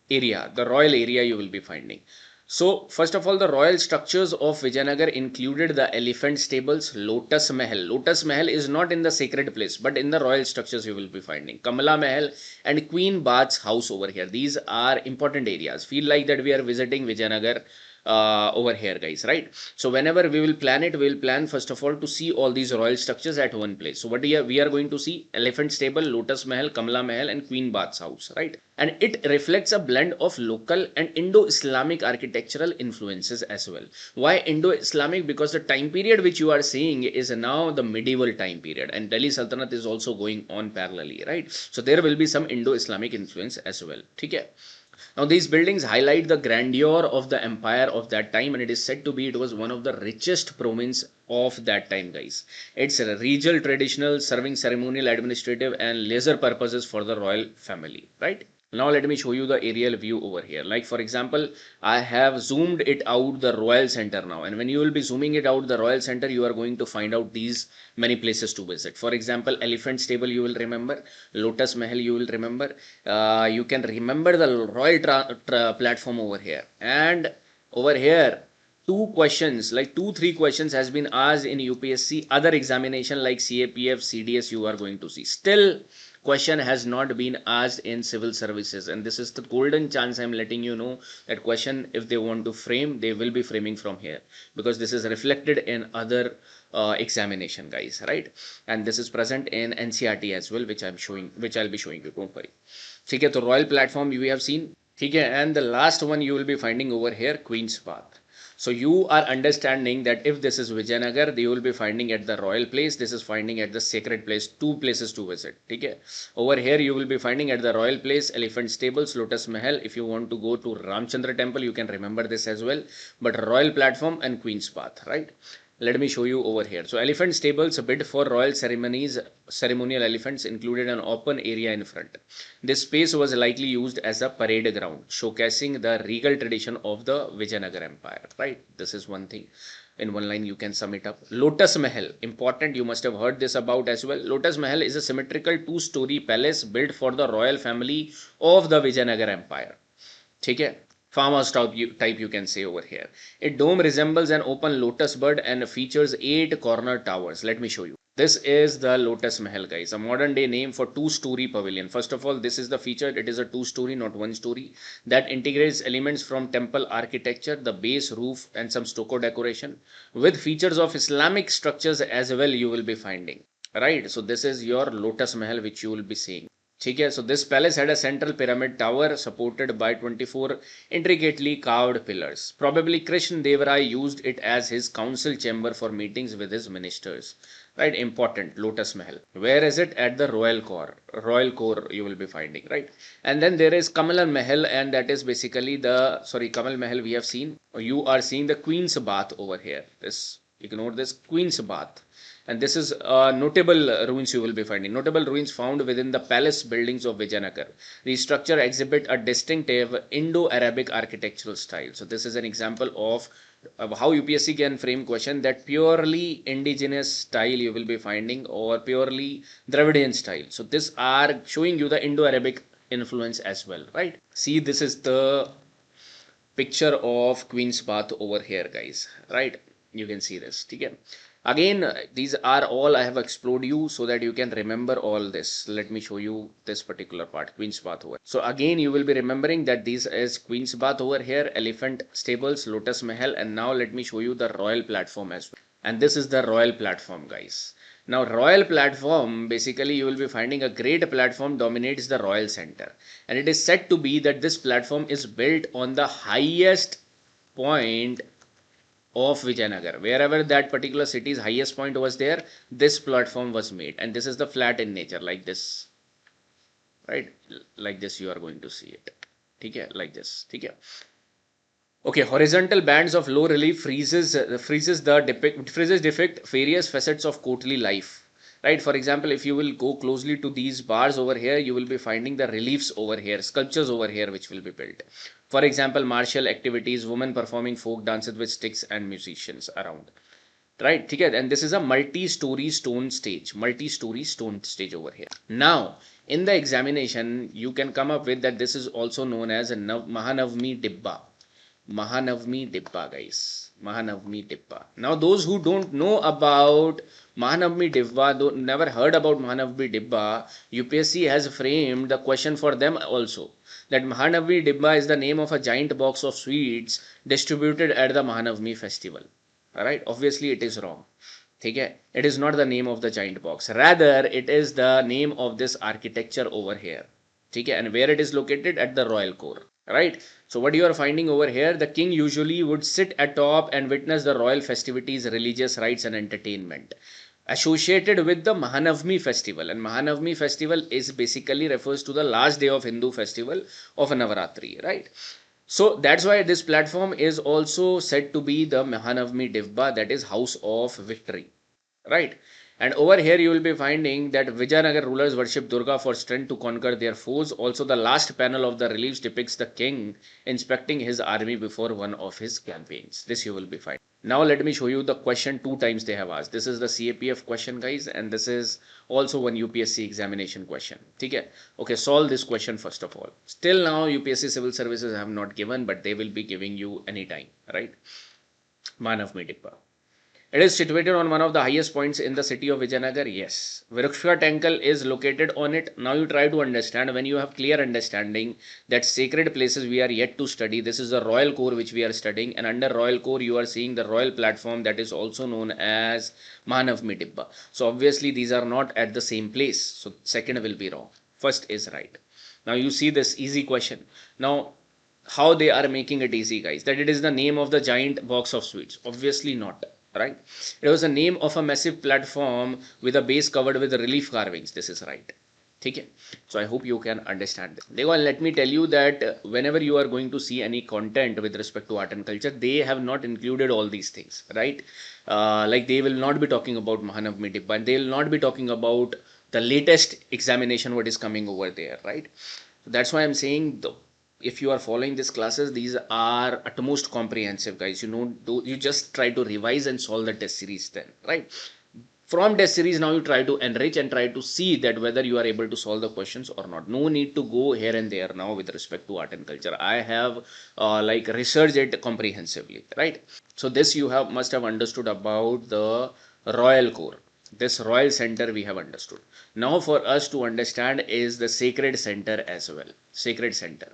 area, the royal area you will be finding. So, first of all, the royal structures of Vijayanagar included the elephant stables, Lotus Mahal. Lotus Mahal is not in the sacred place, but in the royal structures you will be finding. Kamala Mahal and Queen Bath's house over here. These are important areas. Feel like that we are visiting Vijayanagar over here, guys, right? So whenever we will plan it, we will plan first of all to see all these royal structures at one place. So what we are going to see: elephant stable, Lotus Mahal, Kamala Mahal and Queen Bath's house, right? And it reflects a blend of local and Indo-Islamic architectural influences as well. Why Indo-Islamic? Because the time period which you are seeing is now the medieval time period, and Delhi Sultanate is also going on parallelly, right? So there will be some Indo-Islamic influence as well. Okay. Now these buildings highlight the grandeur of the empire of that time, and it is said to be it was one of the richest province of that time, guys. It's a regal, traditional, serving ceremonial, administrative and leisure purposes for the royal family, right? Now let me show you the aerial view over here. Like for example, I have zoomed it out the royal center now, and when you will be zooming it out the royal center, you are going to find out these many places to visit. For example, elephant stable you will remember, Lotus Mahal you will remember, you can remember the royal platform over here, and over here 3 questions has been asked in UPSC other examination like CAPF, CDS you are going to see. Still question has not been asked in civil services, and this is the golden chance. I'm letting you know that question, if they want to frame, they will be framing from here, because this is reflected in other examination, guys, right? And this is present in NCERT as well, which I'll be showing you, don't worry. Okay, so royal platform we have seen. Okay, and the last one you will be finding over here, Queen's Bath. So you are understanding that if this is Vijayanagar, you will be finding at the royal place. This is finding at the sacred place, 2 places to visit. Okay. Over here, you will be finding at the royal place, elephant stables, Lotus Mahal. If you want to go to Ramchandra temple, you can remember this as well. But royal platform and Queen's Bath, right? Let me show you over here. So elephant stables, a bid for royal ceremonies, ceremonial elephants included an open area in front. This space was likely used as a parade ground, showcasing the regal tradition of the Vijayanagar Empire, right? This is one thing. In one line, you can sum it up. Lotus Mahal, important, you must have heard this about as well. Lotus Mahal is a symmetrical 2-story palace built for the royal family of the Vijayanagar Empire. Okay. Farmhouse type you can say over here. A dome resembles an open lotus bud and features 8 corner towers. Let me show you. This is the Lotus Mahal, guys, a modern day name for 2-story pavilion. First of all, this is the feature. It is a 2-story, not 1-story, that integrates elements from temple architecture, the base, roof and some stucco decoration with features of Islamic structures as well you will be finding. Right. So this is your Lotus Mahal which you will be seeing. Okay, so this palace had a central pyramid tower supported by 24 intricately carved pillars. Probably Krishna Dev Rai used it as his council chamber for meetings with his ministers. Right, important, Lotus Mahal. Where is it? At the royal core. Royal core you will be finding, right? And then there is Kamal Mahal, and that is basically Kamal Mahal we have seen. You are seeing the Queen's Bath over here. Ignore this, Queen's Bath. And this is notable ruins you will be finding. Notable ruins found within the palace buildings of Vijayanagar. These structures exhibit a distinctive Indo-Arabic architectural style. So this is an example of how UPSC can frame question that purely indigenous style you will be finding or purely Dravidian style. So this are showing you the Indo-Arabic influence as well, right? See, this is the picture of Queen's Bath over here, guys, right? You can see this. Okay. Again, these are all I have explored you so that you can remember all this. Let me show you this particular part, Queen's Bath over. So again, you will be remembering that this is Queen's Bath over here, Elephant Stables, Lotus Mahal, and now let me show you the royal platform as well. And this is the royal platform, guys. Now, royal platform, basically you will be finding a great platform dominates the royal center. And it is said to be that this platform is built on the highest point of Vijayanagar. Wherever that particular city's highest point was there, this platform was made. And this is the flat in nature, like this. Right? Like this you are going to see it. Okay? Like this. Okay? Okay, horizontal bands of low relief freezes depict various facets of courtly life. Right, for example, if you will go closely to these bars over here, you will be finding the reliefs over here, sculptures over here which will be built. For example, martial activities, women performing folk dances with sticks and musicians around. Right, and this is a multi-story stone stage over here. Now, in the examination, you can come up with that this is also known as a Mahanavmi Dibba. Mahanavmi Dibba, guys. Mahanavmi Dibba. Now, those who don't know about Mahanavmi Dibba, never heard about Mahanavmi Dibba, UPSC has framed the question for them also. That Mahanavmi Dibba is the name of a giant box of sweets distributed at the Mahanavmi festival. Alright, obviously it is wrong. Okay? It is not the name of the giant box. Rather, it is the name of this architecture over here. Okay? And where it is located? At the royal core. Right? So what you are finding over here, the king usually would sit atop and witness the royal festivities, religious rites and entertainment associated with the Mahanavmi festival. And Mahanavmi festival is basically refers to the last day of Hindu festival of Navaratri, right? So that's why this platform is also said to be the Mahanavmi Dibba, that is House of Victory, right? And over here you will be finding that Vijayanagar rulers worship Durga for strength to conquer their foes. Also, the last panel of the reliefs depicts the king inspecting his army before one of his campaigns. This you will be finding. Now let me show you the question 2 times they have asked. This is the CAPF question, guys, and this is also one UPSC examination question. Okay, solve this question first of all. Still now UPSC Civil Services have not given, but they will be giving you anytime, right? Mahanavmi Dibba. It is situated on one of the highest points in the city of Vijayanagar. Yes. Vriksha temple is located on it. Now you try to understand, when you have clear understanding that sacred places we are yet to study. This is the royal core which we are studying, and under royal core you are seeing the royal platform that is also known as Mahanavmi Dibba. So obviously these are not at the same place. So second will be wrong. First is right. Now you see this easy question. Now how they are making it easy, guys? That it is the name of the giant box of sweets. Obviously not. Right? It was the name of a massive platform with a base covered with relief carvings. This is right. Okay? So I hope you can understand this. Let me tell you that whenever you are going to see any content with respect to art and culture, they have not included all these things, right? Like they will not be talking about Mahanavmi Dibba, and they will not be talking about the latest examination what is coming over there, right? So that's why I'm saying if you are following these classes, these are at most comprehensive, guys. You just try to revise and solve the test series then, right? From test series, now you try to enrich and try to see that whether you are able to solve the questions or not. No need to go here and there now with respect to art and culture. I have researched it comprehensively, right? So this you must have understood about the royal core. This royal center we have understood. Now for us to understand is the sacred center as well. Sacred center.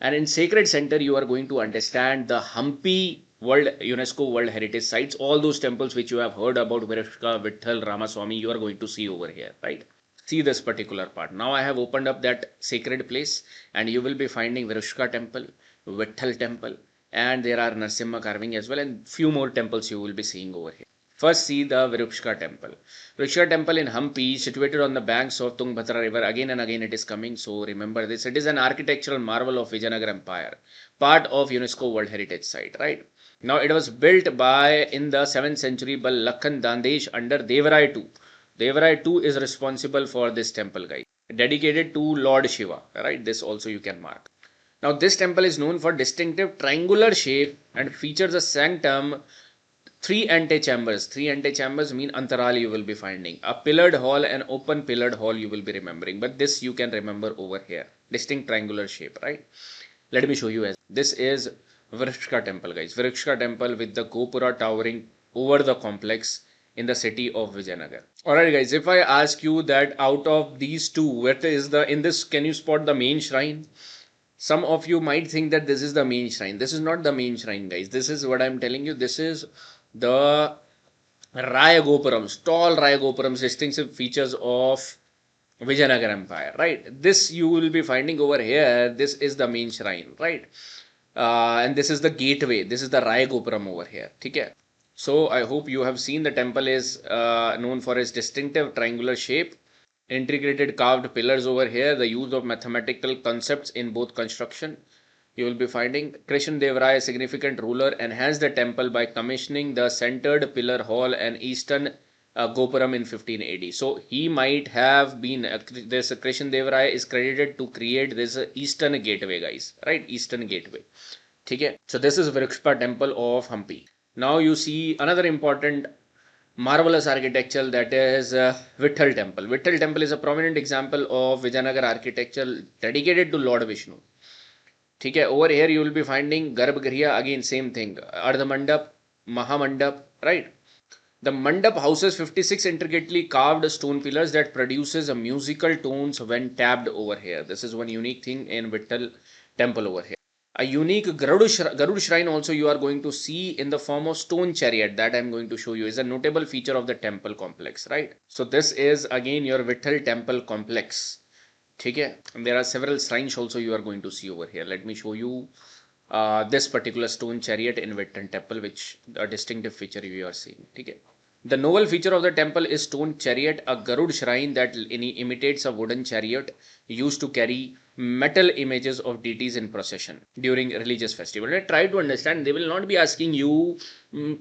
And in Sacred Center, you are going to understand the Hampi UNESCO World Heritage Sites, all those temples which you have heard about, Virishka, Vitthal, Ramaswamy, you are going to see over here, right? See this particular part. Now I have opened up that sacred place and you will be finding Virishka temple, Vitthal temple, and there are Narsimha carving as well, and few more temples you will be seeing over here. First, see the Virukshka temple. Virukshka temple in Hampi, situated on the banks of Tungbhadra river. Again and again it is coming, so remember this. It is an architectural marvel of Vijayanagar Empire, part of UNESCO World Heritage Site, right? Now it was built by in the 7th century by Lakhan Dandesh under Devarai II. Devarai II is responsible for this temple, guys, dedicated to Lord Shiva, right? This also you can mark. Now this temple is known for distinctive triangular shape and features a sanctum, three antechambers. Three antechambers mean antaral you will be finding. A pillared hall and open pillared hall you will be remembering. But this you can remember over here. Distinct triangular shape, right? Let me show you as this is Vrikshka temple, guys. Vrikshka temple with the Gopura towering over the complex in the city of Vijayanagar. Alright guys, if I ask you that out of these two, what is the, in this, can you spot the main shrine? Some of you might think that this is the main shrine. This is not the main shrine, guys. This is what I'm telling you. This is the Raya Gopurams, tall Raya Gopurams, distinctive features of Vijayanagar Empire, right? This you will be finding over here. This is the main shrine, right? And this is the gateway. This is the Raya Gopuram over here. Okay. So I hope you have seen the temple is known for its distinctive triangular shape, integrated carved pillars over here, the use of mathematical concepts in both construction. You will be finding Krishan Dev Rai, a significant ruler, enhanced the temple by commissioning the centered pillar hall and eastern Gopuram in 15 AD. So he might have been, this Krishan Dev Rai is credited to create this eastern gateway, guys, right? Eastern gateway. Okay. So this is Vrikshpa temple of Hampi. Now you see another important marvelous architecture, that is Vitthal temple. Vitthal temple is a prominent example of Vijayanagar architecture dedicated to Lord Vishnu. Okay, over here you will be finding Garbhagriha, again same thing, Ardha Mandap, Mahamandap, right? The Mandap houses 56 intricately carved stone pillars that produces a musical tones when tapped over here. This is one unique thing in Vitthal temple over here. A unique Garud shrine also you are going to see in the form of stone chariot that I am going to show you is a notable feature of the temple complex, right? So this is again your Vitthal temple complex. Okay, and there are several shrines also you are going to see over here. Let me show you this particular stone chariot in Vitthal temple, which a distinctive feature you are seeing. Okay. The novel feature of the temple is stone chariot, a Garud shrine that imitates a wooden chariot used to carry metal images of deities in procession during religious festival. And try to understand, they will not be asking you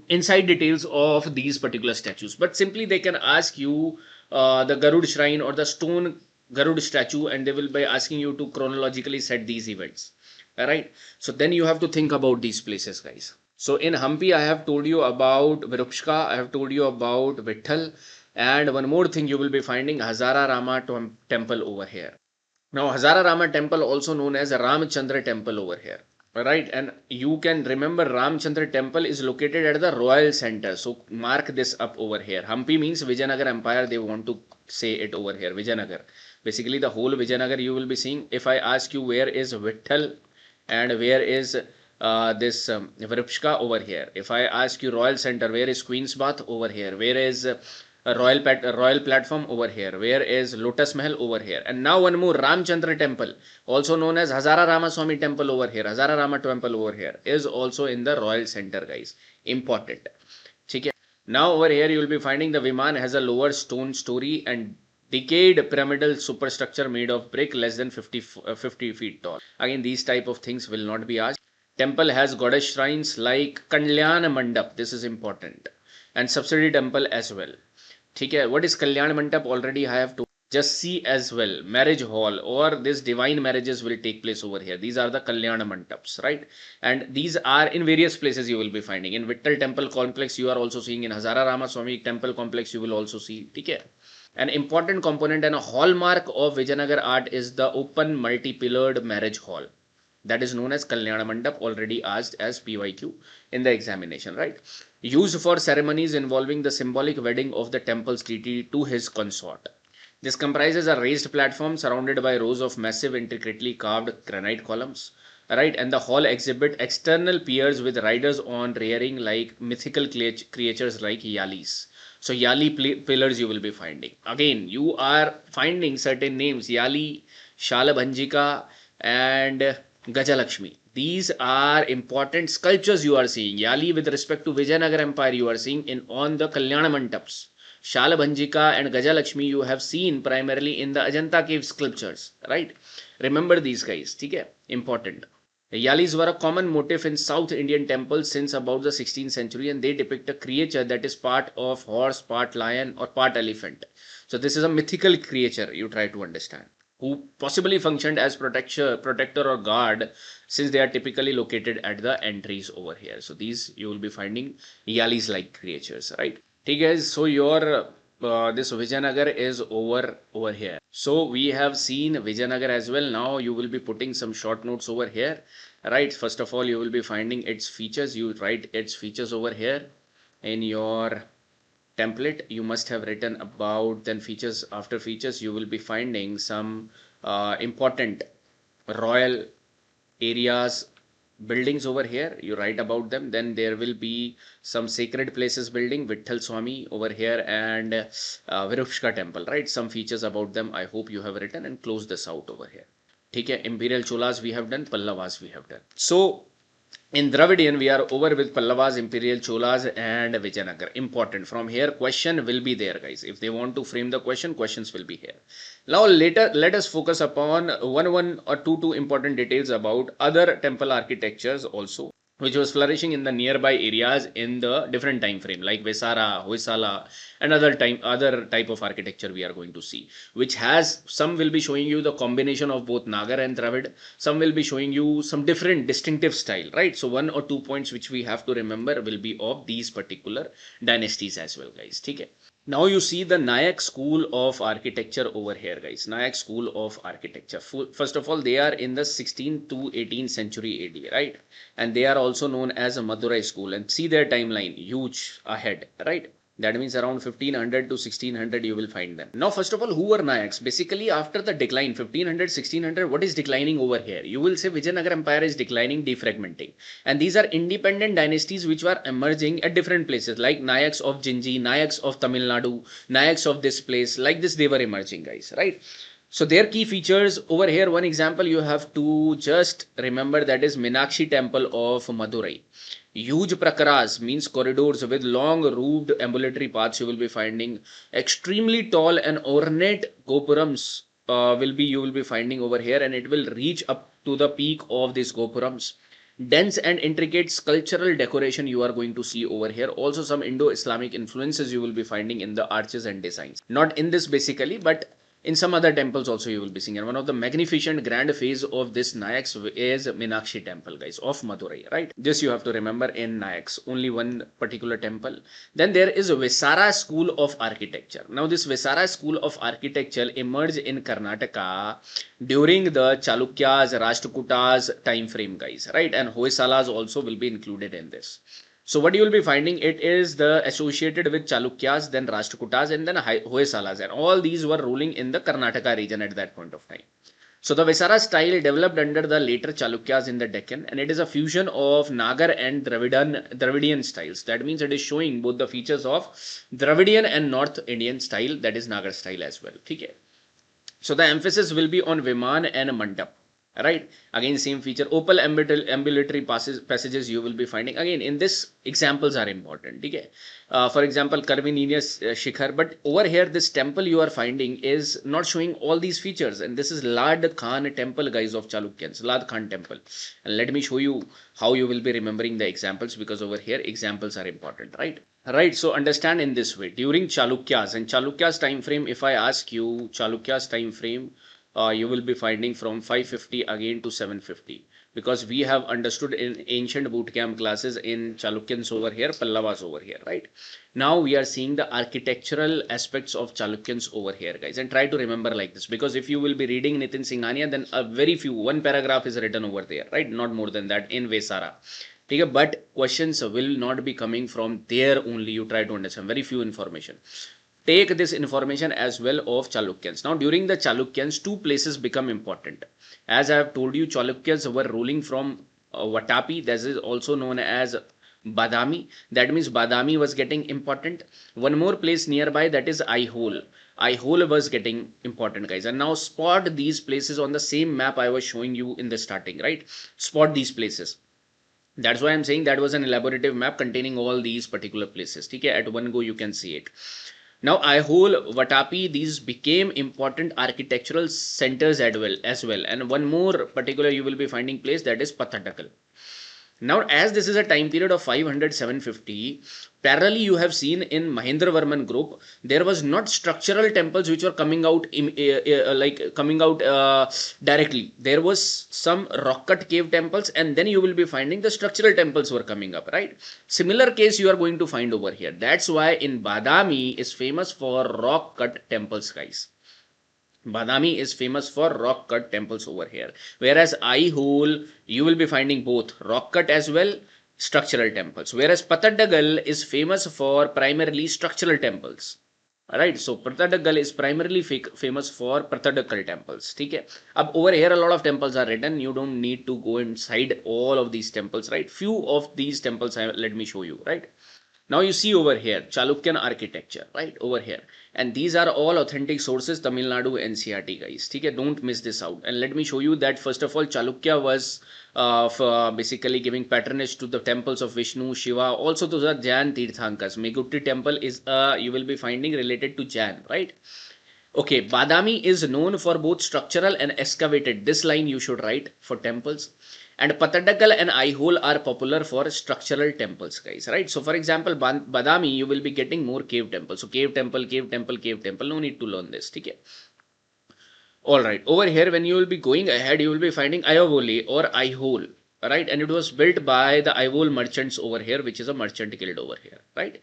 inside details of these particular statues, but simply they can ask you the Garud shrine or the stone Garud statue, and they will be asking you to chronologically set these events. Alright, so then you have to think about these places, guys. So in Hampi, I have told you about Vrikshka, I have told you about Vitthal, and one more thing you will be finding Hazara Rama temple over here. Now Hazara Rama temple, also known as Ramchandra temple over here. Alright, and you can remember Ramchandra temple is located at the Royal Center. So mark this up over here. Hampi means Vijayanagar Empire, they want to say it over here, Vijayanagar. Basically the whole Vijayanagar you will be seeing. If I ask you where is Vitthal and where is this Vrikshka over here. If I ask you Royal Center, where is Queen's Bath over here? Where is Royal Platform over here? Where is Lotus Mahal over here? And now one more, Ramchandra temple, also known as Hazara Rama Swami temple over here. Hazara Rama temple over here is also in the Royal Center, guys. Important. Okay. Now over here you will be finding the Viman has a lower stone story and decayed pyramidal superstructure made of brick less than 50 feet tall. Again, these type of things will not be asked. Temple has goddess shrines like Kalyan Mandap. This is important. And subsidiary temple as well. Okay, what is Kalyan Mandap? Already I have to just see as well. Marriage hall or this divine marriages will take place over here. These are the Kalyan Mandaps, right? And these are in various places you will be finding. In Vitthal temple complex you are also seeing. In Hazara Rama Swami temple complex you will also see. Okay. An important component and a hallmark of Vijayanagar art is the open multi-pillared marriage hall. That is known as Kalyana Mandap, already asked as PYQ in the examination, right? Used for ceremonies involving the symbolic wedding of the temple's deity to his consort. This comprises a raised platform surrounded by rows of massive intricately carved granite columns, right? And the hall exhibit external piers with riders on rearing like mythical creatures like Yalis. So Yali pillars you will be finding. Again, you are finding certain names, Yali, Shalabhanjika and Gajalakshmi. These are important sculptures you are seeing. Yali with respect to Vijayanagar Empire you are seeing in on the Kalyana Mandaps. Shalabhanjika and Gajalakshmi you have seen primarily in the Ajanta cave sculptures, right? Remember these guys, okay? Important. Yalis were a common motif in South Indian temples since about the 16th century, and they depict a creature that is part of horse, part lion, or part elephant. So this is a mythical creature you try to understand, who possibly functioned as protector or guard, since they are typically located at the entries over here. So these you will be finding Yalis like creatures, right? Okay guys, so your this Vijayanagar is over here. So we have seen Vijayanagar as well. Now you will be putting some short notes over here, right? First of all, you will be finding its features. You write its features over here in your template. You must have written about, then features. After features, you will be finding some important royal areas, buildings over here. You write about them. Then there will be some sacred places building, Vitthal Swami over here, and Virupshka temple, right? Some features about them I hope you have written, and close this out over here. Okay, Imperial Cholas we have done, Pallavas we have done. So in Dravidian, we are over with Pallavas, Imperial Cholas, and Vijayanagar. Important. From here, question will be there, guys. If they want to frame the question, questions will be here. Now, later, let us focus upon one or two important details about other temple architectures also, which was flourishing in the nearby areas in the different time frame, like Vesara, Hoysala, and other type of architecture we are going to see, which has, some will be showing you the combination of both Nagar and Dravid, some will be showing you some different distinctive style, right? So 1 or 2 points which we have to remember will be of these particular dynasties as well, guys. Okay. Now you see the Nayak school of architecture over here, guys. Nayak school of architecture. First of all, they are in the 16th to 18th century AD, right? And they are also known as a Madurai school. And see their timeline, huge ahead, right? That means around 1500 to 1600 you will find them. Now, first of all, who were Nayaks? Basically, after the decline, 1500, 1600, what is declining over here? You will say Vijayanagar Empire is declining, defragmenting. And these are independent dynasties which were emerging at different places, like Nayaks of Jinji, Nayaks of Tamil Nadu, Nayaks of this place. Like this, they were emerging, guys, right? So their key features over here, one example you have to just remember, that is Meenakshi temple of Madurai. Huge prakaras, means corridors with long roofed ambulatory paths you will be finding. Extremely tall and ornate gopurams you will be finding over here, and it will reach up to the peak of these gopurams. Dense and intricate sculptural decoration you are going to see over here. Also some Indo-Islamic influences you will be finding in the arches and designs. Not in this basically, but in some other temples also you will be seeing. And one of the magnificent grand phase of this Nayaks is Meenakshi temple, guys, of Madurai, right? This you have to remember in Nayaks, only one particular temple. Then there is Vesara school of architecture. Now this Vesara school of architecture emerged in Karnataka during the Chalukyas, Rashtrakutas time frame, guys, right? And Hoysalas also will be included in this. So what you will be finding, it is the associated with Chalukyas, then Rashtrakutas, and then Hoysalas, and all these were ruling in the Karnataka region at that point of time. So the Vesara style developed under the later Chalukyas in the Deccan, and it is a fusion of Nagar and Dravidian styles. That means it is showing both the features of Dravidian and North Indian style, that is Nagar style as well. Okay. So the emphasis will be on Viman and Mandap. Right, again same feature, opal ambulatory passages you will be finding. Again in this, examples are important. Okay, for example Karvininius Shikhar, but over here this temple you are finding is not showing all these features, and this is Lad Khan temple, guys, of Chalukyans, Lad Khan temple. And let me show you how you will be remembering the examples, because over here examples are important, right? Right, so understand in this way, during Chalukyas and Chalukyas time frame, if I ask you Chalukyas time frame, you will be finding from 550 again to 750, because we have understood in ancient bootcamp classes in Chalukyans over here, Pallavas over here, right? Now we are seeing the architectural aspects of Chalukyans over here, guys, and try to remember like this, because if you will be reading Nitin Singhania, then a very few, one paragraph is written over there, right? Not more than that in Vesara. Okay, but questions will not be coming from there only. You try to understand very few information. Take this information as well of Chalukyans. Now during the Chalukyans, two places become important. As I have told you, Chalukyans were ruling from Vatapi, that is also known as Badami. That means Badami was getting important. One more place nearby, that is Aihole. Aihole was getting important, guys. And now spot these places on the same map I was showing you in the starting, right? Spot these places. That's why I'm saying that was an elaborative map containing all these particular places. Okay, at one go you can see it. Now Aihole, Vatapi, these became important architectural centers as well. And one more particular you will be finding place, that is Patadakal. Now, as this is a time period of 500-750, parallelly you have seen in Mahendravarman group, there was not structural temples which were coming out directly. There was some rock cut cave temples, and then you will be finding the structural temples were coming up, right? Similar case you are going to find over here. That's why in Badami is famous for rock cut temples, guys. Badami is famous for rock cut temples over here. Whereas Aihole, you will be finding both rock cut as well, structural temples. Whereas Patadagal is famous for primarily structural temples. Alright, so Patadagal is primarily famous for Patadakal temples. Okay. Over here a lot of temples are written. You don't need to go inside all of these temples, right? Few of these temples, let me show you, right? Now you see over here, Chalukyan architecture, right, over here. And these are all authentic sources, Tamil Nadu, NCRT, guys. Okay, don't miss this out. And let me show you that first of all, Chalukya was basically giving patronage to the temples of Vishnu, Shiva, also to the Jain Tirthankas. Megutti temple is, you will be finding related to Jain, right? Okay, Badami is known for both structural and excavated. This line you should write for temples. And Patadagal and Aihole are popular for structural temples, guys, right? So, for example, Badami, you will be getting more cave temples. So, cave temple, cave temple, cave temple. No need to learn this. Okay. All right. Over here, when you will be going ahead, you will be finding Aihole or Aihole, right? And it was built by the Aihole merchants over here, which is a merchant guild over here, right?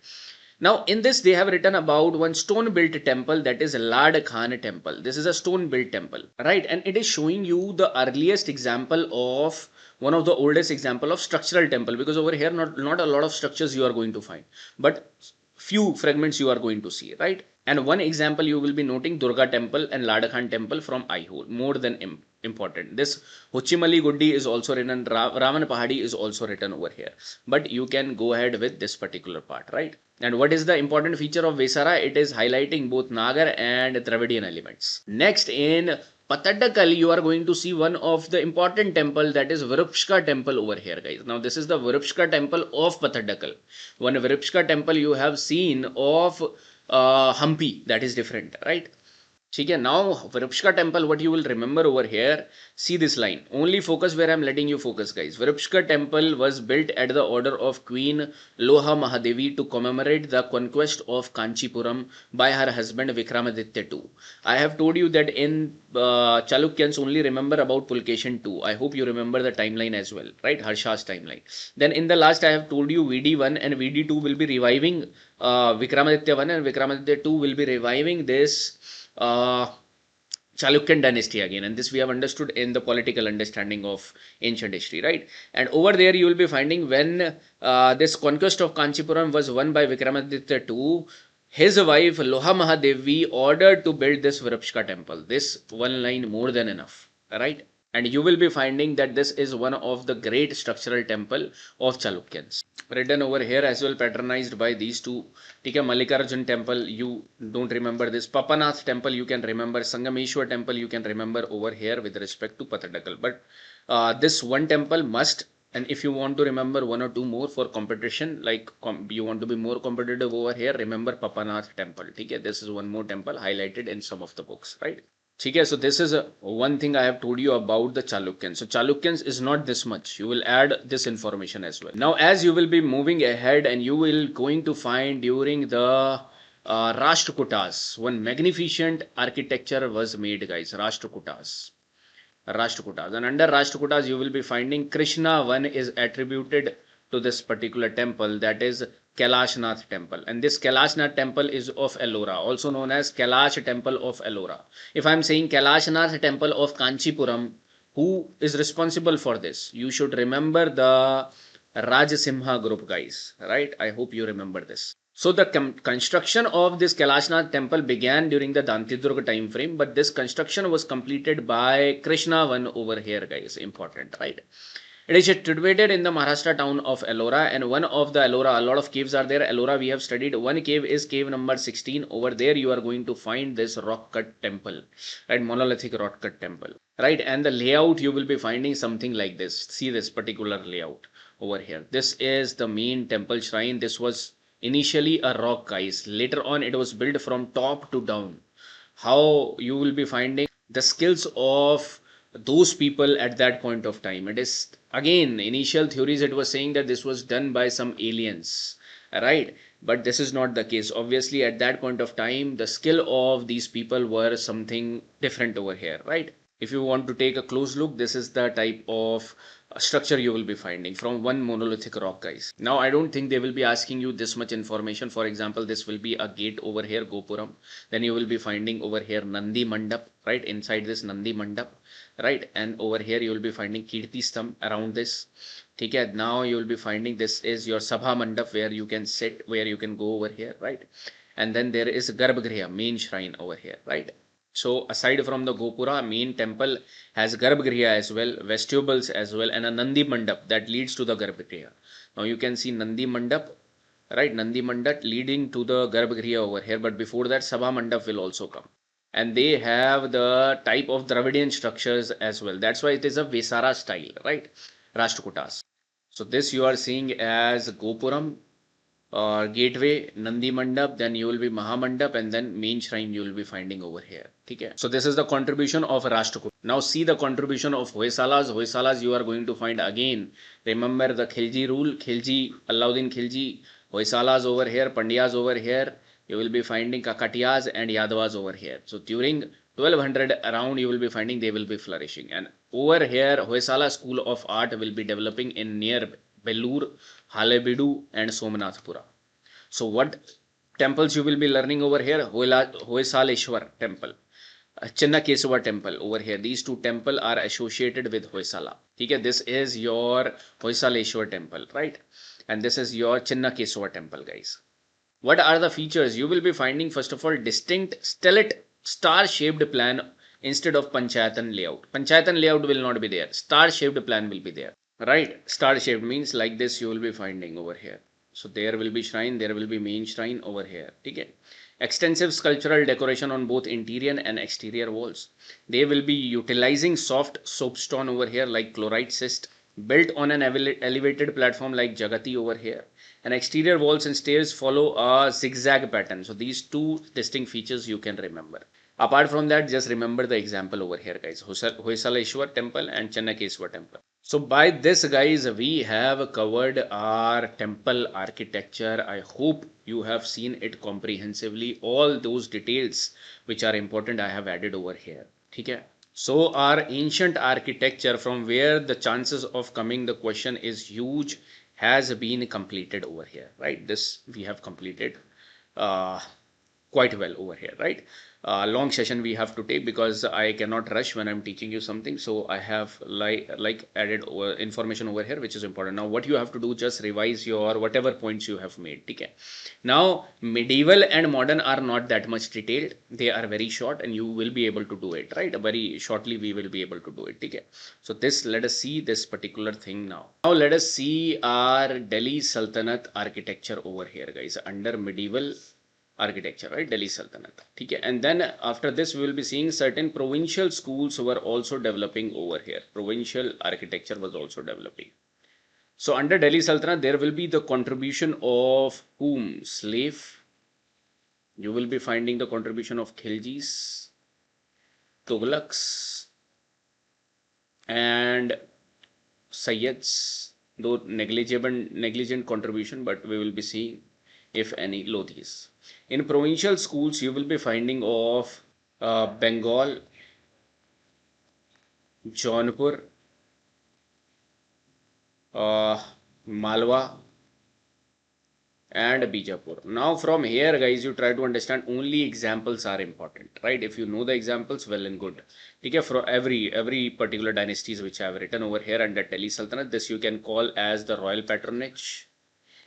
Now, in this, they have written about one stone-built temple, that is Lad Khan temple. This is a stone-built temple, right? And it is showing you the earliest example of one of the oldest example of structural temple, because over here not a lot of structures you are going to find, but few fragments you are going to see, right? And one example you will be noting Durga temple and Ladakhan temple from Aihole, more than important. This Huchimali Guddi is also written, Raman Pahadi is also written over here, but you can go ahead with this particular part, right? And what is the important feature of Vesara? It is highlighting both Nagar and Dravidian elements. Next, in Patadakal, you are going to see one of the important temple, that is Virupshka temple over here, guys. Now, this is the Virupshka temple of Patadakal. One Virupshka temple you have seen of Hampi, that is different, right? Okay, now Virupshka temple, what you will remember over here, see this line. Only focus where I am letting you focus, guys. Virupshka temple was built at the order of Queen Loha Mahadevi to commemorate the conquest of Kanchipuram by her husband Vikramaditya II. I have told you that in Chalukyans only remember about Pulkeshin II. I hope you remember the timeline as well, right? Harsha's timeline. Then in the last I have told you VD1 and VD2 will be reviving Vikramaditya I, and Vikramaditya II will be reviving this Chalukyan dynasty again, and this we have understood in the political understanding of ancient history, right? And over there you will be finding when this conquest of Kanchipuram was won by Vikramaditya II, his wife Loha Mahadevi ordered to build this Virupshka temple. This one line more than enough, right? And you will be finding that this is one of the great structural temple of Chalukyans. Written over here as well, patronized by these two. Take a Mallikarjun temple, you don't remember this. Papanath temple you can remember. Sangameshwar temple you can remember over here with respect to Patadakal. But this one temple must, and if you want to remember one or two more for competition, like you want to be more competitive over here, remember Papanath temple. Okay, this is one more temple highlighted in some of the books, right? Okay, so this is one thing I have told you about the Chalukyans. So Chalukyans is not this much. You will add this information as well. Now, as you will be moving ahead and you will going to find during the Rashtrakutas, one magnificent architecture was made, guys. Rashtrakutas. And under Rashtrakutas, you will be finding Krishna one is attributed to this particular temple, that is Kailashnath temple. And this Kailashnath temple is of Ellora, also known as Kailash temple of Ellora. If I am saying Kailashnath temple of Kanchipuram, who is responsible for this? You should remember the Rajsimha group, guys, right? I hope you remember this. So the construction of this Kailashnath temple began during the Dantidurga time frame, but this construction was completed by Krishna one over here, guys. Important, right? It is situated in the Maharashtra town of Ellora, and one of the Ellora, a lot of caves are there. Ellora we have studied. One cave is cave number 16. Over there you are going to find this rock cut temple, right? Monolithic rock cut temple, right? And the layout you will be finding something like this. See this particular layout over here. This is the main temple shrine. This was initially a rock, guys. Later on it was built from top to down. How you will be finding the skills of those people at that point of time. It is again initial theories, it was saying that this was done by some aliens, right? But this is not the case. Obviously at that point of time the skill of these people were something different over here, right? If you want to take a close look, this is the type of structure you will be finding from one monolithic rock, guys. Now I don't think they will be asking you this much information. For example, this will be a gate over here, Gopuram. Then you will be finding over here Nandi Mandap, right? Inside this Nandi Mandap, right? And over here you will be finding Kirti Stambh around this. Okay, now you will be finding this is your Sabha Mandap, where you can sit, where you can go over here, right? And then there is Garbhagriha, main shrine over here, right? So aside from the Gopura, main temple has Garbhagriha as well, vestibules as well, and a Nandi Mandap that leads to the Garbhagriha. Now you can see Nandi Mandap, right? Nandi Mandap leading to the Garbhagriha over here, but before that Sabha Mandap will also come. And they have the type of Dravidian structures as well. That's why it is a Vesara style, right? Rashtrakutas. So this you are seeing as Gopuram, gateway, Nandi Mandap, then you will be Mahamandap, and then main shrine you will be finding over here. Okay. So this is the contribution of Rashtrakuta. Now see the contribution of Hoysalas. Hoysalas you are going to find again. Remember the Khilji rule, Khilji, Alauddin Khilji, Hoysalas over here, Pandyas over here. You will be finding Kakatiyas and Yadavas over here. So during 1200 around you will be finding they will be flourishing. And over here Hoysala school of art will be developing in near Belur, Halebidu and Somnathpura. So what temples you will be learning over here? Hoysaleshwar temple, Chinnakeswar temple over here. These two temples are associated with Hoysala. Okay, this is your Hoysaleshwar temple, right? And this is your Chinnakeswar temple, guys. What are the features? You will be finding first of all distinct stellate star-shaped plan instead of Panchayatan layout. Panchayatan layout will not be there. Star-shaped plan will be there. Right, star shaped means like this you will be finding over here. So there will be shrine, there will be main shrine over here. Okay. Extensive sculptural decoration on both interior and exterior walls. They will be utilizing soft soapstone over here like chlorite schist, built on an elevated platform like Jagati over here. And exterior walls and stairs follow a zigzag pattern. So these two distinct features you can remember. Apart from that, just remember the example over here, guys. Hoysaleshwar temple and Chinnakeswar temple. So by this, guys, we have covered our temple architecture. I hope you have seen it comprehensively. All those details which are important I have added over here. Okay. So our ancient architecture, from where the chances of coming the question is huge, has been completed over here, right? This we have completed quite well over here, right? Long session we have to take because I cannot rush when I'm teaching you something. So I have like added information over here which is important. Now what you have to do, just revise your whatever points you have made. Okay. Now medieval and modern are not that much detailed. They are very short and you will be able to do it, right? Very shortly we will be able to do it. Okay. So this, let us see this particular thing now. Now let us see our Delhi Sultanate architecture over here, guys, under medieval architecture, right? Delhi Sultanate. Okay. And then after this we will be seeing certain provincial schools were also developing over here. Provincial architecture was also developing. So under Delhi Sultanate there will be the contribution of whom? Slave. You will be finding the contribution of Khiljis, Tughlaqs and Sayyids, though negligent contribution, but we will be seeing if any Lodhis. In provincial schools, you will be finding of Bengal, Jaunpur, Malwa, and Bijapur. Now from here, guys, you try to understand only examples are important, right? If you know the examples, well and good. Okay, for every particular dynasties which I have written over here under Delhi Sultanate, this you can call as the royal patronage.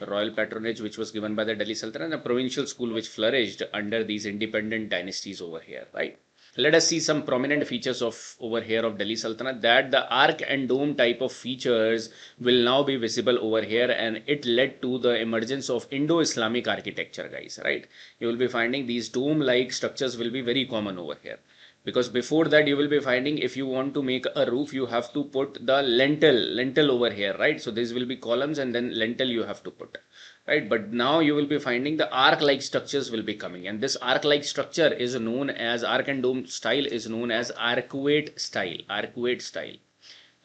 Royal patronage which was given by the Delhi Sultanate, and a provincial school which flourished under these independent dynasties over here, right? Let us see some prominent features of over here of Delhi Sultanate, that the arc and dome type of features will now be visible over here, and it led to the emergence of Indo-Islamic architecture, guys, right? You will be finding these dome-like structures will be very common over here. Because before that you will be finding if you want to make a roof, you have to put the lentil over here, right? So these will be columns and then lentil you have to put, right? But now you will be finding the arc-like structures will be coming, and this arc-like structure is known as arc and dome style is known as arcuate style. Arcuate style.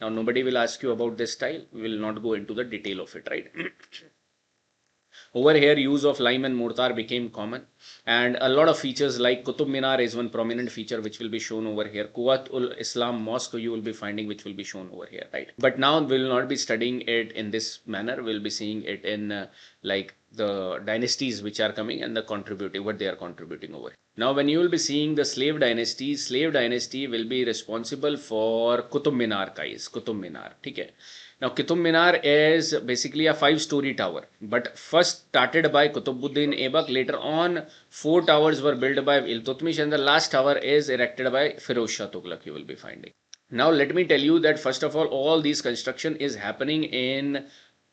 Now nobody will ask you about this style. We will not go into the detail of it, right? Over here, use of lime and mortar became common, and a lot of features like Qutub Minar is one prominent feature which will be shown over here. Quwat ul Islam Mosque you will be finding which will be shown over here, right? But now we will not be studying it in this manner. We will be seeing it in like the dynasties which are coming and the contributing what they are contributing over. Now, when you will be seeing the slave dynasty will be responsible for Qutub Minar, guys. Qutub Minar, okay. Now, Qutub Minar is basically a 5-story tower, but first started by Qutbuddin Aibak. Later on, 4 towers were built by Iltutmish, and the last tower is erected by Firoz Shah Tughlaq, you will be finding. Now, let me tell you that first of all these construction is happening in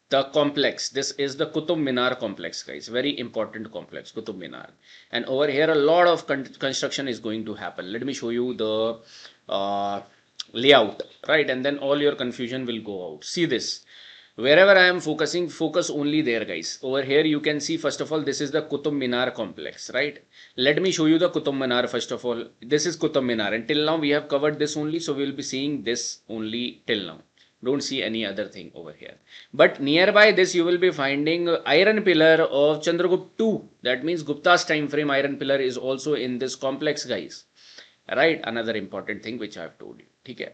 the complex. This is the Qutub Minar complex, guys. Very important complex, Qutub Minar. And over here, a lot of construction is going to happen. Let me show you the layout, right? And then all your confusion will go out. See this. Wherever I am focusing, focus only there, guys. Over here, you can see, first of all, this is the Qutub Minar complex, right? Let me show you the Qutub Minar, first of all. This is Qutub Minar. And till now, we have covered this only. So, we will be seeing this only till now. Don't see any other thing over here. But nearby this, you will be finding iron pillar of Chandragupta II. That means Gupta's time frame iron pillar is also in this complex, guys. Right? Another important thing which I have told you. Okay.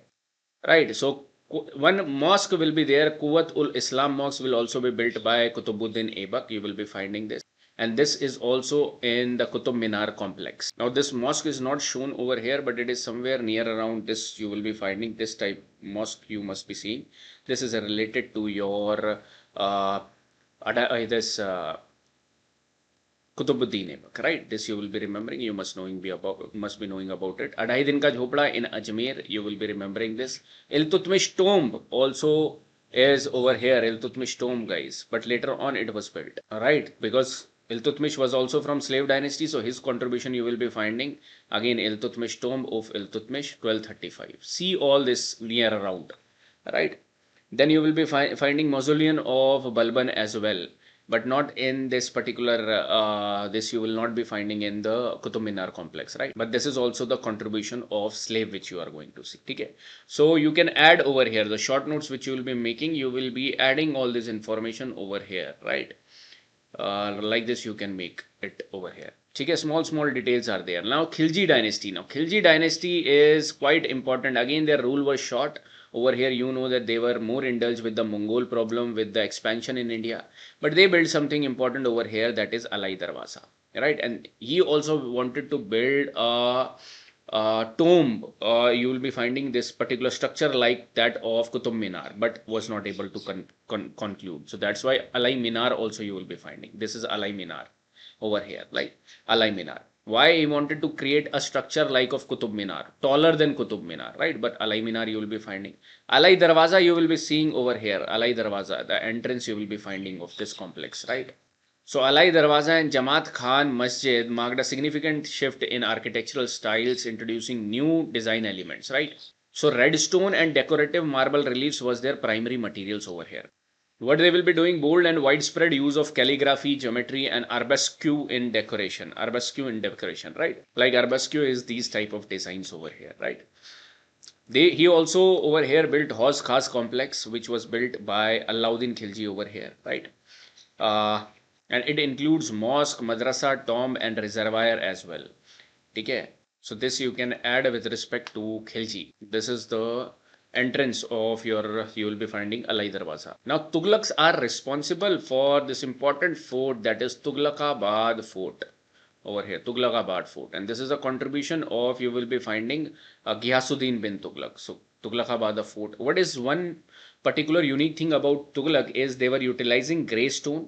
Right. So, one mosque will be there. Quwat ul Islam mosque will also be built by Qutbuddin Aibak. You will be finding this. And this is also in the Qutub Minar complex. Now, this mosque is not shown over here, but it is somewhere near around this. You will be finding this type mosque you must be seeing. This is related to your Qutbuddin Aibak, right? This you will be remembering. You must be knowing about it. Adhai Din Ka Jhopda in Ajmer. You will be remembering this. Iltutmish tomb also is over here. Iltutmish tomb, guys. But later on it was built. Alright, because Iltutmish was also from slave dynasty, so his contribution you will be finding again Iltutmish tomb of Iltutmish 1235. See all this near around, right? Then you will be finding mausoleum of Balban as well, but not in this particular this you will not be finding in the Qutub Minar complex, right? But this is also the contribution of slave which you are going to see. Okay, so you can add over here the short notes which you will be making. You will be adding all this information over here, right? Like this you can make it over here. Okay, small details are there. Now Khilji dynasty. Now Khilji dynasty is quite important. Again, their rule was short. Over here, you know that they were more indulged with the Mongol problem, with the expansion in India. But they built something important over here, that is Alai Darwaza, right? And he also wanted to build a tomb. You will be finding this particular structure like that of Qutub Minar, but was not able to conclude. So that's why Alai Minar also you will be finding. This is Alai Minar over here, like Alai Minar. Why he wanted to create a structure like of Qutub Minar, taller than Qutub Minar, right? But Alai Minar you will be finding. Alai Darwaza you will be seeing over here. Alai Darwaza, the entrance you will be finding of this complex, right? So Alai Darwaza and Jamaat Khan Masjid marked a significant shift in architectural styles, introducing new design elements, right? So red stone and decorative marble reliefs was their primary materials over here. What they will be doing, bold and widespread use of calligraphy, geometry, and arabesque in decoration. Arabesque in decoration, right? Like arabesque is these type of designs over here, right? He also over here built Hauz Khas complex, which was built by Alauddin Khilji over here, right? And it includes mosque, madrasa, tomb, and reservoir as well. Okay. So this you can add with respect to Khilji. This is the entrance of your, you will be finding Alai Darwaza. Now Tughlaqs are responsible for this important fort, that is Tughlaqabad fort over here, Tughlaqabad fort, and this is a contribution of, you will be finding Ghiyasuddin bin Tughlaq. So Tughlaqabad fort. What is one particular unique thing about Tughlaq is they were utilizing grey stone,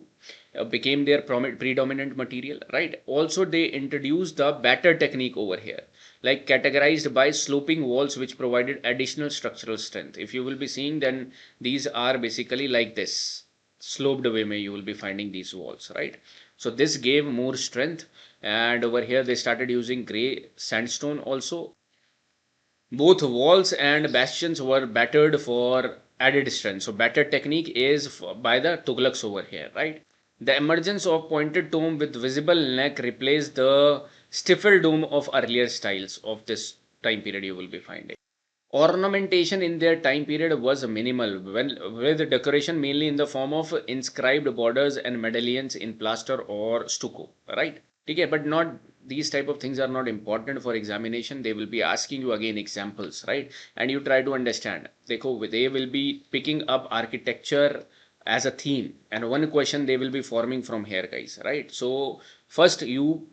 became their predominant material, right? Also they introduced the batter technique over here, like categorized by sloping walls which provided additional structural strength. If you will be seeing, then these are basically like this, sloped way you will be finding these walls, right? So this gave more strength, and over here they started using grey sandstone also. Both walls and bastions were battered for added strength. So batter technique is by the Tughlaqs over here, right? The emergence of pointed tomb with visible neck replaced the stifled dome of earlier styles of this time period you will be finding. Ornamentation in their time period was minimal, with decoration mainly in the form of inscribed borders and medallions in plaster or stucco, right? Okay, but not these type of things are not important for examination. They will be asking you again examples, right? And you try to understand. They will be picking up architecture as a theme, and one question they will be forming from here, guys, right? So first you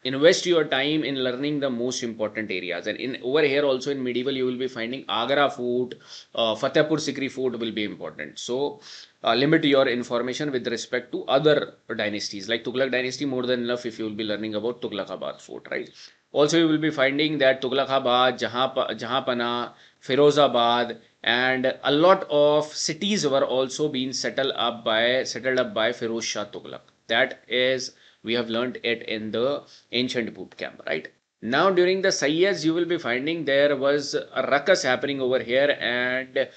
invest your time in learning the most important areas, and in over here also in medieval you will be finding Agra fort, Fatehpur Sikri fort will be important. So limit your information with respect to other dynasties like Tughlaq dynasty, more than enough if you will be learning about Tughlaqabad fort, right? Also you will be finding that Tughlaqabad, Jahanpana, Firozabad, and a lot of cities were also being settled up by Firoz Shah Tughlaq. That is, we have learned it in the ancient boot camp, right? Now during the Sayyids you will be finding there was a ruckus happening over here, and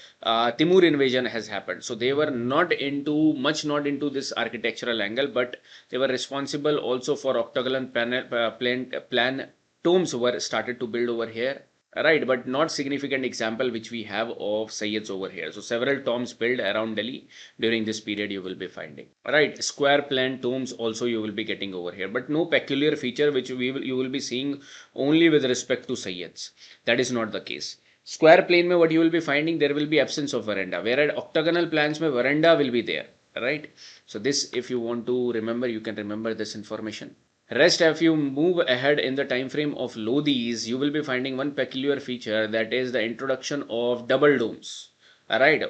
Timur invasion has happened. So they were not into this architectural angle, but they were responsible also for octagonal plan tombs were started to build over here. Right, but not significant example which we have of Sayyids over here. So several tombs built around Delhi during this period you will be finding. Right, square plan tombs also you will be getting over here, but no peculiar feature which you will be seeing only with respect to Sayyids. That is not the case. Square plane mein what you will be finding, there will be absence of veranda, whereas octagonal plans mein veranda will be there. Right. So this, if you want to remember, you can remember this information. Rest, if you move ahead in the time frame of Lodhis, you will be finding one peculiar feature, that is the introduction of double domes. Alright,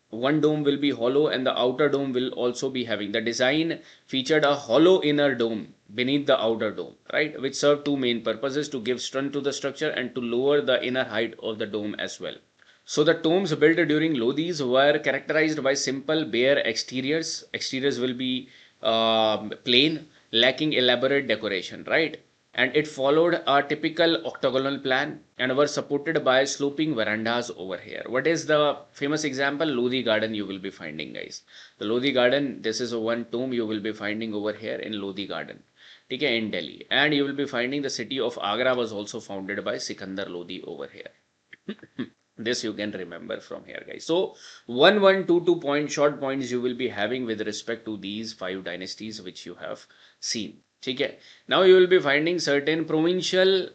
one dome will be hollow and the outer dome will also be having. The design featured a hollow inner dome beneath the outer dome, right, which served two main purposes: to give strength to the structure and to lower the inner height of the dome as well. So the tombs built during Lodhis were characterized by simple bare exteriors. Exteriors will be plain, lacking elaborate decoration, right? And it followed a typical octagonal plan and were supported by sloping verandas over here. What is the famous example? Lodhi Garden you will be finding, guys. The Lodhi Garden, this is one tomb you will be finding over here in Lodhi Garden, okay, in Delhi. And you will be finding the city of Agra was also founded by Sikandar Lodhi over here. This you can remember from here, guys. So 2 point short points you will be having with respect to these 5 dynasties which you have seen. Okay. Now you will be finding certain provincial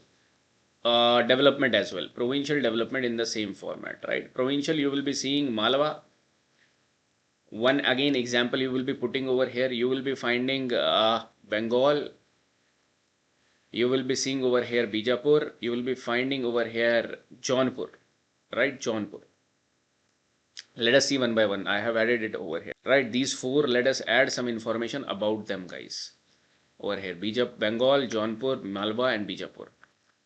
development as well. Provincial development in the same format, right? Provincial, you will be seeing Malwa. One again example you will be putting over here. You will be finding Bengal. You will be seeing over here Bijapur. You will be finding over here Jaunpur. Right, Jaunpur. Let us see one by one. I have added it over here. Right, these 4, let us add some information about them, guys. Over here, Bengal, Jaunpur, Malwa and Bijapur.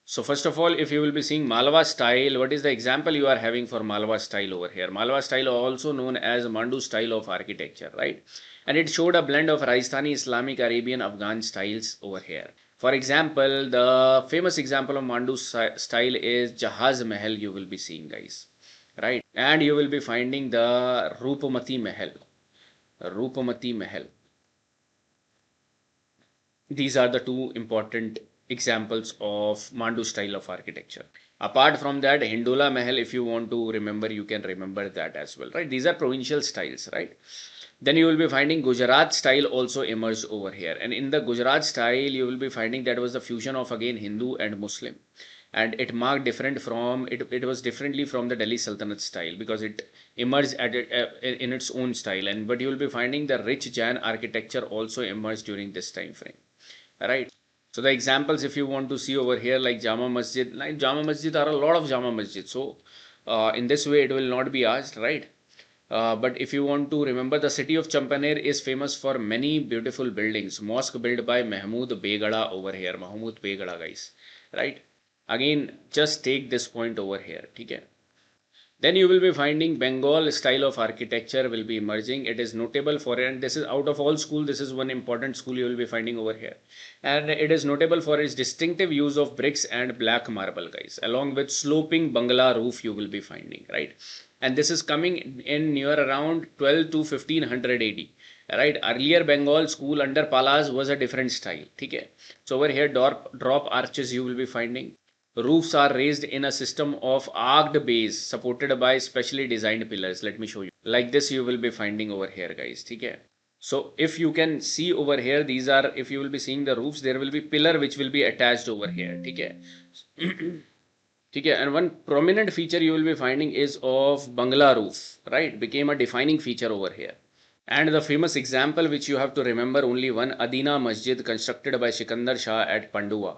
So first of all, if you will be seeing Malwa style, what is the example you are having for Malwa style over here? Malwa style, also known as Mandu style of architecture, right? And it showed a blend of Rajasthani, Islamic, Arabian, Afghan styles over here. For example, the famous example of Mandu style is Jahaz Mahal you will be seeing, guys, right? And you will be finding the Rupamati Mahal. Rupamati Mahal. These are the 2 important examples of Mandu style of architecture. Apart from that, Hindola Mahal, if you want to remember, you can remember that as well, right? These are provincial styles, right? Then you will be finding Gujarat style also emerged over here. And in the Gujarat style, you will be finding that was the fusion of again Hindu and Muslim. And it marked different from, it was differently from the Delhi Sultanate style because it emerged in its own style. And but you will be finding the rich Jain architecture also emerged during this time frame. Right. So the examples, if you want to see over here, like Jama Masjid, like Jama Masjid are a lot of Jama Masjid. So in this way, it will not be asked, right? But if you want to remember, the city of Champaner is famous for many beautiful buildings. Mosque built by Mahmud Begada over here. Mahmud Begada, guys. Right? Again, just take this point over here. Okay? Then you will be finding Bengal style of architecture will be emerging. It is notable for it, and this is out of all school, this is one important school you will be finding over here. And it is notable for its distinctive use of bricks and black marble, guys, along with sloping bungalow roof you will be finding, right? And this is coming in near around 12 to 1500 AD. right? Earlier Bengal school under Palas was a different style. Okay. So over here drop arches you will be finding. Roofs are raised in a system of arched base supported by specially designed pillars. Let me show you. Like this you will be finding over here, guys. Okay. So if you can see over here, these are, if you will be seeing the roofs, there will be pillar which will be attached over here. Okay. Okay, and one prominent feature you will be finding is of Bangla roof, right? Became a defining feature over here. And the famous example which you have to remember, only one, Adina Masjid constructed by Sikandar Shah at Pandua,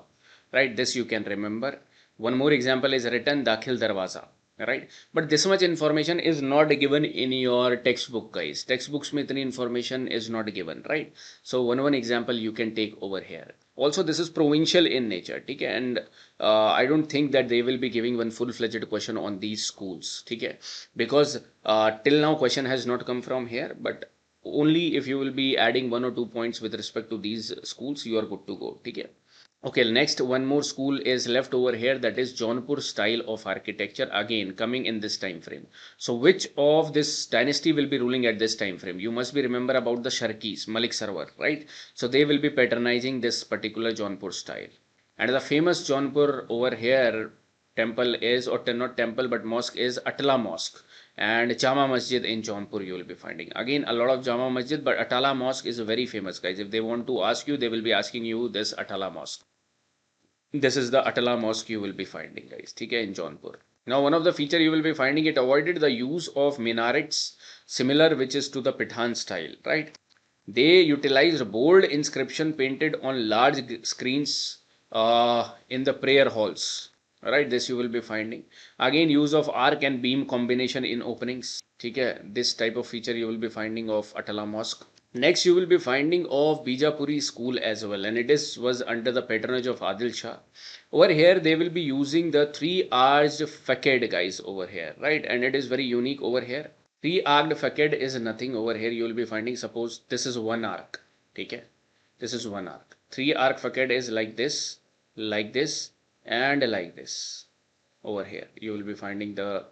right? This you can remember. One more example is written Dakhil Darwaza, right? But this much information is not given in your textbook, guys. Textbooks mein itni information is not given, right? So one example you can take over here. Also, this is provincial in nature, okay? And I don't think that they will be giving one full-fledged question on these schools, okay? Because till now question has not come from here, but only if you will be adding 1 or 2 points with respect to these schools, you are good to go, okay? Okay, next one more school is left over here, that is Jaunpur style of architecture, again coming in this time frame. So which of this dynasty will be ruling at this time frame? You must be remember about the Sharkis, Malik Sarwar, right? So they will be patronizing this particular Jaunpur style. And the famous Jaunpur over here temple is, or not temple but mosque, is Atala Mosque and Jama Masjid in Jaunpur you will be finding. Again a lot of Jama Masjid, but Atala Mosque is very famous, guys. If they want to ask you, they will be asking you this Atala Mosque. This is the Atala Mosque you will be finding, guys, okay, in Jaunpur. Now one of the feature you will be finding, it avoided the use of minarets similar which is to the Pithan style, right? They utilized bold inscription painted on large screens in the prayer halls, right? This you will be finding. Again use of arc and beam combination in openings, okay? This type of feature you will be finding of Atala Mosque. Next you will be finding of Bijapuri school as well, and it was under the patronage of Adil Shah. Over here they will be using the 3 arched facade, guys, over here, right? And it is very unique over here. 3 arched facade is nothing over here you will be finding. Suppose this is 1 arc, okay? This is 1 arc. 3 arc facade is like this, and like this. Over here you will be finding the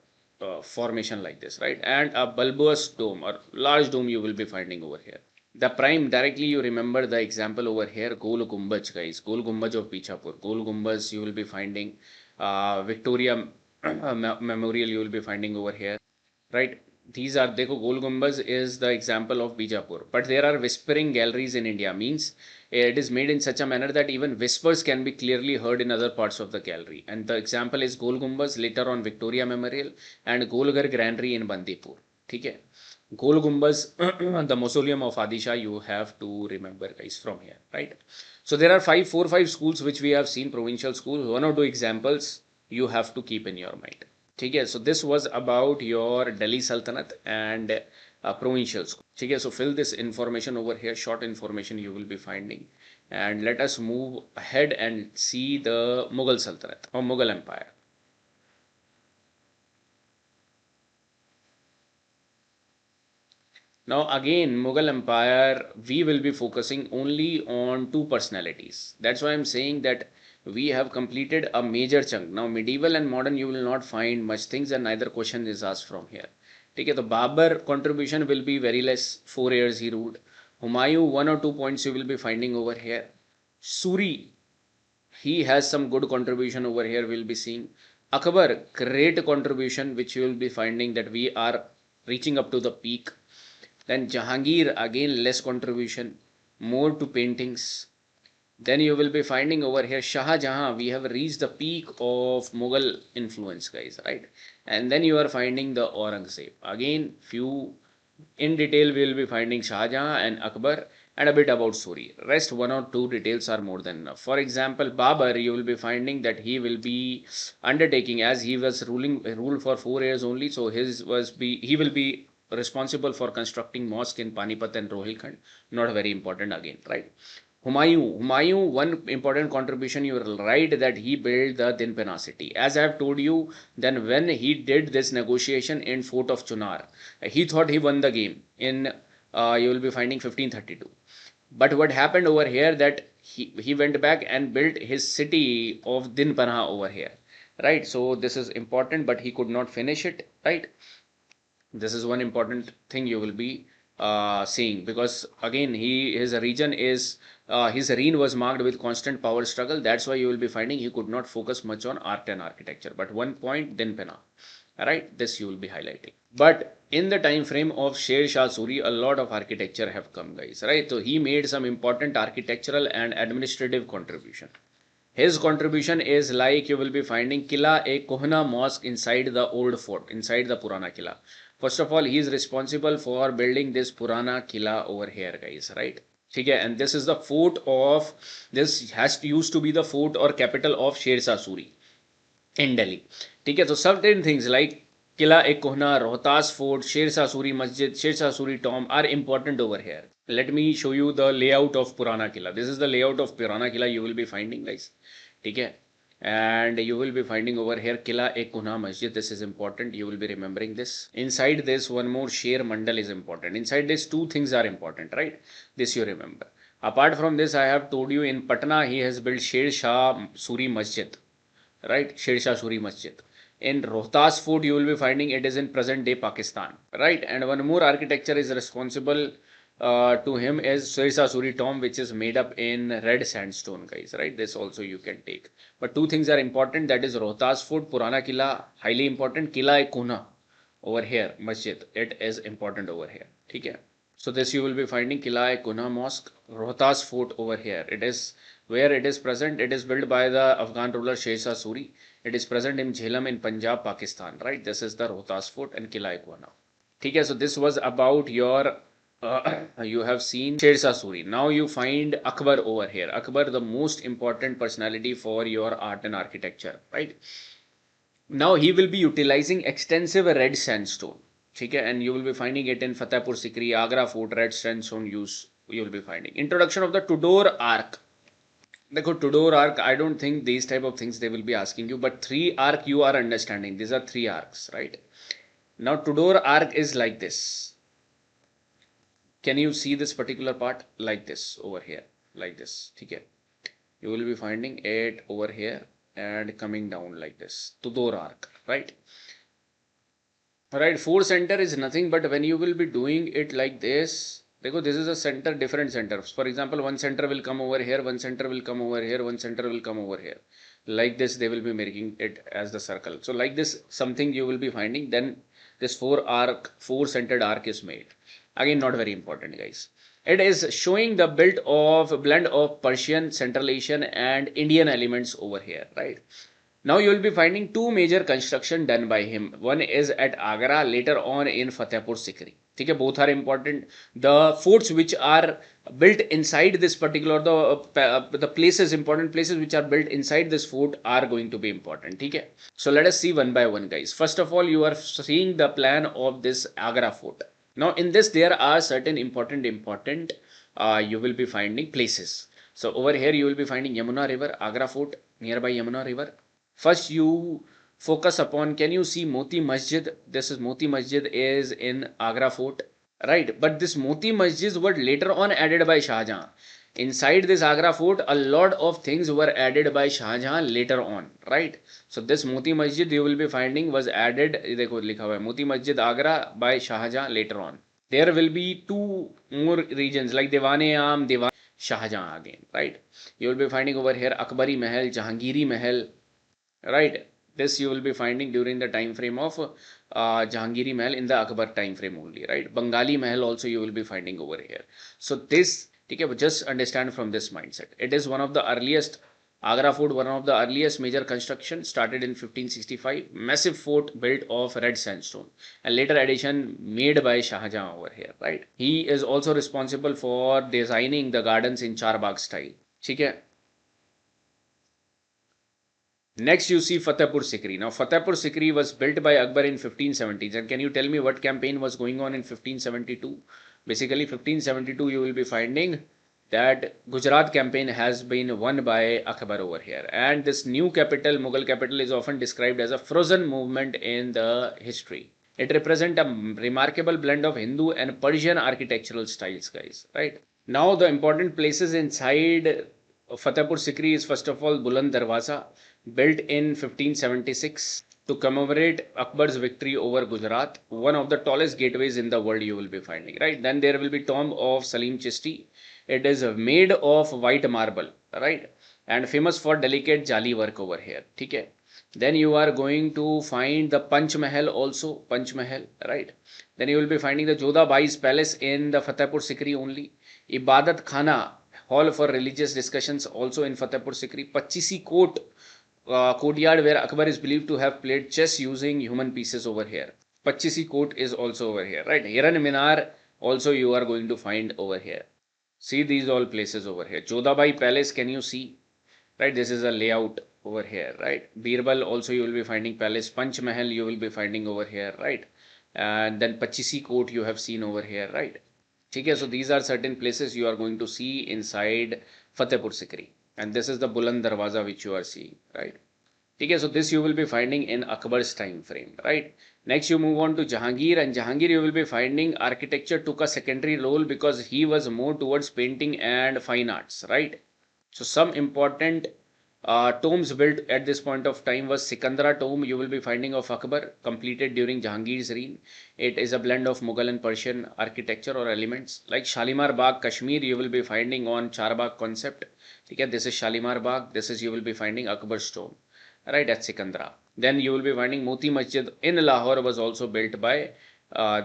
formation like this, right? And a bulbous dome or large dome you will be finding over here. The prime, directly you remember the example over here, Gol Gumbaj, guys. Gol Gumbaj of Bijapur. Gol Gumbaj you will be finding. Victoria Memorial you will be finding over here, right? These are, dekho, Gol Gumbaz is the example of Bijapur. But there are whispering galleries in India, means it is made in such a manner that even whispers can be clearly heard in other parts of the gallery. And the example is Gol Gumbaz, later on Victoria Memorial, and Golghar Granary in Bandipur. Okay? Gol Gumbaz, the mausoleum of Adi Shah, you have to remember, guys, from here, right? So there are 4 or 5 schools which we have seen, provincial schools. 1 or 2 examples you have to keep in your mind. Okay, so this was about your Delhi Sultanate and provincial school. Okay, so fill this information over here, short information you will be finding. And let us move ahead and see the Mughal Sultanate or Mughal Empire. Now again, Mughal Empire, we will be focusing only on 2 personalities. That's why I'm saying that we have completed a major chunk. Now medieval and modern you will not find much things, and neither question is asked from here. Okay, the Babur contribution will be very less. 4 years he ruled. Humayun, 1 or 2 points you will be finding over here. Suri, he has some good contribution over here we'll be seeing. Akbar, great contribution which you will be finding that we are reaching up to the peak. Then Jahangir, again less contribution, more to paintings. Then you will be finding over here Shah Jahan, we have reached the peak of Mughal influence, guys, right? And then you are finding the Aurangzeb. Again, few in detail we will be finding Shah Jahan and Akbar and a bit about Suri. Rest 1 or 2 details are more than enough. For example, Babur, you will be finding that he will be undertaking, as he was ruled for 4 years only, so he will be responsible for constructing mosque in Panipat and Rohilkhand. Not very important again, right? Humayun, one important contribution, you are right, that he built the Dinpana city. As I have told you, then when he did this negotiation in fort of Chunar, he thought he won the game in, you will be finding 1532. But what happened over here, that he went back and built his city of Dinpana over here, right? So this is important, but he could not finish it, right? This is one important thing you will be seeing, because again his region is his reign was marked with constant power struggle. That's why you will be finding he could not focus much on art and architecture. But one point, then Pena. Alright, this you will be highlighting. But in the time frame of Sher Shah Suri, a lot of architecture have come, guys. Right, so he made some important architectural and administrative contribution. His contribution is like you will be finding Kila a Kohna mosque inside the old fort, inside the Purana Kila. First of all, he is responsible for building this Purana Kila over here, guys, right? Okay, and this is the fort of, this has used to be the fort or capital of Sher Shah Suri in Delhi. Okay, so certain things like Kila e Kohna, Rohtas Fort, Sher Shah Suri Masjid, Sher Shah Suri Tomb are important over here. Let me show you the layout of Purana Kila. This is the layout of Purana Kila you will be finding, guys. Okay, and you will be finding over here Kila e Kohna Masjid. This is important. You will be remembering this. Inside this, one more Sher Mandal is important. Inside this, two things are important, right? This you remember. Apart from this, I have told you in Patna he has built Sher Shah Suri Masjid, right? Sher Shah Suri Masjid. In Rohtas Fort, you will be finding it is in present day Pakistan, right? And one more architecture is responsible to him is Sher Shah Suri tomb, which is made up in red sandstone, guys, right? This also you can take. But two things are important, that is Rohtas Fort, Purana Kila, highly important. Kila e Kuna over here, Masjid, it is important over here. Okay. So this you will be finding Kila e Kuna Mosque, Rohtas Fort over here. It is where it is present. It is built by the Afghan ruler Sher Shah Suri. It is present in Jhelum in Punjab, Pakistan, right? This is the Rohtas Fort and Kila e Kuna. Okay, so this was about your you have seen Sher Shah Suri. Now you find Akbar over here. Akbar, the most important personality for your art and architecture, right? Now he will be utilizing extensive red sandstone. Okay, and you will be finding it in Fatehpur Sikri, Agra Fort, red sandstone use you will be finding. Introduction of the Tudor arc. Dekho, Tudor arc, I don't think these type of things they will be asking you, but three arc you are understanding. These are three arcs, right? Now Tudor arc is like this. Can you see this particular part? Like this over here, like this. Okay. You will be finding it over here and coming down like this. Tudor arc, right? Right, four center is nothing but when you will be doing it like this, because this is a center, different centers. For example, one center will come over here, one center will come over here, one center will come over here. Like this, they will be making it as the circle. So like this, something you will be finding, then this four centered arc is made. Again, not very important, guys. It is showing the blend of Persian, Central Asian and Indian elements over here, right? Now you will be finding two major construction done by him. One is at Agra, later on in Fatehpur Sikri. Okay, both are important. The forts which are built inside this particular, the places, important places which are built inside this fort are going to be important. Okay, so let us see one by one, guys. First of all, you are seeing the plan of this Agra fort. Now in this there are certain important you will be finding places. So over here you will be finding Yamuna River, Agra Fort, nearby Yamuna River. First you focus upon, can you see Moti Masjid? This is Moti Masjid is in Agra Fort, right? But this Moti Masjid were later on added by Shah Jahan. Inside this Agra Fort, a lot of things were added by Shah Jahan later on, right? So this Moti Masjid you will be finding was added, देखो लिखा हुआ है Moti Masjid Agra by Shah Jahan later on. There will be two more regions like Diwan-e-Aam, Diwan Shah Jahan again, right? You will be finding over here Akbari Mahal, Jahangiri Mahal, right? This you will be finding during the time frame of Jahangiri Mahal in the Akbar time frame only, right? Bengali Mahal also you will be finding over here. So this, okay, just understand from this mindset. It is one of the earliest, Agra Fort, one of the earliest major construction, started in 1565. Massive fort built of red sandstone, and later addition made by Shah Jahan over here, right? He is also responsible for designing the gardens in Charbagh style. Okay. Next you see Fatehpur Sikri. Now Fatehpur Sikri was built by Akbar in 1570s. And can you tell me what campaign was going on in 1572? Basically 1572 you will be finding that Gujarat campaign has been won by Akbar over here. And this new capital, Mughal capital, is often described as a frozen movement in the history. It represents a remarkable blend of Hindu and Persian architectural styles, guys, right? Now the important places inside Fatehpur Sikri is first of all Buland Darwaza, built in 1576. to commemorate Akbar's victory over Gujarat, one of the tallest gateways in the world you will be finding, right? Then there will be tomb of Salim Chishti. It is made of white marble, right? And famous for delicate jali work over here. Okay. Then you are going to find the Panch Mahal also, Panch Mahal, right? Then you will be finding the Jodha Bai's palace in the Fatehpur Sikri only. Ibadat Khana, hall for religious discussions also in Fatehpur Sikri. Pachisi Court, courtyard where Akbar is believed to have played chess using human pieces over here. Pachisi Court is also over here, right? Hiran Minar also you are going to find over here. See these all places over here. Jodhabai Palace, can you see? Right, this is a layout over here, right? Birbal also you will be finding palace. Panch Mahal you will be finding over here, right? And then Pachisi Court you have seen over here, right? Okay, so these are certain places you are going to see inside Fatehpur Sikri. And this is the Buland Darwaza which you are seeing, right? Okay, so this you will be finding in Akbar's time frame, right? Next you move on to Jahangir, and Jahangir you will be finding architecture took a secondary role because he was more towards painting and fine arts, right? So some important tombs built at this point of time was Sikandra tomb you will be finding of Akbar, completed during Jahangir's reign. It is a blend of Mughal and Persian architecture or elements. Like Shalimar Bagh, Kashmir, you will be finding on Charbagh concept. Okay, this is Shalimar Bagh. This is you will be finding Akbar's tomb, right, at Sikandra. Then you will be finding Moti Masjid in Lahore was also built by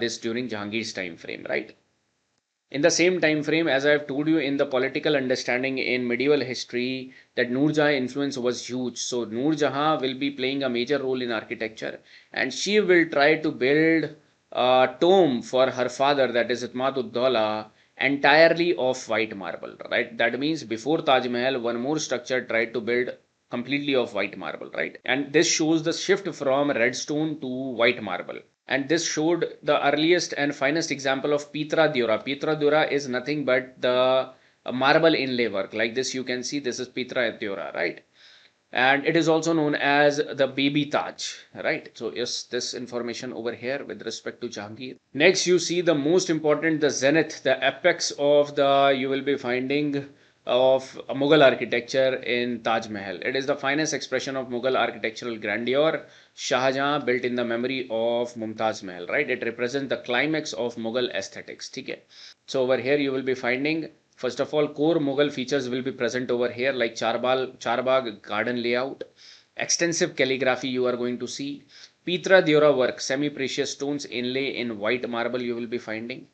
this during Jahangir's time frame, right? In the same time frame, as I have told you in the political understanding in medieval history, that Noor Jahan influence was huge. So Noor Jahan will be playing a major role in architecture, and she will try to build a tomb for her father, that is Itmad Dawla, entirely of white marble, right? That means before Taj Mahal, one more structure tried to build completely of white marble, right? And this shows the shift from red stone to white marble. And this showed the earliest and finest example of Pitra Dura. Pitra Dura is nothing but the marble inlay work. Like this, you can see this is Pitra Dura, right? And it is also known as the baby Taj, right? So yes, this information over here with respect to Jahangir. Next, you see the most important, the zenith, the apex of the, you will be finding of Mughal architecture in Taj Mahal. It is the finest expression of Mughal architectural grandeur. Shah Jahan built in the memory of Mumtaz Mahal, right? It represents the climax of Mughal aesthetics. Okay? So over here you will be finding, first of all, core Mughal features will be present over here, like Charbagh garden layout, extensive calligraphy you are going to see, Pitra Dura work, semi-precious stones inlay in white marble you will be finding,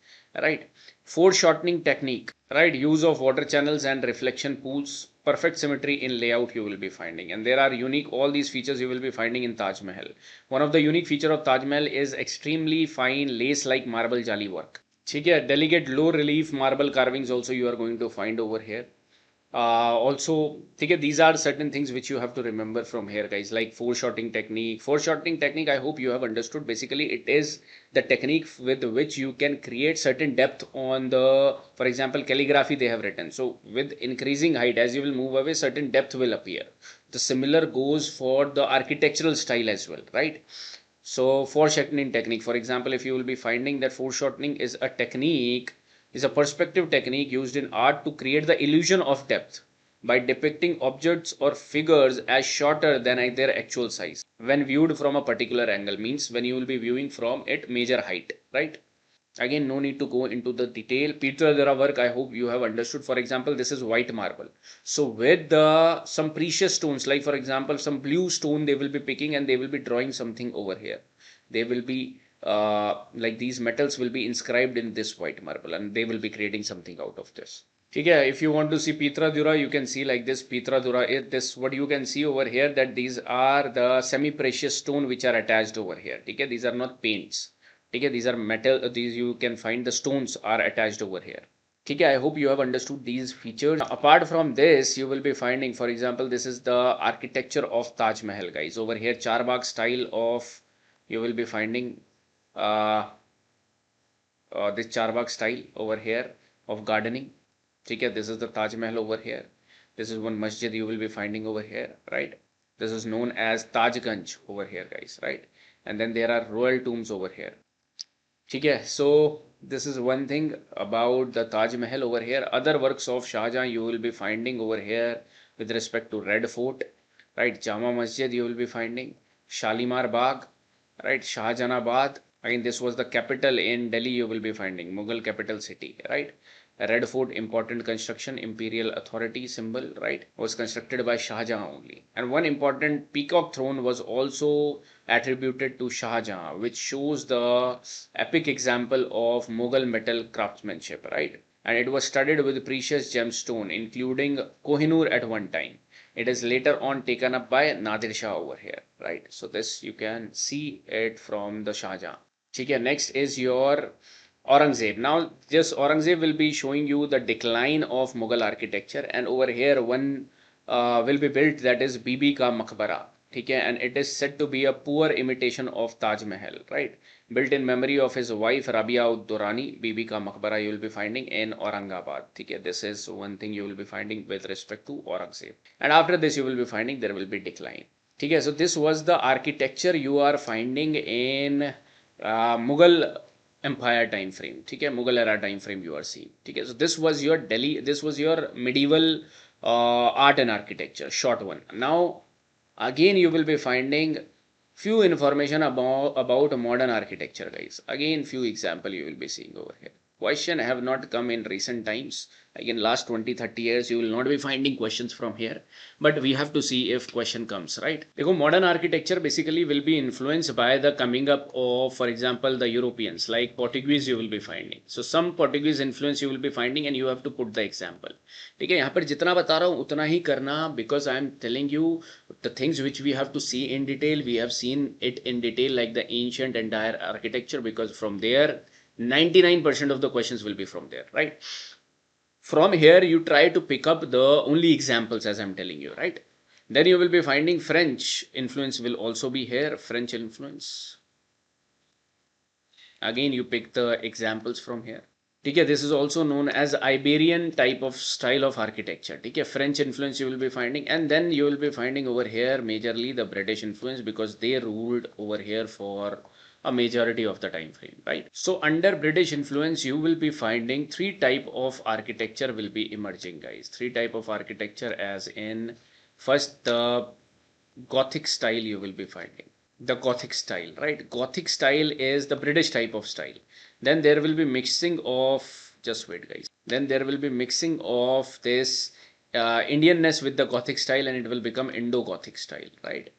right? Foreshortening technique, right? Use of water channels and reflection pools, perfect symmetry in layout you will be finding. And there are unique, all these features you will be finding in Taj Mahal. One of the unique feature of Taj Mahal is extremely fine lace-like marble jali work. Delicate low relief marble carvings also you are going to find over here. Also, these are certain things which you have to remember from here, guys, like foreshortening technique. Foreshortening technique, I hope you have understood. Basically, it is the technique with which you can create certain depth on the, for example, calligraphy they have written. So with increasing height, as you will move away, certain depth will appear. The similar goes for the architectural style as well, right? So foreshortening technique, for example, if you will be finding that foreshortening is a technique, is a perspective technique used in art to create the illusion of depth by depicting objects or figures as shorter than their actual size when viewed from a particular angle, means when you will be viewing from at major height, right? Again, no need to go into the detail. Peter Dura work, I hope you have understood. For example, this is white marble. So with some precious stones, like for example, some blue stone they will be picking and they will be drawing something over here. They will be like these metals will be inscribed in this white marble and they will be creating something out of this. Okay, if you want to see Pitra Dura, you can see like this. Pitra Dura, this what you can see over here, that these are the semi-precious stone which are attached over here. Okay, these are not paints. Okay, these are metal, these you can find the stones are attached over here. Okay, I hope you have understood these features. Now, apart from this, you will be finding, for example, this is the architecture of Taj Mahal, guys. Over here, Charbagh style of, you will be finding this Charbagh style over here of gardening. Okay, this is the Taj Mahal over here. This is one masjid you will be finding over here, right? This is known as Tajganj over here, guys, right? And then there are royal tombs over here. Okay, so this is one thing about the Taj Mahal over here. Other works of Shah Jahan you will be finding over here with respect to Red Fort, right? Jama Masjid you will be finding. Shalimar Bagh, right? Shahjahanabad. Again, this was the capital in Delhi. You will be finding Mughal capital city, right? Red Fort, important construction, imperial authority symbol, right? Was constructed by Shah Jahan only. And one important peacock throne was also attributed to Shah Jahan, which shows the epic example of Mughal metal craftsmanship, right? And it was studded with precious gemstone, including Kohinoor at one time. It is later on taken up by Nadir Shah over here, right? So this you can see it from the Shah Jahan. Okay, next is your Aurangzeb. Now, this Aurangzeb will be showing you the decline of Mughal architecture, and over here one will be built, that is Bibi Ka Maqbara. Okay, and it is said to be a poor imitation of Taj Mahal, right? Built in memory of his wife Rabia ud Durrani. Bibi Ka Maqbara you will be finding in Aurangabad. Okay, this is one thing you will be finding with respect to Aurangzeb. And after this you will be finding there will be decline. Okay, so this was the architecture you are finding in Mughal empire time frame. Okay, Mughal era time frame you are seeing. Okay, so this was your Delhi, this was your medieval art and architecture, short one. Now again you will be finding few information about modern architecture, guys. Again few example you will be seeing over here. Question have not come in recent times. Again, last 20-30 years you will not be finding questions from here, but we have to see if question comes, right? Because modern architecture basically will be influenced by the coming up of, for example, the Europeans, like Portuguese you will be finding. So some Portuguese influence you will be finding, and you have to put the example. ठीक है, यहाँ पर जितना बता रहा हूँ उतना ही करना, because I am telling you the things which we have to see in detail. We have seen it in detail, like the ancient entire architecture, because from there 99% of the questions will be from there, right? From here you try to pick up the only examples as I'm telling you, right? Then you will be finding French influence will also be here. French influence, again you pick the examples from here. Okay, this is also known as Iberian type of style of architecture. Okay, French influence you will be finding, and then you will be finding over here majorly the British influence, because they ruled over here for a majority of the time frame, right? So under British influence you will be finding three type of architecture will be emerging, guys. Three type of architecture, as in first the Gothic style you will be finding. The Gothic style, right? Gothic style is the British type of style. Then there will be mixing of, just wait guys, then there will be mixing of this Indianness with the Gothic style, and it will become Indo-Gothic style, right?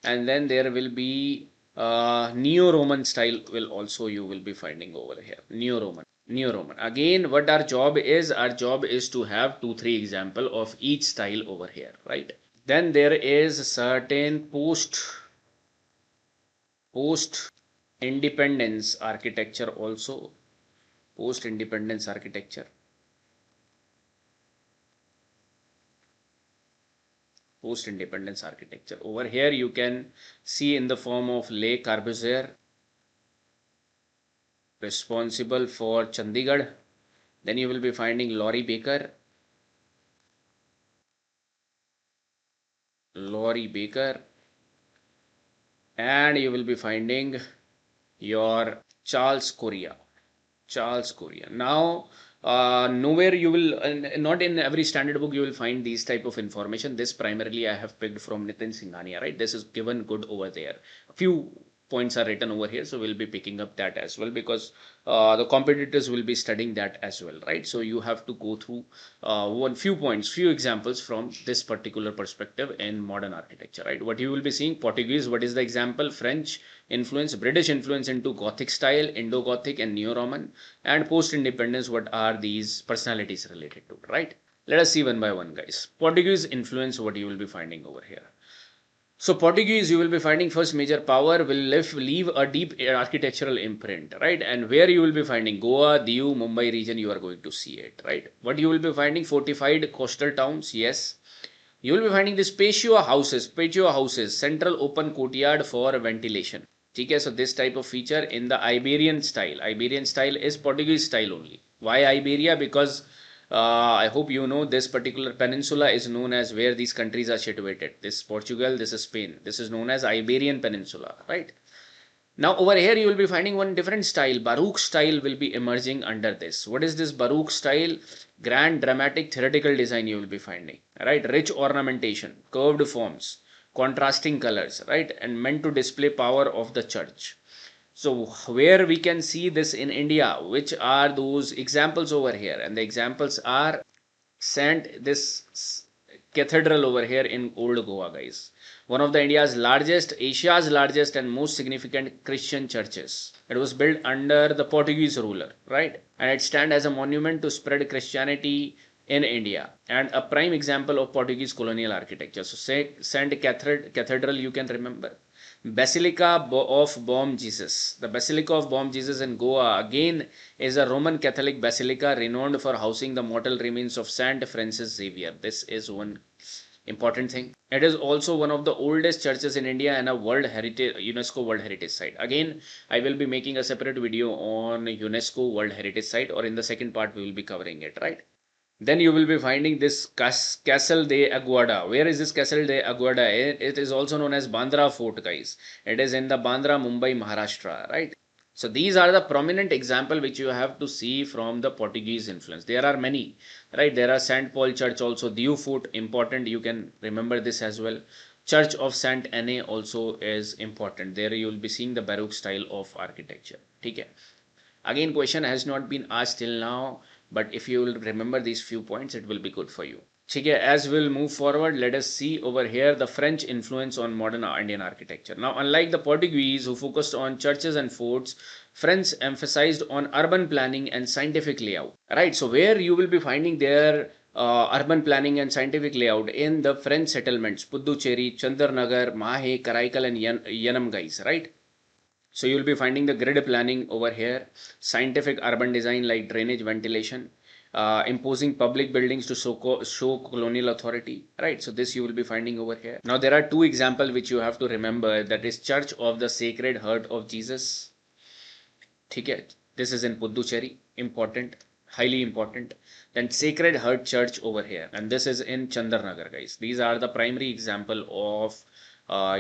And then there will be Neo-Roman style will also you will be finding over here. Neo-Roman. Again, what our job is to have 2-3 example of each style over here, right? Then there is certain post-independence architecture also. Post-independence architecture. Post-independence architecture. Over here you can see in the form of Le Corbusier, responsible for Chandigarh. Then you will be finding Laurie Baker. And you will be finding your Charles Correa. Now nowhere you will, not in every standard book you will find these type of information. This primarily I have picked from Nitin Singhania, right? This is given good over there. A few points are written over here, so we'll be picking up that as well, because the competitors will be studying that as well, right? So you have to go through few examples from this particular perspective in modern architecture, right? What you will be seeing, Portuguese, what is the example? French influence, British influence into Gothic style, Indo-Gothic and Neo-Roman, and post-independence, what are these personalities related to, right? Let us see one by one, guys. Portuguese influence, what you will be finding over here. So Portuguese, you will be finding first major power will leave a deep architectural imprint, right? And where you will be finding Goa, Diu, Mumbai region, you are going to see it, right? What you will be finding, fortified coastal towns, yes. You will be finding the patio houses, central open courtyard for ventilation. Okay, so this type of feature in the Iberian style. Iberian style is Portuguese style only. Why Iberia? Because I hope you know this particular peninsula is known as where these countries are situated. This is Portugal, this is Spain. This is known as Iberian Peninsula, right? Now over here you will be finding one different style. Baroque style will be emerging under this. What is this Baroque style? Grand, dramatic, theatrical design you will be finding, right? Rich ornamentation, curved forms, contrasting colors, right, and meant to display power of the church. So where we can see this in India, which are those examples over here? And the examples are this cathedral over here in Old Goa, guys. One of the Asia's largest and most significant Christian churches. It was built under the Portuguese ruler, right? And it stands as a monument to spread Christianity in India and a prime example of Portuguese colonial architecture. So say Saint Cathedral, you can remember. Basilica of Bom Jesus. The Basilica of Bom Jesus in Goa again is a Roman Catholic basilica renowned for housing the mortal remains of Saint Francis Xavier. This is one important thing. It is also one of the oldest churches in India and a UNESCO World Heritage Site. Again, I will be making a separate video on UNESCO World Heritage Site, or in the second part we will be covering it, right? Then you will be finding this Castle de Aguada. Where is this Castle de Aguada? It is also known as Bandra Fort, guys. It is in the Bandra, Mumbai, Maharashtra, right? So these are the prominent example which you have to see from the Portuguese influence. There are many, right? There are St. Paul Church also, Diu Fort, important. You can remember this as well. Church of Saint Anne also is important. There you will be seeing the Baroque style of architecture. Okay. Again, question has not been asked till now, but if you will remember these few points, it will be good for you. As we'll move forward, let us see over here the French influence on modern Indian architecture. Now, unlike the Portuguese who focused on churches and forts, French emphasized on urban planning and scientific layout. Right, so where you will be finding their urban planning and scientific layout in the French settlements, Puducherry, Chandarnagar, Mahe, Karaikal and Yanam, guys, right? So you will be finding the grid planning over here, scientific urban design like drainage, ventilation, imposing public buildings to show colonial authority, right? So this you will be finding over here. Now there are two examples which you have to remember, that is Church of the Sacred Heart of Jesus. Okay, this is in Puducherry, important, highly important. Then Sacred Heart Church over here, and this is in Chandarnagar, guys. These are the primary example of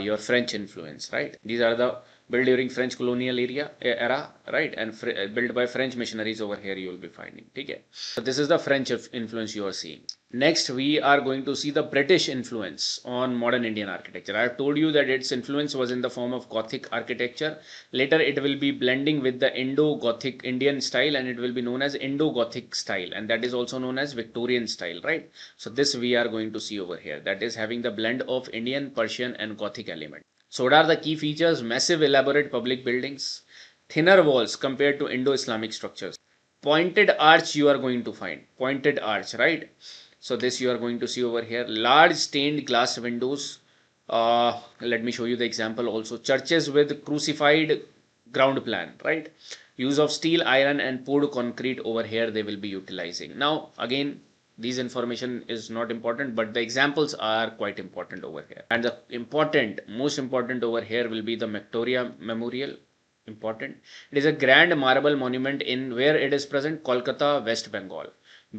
your French influence, right? These are the built during French colonial era, right? And built by French missionaries over here you will be finding. Okay. So this is the French influence you are seeing. Next, we are going to see the British influence on modern Indian architecture. I have told you that its influence was in the form of Gothic architecture. Later, it will be blending with the Indo-Gothic Indian style, and it will be known as Indo-Gothic style, and that is also known as Victorian style, right? So this we are going to see over here. That is having the blend of Indian, Persian, and Gothic element. So what are the key features? Massive elaborate public buildings, thinner walls compared to Indo-Islamic structures. Pointed arch you are going to find. Pointed arch, right? So this you are going to see over here. Large stained glass windows. Let me show you the example also. Churches with crucified ground plan, right? Use of steel, iron and poured concrete over here they will be utilizing. Now again, these information is not important, but the examples are quite important over here. And the most important over here will be the Victoria Memorial. Important. It is a grand marble monument in where it is present, Kolkata, West Bengal,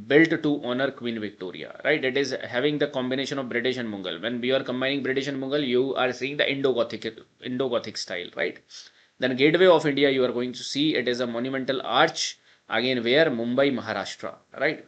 built to honor Queen Victoria, right? It is having the combination of British and Mughal. When we are combining British and Mughal, you are seeing the Indo-Gothic style, right? Then Gateway of India, you are going to see it is a monumental arch, again where Mumbai, Maharashtra, right?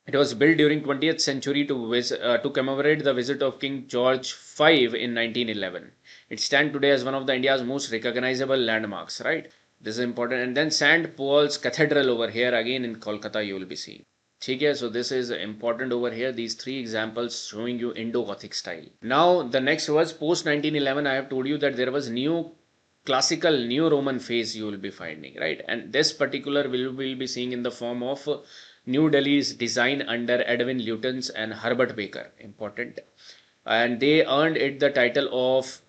It was built during 20th century to commemorate the visit of King George V in 1911. It stands today as one of the India's most recognizable landmarks, right? This is important. And then St. Paul's Cathedral over here, again in Kolkata, you will be seeing. Okay, so this is important over here. These three examples showing you Indo-Gothic style. Now, the next was post 1911. I have told you that there was classical Neo-Roman phase you will be finding, right? And this particular will be seeing in the form of New Delhi's design under Edwin Lutyens and Herbert Baker, important. And they earned it the title of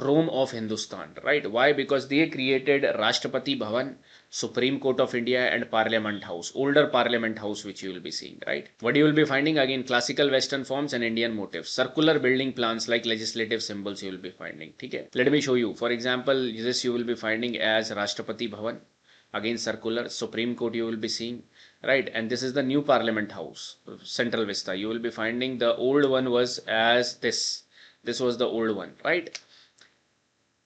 Rome of Hindustan, right? Why? Because they created Rashtrapati Bhavan, Supreme Court of India and Parliament House, older Parliament House which you will be seeing, right? What you will be finding again, classical Western forms and Indian motifs, circular building plans like legislative symbols you will be finding. Okay? Let me show you. For example, this you will be finding as Rashtrapati Bhavan, again circular, Supreme Court you will be seeing, right? And this is the new Parliament House, Central Vista. You will be finding the old one was as this was the old one, right?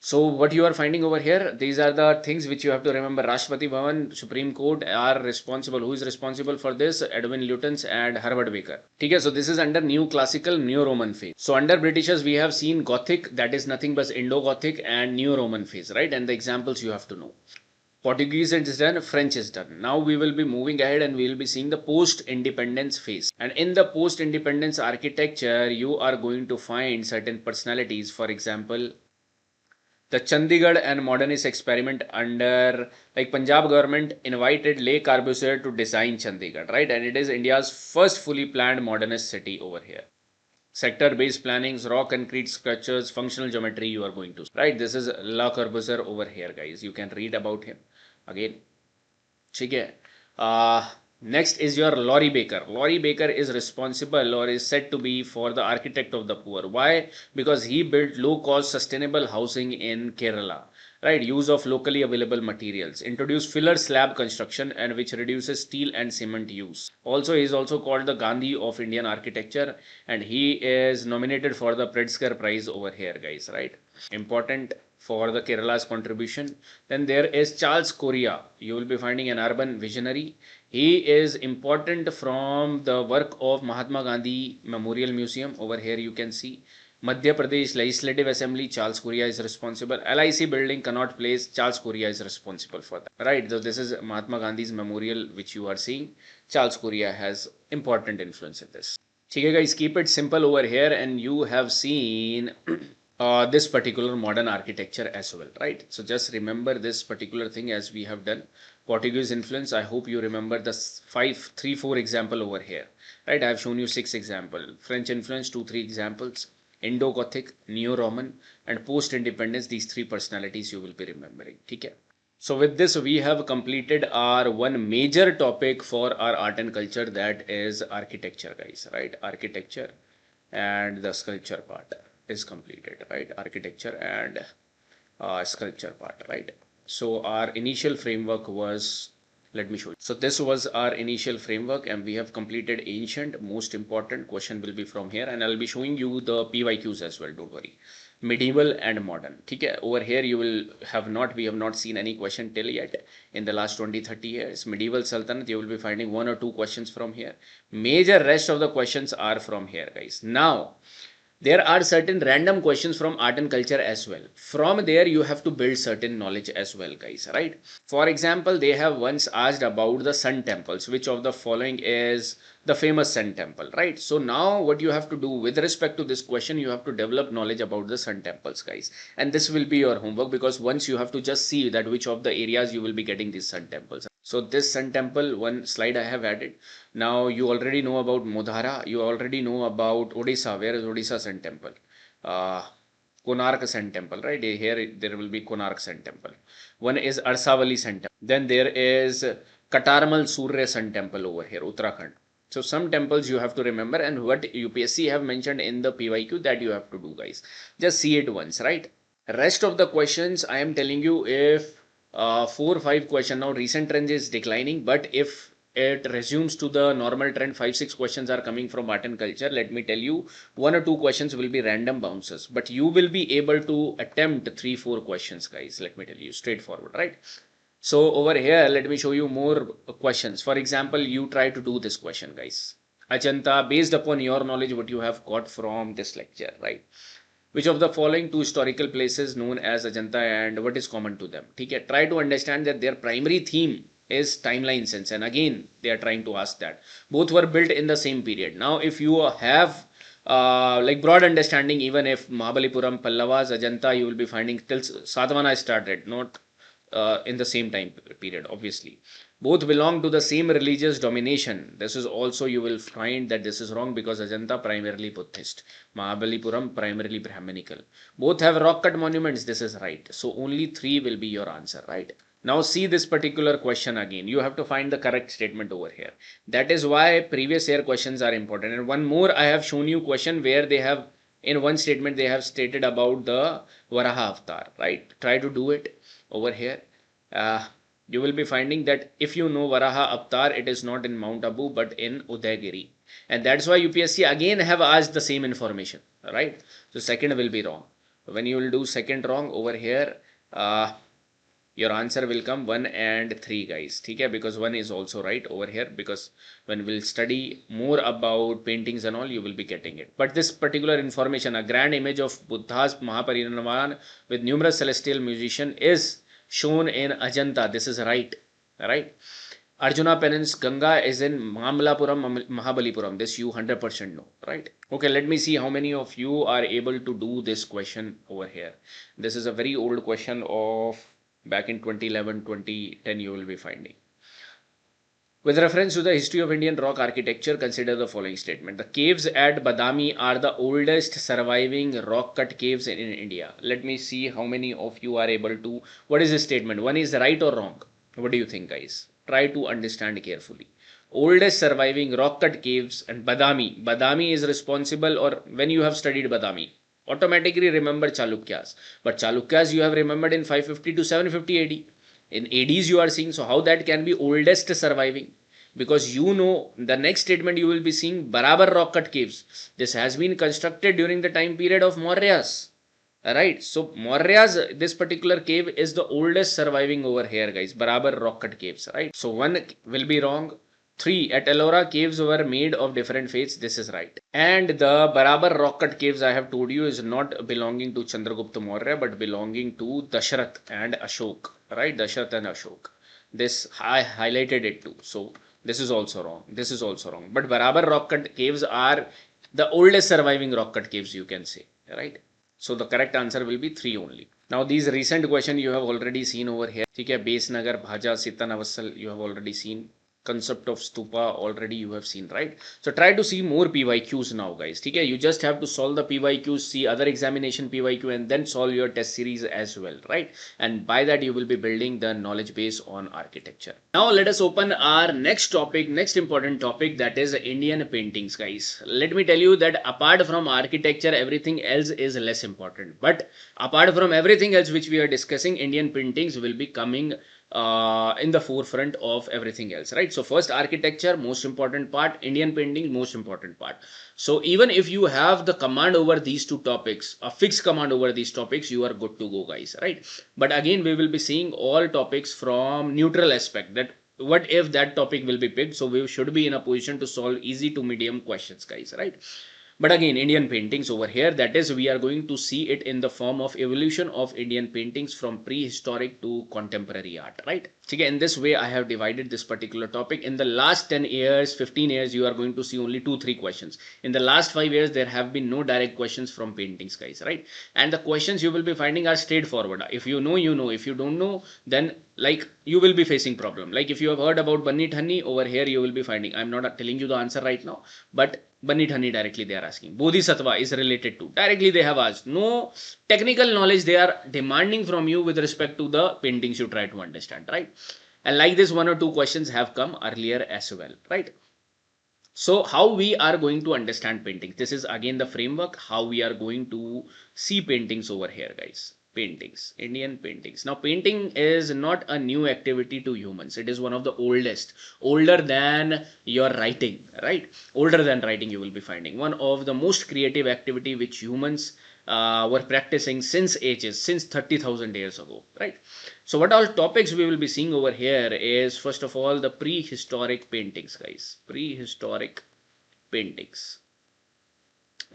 So what you are finding over here, these are the things which you have to remember. Rashtrapati Bhavan, Supreme Court are responsible. Who is responsible for this? Edwin Lutyens and Herbert Baker. Okay, so this is under New Classical, Neo-Roman phase. So under Britishers, we have seen Gothic, that is nothing but Indo-Gothic and Neo-Roman phase, right? And the examples you have to know. Portuguese is done, French is done. Now we will be moving ahead and we will be seeing the post-independence phase. And in the post-independence architecture, you are going to find certain personalities. For example, the Chandigarh and modernist experiment under, like, Punjab government invited Le Corbusier to design Chandigarh, right? And it is India's first fully planned modernist city over here. Sector based plannings, raw concrete structures, functional geometry you are going to, right? This is Le Corbusier over here, guys. You can read about him again. Okay. Next is your Laurie Baker. Laurie Baker is responsible or is said to be for the architect of the poor. Why? Because he built low cost sustainable housing in Kerala. Right, use of locally available materials, introduce filler slab construction and which reduces steel and cement use. Also, he is also called the Gandhi of Indian architecture and he is nominated for the Pritzker Prize over here, guys, right? Important for the Kerala's contribution. Then there is Charles Correa. You will be finding an urban visionary. He is important from the work of Mahatma Gandhi Memorial Museum. Over here you can see Madhya Pradesh Legislative Assembly, Charles Correa is responsible. LIC building, Connaught Place, Charles Correa is responsible for that. Right, so this is Mahatma Gandhi's memorial which you are seeing. Charles Correa has important influence in this. Okay guys, keep it simple over here and you have seen this particular modern architecture as well, right? So just remember this particular thing as we have done. Portuguese influence, I hope you remember the 4 example over here, right? I have shown you 6 example. French influence, 2-3 examples. Indo-Gothic, Neo-Roman and post-independence, these 3 personalities you will be remembering. Okay. So with this, we have completed our one major topic for our art and culture, that is architecture, guys, right? Architecture and the sculpture part is completed, right? Architecture and sculpture part, right? So our initial framework was, let me show you. So this was our initial framework and we have completed ancient. Most important question will be from here and I'll be showing you the PYQs as well, don't worry. Medieval and modern. Okay, over here you will we have not seen any question till yet in the last 20-30 years. Medieval Sultanate, you will be finding 1 or 2 questions from here. Major rest of the questions are from here, guys. Now, there are certain random questions from art and culture as well. From there, you have to build certain knowledge as well, guys, right? For example, they have once asked about the sun temples. Which of the following is the famous sun temple, right? So now what you have to do with respect to this question, you have to develop knowledge about the sun temples, guys. And this will be your homework because once you have to just see that which of the areas you will be getting these sun temples. So this sun temple, one slide I have added. Now you already know about Modhara. You already know about Odisha. Where is Odisha Sun Temple? Konark Sun Temple, right? Here there will be Konark Sun Temple. One is Arsavali Sun Temple. Then there is Katarmal Surya Sun Temple over here, Uttarakhand. So some temples you have to remember and what UPSC have mentioned in the PYQ that you have to do, guys. Just see it once, right? Rest of the questions I am telling you, if 4 or 5 question, now recent trend is declining, but if it resumes to the normal trend, 5-6 questions are coming from art and culture, let me tell you 1 or 2 questions will be random bounces, but you will be able to attempt 3-4 questions, guys. Let me tell you straightforward, right? So over here, let me show you more questions. For example, you try to do this question, guys. Ajanta, based upon your knowledge, what you have got from this lecture, right? Which of the following 2 historical places known as Ajanta and what is common to them? Okay, try to understand that their primary theme is timeline sense, and again they are trying to ask that both were built in the same period. Now if you have like broad understanding, even if Mahabalipuram, Pallavas, Ajanta, you will be finding till Satavahana started, not in the same time period, obviously. Both belong to the same religious domination. This is also, you will find that this is wrong because Ajanta primarily Buddhist, Mahabalipuram primarily Brahminical. Both have rock cut monuments. This is right. So only 3 will be your answer, right? Now see this particular question again. You have to find the correct statement over here. That is why previous year questions are important. And one more, I have shown you question where they have, in one statement, they have stated about the Varaha avatar, right? Try to do it over here. You will be finding that if you know Varaha avatar, it is not in Mount Abu but in Udaygiri. And that's why UPSC again have asked the same information, right? So second will be wrong. When you will do second wrong over here, your answer will come 1 and 3 guys. Okay, because 1 is also right over here, because when we'll study more about paintings and all, you will be getting it. But this particular information, a grand image of Buddha's Mahaparinirvan with numerous celestial musicians is shown in Ajanta. This is right. Right. Arjuna penance Ganga is in Mamlapuram, Mahabalipuram. This you 100% know, right? Okay, let me see how many of you are able to do this question over here. This is a very old question of back in 2011, 2010 you will be finding. With reference to the history of Indian rock architecture, consider the following statement. The caves at Badami are the oldest surviving rock cut caves in India. Let me see how many of you are able to. What is this statement? One is right or wrong? What do you think, guys? Try to understand carefully. Oldest surviving rock cut caves and Badami. Badami is responsible, or when you have studied Badami, automatically remember Chalukyas. But Chalukyas you have remembered in 550 to 750 AD. In ADs you are seeing, so how that can be oldest surviving? Because you know the next statement you will be seeing Barabar rock cut caves. This has been constructed during the time period of Mauryas. Right, so Mauryas, this particular cave is the oldest surviving over here, guys. Barabar rock cut caves, right? So 1 will be wrong. 3 at Ellora caves were made of different faiths. This is right. And the Barabar rock cut caves I have told you is not belonging to Chandragupta Maurya but belonging to Dashrath and Ashok. Right, Dashrath and Ashok. This I highlighted it too. So this is also wrong. This is also wrong. But Barabar rock cut caves are the oldest surviving rock cut caves, you can say. Right. So the correct answer will be 3 only. Now these recent question you have already seen over here. Okay, Base Nagar, Bhaja, Sita Navassal you have already seen. Concept of stupa already you have seen, right? So try to see more PYQs now, guys. Okay, you just have to solve the PYQs, see other examination PYQ, and then solve your test series as well, right? And by that you will be building the knowledge base on architecture. Now let us open our next topic, next important topic, that is Indian paintings, guys. Let me tell you that apart from architecture, everything else is less important. But apart from everything else which we are discussing, Indian paintings will be coming in the forefront of everything else, right? So first architecture, most important part, Indian painting, most important part. So even if you have the command over these two topics, a fixed command over these topics, you are good to go, guys, right? But again, we will be seeing all topics from neutral aspect, that what if that topic will be picked, so we should be in a position to solve easy to medium questions, guys, right? But again, Indian paintings over here, that is, we are going to see it in the form of evolution of Indian paintings from prehistoric to contemporary art, right? So again, in this way, I have divided this particular topic. In the last 10 years, 15 years, you are going to see only 2-3 questions. In the last 5 years, there have been no direct questions from paintings, guys, right? And the questions you will be finding are straightforward. If you know, you know. If you don't know, then like you will be facing problem. Like if you have heard about Banni Thanni, over here you will be finding, I'm not telling you the answer right now, but Banni Thanni directly they are asking. Bodhisattva is related to. Directly they have asked. No technical knowledge they are demanding from you with respect to the paintings you try to understand, right? And like this, 1 or 2 questions have come earlier as well, right? So how we are going to understand paintings? This is again the framework, how we are going to see paintings over here, guys. Paintings, Indian paintings. Now painting is not a new activity to humans. It is one of the oldest, older than your writing, right? Older than writing you will be finding. One of the most creative activity which humans were practicing since ages, since 30,000 years ago, right? So what all topics we will be seeing over here is, first of all, the prehistoric paintings, guys. Prehistoric paintings,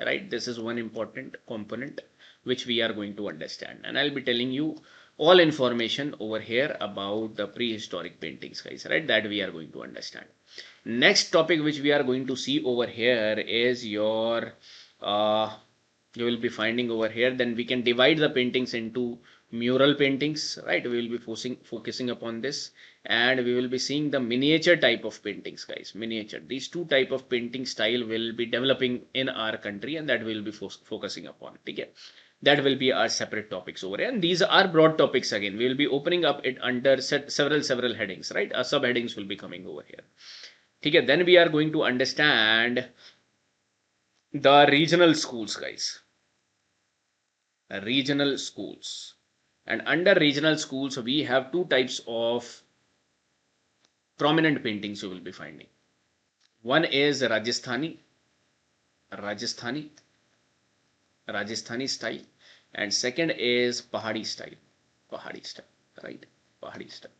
right? This is one important component which we are going to understand, and I'll be telling you all information over here about the prehistoric paintings, guys, right? That we are going to understand. Next topic which we are going to see over here is your you will be finding over here, then we can divide the paintings into mural paintings, right? We will be focusing upon this, and we will be seeing the miniature type of paintings, guys. Miniature, these two type of painting style will be developing in our country, and that we will be focusing upon. Okay, that will be our separate topics over here, and these are broad topics. Again, we will be opening up it under several headings, right? Subheadings will be coming over here. Okay, then we are going to understand the regional schools, guys. Regional schools, and under regional schools we have 2 types of prominent paintings you will be finding. One is Rajasthani style, and second is Pahadi style, right? Pahadi style.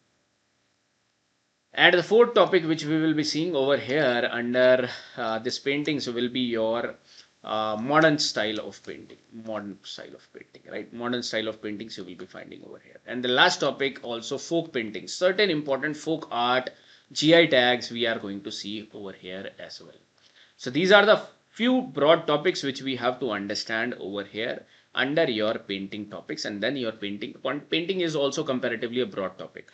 And the fourth topic which we will be seeing over here under this paintings will be your modern style of painting, right? Modern style of paintings you will be finding over here. And the last topic also folk paintings, certain important folk art GI tags we are going to see over here as well. So these are the few broad topics which we have to understand over here under your painting topics. And then your painting is also comparatively a broad topic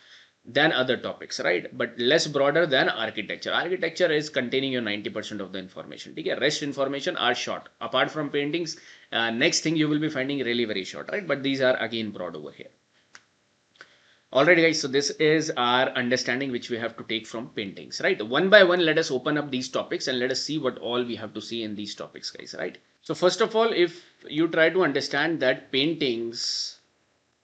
than other topics, right? But less broader than architecture. Architecture is containing your 90% of the information. Okay? Rest information are short. Apart from paintings, next thing you will be finding really very short, right? But these are again broad over here. Alright guys, so this is our understanding which we have to take from paintings, right? One by one, let us open up these topics and let us see what all we have to see in these topics, guys, right? So first of all, if you try to understand that paintings,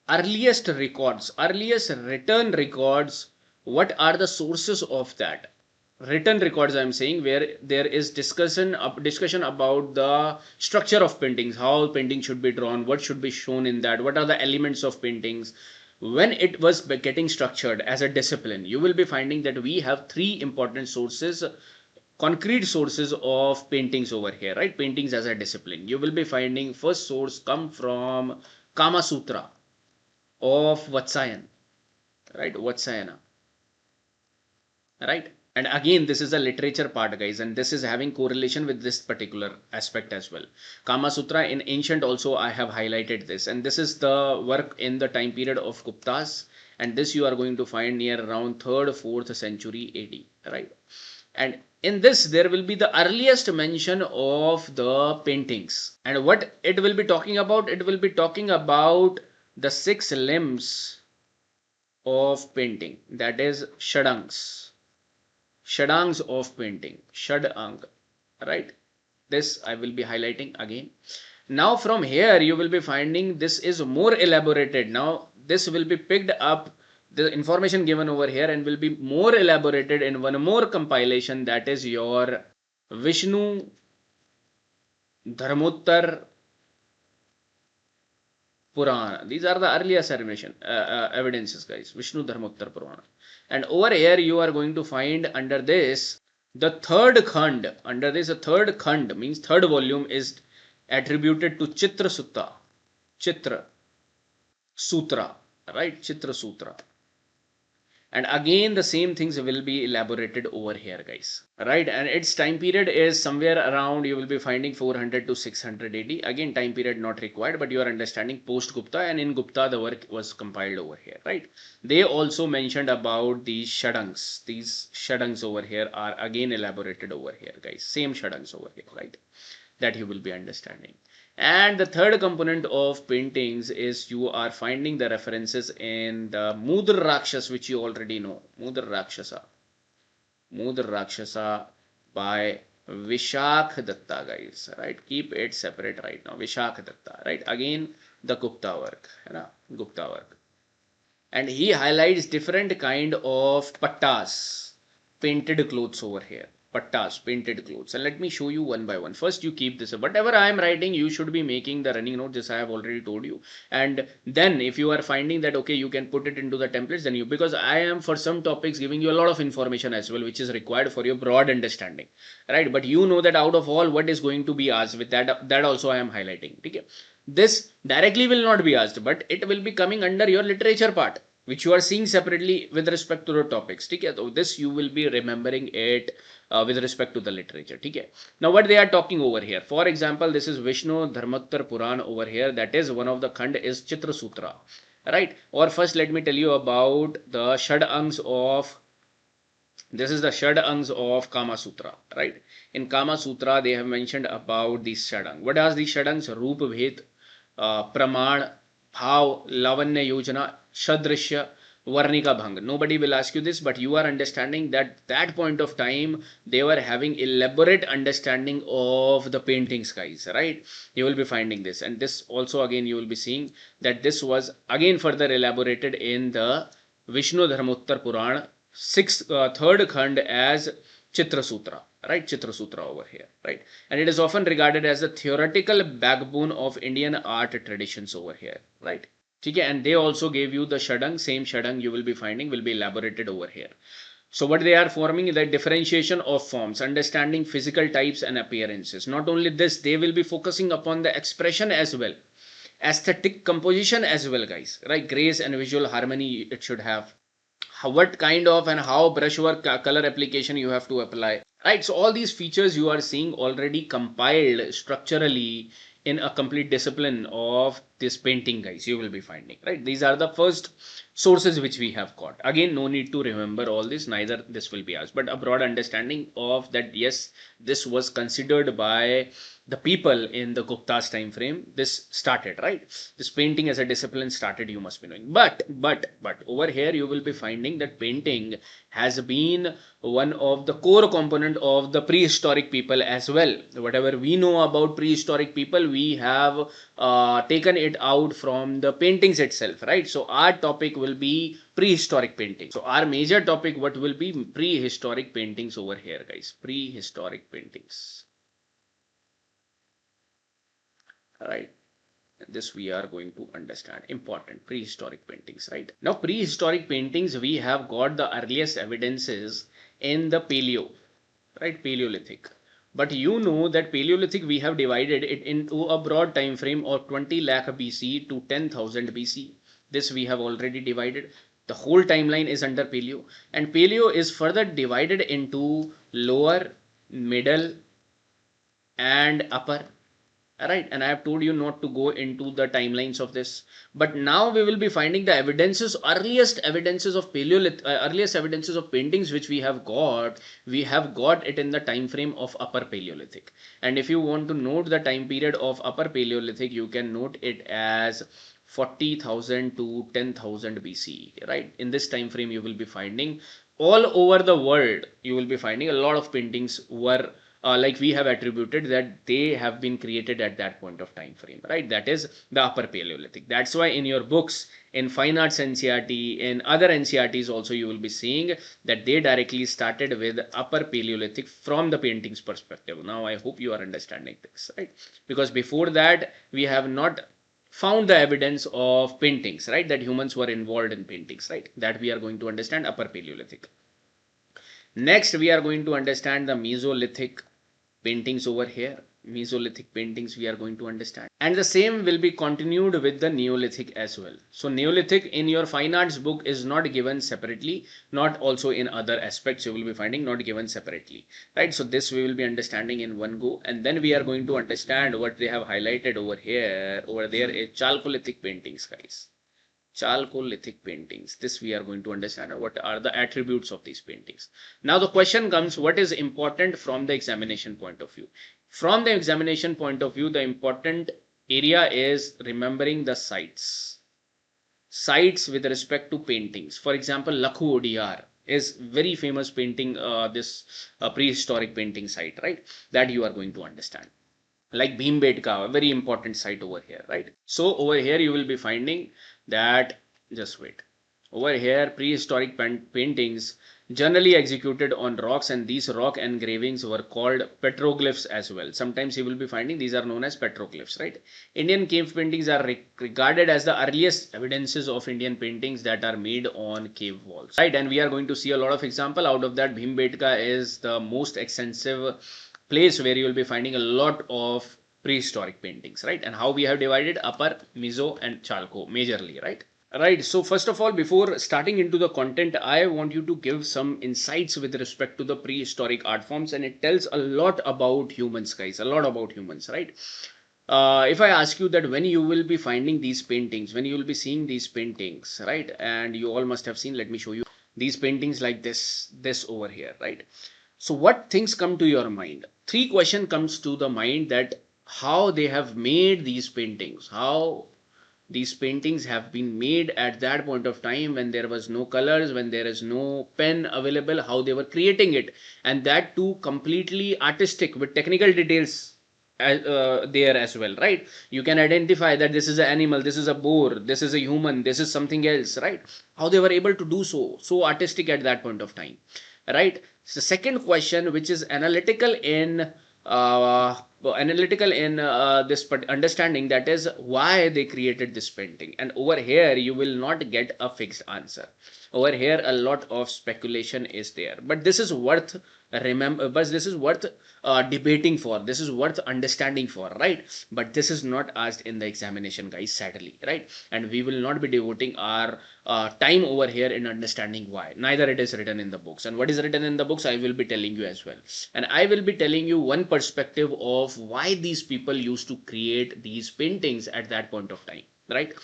earliest written records, what are the sources of that? Written records, I'm saying, where there is discussion about the structure of paintings, how painting should be drawn, what should be shown in that, what are the elements of paintings. When it was getting structured as a discipline, you will be finding that we have three important sources, concrete sources of paintings over here, right? Paintings as a discipline. You will be finding first source come from Kama Sutra of Vatsayana, right? Vatsayana, right? And again, this is a literature part, guys, and this is having correlation with this particular aspect as well. Kama Sutra in ancient also I have highlighted this, and this is the work in the time period of Guptas, and this you are going to find near around 3rd, 4th century AD, right? And in this there will be the earliest mention of the paintings, and what it will be talking about, it will be talking about the 6 limbs of painting, that is shadangs of painting, shadang, right? This I will be highlighting again. Now from here you will be finding this is more elaborated. Now this will be picked up, the information given over here, and will be more elaborated in one more compilation, that is your Vishnu Dharmottar Purana. These are the earliest evidences, guys. Vishnu Dharmottar Purana. And over here you are going to find under this the third khand. Under this, a third khand means third volume is attributed to Chitra Sutra, right? Chitra Sutra. And again the same things will be elaborated over here, guys, right? And its time period is somewhere around, you will be finding 400 to 600 AD. Again, time period not required, but you are understanding post Gupta, and in Gupta the work was compiled over here, right? They also mentioned about these shadangs over here are again elaborated over here, guys. Same shadangs over here, right? That you will be understanding. And the third component of paintings is you are finding the references in the Mudra Rakshas, which you already know. Mudra Rakshasa by Vishakh Datta, guys, right? Keep it separate right now. Vishakh Datta, right? Again, the Gupta work, Gupta work. And he highlights different kind of pattas, painted clothes over here. Pattas, painted clothes. And let me show you one by one. First, you keep this. Whatever I am writing, you should be making the running note. This I have already told you. And then if you are finding that, okay, you can put it into the templates, then because I am for some topics giving you a lot of information as well, which is required for your broad understanding, right? But you know that out of all what is going to be asked, with that also I am highlighting. Okay? This directly will not be asked, but it will be coming under your literature part, which you are seeing separately with respect to the topics. Okay? So this you will be remembering it with respect to the literature. Okay? Now what they are talking over here, for example, this is Vishnu Dharmottar Purana over here, that is one of the khand is Chitra Sutra, right? Or first let me tell you about the shadangs of, this is the shadangs of Kama Sutra, right? In Kama Sutra they have mentioned about these shadang. What are these shadangs? Roop Bhed, Praman, Bhav, Lavanya Yojana, Shadrishya, Varnika Bhang. Nobody will ask you this, but you are understanding that that point of time they were having elaborate understanding of the paintings, guys, right? You will be finding this, and this also again you will be seeing that this was again further elaborated in the Vishnu Dharmottar Purana, third khand as Chitra Sutra, right? Chitra Sutra over here, right? And it is often regarded as the theoretical backbone of Indian art traditions over here, right? Okay, and they also gave you the Shadang, same Shadang you will be finding will be elaborated over here. So what they are forming is the differentiation of forms, understanding physical types and appearances. Not only this, they will be focusing upon the expression as well, aesthetic composition as well, guys, right? Grace and visual harmony it should have. What kind of and how brushwork color application you have to apply, right? So all these features you are seeing already compiled structurally in a complete discipline of this painting, guys, you will be finding, right? These are the first sources which we have got. Again, no need to remember all this, neither this will be asked, but a broad understanding of that, yes, this was considered by the people in the Gupta's time frame. This started, right? This painting as a discipline started, you must be knowing. But over here you will be finding that painting has been one of the core component of the prehistoric people as well. Whatever we know about prehistoric people, we have taken it out from the paintings itself, right? So our topic will be prehistoric painting. So our major topic, what will be prehistoric paintings over here, guys? Prehistoric paintings. Right, this we are going to understand. Important, prehistoric paintings, right? Now prehistoric paintings, we have got the earliest evidences in the paleo, right? Paleolithic. But you know that Paleolithic, we have divided it into a broad time frame of 20 lakh BC to 10,000 BC. This we have already divided. The whole timeline is under Paleo, and Paleo is further divided into lower, middle and upper. Right, and I have told you not to go into the timelines of this, but now we will be finding the evidences, earliest evidences of earliest evidences of paintings which we have got it in the time frame of upper Paleolithic. And if you want to note the time period of upper Paleolithic, you can note it as 40,000 to 10,000 BC, right? In this time frame you will be finding all over the world, you will be finding a lot of paintings were like we have attributed that they have been created at that point of time frame, right? That is the upper Paleolithic. That's why in your books, in fine arts NCERT, in other NCERTs also, you will be seeing that they directly started with upper Paleolithic from the paintings perspective. Now I hope you are understanding this, right? Because before that we have not found the evidence of paintings, right? That humans were involved in paintings, right? That we are going to understand upper Paleolithic. Next, we are going to understand the Mesolithic paintings over here. Mesolithic paintings we are going to understand. And the same will be continued with the Neolithic as well. So Neolithic in your fine arts book is not given separately, not also in other aspects you will be finding not given separately, right? So this we will be understanding in one go, and then we are going to understand what they have highlighted over here. Over there is Chalcolithic paintings, guys. Chalcolithic paintings. This we are going to understand what are the attributes of these paintings. Now the question comes, what is important from the examination point of view? From the examination point of view, the important area is remembering the sites. Sites with respect to paintings. For example, Lakhu Odiyar is very famous painting, this prehistoric painting site, right? That you are going to understand. Like Bhimbetka, a very important site over here, right? So over here you will be finding that, just wait, over here prehistoric paintings generally executed on rocks, and these rock engravings were called petroglyphs as well. Sometimes you will be finding these are known as petroglyphs, right? Indian cave paintings are regarded as the earliest evidences of Indian paintings that are made on cave walls, right? And we are going to see a lot of example. Out of that, Bhimbetka is the most extensive place where you will be finding a lot of prehistoric paintings, right? And how we have divided upper, Meso and Chalco majorly, right? Right. So first of all, before starting into the content, I want you to give some insights with respect to the prehistoric art forms, and it tells a lot about humans, guys, a lot about humans, right? If I ask you that when you will be finding these paintings, when you will be seeing these paintings, right? And you all must have seen, let me show you these paintings like this over here, right? So what things come to your mind? Three questions comes to the mind, that how they have made these paintings, how these paintings have been made at that point of time when there was no colors, when there is no pen available, how they were creating it, and that too completely artistic with technical details there as well, right? You can identify that this is an animal, this is a boar, this is a human, this is something else, right? How they were able to do so artistic at that point of time, right? So second question, which is analytical in this understanding, that is why they created this painting. And over here you will not get a fixed answer. Over here a lot of speculation is there, but this is worth debating for, this is worth understanding for, right? But this is not asked in the examination, guys, sadly, right? And we will not be devoting our time over here in understanding why. Neither it is written in the books. And what is written in the books, I will be telling you as well. And I will be telling you one perspective of why these people used to create these paintings at that point of time, right?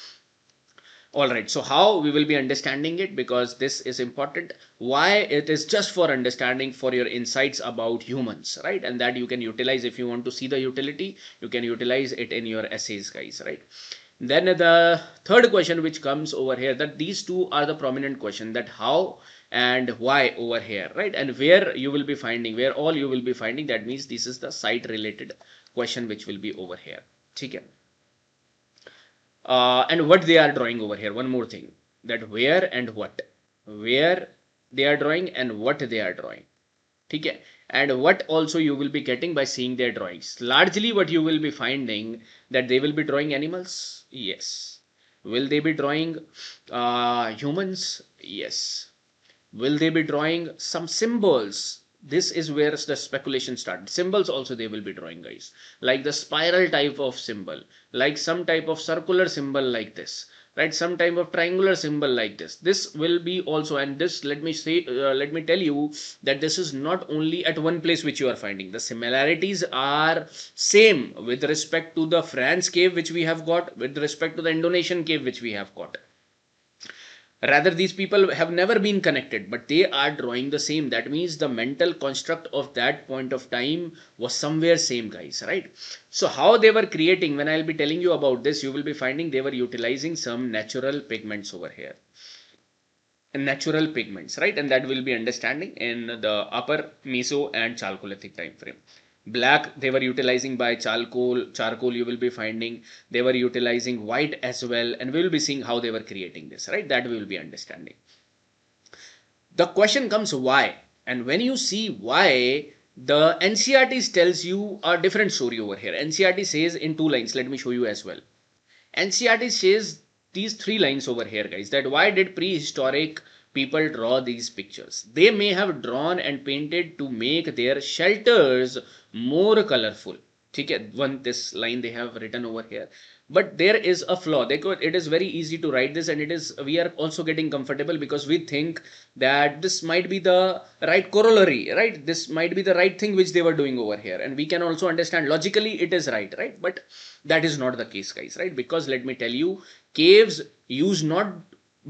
All right, so how we will be understanding it, because this is important. Why? It is just for understanding, for your insights about humans, right? And that you can utilize if you want to see the utility, you can utilize it in your essays, guys, right? Then the third question which comes over here, that these two are the prominent question, that how and why over here, right? And where you will be finding, where all you will be finding, that means this is the site related question which will be over here. Okay. And what they are drawing over here, one more thing, that where and what, where they are drawing and what they are drawing. Okay. And what also you will be getting by seeing their drawings. Largely what you will be finding, that they will be drawing animals. Yes. Will they be drawing humans? Yes. Will they be drawing some symbols? This is where the speculation starts. Symbols also they will be drawing, guys, like the spiral type of symbol, like some type of circular symbol like this, right? Some type of triangular symbol like this. This will be also, and this, let me tell you that this is not only at one place which you are finding. The similarities are same with respect to the France cave which we have got, with respect to the Indonesian cave which we have got. Rather, these people have never been connected, but they are drawing the same. That means the mental construct of that point of time was somewhere same, guys, right? So how they were creating, when I'll be telling you about this, you will be finding they were utilizing some natural pigments over here. And natural pigments, right? And that will be understanding in the upper Meso and Chalcolithic time frame. Black they were utilizing by charcoal you will be finding. They were utilizing white as well, and we will be seeing how they were creating this, right? That we will be understanding. The question comes why, and when you see why, the NCERT tells you a different story over here. NCERT says in 2 lines, let me show you as well. NCERT says these 3 lines over here, guys, that why did prehistoric people draw these pictures? They may have drawn and painted to make their shelters more colorful. Okay, this line they have written over here, but there is a flaw. It is very easy to write this, and we are also getting comfortable because we think that this might be the right corollary, right? This might be the right thing which they were doing over here, and we can also understand logically it is right? But that is not the case, guys, right? Because let me tell you, caves used not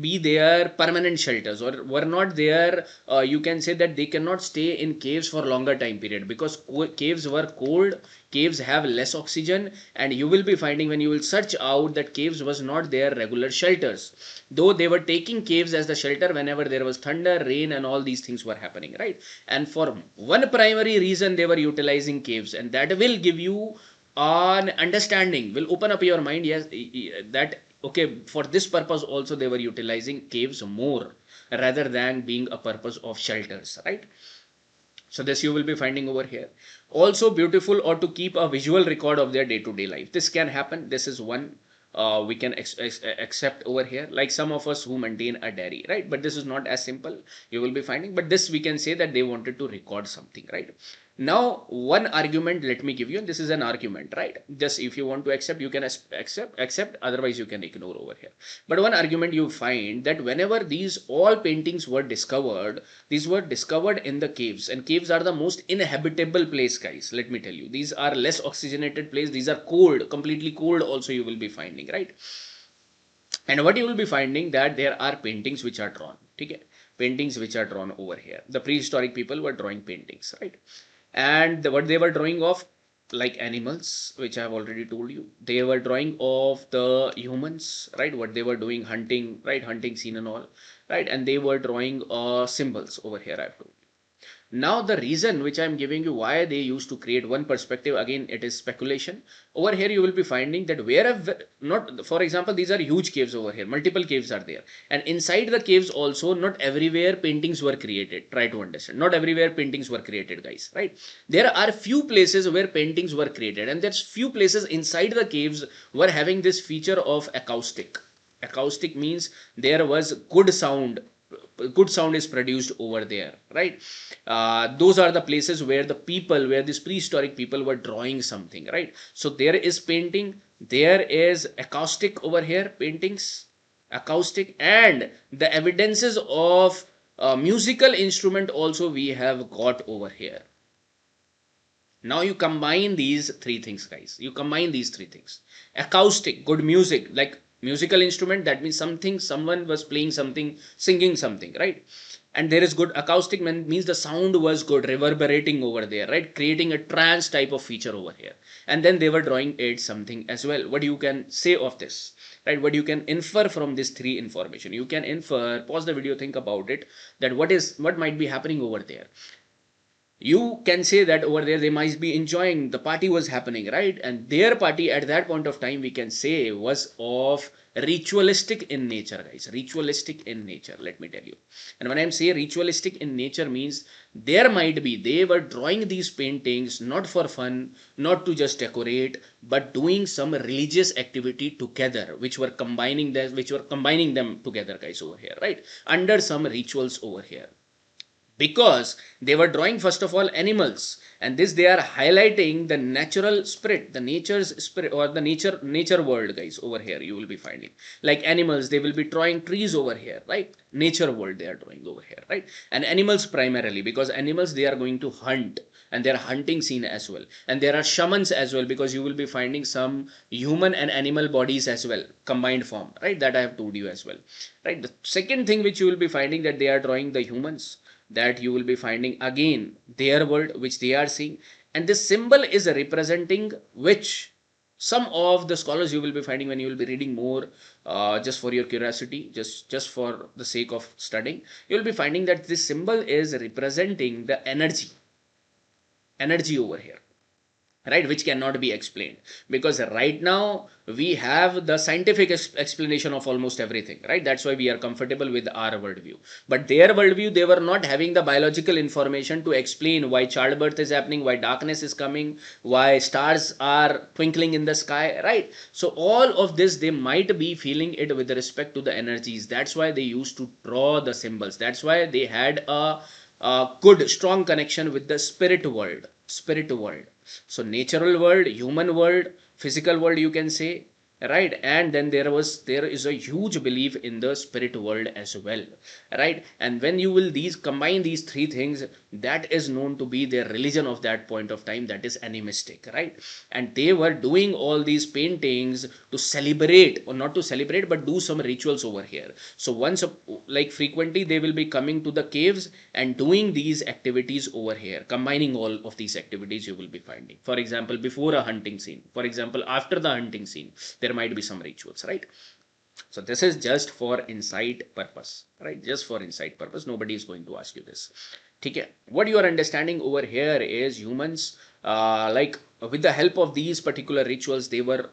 be their permanent shelters, or were not there. You can say that they cannot stay in caves for longer time period, because caves were cold, caves have less oxygen, and you will be finding when you will search out that caves was not their regular shelters, though they were taking caves as the shelter whenever there was thunder, rain, and all these things were happening, right? And for one primary reason they were utilizing caves, and that will give you an understanding, will open up your mind. Yes, that okay, for this purpose also they were utilizing caves more rather than being a purpose of shelters, right? So this you will be finding over here. Also beautiful, or to keep a visual record of their day-to-day life. This can happen. This is one we can accept over here, like some of us who maintain a dairy, right? But this is not as simple, you will be finding. But this we can say that they wanted to record something, right? Now one argument let me give you, and this is an argument, right? Just if you want to accept, you can accept, otherwise you can ignore over here. But one argument you find, that whenever these all paintings were discovered, these were discovered in the caves, and caves are the most inhabitable place, guys. Let me tell you, these are less oxygenated place, these are cold, completely cold also you will be finding, right? And what you will be finding, that there are paintings which are drawn, okay? Paintings which are drawn over here. The prehistoric people were drawing paintings, right? And what they were drawing of, like animals, which I have already told you. They were drawing of the humans, right? What they were doing, hunting, right? Hunting scene and all, right? And they were drawing symbols over here, I have told you. Now the reason which I'm giving you why they used to create one perspective, again it is speculation. Over here you will be finding that wherever, not for example, these are huge caves over here, multiple caves are there, and inside the caves also not everywhere paintings were created. Try to understand, not everywhere paintings were created, guys, right? There are few places where paintings were created, and there's few places inside the caves were having this feature of acoustic. Acoustic means there was good sound is produced over there, right? Those are the places where the people, where these prehistoric people were drawing something, right? So there is painting, there is acoustic over here, paintings, acoustic, and the evidences of musical instrument also we have got over here. Now you combine these three things, guys. You combine these three things. Acoustic, good music, like musical instrument, that means something, someone was playing something, singing something, right? And there is good acoustic, means the sound was good, reverberating over there, right? Creating a trance type of feature over here. And then they were drawing it something as well. What you can say of this, right? What you can infer from this three information? You can infer, pause the video, think about it, that what might be happening over there. You can say that over there they might be enjoying, the party was happening, right? And their party at that point of time, we can say, was of ritualistic in nature, guys. Ritualistic in nature, let me tell you. And when I'm saying ritualistic in nature, means there might be, they were drawing these paintings not for fun, not to just decorate, but doing some religious activity together, which were combining them together, guys, over here, right? Under some rituals over here, because they were drawing first of all animals, and this they are highlighting the natural spirit, the nature's spirit, or the nature world, guys. Over here you will be finding like animals, they will be drawing trees over here, right? Nature world they are drawing over here, right? And animals primarily, because animals they are going to hunt, and they are hunting scene as well. And there are shamans as well, because you will be finding some human and animal bodies as well, combined form, right? That I have told you as well, right? The second thing which you will be finding, that they are drawing the humans, that you will be finding again their world which they are seeing. And this symbol is representing which some of the scholars you will be finding, when you will be reading more, just for your curiosity, just for the sake of studying, you will be finding that this symbol is representing the energy over here, right? Which cannot be explained, because right now we have the scientific explanation of almost everything, right? That's why we are comfortable with our worldview. But their worldview, they were not having the biological information to explain why childbirth is happening, why darkness is coming, why stars are twinkling in the sky, right? So all of this they might be feeling it with respect to the energies. That's why they used to draw the symbols. That's why they had a good strong connection with the spirit world. So natural world, human world, physical world, you can say, right? And then there is a huge belief in the spirit world as well, right? And when you will combine these three things, that is known to be their religion of that point of time, that is animistic, right? And they were doing all these paintings to celebrate, or not to celebrate, but do some rituals over here. So once, like frequently, they will be coming to the caves and doing these activities over here, combining all of these activities you will be finding. For example, before a hunting scene, for example, after the hunting scene, there might be some rituals, right? So this is just for insight purpose, right? Just for insight purpose. Nobody is going to ask you this. Okay. What you are understanding over here is humans, like with the help of these particular rituals, they were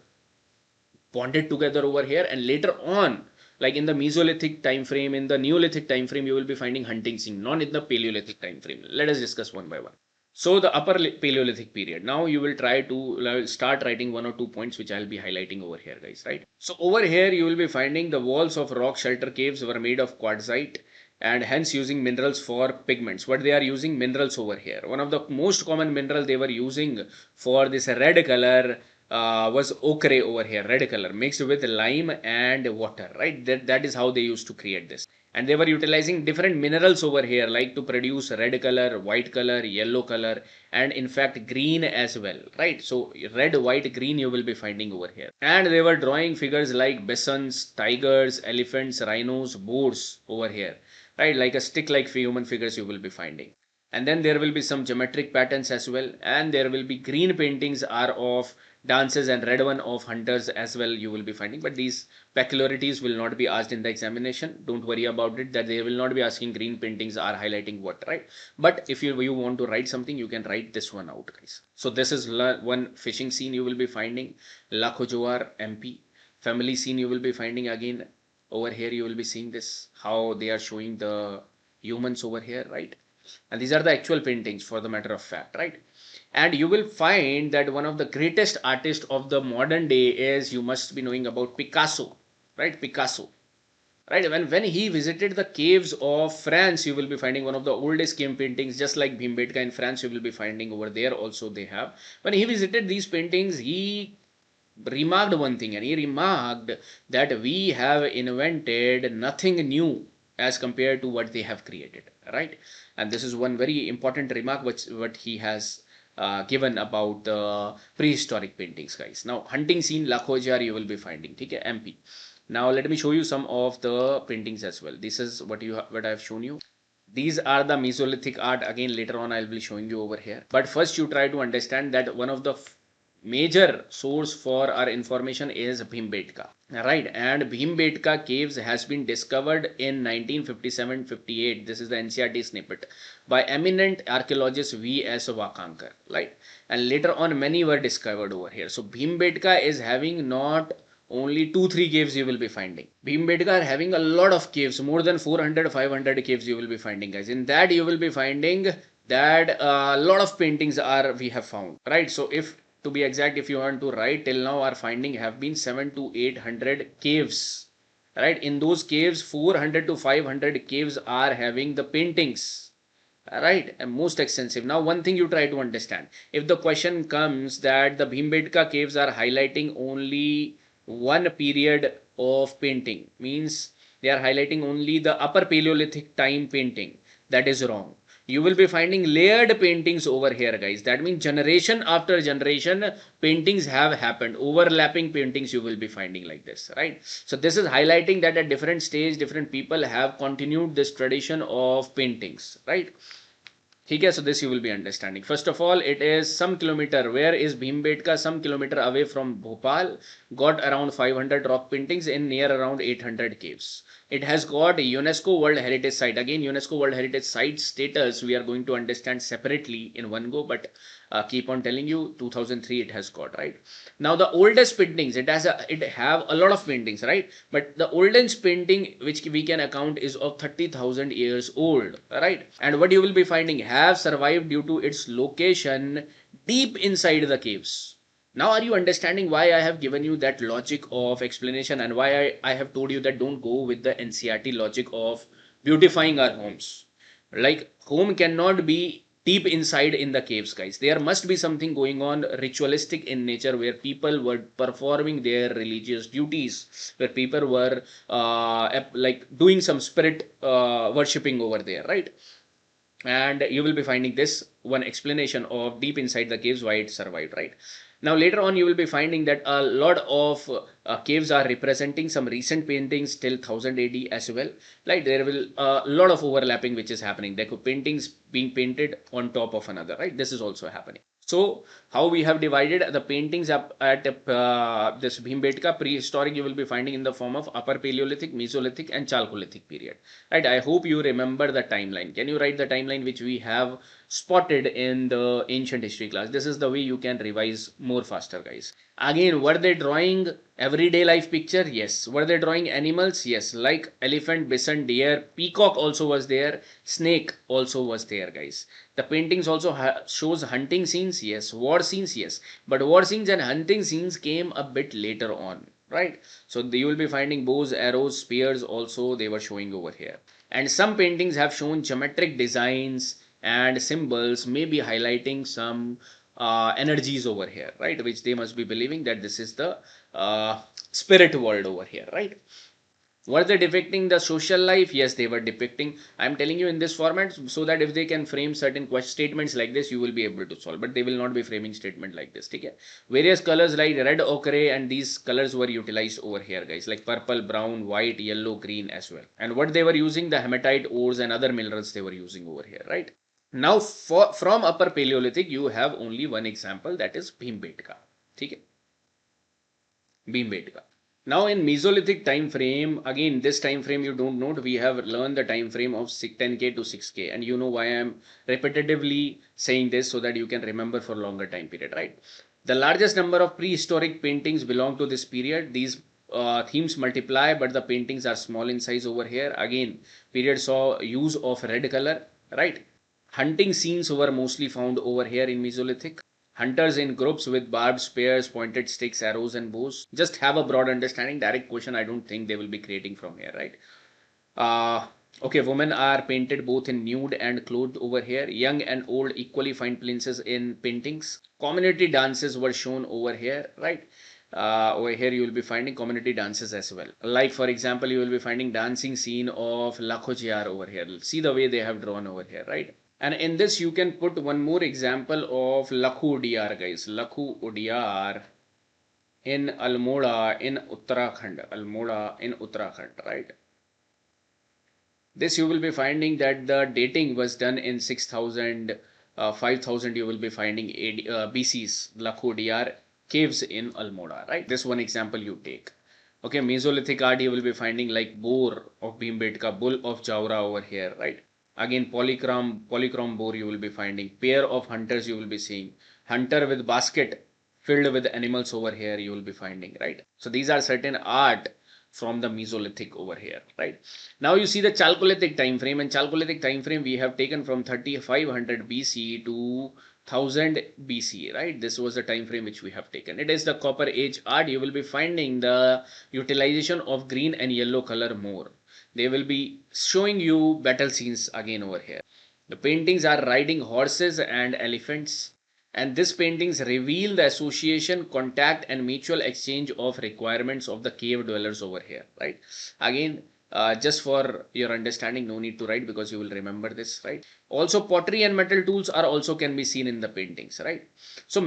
bonded together over here, and later on, like in the Mesolithic time frame, in the Neolithic time frame, you will be finding hunting scene, not in the Paleolithic time frame. Let us discuss one by one. So the upper Paleolithic period. Now you will try to start writing one or two points which I'll be highlighting over here, guys, right? So over here you will be finding the walls of rock shelter caves were made of quartzite, and hence using minerals for pigments. What they are using? Minerals over here. One of the most common mineral they were using for this red color was ochre over here, red color mixed with lime and water, right? That is how they used to create this. And they were utilizing different minerals over here, like to produce red color, white color, yellow color, and in fact green as well, right? So red, white, green you will be finding over here. And they were drawing figures like bisons, tigers, elephants, rhinos, boars over here, right? Like a stick like human figures you will be finding. And then there will be some geometric patterns as well, and there will be green paintings are of dances and red one of hunters as well you will be finding, but these peculiarities will not be asked in the examination. Don't worry about it, that they will not be asking green paintings are highlighting what, right? But if you want to write something, you can write this one out, guys. So this is one fishing scene you will be finding, Lakho Jowar, MP. Family scene you will be finding again over here. You will be seeing this, how they are showing the humans over here, right? And these are the actual paintings for the matter of fact, right? And you will find that one of the greatest artists of the modern day is, you must be knowing about Picasso, right? Picasso, right? When he visited the caves of France, you will be finding one of the oldest cave paintings, just like Bhimbetka in France, you will be finding over there also they have. When he visited these paintings, he remarked one thing, and he remarked that we have invented nothing new as compared to what they have created, right? And this is one very important remark which what he has given about the prehistoric paintings, guys. Now hunting scene Lakho Jowar you will be finding, okay, MP. Now let me show you some of the paintings as well. This is what I have shown you. These are the Mesolithic art. Again, later on I'll be showing you over here, but first you try to understand that one of the major source for our information is Bhimbetka, right? And Bhimbetka caves has been discovered in 1957-58. This is the NCERT snippet by eminent archaeologist V.S. Wakankar, right? And later on many were discovered over here. So Bhimbetka is having not only 2-3 caves you will be finding. Bhimbetka are having a lot of caves, more than 400-500 caves you will be finding, guys. In that you will be finding that a lot of paintings are we have found, right? So if to be exact, if you want to write, till now our finding have been 700 to 800 caves, right? In those caves 400 to 500 caves are having the paintings, right? And most extensive. Now one thing you try to understand, if the question comes that the Bhimbetka caves are highlighting only one period of painting, means they are highlighting only the upper Paleolithic time painting, that is wrong. You will be finding layered paintings over here, guys. That means generation after generation paintings have happened, overlapping paintings you will be finding like this, right? So this is highlighting that at different stage different people have continued this tradition of paintings, right? Okay, so this you will be understanding. First of all, it is some kilometer. Where is Bhimbetka? Some kilometer away from Bhopal. Got around 500 rock paintings in near around 800 caves. It has got a UNESCO World Heritage Site. Again, UNESCO World Heritage Site status we are going to understand separately in one go, but keep on telling you 2003 it has got, right? Now the oldest paintings, it have a lot of paintings, right? But the oldest painting which we can account is of 30,000 years old, right? And what you will be finding have survived due to its location deep inside the caves. Now are you understanding why I have given you that logic of explanation, and why I have told you that don't go with the NCERT logic of beautifying our homes? Like home cannot be deep inside in the caves, guys. There must be something going on ritualistic in nature, where people were performing their religious duties, where people were like doing some spirit worshipping over there, right? And you will be finding this one explanation of deep inside the caves why it survived, right? Now later on you will be finding that a lot of caves are representing some recent paintings till 1000 AD as well, right? There will a lot of overlapping which is happening. There could paintings being painted on top of another, right? This is also happening. So how we have divided the paintings up at this Bhimbetka prehistoric you will be finding in the form of Upper Paleolithic, Mesolithic and Chalcolithic period, right? I hope you remember the timeline. Can you write the timeline which we have spotted in the ancient history class? This is the way you can revise more faster, guys. Again, were they drawing everyday life picture? Yes. Were they drawing animals? Yes. Like elephant, bison, deer, peacock also was there. Snake also was there, guys. The paintings also shows hunting scenes. Yes. War scenes. Yes. But war scenes and hunting scenes came a bit later on, right? So you will be finding bows, arrows, spears also they were showing over here. And some paintings have shown geometric designs and symbols, maybe highlighting some energies over here, right? Which they must be believing that this is the spirit world over here, right? Were they depicting the social life? Yes, they were depicting. I'm telling you in this format so that if they can frame certain statements like this, you will be able to solve. But they will not be framing statement like this. Okay? Various colors like red, ochre, and these colors were utilized over here, guys, like purple, brown, white, yellow, green as well. And what they were using, the hematite ores and other minerals they were using over here, right? Now from Upper Paleolithic, you have only one example, that is Bhimbetka. Okay? Bhimbetka. Now in Mesolithic time frame, again this time frame you don't know, we have learned the time frame of 10K to 6K, and you know why I am repetitively saying this, so that you can remember for longer time period, right? The largest number of prehistoric paintings belong to this period. These themes multiply, but the paintings are small in size over here. Again, period saw use of red color, right? Hunting scenes were mostly found over here in Mesolithic. Hunters in groups with barbed spears, pointed sticks, arrows, and bows. Just have a broad understanding. Direct question, I don't think they will be creating from here, right? Okay, women are painted both in nude and clothed over here. Young and old equally find places in paintings. Community dances were shown over here, right? Over here you will be finding community dances as well. Like for example, you will be finding dancing scene of Lakhojiar over here. See the way they have drawn over here, right? And in this you can put one more example of Lakhu Udiyar, guys. Lakhu Udiyar in Almora in Uttarakhand. Almora in Uttarakhand, right? This you will be finding that the dating was done in 6000, 5000 you will be finding BC's Lakhu Udiyar caves in Almora, right? This one example you take. Okay, Mesolithic art you will be finding like boar of Bhimbetka, bull of Jaura over here, right? Again, polychrome boar you will be finding. Pair of hunters you will be seeing. Hunter with basket filled with animals over here you will be finding, right? So these are certain art from the Mesolithic over here, right? Now you see the Chalcolithic time frame, and Chalcolithic time frame we have taken from 3500 BC to 1000 BC, right? This was the time frame which we have taken. It is the Copper Age art. You will be finding the utilization of green and yellow color more. They will be showing you battle scenes again over here. The paintings are riding horses and elephants, and these paintings reveal the association, contact, and mutual exchange of requirements of the cave dwellers over here, right? Again, just for your understanding, no need to write because you will remember this, right? Also, pottery and metal tools are also can be seen in the paintings, right? So,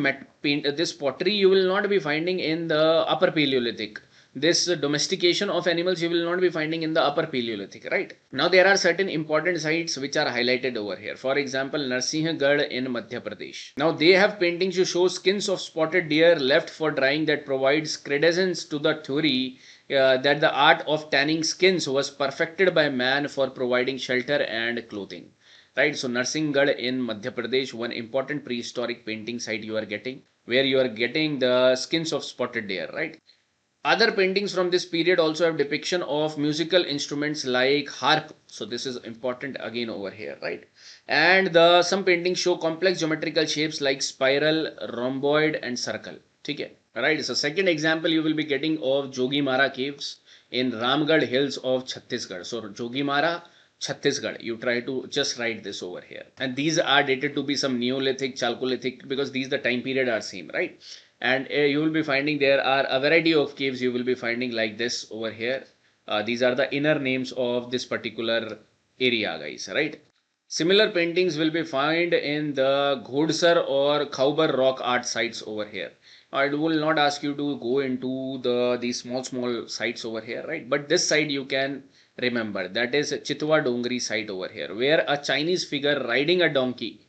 this pottery you will not be finding in the Upper Paleolithic. This domestication of animals you will not be finding in the Upper Paleolithic, right? Now there are certain important sites which are highlighted over here. For example, Narsinghgarh in Madhya Pradesh. Now they have paintings to show skins of spotted deer left for drying that provides credence to the theory that the art of tanning skins was perfected by man for providing shelter and clothing. Right, so Narsinghgarh in Madhya Pradesh, one important prehistoric painting site you are getting, where you are getting the skins of spotted deer, right? Other paintings from this period also have depiction of musical instruments like harp. So this is important again over here, right? And some paintings show complex geometrical shapes like spiral, rhomboid, and circle. Okay, right. So second example you will be getting of Jogimara caves in Ramgarh hills of Chhattisgarh. So Jogimara, Chhattisgarh. You try to just write this over here. And these are dated to be some Neolithic, Chalcolithic, because these the time period are same, right? And you will be finding there are a variety of caves you will be finding like this over here. These are the inner names of this particular area, guys, right? Similar paintings will be found in the Ghodsar or Khaubar rock art sites over here. I will not ask you to go into these small sites over here, right? But this site you can remember, that is Chitwa Dongri site over here, where a Chinese figure riding a donkey,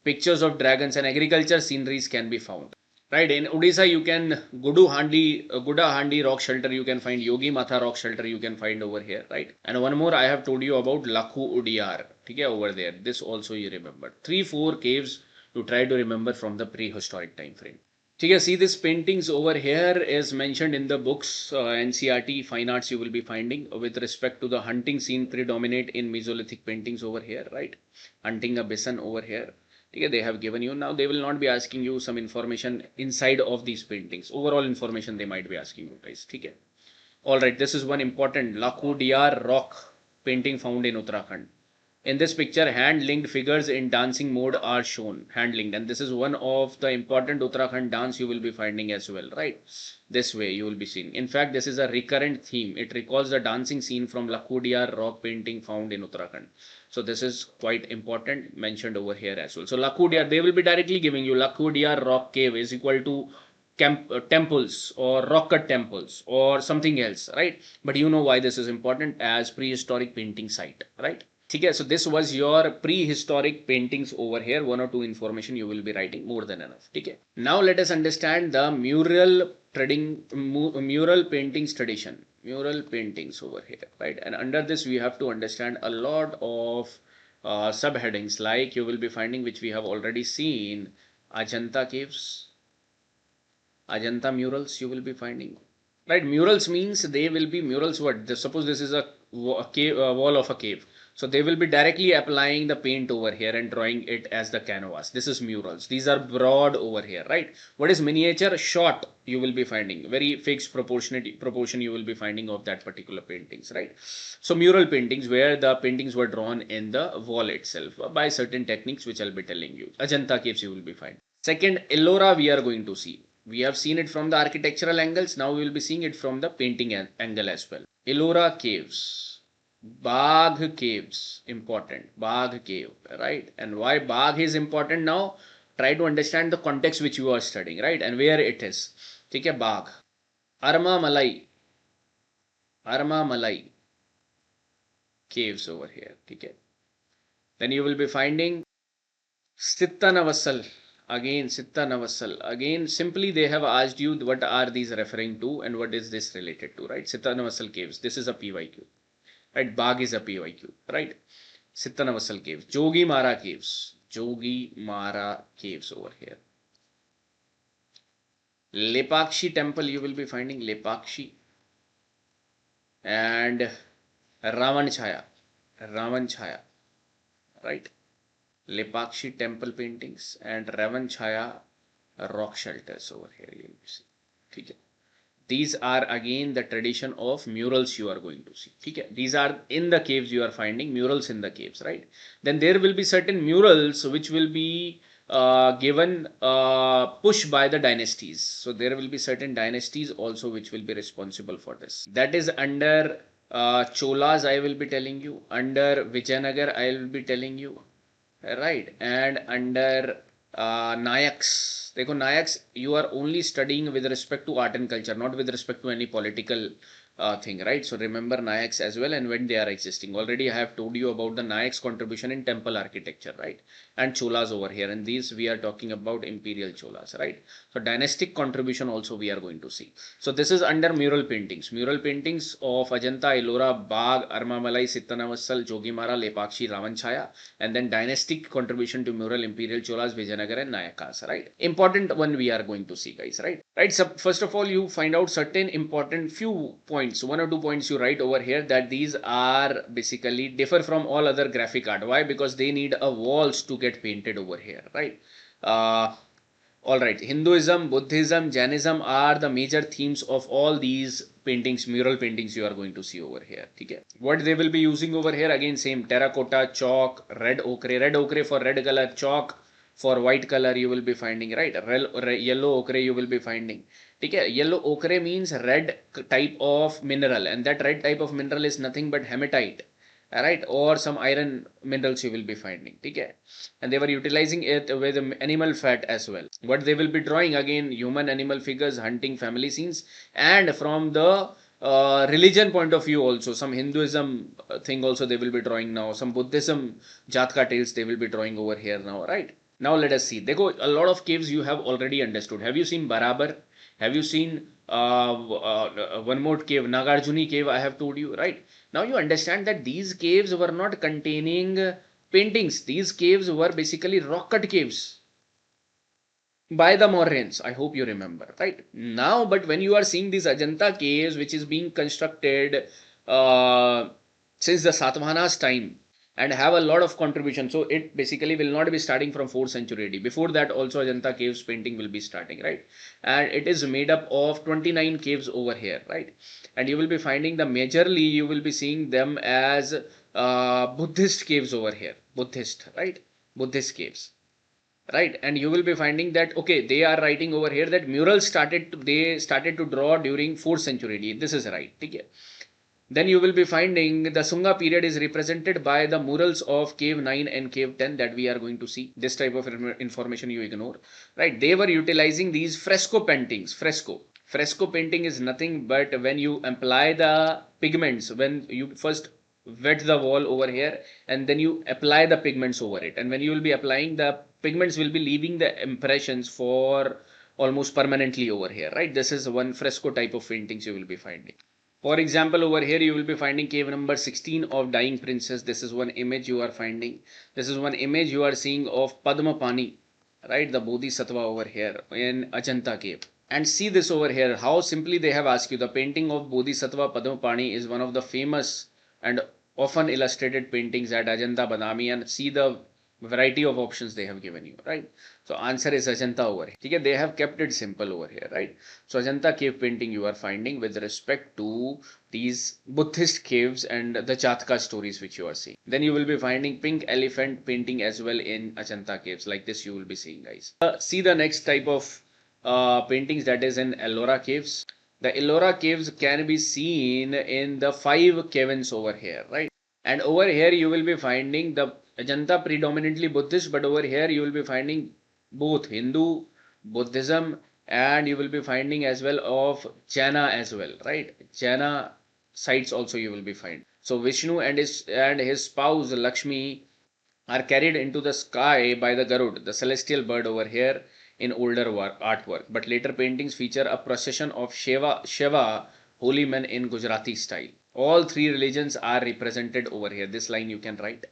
pictures of dragons and agriculture sceneries can be found. Right, in Odisha you can Guda Handi rock shelter you can find, Yogi Matha rock shelter you can find over here, right? And one more I have told you about Lakhu Udiyar, okay, over there. This also you remember. 3-4 caves you try to remember from the prehistoric time frame. Okay, see this paintings over here is mentioned in the books NCERT fine arts you will be finding with respect to the hunting scene predominate in Mesolithic paintings over here, right? Hunting a bison over here. Okay, they have given you. Now they will not be asking you some information inside of these paintings. Overall information they might be asking you, guys. Okay. All right, this is one important Lakhu Diyar rock painting found in Uttarakhand. In this picture, hand-linked figures in dancing mode are shown, hand-linked, and this is one of the important Uttarakhand dance you will be finding as well, right? This way you will be seeing. In fact, this is a recurrent theme. It recalls the dancing scene from Lakhu Diyar rock painting found in Uttarakhand. So this is quite important, mentioned over here as well. So Lakhu Diyar, they will be directly giving you Lakhu Diyar rock cave is equal to temples or rock cut temples or something else, right? But you know why this is important as prehistoric painting site, right? Okay, so this was your prehistoric paintings over here. 1 or 2 information you will be writing, more than enough. Okay. Now let us understand the mural mural paintings tradition, mural paintings over here, right? And under this we have to understand a lot of subheadings, like you will be finding, which we have already seen, Ajanta caves, Ajanta murals you will be finding, right? Murals means they will be murals. What? Suppose this is a cave, wall of a cave. So they will be directly applying the paint over here and drawing it as the canvas. This is murals. These are broad over here, right? What is miniature? Short you will be finding. Very fixed proportion you will be finding of that particular paintings, right? So mural paintings, where the paintings were drawn in the wall itself by certain techniques, which I'll be telling you. Ajanta caves you will be finding. Second, Ellora we are going to see. We have seen it from the architectural angles. Now we will be seeing it from the painting angle as well. Ellora caves, Bagh caves, important. Bagh cave, right? And why Bagh is important now? Try to understand the context which you are studying, right? And where it is. ठीक है, Bagh. Arma Malai caves over here. ठीक है. Then you will be finding Sitta Navassal. Again, Sitta Navassal. Again, simply they have asked you what are these referring to and what is this related to, right? Sitta Navassal caves. This is a PYQ. Right? Bagh is a PYQ. Right? Sitta Navassal caves. Jogi Mara caves. Jogi Mara caves over here. Lepakshi temple you will be finding. Lepakshi. And Ravan Chaya. Right? Lepakshi temple paintings and Ravan Chaya rock shelters over here you will see. Okay. These are again the tradition of murals you are going to see. Okay. These are in the caves you are finding, murals in the caves, right? Then there will be certain murals which will be given push by the dynasties. So there will be certain dynasties also which will be responsible for this. That is under Cholas I will be telling you, under Vijayanagar I will be telling you. Right, and under Nayaks, देखो Nayaks, you are only studying with respect to art and culture, not with respect to any political thing, right? So remember Nayaks as well, and when they are existing. Already I have told you about the Nayaks contribution in temple architecture, right? And Cholas over here, and these we are talking about imperial Cholas, right? So dynastic contribution also we are going to see. So this is under mural paintings. Mural paintings of Ajanta, Ellora, Bagh, Armamalai, Sittanavassal, Jogimara, Lepakshi, Ravanchaya, and then dynastic contribution to mural imperial Cholas, Vijayanagar and Nayakas, right? Important one we are going to see, guys, right? Right, so first of all, you find out certain important few points, 1 or 2 points you write over here, that these are basically differ from all other graphic art. Why? Because they need a walls to get painted over here, right? All right, Hinduism, Buddhism, Jainism are the major themes of all these paintings, mural paintings you are going to see over here. Okay. What they will be using over here, again same, terracotta, chalk, red ochre for red color, chalk for white color you will be finding, right? Yellow ochre you will be finding. Okay. Yellow ochre means red type of mineral, and that red type of mineral is nothing but hematite. Right, or some iron minerals you will be finding. Okay. And they were utilizing it with animal fat as well. What they will be drawing, again human animal figures, hunting, family scenes, and from the religion point of view also, some Hinduism thing also they will be drawing now, some Buddhism Jatka tales they will be drawing over here now, right? Now let us see. They go a lot of caves you have already understood. Have you seen Barabar? Have you seen one more cave, Nagarjuni cave I have told you, right? Now you understand that these caves were not containing paintings. These caves were basically rock cut caves by the Mauryans. I hope you remember, right? Now, but when you are seeing these Ajanta caves, which is being constructed since the Satavahanas time, and have a lot of contribution. So it basically will not be starting from 4th century AD. Before that also Ajanta caves painting will be starting, right? And it is made up of 29 caves over here, right? And you will be finding the majorly you will be seeing them as Buddhist caves over here. Buddhist, right? Buddhist caves. Right, and you will be finding that, okay, they are writing over here that murals started to draw during 4th century AD. This is right. Okay. Then you will be finding the Sunga period is represented by the murals of cave 9 and cave 10 that we are going to see. This type of information you ignore, right? They were utilizing these fresco paintings. Fresco painting is nothing but when you apply the pigments, when you first wet the wall over here and then you apply the pigments over it. And when you will be applying, the pigments will be leaving the impressions for almost permanently over here, right? This is one fresco type of paintings you will be finding. For example, over here you will be finding cave number 16 of Dying Princess. This is one image you are finding. This is one image you are seeing of Padmapani, right? The Bodhisattva over here in Ajanta cave. And see this over here, how simply they have asked you. The painting of Bodhisattva Padmapani is one of the famous and often illustrated paintings at Ajanta Badami, and see the variety of options they have given you, right? So answer is Ajanta over here. Okay, they have kept it simple over here, right? So Ajanta cave painting you are finding with respect to these Buddhist caves and the Jataka stories which you are seeing. Then you will be finding pink elephant painting as well in Ajanta caves, like this you will be seeing, guys. See the next type of paintings, that is in Ellora caves. The Ellora caves can be seen in the 5 caverns over here, right? And over here you will be finding the Ajanta predominantly Buddhist, but over here you will be finding both Hindu, Buddhism, and you will be finding as well of Jaina as well, right? Jaina sites also you will be finding. So Vishnu and his spouse Lakshmi are carried into the sky by the Garud, the celestial bird over here in older artwork. But later paintings feature a procession of Shiva holy men in Gujarati style. All 3 religions are represented over here. This line you can write.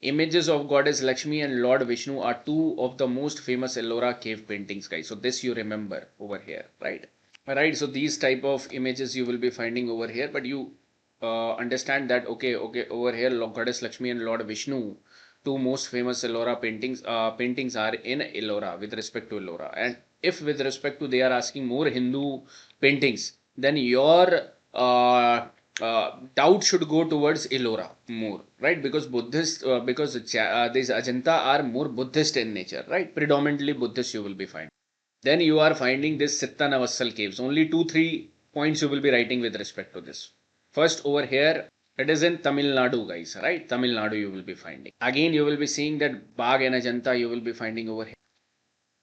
Images of goddess Lakshmi and Lord Vishnu are 2 of the most famous Ellora cave paintings, guys. So this you remember over here, right? Right. So these type of images you will be finding over here, but you understand that okay, over here goddess Lakshmi and Lord Vishnu, 2 most famous Ellora paintings are in Ellora with respect to Ellora. And if with respect to they are asking more Hindu paintings, then your doubt should go towards Ellora more, right? Because these Ajanta are more Buddhist in nature, right? Predominantly Buddhist you will be finding. Then you are finding this Sittanavassal caves. Only 2-3 points you will be writing with respect to this. First over here, it is in Tamil Nadu, guys, right? Tamil Nadu you will be finding. Again, you will be seeing that Bagh and Ajanta you will be finding over here.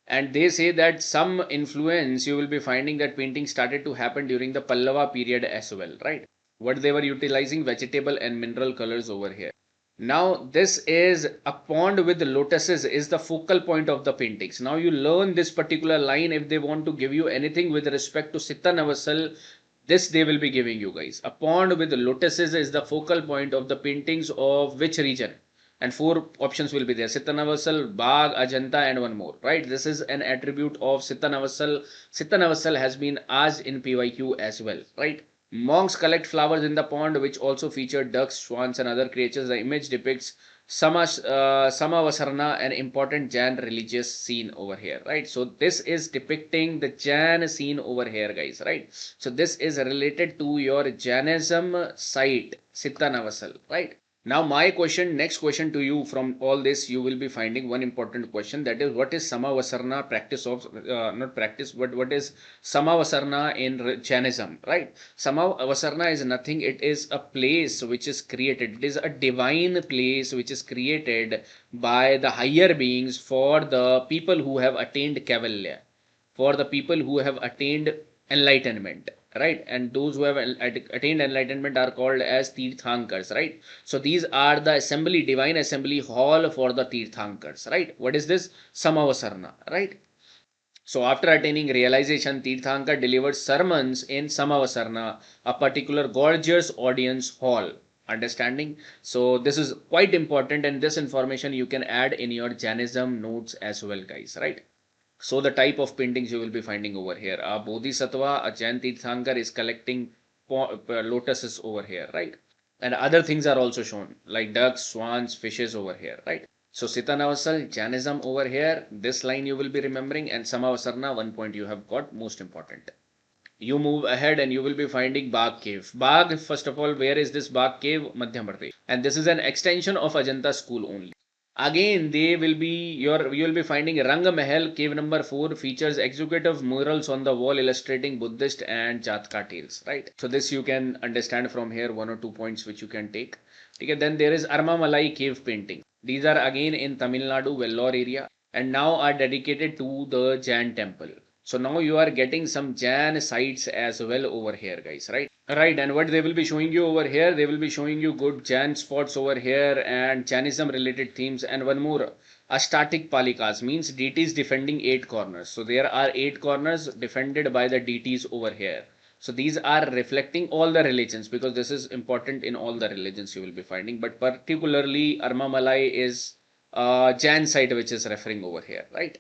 And they say that some influence you will be finding that painting started to happen during the Pallava period as well, right? What they were utilizing vegetable and mineral colors over here. Now this is a pond with lotuses is the focal point of the paintings. Now you learn this particular line if they want to give you anything with respect to Sittanavassal. This they will be giving you, guys. A pond with lotuses is the focal point of the paintings of which region? And 4 options will be there. Sittanavassal, Bagh, Ajanta, and one more, right? This is an attribute of Sittanavassal. Sittanavassal has been asked in PYQ as well, right? Monks collect flowers in the pond, which also feature ducks, swans, and other creatures. The image depicts Samavasarana, an important Jain religious scene over here, right? So this is depicting the Jain scene over here, guys, right? So this is related to your Jainism site, Sittanavassal, right? Now my question, next question to you from all this, you will be finding one important question, that is what is Samavasarana practice of, not practice, but what is Samavasarana in Jainism, right? Samavasarana is nothing, it is a place which is created, it is a divine place which is created by the higher beings for the people who have attained Kaivalya, for the people who have attained enlightenment, right? And those who have attained enlightenment are called as Tirthankars, right? So these are the assembly, divine assembly hall for the Tirthankars, right? What is this? Samavasarana, right? So after attaining realization, Tirthankar delivered sermons in Samavasarana, a particular gorgeous audience hall. Understanding? So this is quite important, and this information you can add in your Jainism notes as well, guys, right? So the type of paintings you will be finding over here. A Bodhisattva, a Jain Tirthankar is collecting lotuses over here, right? And other things are also shown, like ducks, swans, fishes over here, right? So Sittanavassal, Jainism over here, this line you will be remembering, and Samavasarana, 1 point you have got, most important. You move ahead and you will be finding Bagh cave. Bagh, first of all, where is this Bagh cave? Madhya Pradesh. And this is an extension of Ajanta school only. Again, you will be finding Rang Mahal cave number 4 features executive murals on the wall illustrating Buddhist and Jataka tales, right? So this you can understand from here, 1 or 2 points which you can take. Okay, then there is Arma Malai cave painting. These are again in Tamil Nadu, Vellore area, and now are dedicated to the Jain temple. So now you are getting some Jain sites as well over here, guys, right? Right, and what they will be showing you over here, they will be showing you good Jain spots over here and Jainism related themes, and one more, Astatic Palikas means deities defending 8 corners. So there are 8 corners defended by the deities over here. So these are reflecting all the religions, because this is important in all the religions you will be finding, but particularly Armamalai is Jain site which is referring over here, right?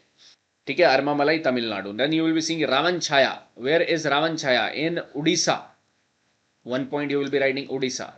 ठीक है, Armamalai, Tamil Nadu. Then you will be seeing Ravan Chaya. Where is Ravan Chaya? In Odisha. One point you will be writing Odisha.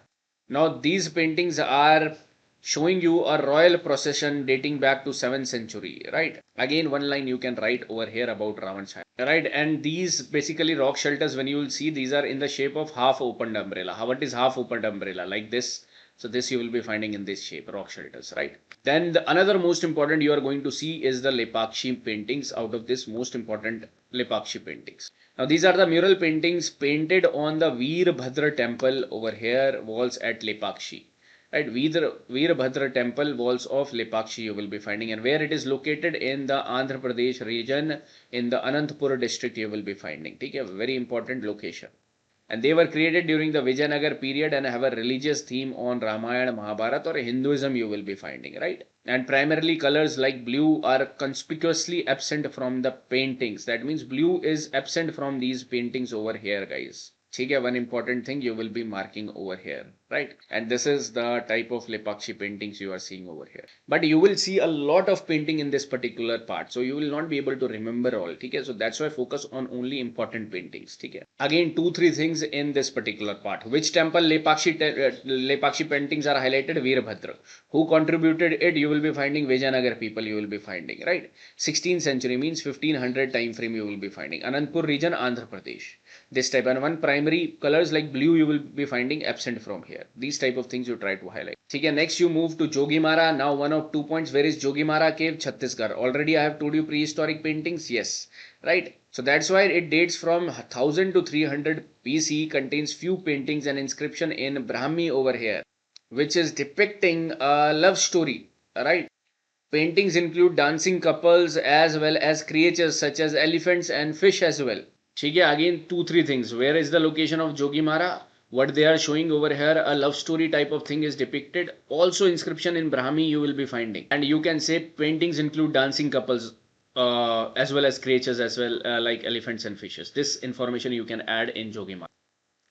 Now these paintings are showing you a royal procession dating back to 7th century, right? Again, one line you can write over here about Ravanchaya, right? And these basically rock shelters, when you will see, these are in the shape of half opened umbrella. What is half opened umbrella? Like this. So this you will be finding in this shape, rock shelters, right? Then another most important you are going to see is the Lepakshi paintings. Out of this, most important Lepakshi paintings. Now these are the mural paintings painted on the Veerbhadra temple over here, walls at Lepakshi. Right, Veerbhadra temple walls of Lepakshi you will be finding, and where it is located in the Andhra Pradesh region in the Anantapur district you will be finding. Okay, a very important location. And they were created during the Vijayanagar period and have a religious theme on Ramayana, Mahabharata or Hinduism you will be finding, right? And primarily colors like blue are conspicuously absent from the paintings. That means blue is absent from these paintings over here, guys. Okay, one important thing you will be marking over here, right? And this is the type of Lepakshi paintings you are seeing over here. But you will see a lot of painting in this particular part, so you will not be able to remember all. Okay, so that's why focus on only important paintings. Okay. Again, 2-3 things in this particular part. Which temple Lepakshi paintings are highlighted? Veerbhadra. Who contributed it? You will be finding Vijayanagar people. You will be finding, right? 16th century means 1500 time frame. You will be finding Anantapur region, Andhra Pradesh. This type, and one primary colors like blue you will be finding absent from here. These type of things you try to highlight. Okay, next you move to Jogimara. Now one of 2 points. Where is Jogimara cave? Chhattisgarh. Already I have told you prehistoric paintings. Yes, right. So that's why it dates from 1000 to 300 BC. Contains few paintings and inscription in Brahmi over here, which is depicting a love story. Right. Paintings include dancing couples as well as creatures such as elephants and fish as well. ठीक है, again 2-3 things. Where is the location of Jogimara? What they are showing over here, a love story type of thing is depicted. Also inscription in Brahmi you will be finding. And you can say paintings include dancing couples as well as creatures as well, like elephants and fishes. This information you can add in Jogimara.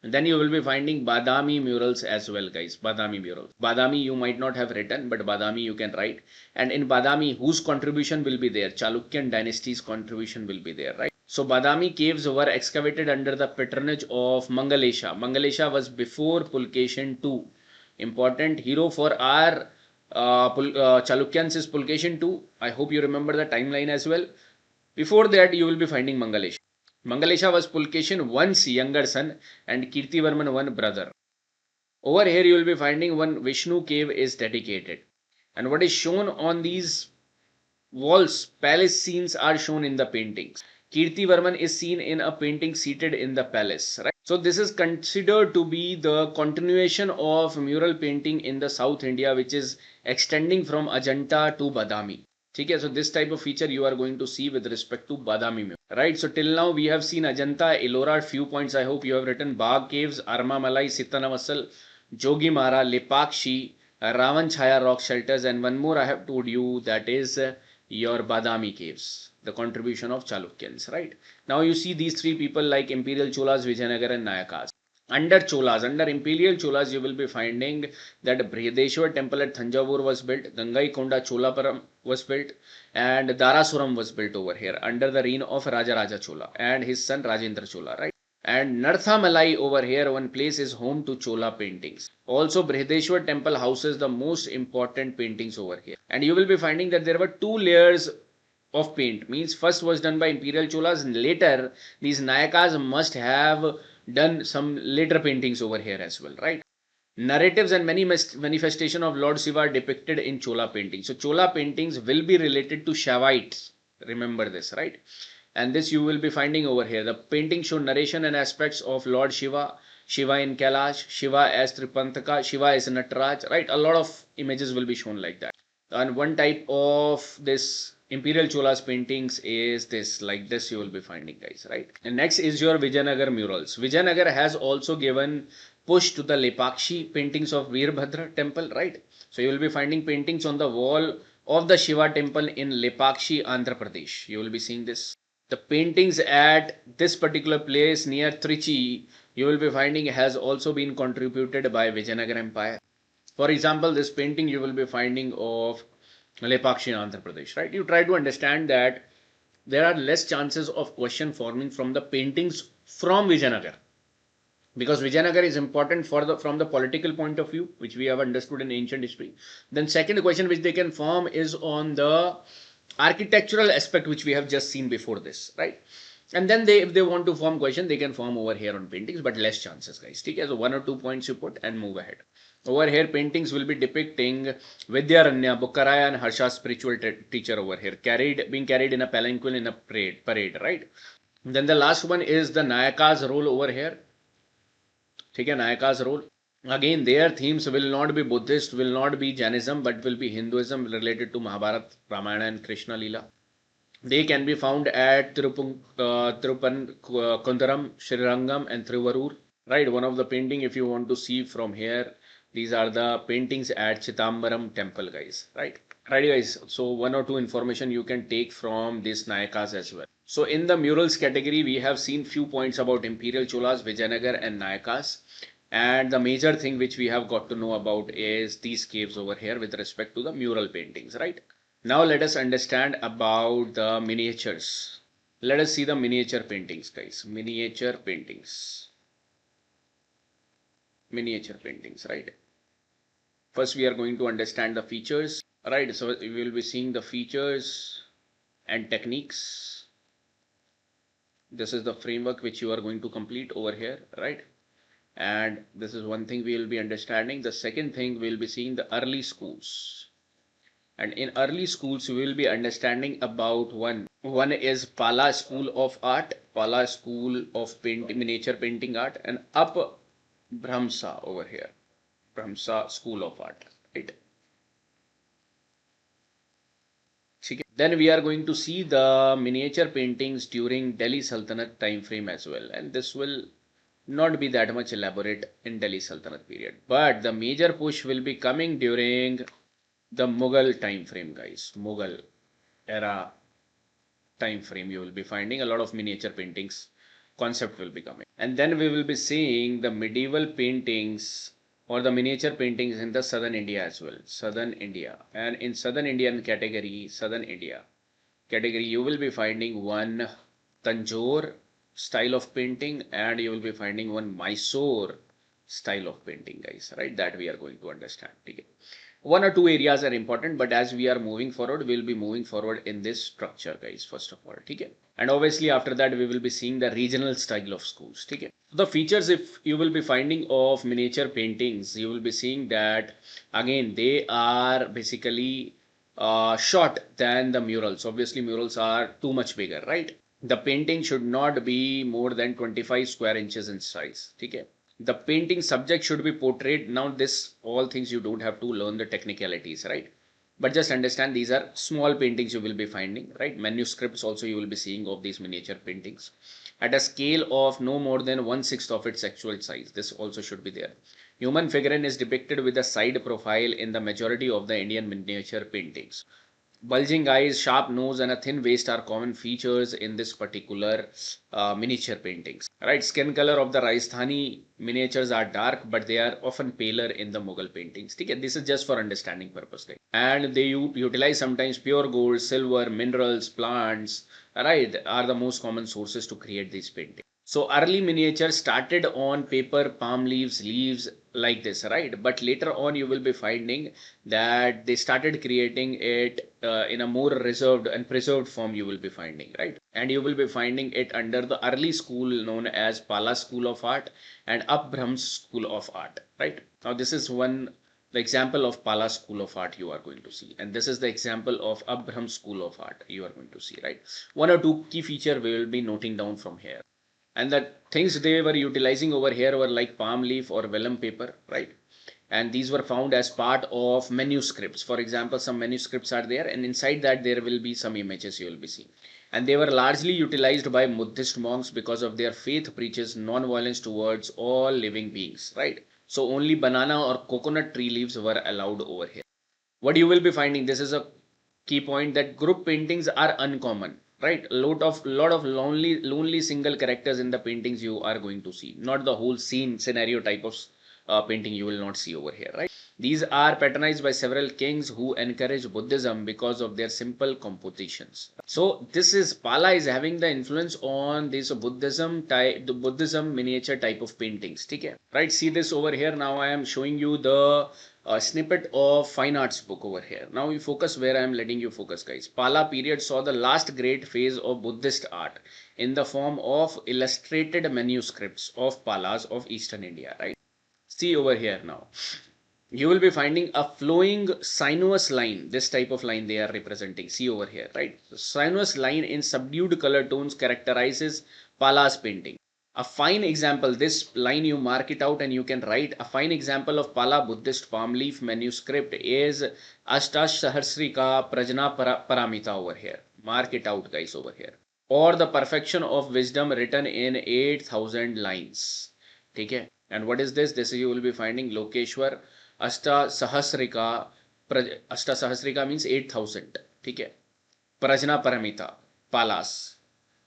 And then you will be finding Badami murals as well, guys. Badami murals. Badami you might not have written, but Badami you can write. And in Badami, whose contribution will be there? Chalukyan dynasty's contribution will be there, right? So Badami caves were excavated under the patronage of Mangalesha. Mangalesha was before Pulkeshin II. Important hero for our Chalukyans is Pulkeshin II. I hope you remember the timeline as well. Before that, you will be finding Mangalesha. Mangalesha was Pulkeshin I's younger son and Kirtivarman I brother. Over here you will be finding one Vishnu cave is dedicated. And what is shown on these walls, palace scenes are shown in the paintings. Kirtivarman is seen in a painting seated in the palace, right? So this is considered to be the continuation of mural painting in the South India, which is extending from Ajanta to Badami. Okay, so this type of feature you are going to see with respect to Badami mural, right? So till now we have seen Ajanta, Ellora, few points I hope you have written. Bagh caves, Armamalai, Sittanavassal, Jogimara, Lepakshi, Ravanchaya rock shelters, and one more I have told you, that is your Badami caves, the contribution of Chalukyans, right? Now you see these 3 people like Imperial Cholas, Vijayanagar and Nayakas. Under Cholas, under Imperial Cholas, you will be finding that Brihadeshwar temple at Thanjavur was built, Gangaikonda Cholapuram was built, and Darasuram was built over here under the reign of Raja Raja Chola and his son Rajendra Chola, right? And Narthamalai over here, one place is home to Chola paintings. Also, Brihadeshwar temple houses the most important paintings over here. And you will be finding that there were 2 layers of paint. Means first was done by Imperial Cholas, and later these Nayakas must have done some later paintings over here as well, right? Narratives and many manifestation of Lord Shiva are depicted in Chola paintings. So Chola paintings will be related to Shaivites. Remember this, right? And this you will be finding over here. The painting show narration and aspects of Lord Shiva, Shiva in Kailash, Shiva as Tripantaka, Shiva as Nataraj, right? A lot of images will be shown like that. And one type of this Imperial Cholas paintings is this, like this you will be finding, guys, right? And next is your Vijayanagar murals. Vijayanagar has also given push to the Lepakshi paintings of Veerbhadra temple, right? So you will be finding paintings on the wall of the Shiva temple in Lepakshi, Andhra Pradesh. You will be seeing this. The paintings at this particular place near Trichy, you will be finding has also been contributed by Vijayanagar Empire. For example, this painting you will be finding of Lepakshi, Andhra Pradesh, right? You try to understand that there are less chances of question forming from the paintings from Vijayanagar, because Vijayanagar is important for the from the political point of view, which we have understood in ancient history. Then second question which they can form is on the architectural aspect, which we have just seen before this, right? And then if they want to form question, they can form over here on paintings, but less chances, guys. Okay, so 1 or 2 points you put and move ahead. Over here, paintings will be depicting Vidyaranya, Bukkaraya and Harsha's spiritual teacher over here, being carried in a palanquin in a parade, right? Then the last one is the Nayaka's role over here. Okay, Nayaka's role. Again, their themes will not be Buddhist, will not be Jainism, but will be Hinduism related to Mahabharata, Ramayana and Krishna Leela. They can be found at Kundaram, Srirangam and Thiruvarur. Right, one of the painting if you want to see from here, these are the paintings at Chithambaram temple, guys. Right, guys. So 1 or 2 information you can take from these Nayakas as well. So in the murals category, we have seen few points about Imperial Cholas, Vijayanagar and Nayakas. And the major thing which we have got to know about is these caves over here with respect to the mural paintings, right? Now let us understand about the miniatures. Let us see the miniature paintings, guys. Miniature paintings. Miniature paintings, right? First, we are going to understand the features, right? So we will be seeing the features and techniques. This is the framework which you are going to complete over here, right? And this is one thing we will be understanding. The second thing we will be seeing the early schools. And in early schools, we will be understanding about one. One is Pala School of Art, Pala School of Miniature Painting Art, and Up Brahmsa over here, Brahmsa School of Art, right? Then we are going to see the miniature paintings during Delhi Sultanate time frame as well, and this will not be that much elaborate in Delhi Sultanate period, but the major push will be coming during the Mughal time frame, guys. Mughal era time frame, you will be finding a lot of miniature paintings concept will be coming, and then we will be seeing the medieval paintings or the miniature paintings in the southern India as well. Southern India, and in southern Indian category, southern India category, you will be finding one Tanjore style of painting, and you will be finding one Mysore style of painting, guys, right? That we are going to understand. Okay. 1 or 2 areas are important, but as we are moving forward, we will be moving forward in this structure, guys, first of all. Okay. And obviously after that, we will be seeing the regional style of schools. Okay. The features, if you will be finding of miniature paintings, you will be seeing that again, they are basically short than the murals. Obviously, murals are too much bigger, right? The painting should not be more than 25 square inches in size. Okay. The painting subject should be portrayed. Now this all things you don't have to learn the technicalities, right? But just understand these are small paintings you will be finding, right? Manuscripts also you will be seeing of these miniature paintings at a scale of no more than 1/6 of its actual size. This also should be there. Human figurine is depicted with a side profile in the majority of the Indian miniature paintings. Bulging eyes, sharp nose, and a thin waist are common features in this particular miniature paintings. Right, skin color of the Rajasthani miniatures are dark, but they are often paler in the Mughal paintings. Okay, this is just for understanding purpose, guys. And they utilize sometimes pure gold, silver, minerals, plants. Right, are the most common sources to create these paintings. So early miniatures started on paper, palm leaves like this, right? But later on, you will be finding that they started creating it in a more reserved and preserved form. You will be finding, right? And you will be finding it under the early school known as Pala School of Art and Upbrahms School of Art, right? Now, this is the example of Pala School of Art you are going to see, and this is the example of Upbrahms School of Art you are going to see, right? 1 or 2 key feature we will be noting down from here. And the things they were utilizing over here were like palm leaf or vellum paper, right? and these were found as part of manuscripts. For example, some manuscripts are there, and inside that there will be some images you will be seeing. And they were largely utilized by Buddhist monks because of their faith preaches non-violence towards all living beings, right? So only banana or coconut tree leaves were allowed over here. What you will be finding, this is a key point, that group paintings are uncommon, right? Lot of lonely single characters in the paintings you are going to see, not the whole scene scenario type of painting you will not see over here, right? These are patronized by several kings who encourage Buddhism because of their simple compositions. So this is Pala is having the influence on this Buddhism type, the Buddhism miniature type of paintings. Okay, right? See this over here. Now I am showing you the snippet of fine arts book over here. Now you focus where I am letting you focus, guys. Pala period saw the last great phase of Buddhist art in the form of illustrated manuscripts of Palas of Eastern India, right? See over here now. You will be finding a flowing sinuous line. This type of line they are representing. See over here, right? So sinuous line in subdued color tones characterizes Pala's painting. A fine example, this line you mark it out and you can write. A fine example of Pala Buddhist palm leaf manuscript is Ashtash Sahasrika Prajna Paramita over here. Mark it out, guys, over here. Or the perfection of wisdom written in 8,000 lines. Okay. And what is this? This you will be finding Lokeshwar Ashta Sahasrika. Ashta Sahasrika means 8,000. Okay. Prajna Paramita. Palas.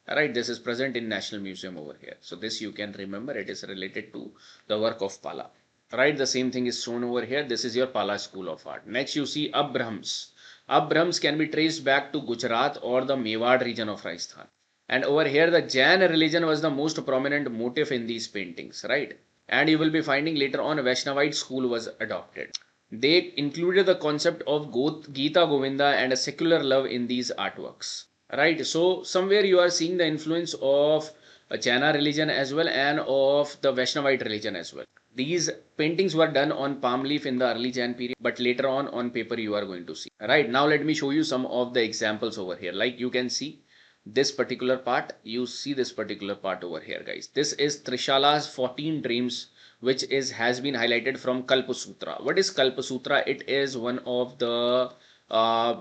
Alright, this is present in National Museum over here. So this you can remember, it is related to the work of Pala. Right, the same thing is shown over here. This is your Pala School of Art. Next you see Abrahams. Abrahams can be traced back to Gujarat or the Mewar region of Rajasthan. And over here the Jain religion was the most prominent motif in these paintings, right? And you will be finding later on Vaishnavite school was adopted. They included the concept of Gita Govinda and a secular love in these artworks. Right, so somewhere you are seeing the influence of Jaina religion as well and of the Vaishnavite religion as well. These paintings were done on palm leaf in the early Jain period, but later on paper you are going to see. Right, now let me show you some of the examples over here. Like you can see this particular part, you see this particular part over here, guys. This is Trishala's 14 Dreams, which has been highlighted from Kalpa Sutra. What is Kalpa Sutra? It is one of the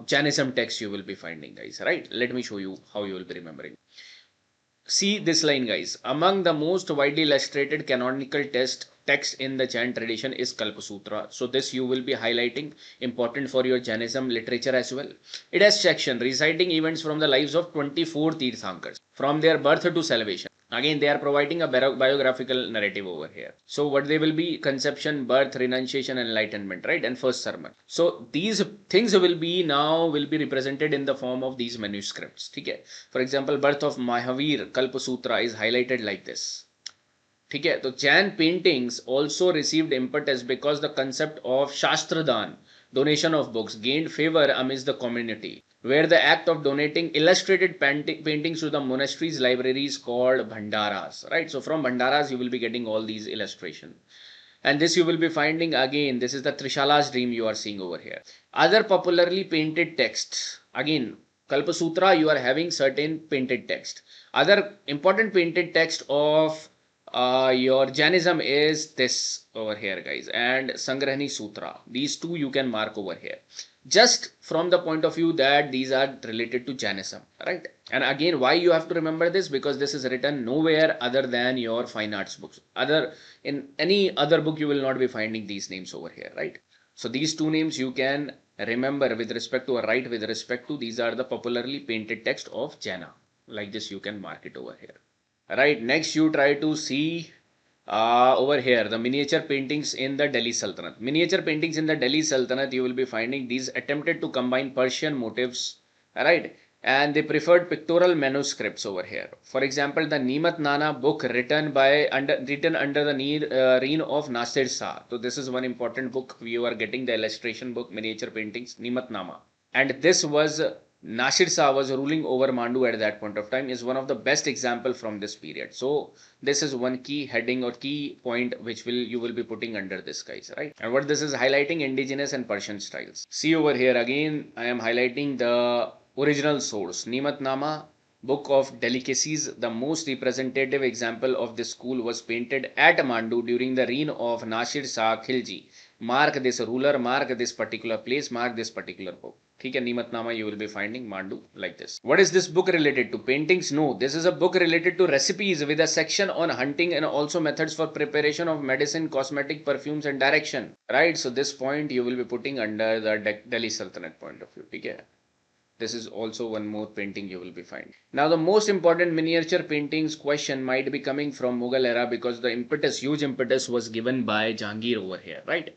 Jainism text you will be finding, guys, right? Let me show you how you will be remembering. See this line, guys. Among the most widely illustrated canonical text in the Jain tradition is Kalpa Sutra. So this you will be highlighting, important for your Jainism literature as well. It has section reciting events from the lives of 24 Tirthankars from their birth to salvation. Again, they are providing a biographical narrative over here. So what they will be: conception, birth, renunciation, enlightenment, right? And first sermon. So these things will be represented in the form of these manuscripts. Okay? For example, birth of Mahavir, Kalpa Sutra is highlighted like this. Okay? So Jain paintings also received impetus because the concept of Shastradan, donation of books, gained favor amidst the community, where the act of donating illustrated paintings to the monasteries' libraries called Bhandaras, right? So from Bhandaras, you will be getting all these illustrations. And this you will be finding again, this is the Trishala's Dream you are seeing over here. Other popularly painted texts, again, Kalpa Sutra, you are having certain painted text. Other important painted text of your Jainism is this over here, guys, and Sangrahani Sutra. These two you can mark over here, just from the point of view that these are related to Jainism, right? And again, why you have to remember this? Because this is written nowhere other than your fine arts books. In any other book you will not be finding these names over here, right? So these two names you can remember with respect to, or write with respect to, these are the popularly painted text of Jaina. Like this you can mark it over here. Right, next you try to see over here the miniature paintings in the Delhi Sultanate. Miniature paintings in the Delhi Sultanate, you will be finding these attempted to combine Persian motifs, right? And they preferred pictorial manuscripts over here. For example, the Nimat Nana book written under the reign of Nasir Shah. So this is one important book. You are getting the illustration book, miniature paintings, Nimat Nama. And this was Nasir Shah was ruling over Mandu at that point of time, is one of the best example from this period. So this is one key heading or key point which you will be putting under this, guys, right? And what this is highlighting, indigenous and Persian styles. See over here again, I am highlighting the original source, Nimat Nama, Book of Delicacies. The most representative example of this school was painted at Mandu during the reign of Nasir Shah Khilji, mark this ruler, mark this particular place, mark this particular book. ठीक है, Nimatnama you will be finding Mandu like this. What is this book related to? Paintings? No, this is a book related to recipes with a section on hunting and also methods for preparation of medicine, cosmetic, perfumes and direction. Right, so this point you will be putting under the Delhi Sultanate point of view. ठीक है. This is also one more painting you will be finding. Now the most important miniature paintings question might be coming from Mughal era because the impetus, huge impetus was given by Jahangir over here, right?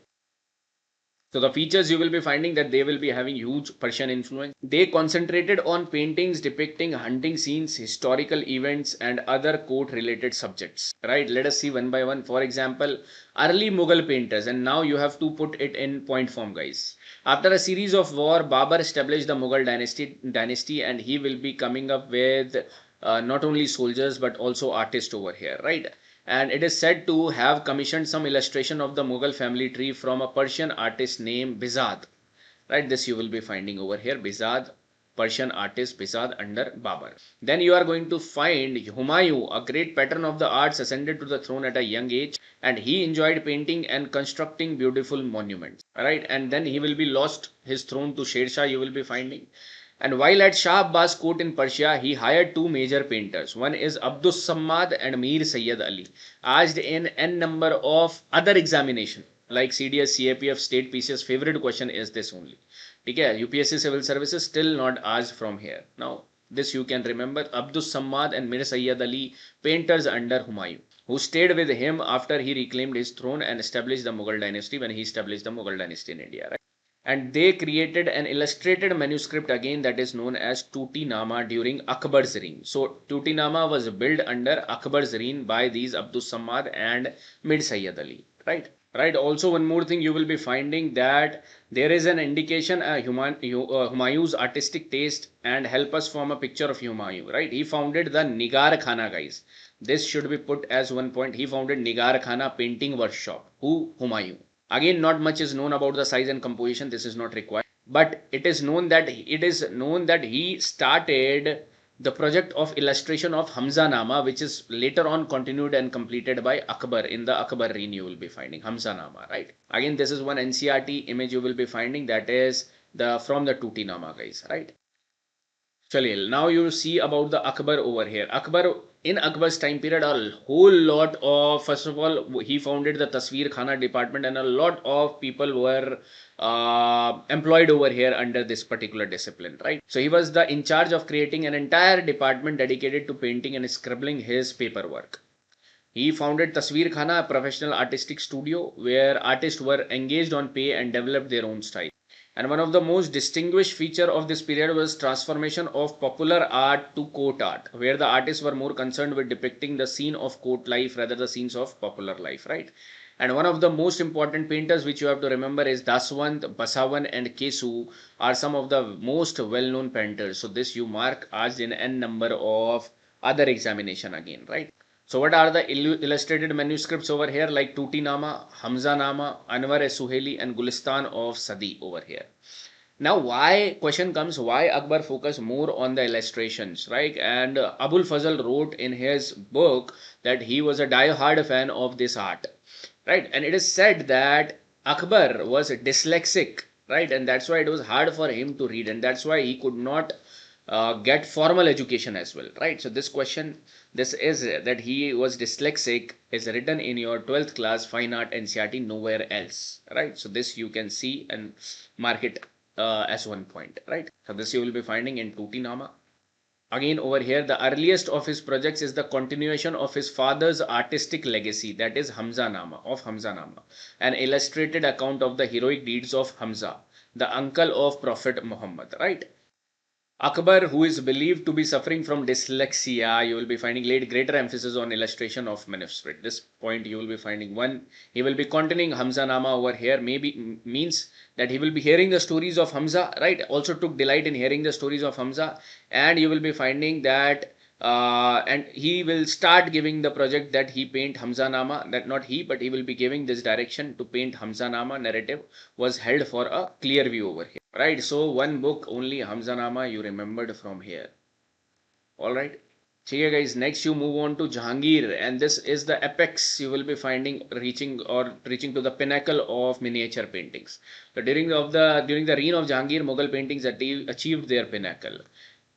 So the features you will be finding that they will be having huge Persian influence. They concentrated on paintings depicting hunting scenes, historical events and other court related subjects. Right, let us see one by one. For example, early Mughal painters, and now you have to put it in point form guys. After a series of war, Babur established the Mughal dynasty and he will be coming up with not only soldiers but also artists over here, right? And it is said to have commissioned some illustration of the Mughal family tree from a Persian artist named Bizad. Right, this you will be finding over here, Bizad, Persian artist Bizad under Babur. Then you are going to find Humayun, a great patron of the arts, ascended to the throne at a young age and he enjoyed painting and constructing beautiful monuments. Right, and then he will be lost his throne to Sher Shah, you will be finding. And while at Shah Abbas court in Persia, he hired two major painters. One is Abdus Sammad and Mir Sayyid Ali. Asked in n number of other examination like CDS, CAPF, state PCS, favorite question is this only. Okay, UPSC Civil Services still not asked from here. Now, this you can remember, Abdus Sammad and Mir Sayyid Ali, painters under Humayun, who stayed with him after he reclaimed his throne and established the Mughal dynasty when he established the Mughal dynasty in India. Right? And they created an illustrated manuscript again that is known as Tutinama during Akbar's reign. So Tutinama was built under Akbar's reign by these Abdus Sammad and Mir Sayyid Ali, right? Right. Also, one more thing you will be finding that there is an indication Humayun's artistic taste and help us form a picture of Humayun. Right. He founded the Nigar Khana, guys. This should be put as one point. He founded Nigar Khana painting workshop. Who? Humayun. Again, not much is known about the size and composition. This is not required, but it is known that he started the project of illustration of Hamza Nama, which is later on continued and completed by Akbar in the Akbar reign. You will be finding Hamza Nama, right? Again, this is one NCRT image you will be finding that is from the Tutinama, guys, right? Chalil, now you see about the Akbar over here. In Akbar's time period, a whole lot of, first of all, he founded the Tasveer Khana department and a lot of people were employed over here under this particular discipline, right? So he was in charge of creating an entire department dedicated to painting and scribbling his paperwork. He founded Tasveer Khana, a professional artistic studio where artists were engaged on pay and developed their own style. And one of the most distinguished feature of this period was transformation of popular art to court art, where the artists were more concerned with depicting the scene of court life rather than the scenes of popular life, right? And one of the most important painters which you have to remember is Daswant, Basavan and Kesu are some of the most well-known painters. So this you mark as in n number of other examination again, right? So what are the illustrated manuscripts over here like Tutinama, Hamza Nama, Anwar-e-Suhaili and Gulistan of Sadi over here. Now why question comes, why Akbar focused more on the illustrations, right? And Abul Fazl wrote in his book that he was a die-hard fan of this art, right? And it is said that Akbar was dyslexic, right? And that's why it was hard for him to read and that's why he could not get formal education as well, right? So this question, this is that he was dyslexic is written in your 12th class fine art NCRT, nowhere else, right? So this you can see and mark it as one point, right? So this you will be finding in Tutinama. Again over here, the earliest of his projects is the continuation of his father's artistic legacy, that is Hamza Nama, an illustrated account of the heroic deeds of Hamza, the uncle of Prophet Muhammad, right? Akbar, who is believed to be suffering from dyslexia, you will be finding laid greater emphasis on illustration of manuscript. This point you will be finding one, he will be continuing Hamza Nama over here, maybe means that he will be hearing the stories of Hamza, right? Also took delight in hearing the stories of Hamza, and you will be finding that and he will start giving the project that he paint Hamza Nama, that not he, but he will be giving this direction to paint Hamza Nama narrative was held for a clear view over here, right? So one book only Hamza Nama you remembered from here, all right? Okay, guys, next you move on to Jahangir, and this is the apex you will be finding reaching to the pinnacle of miniature paintings. So during the reign of Jahangir, Mughal paintings achieved their pinnacle.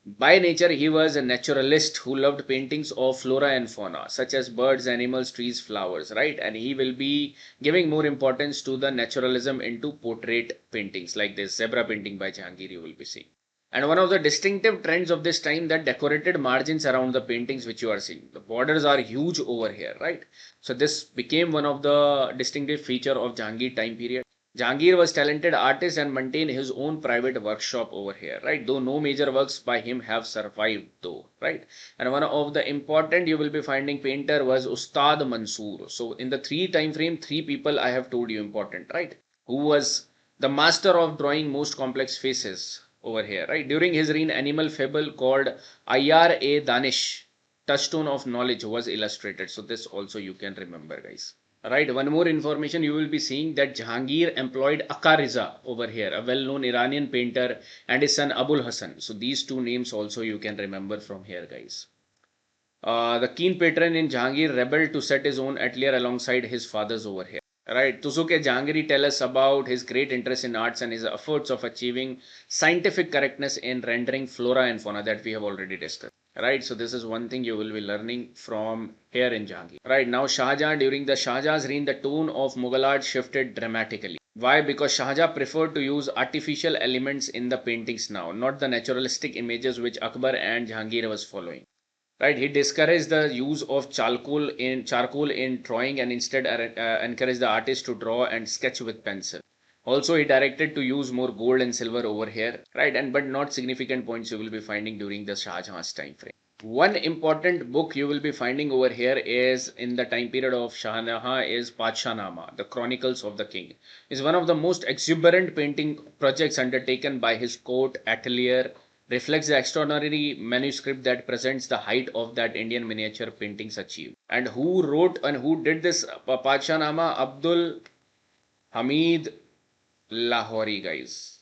By nature, he was a naturalist who loved paintings of flora and fauna, such as birds, animals, trees, flowers, right? And he will be giving more importance to the naturalism into portrait paintings, like this zebra painting by Jahangir, you will be seeing. And one of the distinctive trends of this time, that decorated margins around the paintings which you are seeing. The borders are huge over here, right? So this became one of the distinctive feature of Jahangir time period. Jahangir was talented artist and maintained his own private workshop over here, right? Though no major works by him have survived though, right? And one of the important you will be finding painter was Ustad Mansoor. So in the three time frame, three people I have told you important, right? Who was the master of drawing most complex faces over here, right? During his reign, animal fable called Ayar Danish, touchstone of knowledge, was illustrated. So this also you can remember, guys. Right, one more information you will be seeing that Jahangir employed Akka Riza over here, a well-known Iranian painter, and his son Abul Hassan. So these two names also you can remember from here, guys. The keen patron in Jahangir rebelled to set his own atelier alongside his father's over here. Right, Tusuke Jahangiri tell us about his great interest in arts and his efforts of achieving scientific correctness in rendering flora and fauna that we have already discussed. Right, so this is one thing you will be learning from here in Jahangir. Right, now Shahjahan, during the Shahjahan's reign, the tone of Mughal art shifted dramatically. Why? Because Shahjahan preferred to use artificial elements in the paintings now, not the naturalistic images which Akbar and Jahangir was following. Right, he discouraged the use of charcoal in drawing and instead encouraged the artist to draw and sketch with pencil. Also, he directed to use more gold and silver over here, right? And but not significant points you will be finding during the Shah Jahan's time frame. One important book you will be finding over here is in the time period of Shah Jahan is Padshahnama, the Chronicles of the King. Is one of the most exuberant painting projects undertaken by his court atelier, reflects the extraordinary manuscript that presents the height of that Indian miniature paintings achieved. And who wrote and who did this Padshahnama? Abdul Hamid Lahori, guys.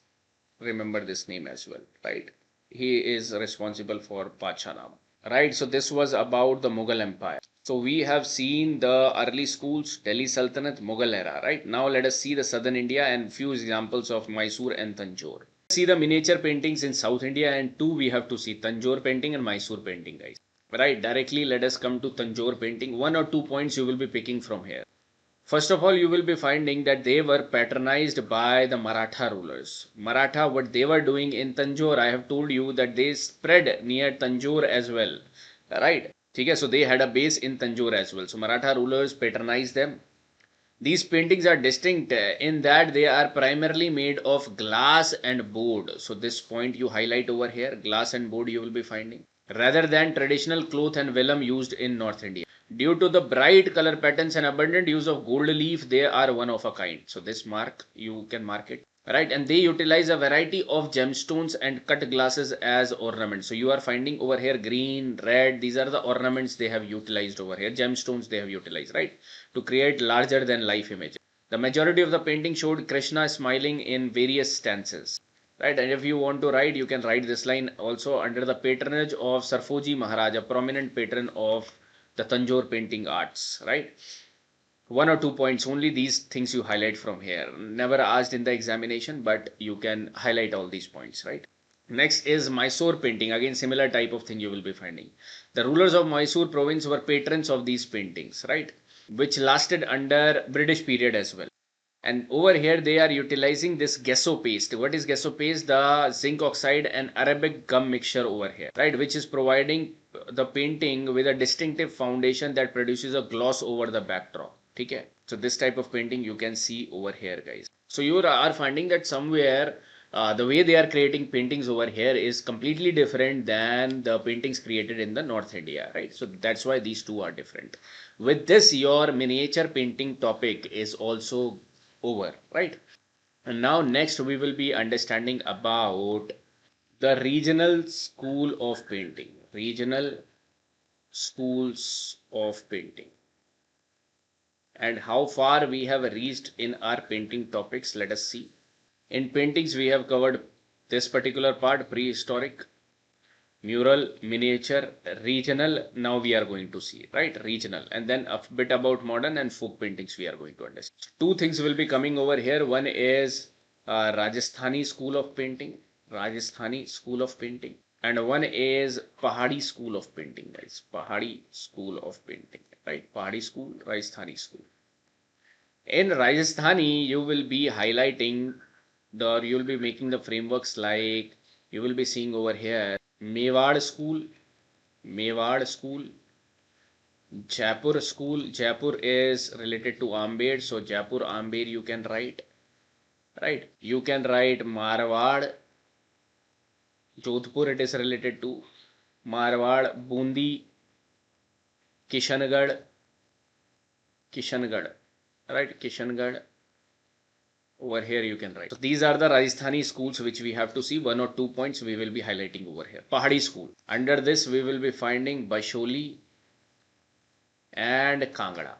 Remember this name as well, right? He is responsible for Padshahnama. Right, so this was about the Mughal Empire. So we have seen the early schools, Delhi Sultanate, Mughal era, right? Now let us see the southern India and few examples of Mysore and Tanjore. See the miniature paintings in South India, and two we have to see Tanjore painting and Mysore painting, guys. Right, directly let us come to Tanjore painting. One or two points you will be picking from here. First of all, you will be finding that they were patronized by the Maratha rulers. Maratha, what they were doing in Tanjore, I have told you that they spread near Tanjore as well. Right? Okay, so they had a base in Tanjore as well. So Maratha rulers patronized them. These paintings are distinct in that they are primarily made of glass and board. So this point you highlight over here, glass and board you will be finding, rather than traditional cloth and vellum used in North India. Due to the bright color patterns and abundant use of gold leaf, they are one of a kind. So this mark, you can mark it. Right, and they utilize a variety of gemstones and cut glasses as ornaments. So you are finding over here green, red, these are the ornaments they have utilized over here, gemstones they have utilized, right, to create larger than life images. The majority of the painting showed Krishna smiling in various stances. Right, and if you want to write, you can write this line also under the patronage of Sarfoji Maharaj, a prominent patron of the Tanjore painting arts, right? One or two points only, these things you highlight from here. Never asked in the examination, but you can highlight all these points, right? Next is Mysore painting. Again, similar type of thing you will be finding. The rulers of Mysore province were patrons of these paintings, right? Which lasted under British period as well. And over here they are utilizing this gesso paste. What is gesso paste? The zinc oxide and Arabic gum mixture over here, right? Which is providing the painting with a distinctive foundation that produces a gloss over the backdrop. Okay, so this type of painting you can see over here, guys. So you are finding that somewhere the way they are creating paintings over here is completely different than the paintings created in the North India, right? So that's why these two are different. With this, your miniature painting topic is also over, right? And now next we will be understanding about the regional school of painting. Regional schools of painting. And how far we have reached in our painting topics, let us see. In paintings we have covered this particular part, prehistoric, mural, miniature, regional. Now we are going to see, right? Regional, and then a bit about modern and folk paintings we are going to understand. Two things will be coming over here. One is Rajasthani school of painting, Rajasthani school of painting, and one is Pahadi school of painting, guys. Pahadi school of painting, right? Pahadi school, Rajasthani school. In Rajasthani, you will be highlighting you will be making the frameworks like you will be seeing over here Mewad school, Mewad school, Jaipur school. Jaipur is related to Amber, so Jaipur Amber you can write, right? You can write Marwad, Jodhpur it is related to Marwad, Bundi, Kishangarh, Kishangarh, right? Kishangarh. Over here you can write. So these are the Rajasthani schools which we have to see. 1 or 2 points we will be highlighting over here. Pahadi school. Under this we will be finding Basholi and Kangra.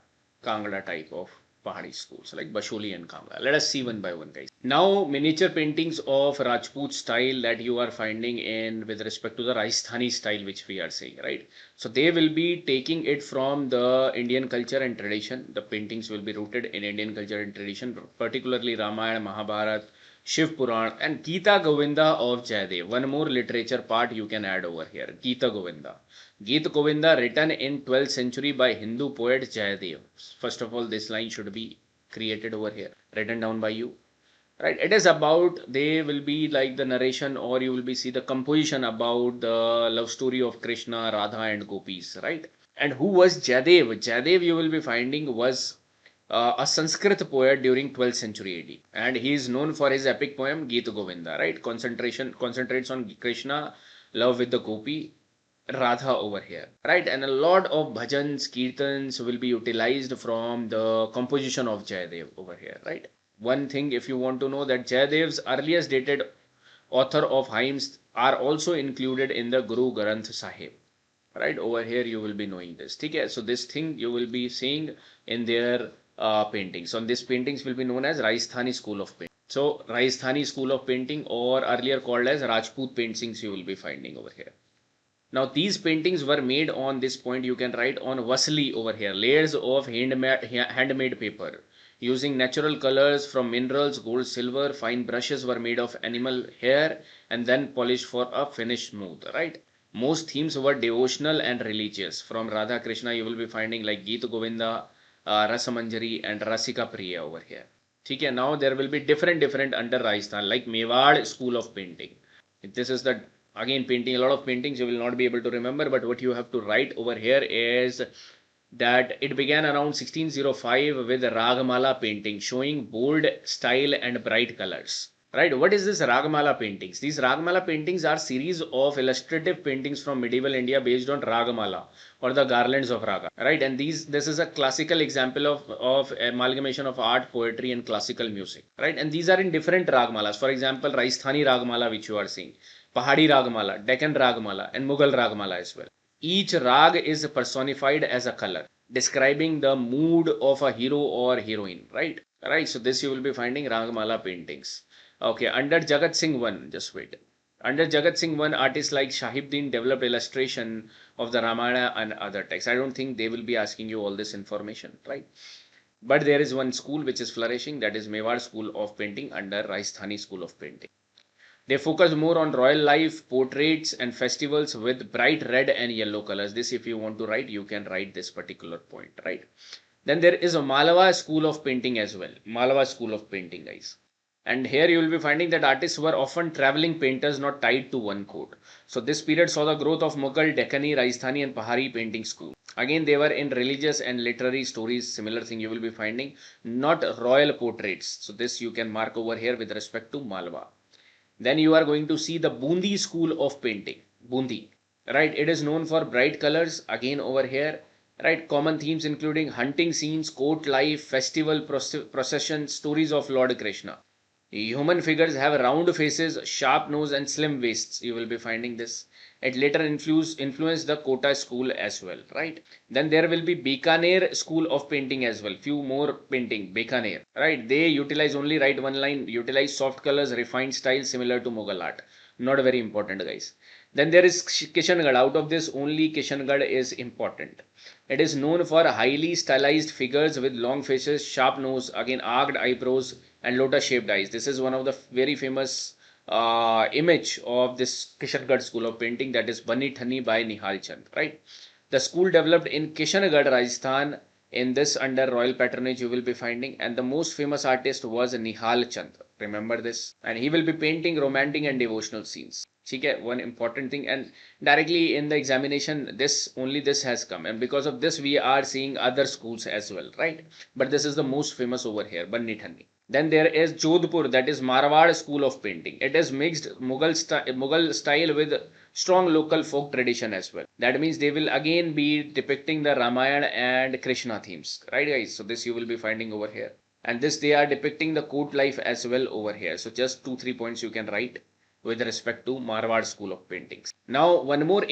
Kangra type of Pahadi schools like Basholi and Kangra. Let us see one by one, guys. Now miniature paintings of Rajput style that you are finding in with respect to the Rajasthani style which we are saying, right? So they will be taking it from the Indian culture and tradition. The paintings will be rooted in Indian culture and tradition, particularly Ramayana, Mahabharata, Shiv Puran and Gita Govinda of Jayadev. One more literature part you can add over here. Gita Govinda. Gita Govinda written in 12th century by Hindu poet Jayadev. First of all, this line should be created over here, written down by you. Right, it is about, they will be like the narration or you will be see the composition about the love story of Krishna, Radha and Gopis, right? And who was Jayadev? Jayadev you will be finding was a Sanskrit poet during 12th century AD, and he is known for his epic poem Gita Govinda, right? Concentrates on Krishna, love with the Gopi, Radha over here, right? And a lot of bhajans, kirtans will be utilized from the composition of Jayadev over here, right? One thing, if you want to know, that Jayadev's earliest dated author of hymns are also included in the Guru Granth Sahib. Right over here, you will be knowing this. Okay, so this thing you will be seeing in their paintings. So these paintings will be known as Rajasthani school of painting. So Rajasthani school of painting, or earlier called as Rajput paintings, you will be finding over here. Now these paintings were made on this point. You can write on vasli over here, layers of handmade paper. Using natural colors from minerals, gold, silver, fine brushes were made of animal hair and then polished for a finished smooth, right? Most themes were devotional and religious. From Radha Krishna, you will be finding like Gita Govinda, Rasamanjari and Rasika Priya over here. Okay, now there will be different under Rajasthan, like Mewad school of painting. This is the, again, painting, a lot of paintings you will not be able to remember, but what you have to write over here is that it began around 1605 with Ragamala painting, showing bold style and bright colors. Right, what is this Ragamala paintings? These Ragamala paintings are series of illustrative paintings from medieval India based on Ragamala or the garlands of Raga. Right, and this is a classical example of amalgamation of art, poetry and classical music. Right, and these are in different Ragamalas. For example, Rajasthani Ragamala which you are seeing, Pahadi Ragamala, Deccan Ragamala and Mughal Ragamala as well. Each rag is personified as a color, describing the mood of a hero or heroine, right? Right, so this you will be finding Ragamala paintings. Okay, under Jagat Singh 1, just wait. Under Jagat Singh 1, artists like Shahibuddin developed illustration of the Ramayana and other texts. I don't think they will be asking you all this information, right? But there is one school which is flourishing, that is Mewad School of Painting under Rajasthani School of Painting. They focus more on royal life, portraits and festivals with bright red and yellow colors. This, if you want to write, you can write this particular point, right? Then there is a Malwa school of painting as well. Malwa school of painting, guys. And here you will be finding that artists were often traveling painters, not tied to one court. So this period saw the growth of Mughal, Deccani, Rajasthani and Pahari painting school. Again, they were in religious and literary stories. Similar thing you will be finding, not royal portraits. So this you can mark over here with respect to Malwa. Then you are going to see the Bundi school of painting. Bundi, right? It is known for bright colors. Again over here, right? Common themes including hunting scenes, court life, festival processions, stories of Lord Krishna. Human figures have round faces, sharp nose and slim waists. You will be finding this. It later influenced the Kota school as well, right? Then there will be Bikaner school of painting as well. Few more painting, Bikaner, right? They utilize only, write one line, utilize soft colors, refined style similar to Mughal art. Not very important, guys. Then there is Kishangarh. Out of this, only Kishangarh is important. It is known for highly stylized figures with long faces, sharp nose, again arched eyebrows, and lotus shaped eyes. This is one of the very famous image of this Kishangarh school of painting, that is Bani Thani by Nihal Chand, right? The school developed in Kishangarh, Rajasthan. In this, under royal patronage, you will be finding, and the most famous artist was Nihal Chand. Remember this, and he will be painting romantic and devotional scenes. Okay, one important thing, and directly in the examination, this has come, and because of this, we are seeing other schools as well, right? But this is the most famous over here, Bani Thani. Then there is Jodhpur, that is Marwar school of painting. It is mixed Mughal style with strong local folk tradition as well. That means they will again be depicting the Ramayana and Krishna themes, right, guys? So this you will be finding over here. And this they are depicting the court life as well over here. So just 2-3 points you can write with respect to Marwar school of paintings. Now another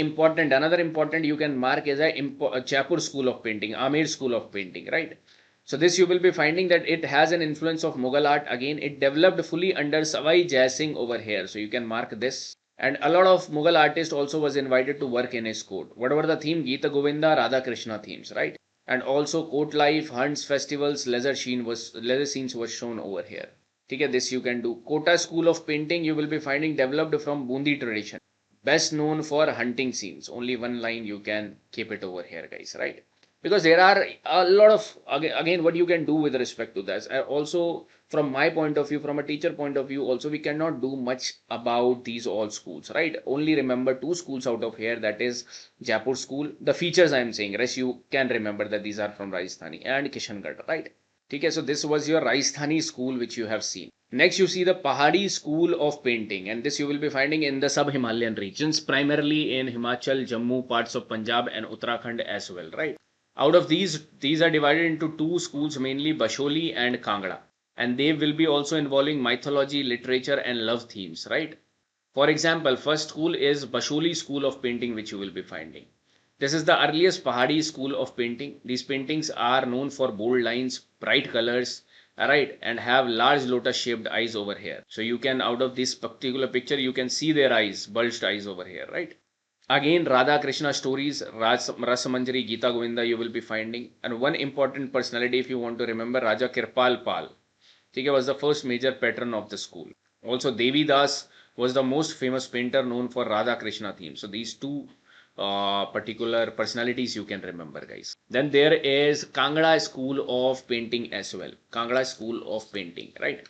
important you can mark is a Jaipur school of painting, Amer school of painting, right? So this you will be finding that it has an influence of Mughal art. Again, it developed fully under Savai Jai Singh over here. So you can mark this. And a lot of Mughal artists also was invited to work in his court. Whatever the theme, Gita Govinda, Radha Krishna themes, right? And also court life, hunts, festivals, leisure scenes were shown over here. Okay, this you can do. Kota school of painting you will be finding developed from Bundi tradition. Best known for hunting scenes. Only one line you can keep it over here, guys, right? Because there are a lot of, again, what you can do with respect to this. Also, from my point of view, from a teacher point of view, also we cannot do much about these all schools, right? Only remember 2 schools out of here, that is Jaipur school. The features I am saying, rest you can remember that these are from Rajasthani and Kishangarh, right? Okay, so this was your Rajasthani school which you have seen. Next, you see the Pahadi school of painting, and this you will be finding in the sub-Himalayan regions, primarily in Himachal, Jammu, parts of Punjab and Uttarakhand as well, right? Out of these are divided into 2 schools, mainly Basholi and Kangra. And they will be also involving mythology, literature and love themes, right? For example, first school is Basholi school of painting, which you will be finding. This is the earliest Pahadi school of painting. These paintings are known for bold lines, bright colors, right, and have large lotus shaped eyes over here. So you can, out of this particular picture, you can see their eyes, bulged eyes over here, right? Again, Radha Krishna stories, Rasamanjari, Gita Govinda you will be finding. And one important personality, if you want to remember, Raja Kirpal Pal. He was the first major patron of the school. Also, Devi Das was the most famous painter known for Radha Krishna theme. So these 2 particular personalities you can remember, guys. Then there is Kangra school of painting as well. Kangra school of painting, right?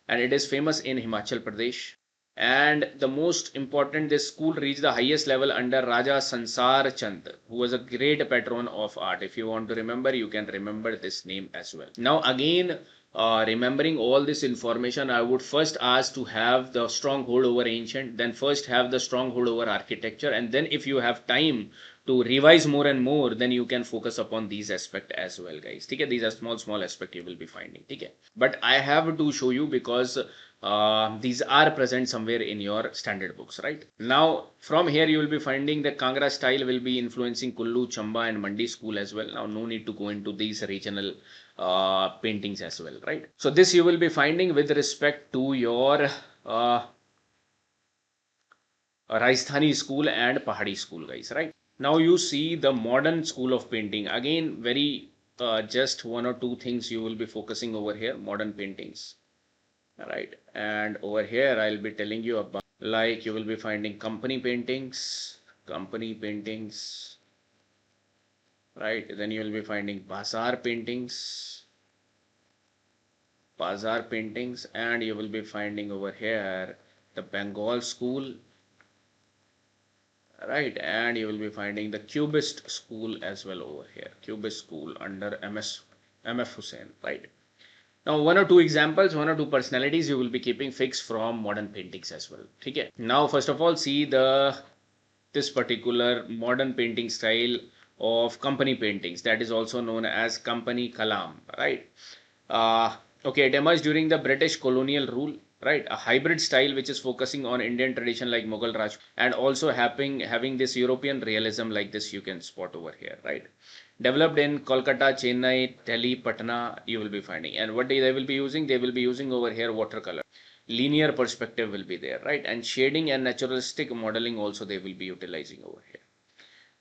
And it is famous in Himachal Pradesh. And the most important, this school reached the highest level under Raja Sansar Chand, who was a great patron of art. If you want to remember, you can remember this name as well. Now again, remembering all this information, I would first ask to have the stronghold over ancient, then first have the stronghold over architecture, and then if you have time to revise more and more, then you can focus upon these aspects as well, guys. Okay, these are small aspects you will be finding. Okay, but I have to show you because these are present somewhere in your standard books, right? Now from here you will be finding the Kangra style will be influencing Kullu, Chamba and Mandi school as well. Now no need to go into these regional paintings as well, right? So this you will be finding with respect to your Rajasthani school and Pahadi school, guys, right? Now you see the modern school of painting. Again, very just 1 or 2 things you will be focusing over here, modern paintings. Right, and over here I'll be telling you about, like, you will be finding company paintings, right? Then you will be finding bazaar paintings, and you will be finding over here the Bengal school, right? And you will be finding the Cubist school as well over here, Cubist school under MF Hussain, right? Now 1 or 2 examples, 1 or 2 personalities you will be keeping fixed from modern paintings as well. Okay. Now first of all, see this particular modern painting style of company paintings, that is also known as company kalam, right? Okay, it emerged during the British colonial rule, right? A hybrid style which is focusing on Indian tradition like Mughal Raj, and also having this European realism like this you can spot over here, right? Developed in Kolkata, Chennai, Delhi, Patna, you will be finding. And what they will be using? They will be using over here watercolor. linear perspective will be there, right? And shading and naturalistic modeling also they will be utilizing over here.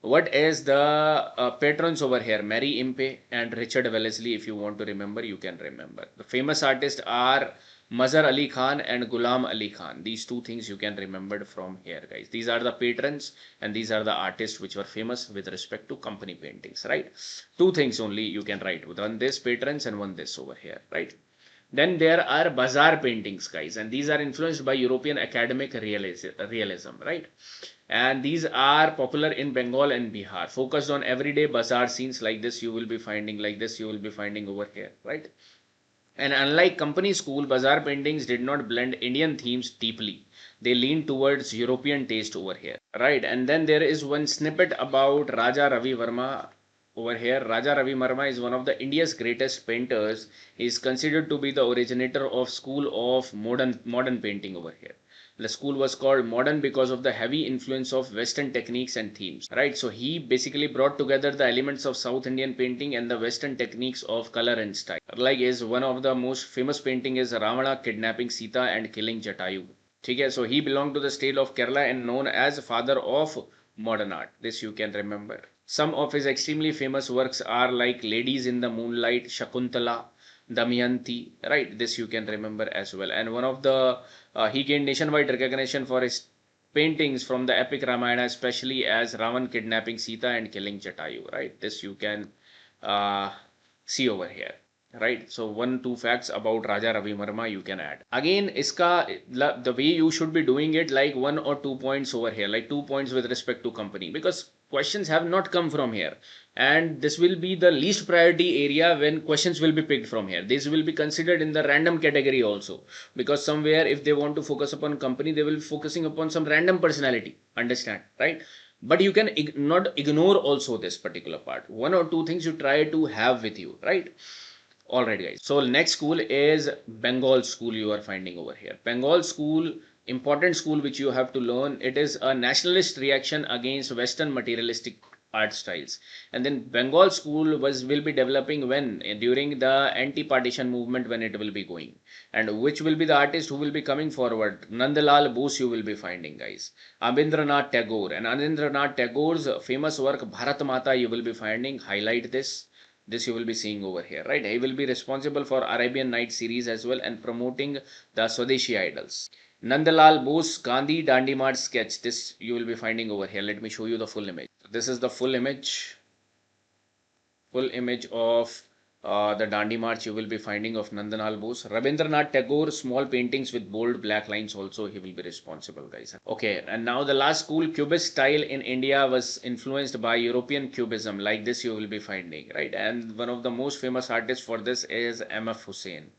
What is the patrons over here? Mary Impey and Richard Wellesley. If you want to remember, you can remember. The famous artists are Mazhar Ali Khan and Ghulam Ali Khan. These two things you can remember from here, guys. These are the patrons and these are the artists which were famous with respect to company paintings, right? Two things only you can write. One this patrons and one this over here, right? Then there are bazaar paintings, guys, and these are influenced by European academic realism, right? And these are popular in Bengal and Bihar, focused on everyday bazaar scenes like this you will be finding, like this you will be finding over here, right? And unlike company school, bazaar paintings did not blend Indian themes deeply. They leaned towards European taste over here, right? And then there is one snippet about Raja Ravi Verma over here. Raja Ravi Verma is one of the India's greatest painters. He is considered to be the originator of school of modern painting over here. The school was called modern because of the heavy influence of Western techniques and themes, right? So he basically brought together the elements of South Indian painting and the Western techniques of color and style. Like is one of the most famous painting is Ravana kidnapping Sita and killing Jatayu. Okay, so he belonged to the state of Kerala and known as father of modern art. This you can remember. Some of his extremely famous works are like Ladies in the Moonlight, Shakuntala, Damayanti, right? This you can remember as well. And one of the he gained nationwide recognition for his paintings from the epic Ramayana, especially as Ravan kidnapping Sita and killing Jatayu, right? This you can uh, see over here, right? So one, two facts about Raja Ravi Verma you can add. Again, the way you should be doing it, like 1 or 2 points over here, like 2 points with respect to company, because questions have not come from here. And this will be the least priority area when questions will be picked from here. This will be considered in the random category also, because somewhere if they want to focus upon company, they will be focusing upon some random personality. Understand, right? But you can not ignore also this particular part. 1 or 2 things you try to have with you, right? All right, guys. So next school is Bengal school you are finding over here. Bengal school, important school which you have to learn. It is a nationalist reaction against Western materialistic art styles. And then Bengal school will be developing when? During the anti-partition movement, when it will be going. And which will be the artist who will be coming forward? Nandalal Bose you will be finding, guys. Abindranath Tagore. And Abindranath Tagore's famous work Bharat Mata you will be finding. Highlight this. This you will be seeing over here, right? He will be responsible for Arabian Nights series as well and promoting the Swadeshi idols. Nandalal Bose Gandhi Dandi March sketch. This you will be finding over here. Let me show you the full image. This is the full image of the Dandi March you will be finding of Nandalal Bose. Rabindranath Tagore, small paintings with bold black lines also he will be responsible, guys. Okay, and now the last school, Cubist style in India was influenced by European Cubism. Like this you will be finding, right? And one of the most famous artists for this is M.F. Hussain.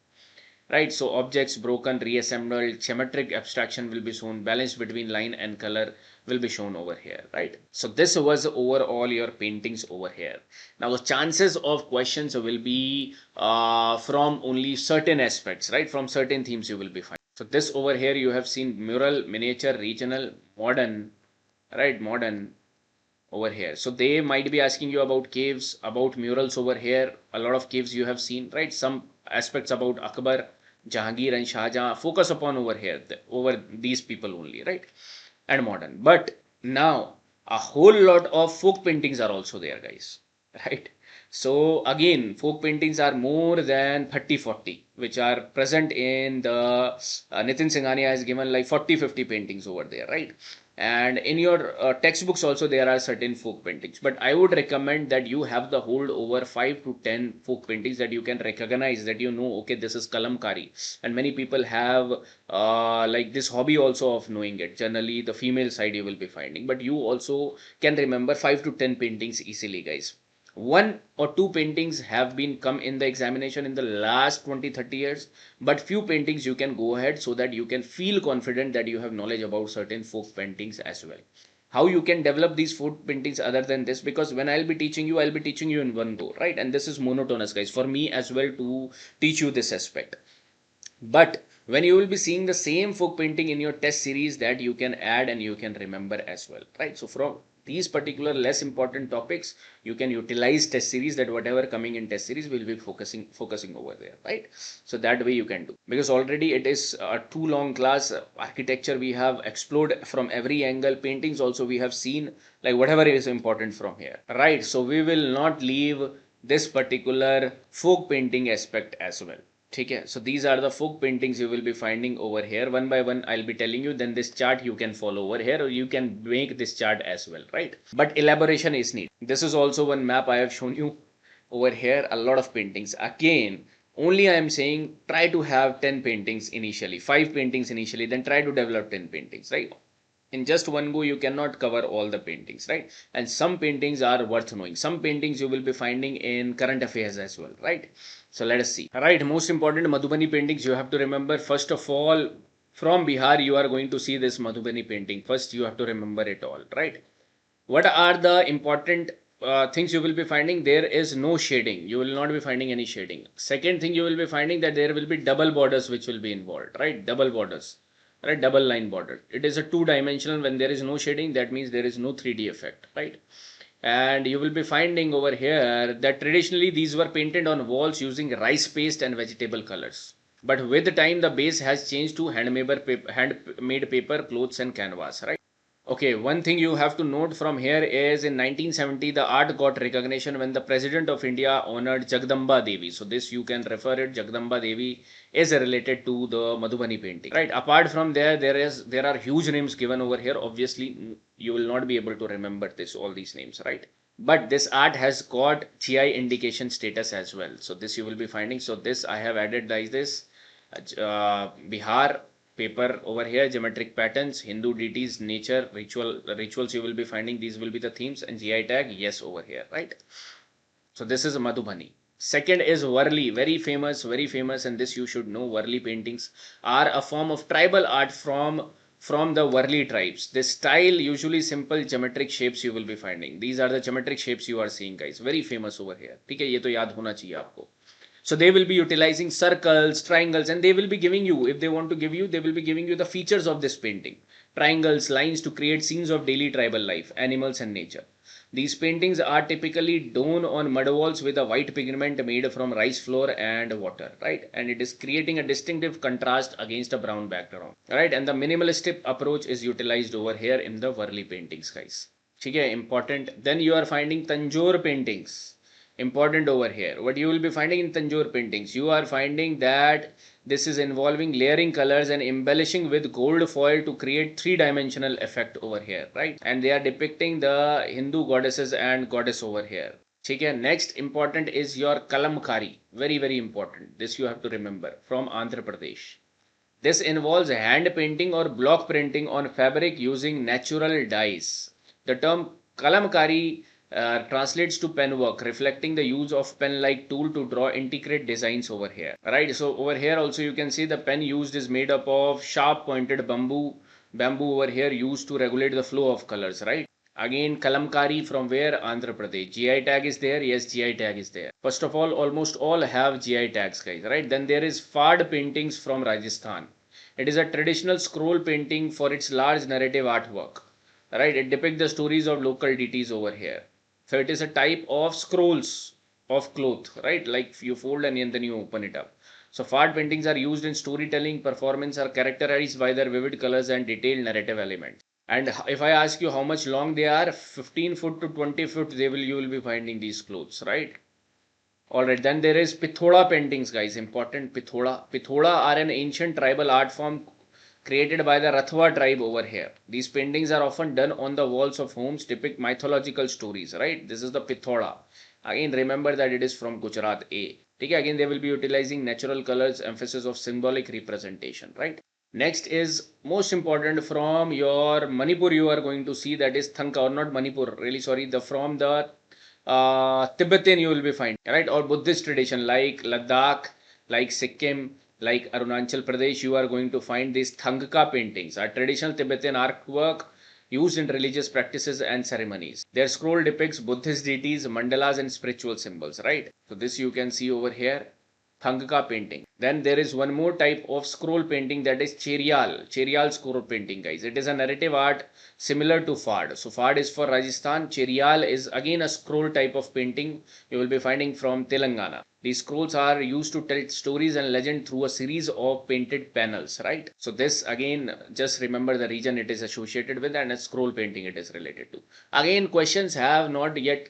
Right, so objects broken, reassembled, geometric abstraction will be shown, balance between line and color will be shown over here, right? So this was overall your paintings over here. Now the chances of questions will be from only certain aspects, right? From certain themes you will be finding. So this over here you have seen mural, miniature, regional, modern, right? Modern over here. So they might be asking you about caves, about murals over here. A lot of caves you have seen, right? Some aspects about Akbar, Jahangir and Shah Jahan. Focus upon over here, over these people only, right? And modern. But now a whole lot of folk paintings are also there, guys, right? So again, folk paintings are more than 30-40, which are present in the Nitin Singhania has given like 40-50 paintings over there, right? And in your textbooks also there are certain folk paintings, but I would recommend that you have the hold over 5 to 10 folk paintings that you can recognize, that you know, okay, this is kalamkari. And many people have like this hobby also of knowing it. Generally the female side you will be finding, but you also can remember 5 to 10 paintings easily, guys. 1 or 2 paintings have been come in the examination in the last 20-30 years, but few paintings you can go ahead so that you can feel confident that you have knowledge about certain folk paintings as well. How you can develop these folk paintings other than this, because when I'll be teaching you in one go, right? And this is monotonous, guys, for me as well to teach you this aspect. But when you will be seeing the same folk painting in your test series, that you can add and you can remember as well, right? So from these particular less important topics, you can utilize test series, that whatever coming in test series will be focusing over there, right? So that way you can do, because already it is a too long class. Architecture we have explored from every angle, paintings also we have seen, like whatever is important from here, right? So we will not leave this particular folk painting aspect as well. Okay, so these are the folk paintings you will be finding over here. One by one I'll be telling you, then this chart you can follow over here, or you can make this chart as well, right? But elaboration is needed. This is also one map I have shown you over here. A lot of paintings. Again, only I am saying try to have 10 paintings initially, 5 paintings initially, then try to develop 10 paintings, right? In just one go you cannot cover all the paintings, right? And some paintings are worth knowing. Some paintings you will be finding in current affairs as well, right? So let us see. Right, most important Madhubani paintings you have to remember. First of all, from Bihar you are going to see this Madhubani painting. First you have to remember it all, right? What are the important things you will be finding? There is no shading. You will not be finding any shading. Second thing you will be finding that there will be double borders which will be involved, right? Double borders, right? Double line border. It is a two-dimensional. When there is no shading, that means there is no 3D effect, right? And you will be finding over here that traditionally these were painted on walls using rice paste and vegetable colors. But with the time, the base has changed to handmade paper, clothes and canvas, right? Okay, one thing you have to note from here is in 1970, the art got recognition when the President of India honored Jagdamba Devi. So this you can refer it, Jagdamba Devi is related to the Madhubani painting, right? Apart from there, there are huge names given over here. Obviously, you will not be able to remember all these names, right? But this art has got GI indication status as well. So this you will be finding. So this I have added like this, Bihar paper over here, geometric patterns, Hindu deities, nature, rituals you will be finding. These will be the themes, and GI tag yes over here, right? So this is Madhubani. Second is Varli, very famous, and this you should know. Varli paintings are a form of tribal art from the Varli tribes. This style usually simple geometric shapes you will be finding. These are the geometric shapes you are seeing, guys. Very famous over here. ठीक है, ये तो याद होना चाहिए आपको. So they will be utilizing circles, triangles, and they will be giving you, if they want to give you, they will be giving you the features of this painting. Triangles, lines to create scenes of daily tribal life, animals and nature. These paintings are typically done on mud walls with a white pigment made from rice flour and water, right? And it is creating a distinctive contrast against a brown background, right? And the minimalistic approach is utilized over here in the Varli paintings, guys. Okay, important. Then you are finding Tanjore paintings. Important over here. What you will be finding in Tanjore paintings, you are finding that this is involving layering colors and embellishing with gold foil to create three-dimensional effect over here, right? And they are depicting the Hindu goddesses and goddess over here. Okay, next important is your kalamkari. Very, very important. This you have to remember, from Andhra Pradesh. This involves hand painting or block printing on fabric using natural dyes. The term kalamkari translates to pen work, reflecting the use of pen-like tool to draw intricate designs over here, right? So over here also you can see the pen used is made up of sharp pointed bamboo over here used to regulate the flow of colors, right? Again, kalamkari from where? Andhra Pradesh. GI tag is there. Yes, GI tag is there. First of all, almost all have GI tags, guys, right? Then there is Fard paintings from Rajasthan. It is a traditional scroll painting for its large narrative artwork, right? It depicts the stories of local deities over here. So it is a type of scrolls of cloth, right? Like you fold and then you open it up. So Fard paintings are used in storytelling, performance, are characterized by their vivid colors and detailed narrative elements. And if I ask you how much long they are, 15 foot to 20 foot, you will be finding these clothes, right? Alright, then there is Pithoda paintings, guys. Important, Pithoda. Pithoda are an ancient tribal art form created by the Rathwa tribe over here. These paintings are often done on the walls of homes, depict mythological stories, right? This is the Pithoda. Again, remember that it is from Gujarat A. Okay, again, they will be utilizing natural colors, emphasis of symbolic representation, right? Next is most important from your Manipur, you are going to see, that is Thanka, or not Manipur, really sorry, from the Tibetan you will be finding, right? Or Buddhist tradition like Ladakh, like Sikkim, like Arunachal Pradesh, you are going to find these Thangka paintings, are traditional Tibetan artwork used in religious practices and ceremonies. Their scroll depicts Buddhist deities, mandalas and spiritual symbols, right? So this you can see over here. Thangka painting. Then there is one more type of scroll painting, that is Cherial scroll painting, guys. It is a narrative art similar to Fard. So Fard is for Rajasthan. Cherial is again a scroll type of painting you will be finding from Telangana. These scrolls are used to tell stories and legend through a series of painted panels, right? So this again, just remember the region it is associated with and a scroll painting it is related to. Again, questions have not yet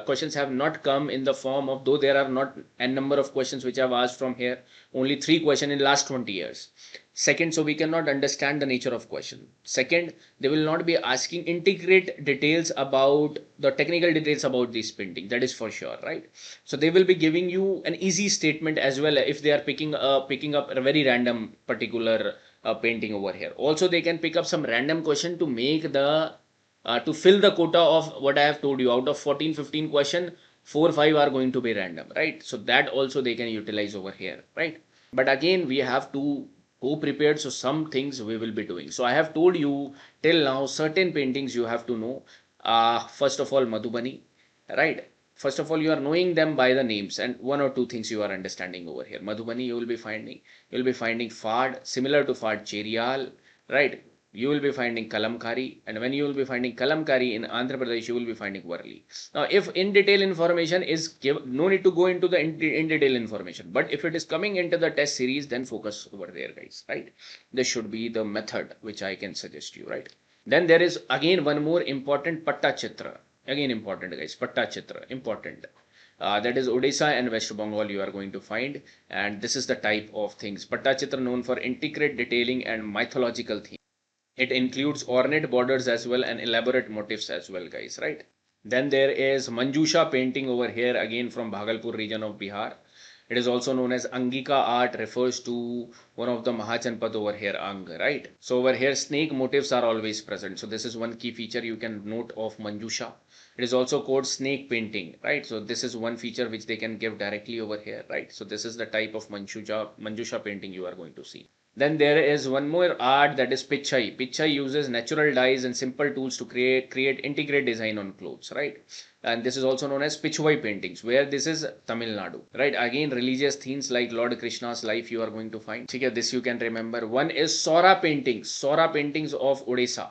questions have not come in the form of, though there are not n number of questions which I've asked from here, only 3 questions in last 20 years. Second, so we cannot understand the nature of question. Second, they will not be asking integrate details about the technical details about this painting. That is for sure, right? So they will be giving you an easy statement as well if they are picking up a very random particular painting over here. Also, they can pick up some random question to make the to fill the quota of what I have told you. Out of 14, 15 question, 4 or 5 are going to be random, right? So that also they can utilize over here, right? But again, we have to go prepared. So some things we will be doing. So I have told you till now certain paintings you have to know. First of all, Madhubani, right? First of all, you are knowing them by the names, and 1 or 2 things you are understanding over here. Madhubani you will be finding Fard, similar to Fard, Cherial, right? You will be finding Kalamkari, and when you will be finding Kalamkari in Andhra Pradesh, you will be finding Varli. Now, if in detail information is given, no need to go into the in detail information. But if it is coming into the test series, then focus over there, guys, right? This should be the method which I can suggest you, right? Then there is again one more important Patta Chitra. Again important, guys. Patta Chitra, important. That is Odisha and West Bengal you are going to find. And this is the type of things. Patta Chitra known for intricate detailing and mythological themes. It includes ornate borders as well and elaborate motifs as well, guys, right? Then there is Manjusha painting over here, again from Bhagalpur region of Bihar. It is also known as Angika art, refers to one of the Mahachanpad over here, Ang, right? So over here, snake motifs are always present. So this is one key feature you can note of Manjusha. It is also called snake painting, right? So this is one feature which they can give directly over here, right? So this is the type of Manjusha painting you are going to see. Then there is one more art, that is Pichai. Pichai uses natural dyes and simple tools to create integrate design on clothes, right? And this is also known as Pichwai paintings, where this is Tamil Nadu, right? Again, religious themes like Lord Krishna's life you are going to find. Okay, this you can remember. One is Sora paintings of Odisha.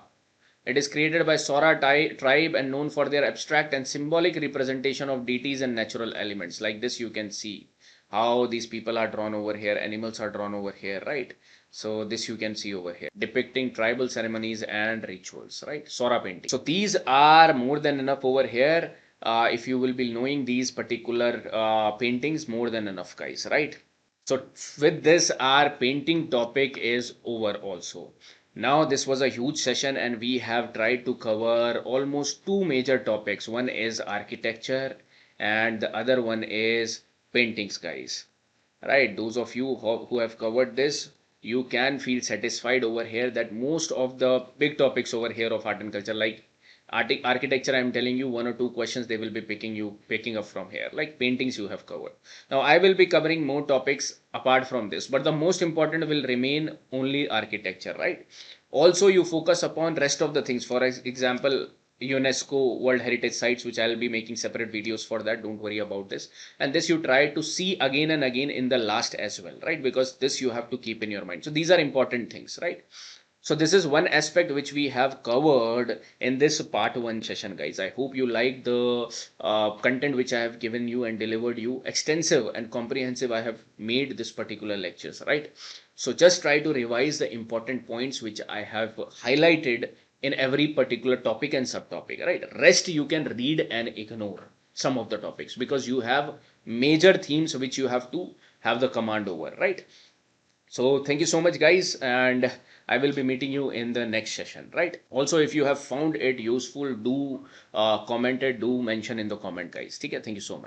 It is created by Sora tribe and known for their abstract and symbolic representation of deities and natural elements. Like this you can see how these people are drawn over here, animals are drawn over here, right? So this you can see over here, depicting tribal ceremonies and rituals, right? Sora painting. So these are more than enough over here. If you will be knowing these particular paintings, more than enough, guys, right? So with this, our painting topic is over also. Now this was a huge session and we have tried to cover almost 2 major topics. One is architecture and the other one is paintings, guys, right? Those of you who have covered this, you can feel satisfied over here that most of the big topics over here of art and culture, like architecture, I'm telling you 1 or 2 questions they will be picking up from here. Like paintings you have covered. Now I will be covering more topics apart from this, but the most important will remain only architecture, right? Also you focus upon rest of the things. For example, UNESCO World Heritage Sites, which I'll be making separate videos for that. Don't worry about this. And this you try to see again and again in the last as well, right? Because this you have to keep in your mind. So these are important things, right? So this is one aspect which we have covered in this part 1 session, guys. I hope you like the content which I have given you and delivered you. Extensive and comprehensive I have made this particular lectures, right? So just try to revise the important points which I have highlighted in every particular topic and subtopic, right? Rest you can read and ignore some of the topics because you have major themes which you have to have the command over, right? So thank you so much, guys, and I will be meeting you in the next session, right? Also, if you have found it useful, do comment it, do mention in the comment, guys. Okay, thank you so much.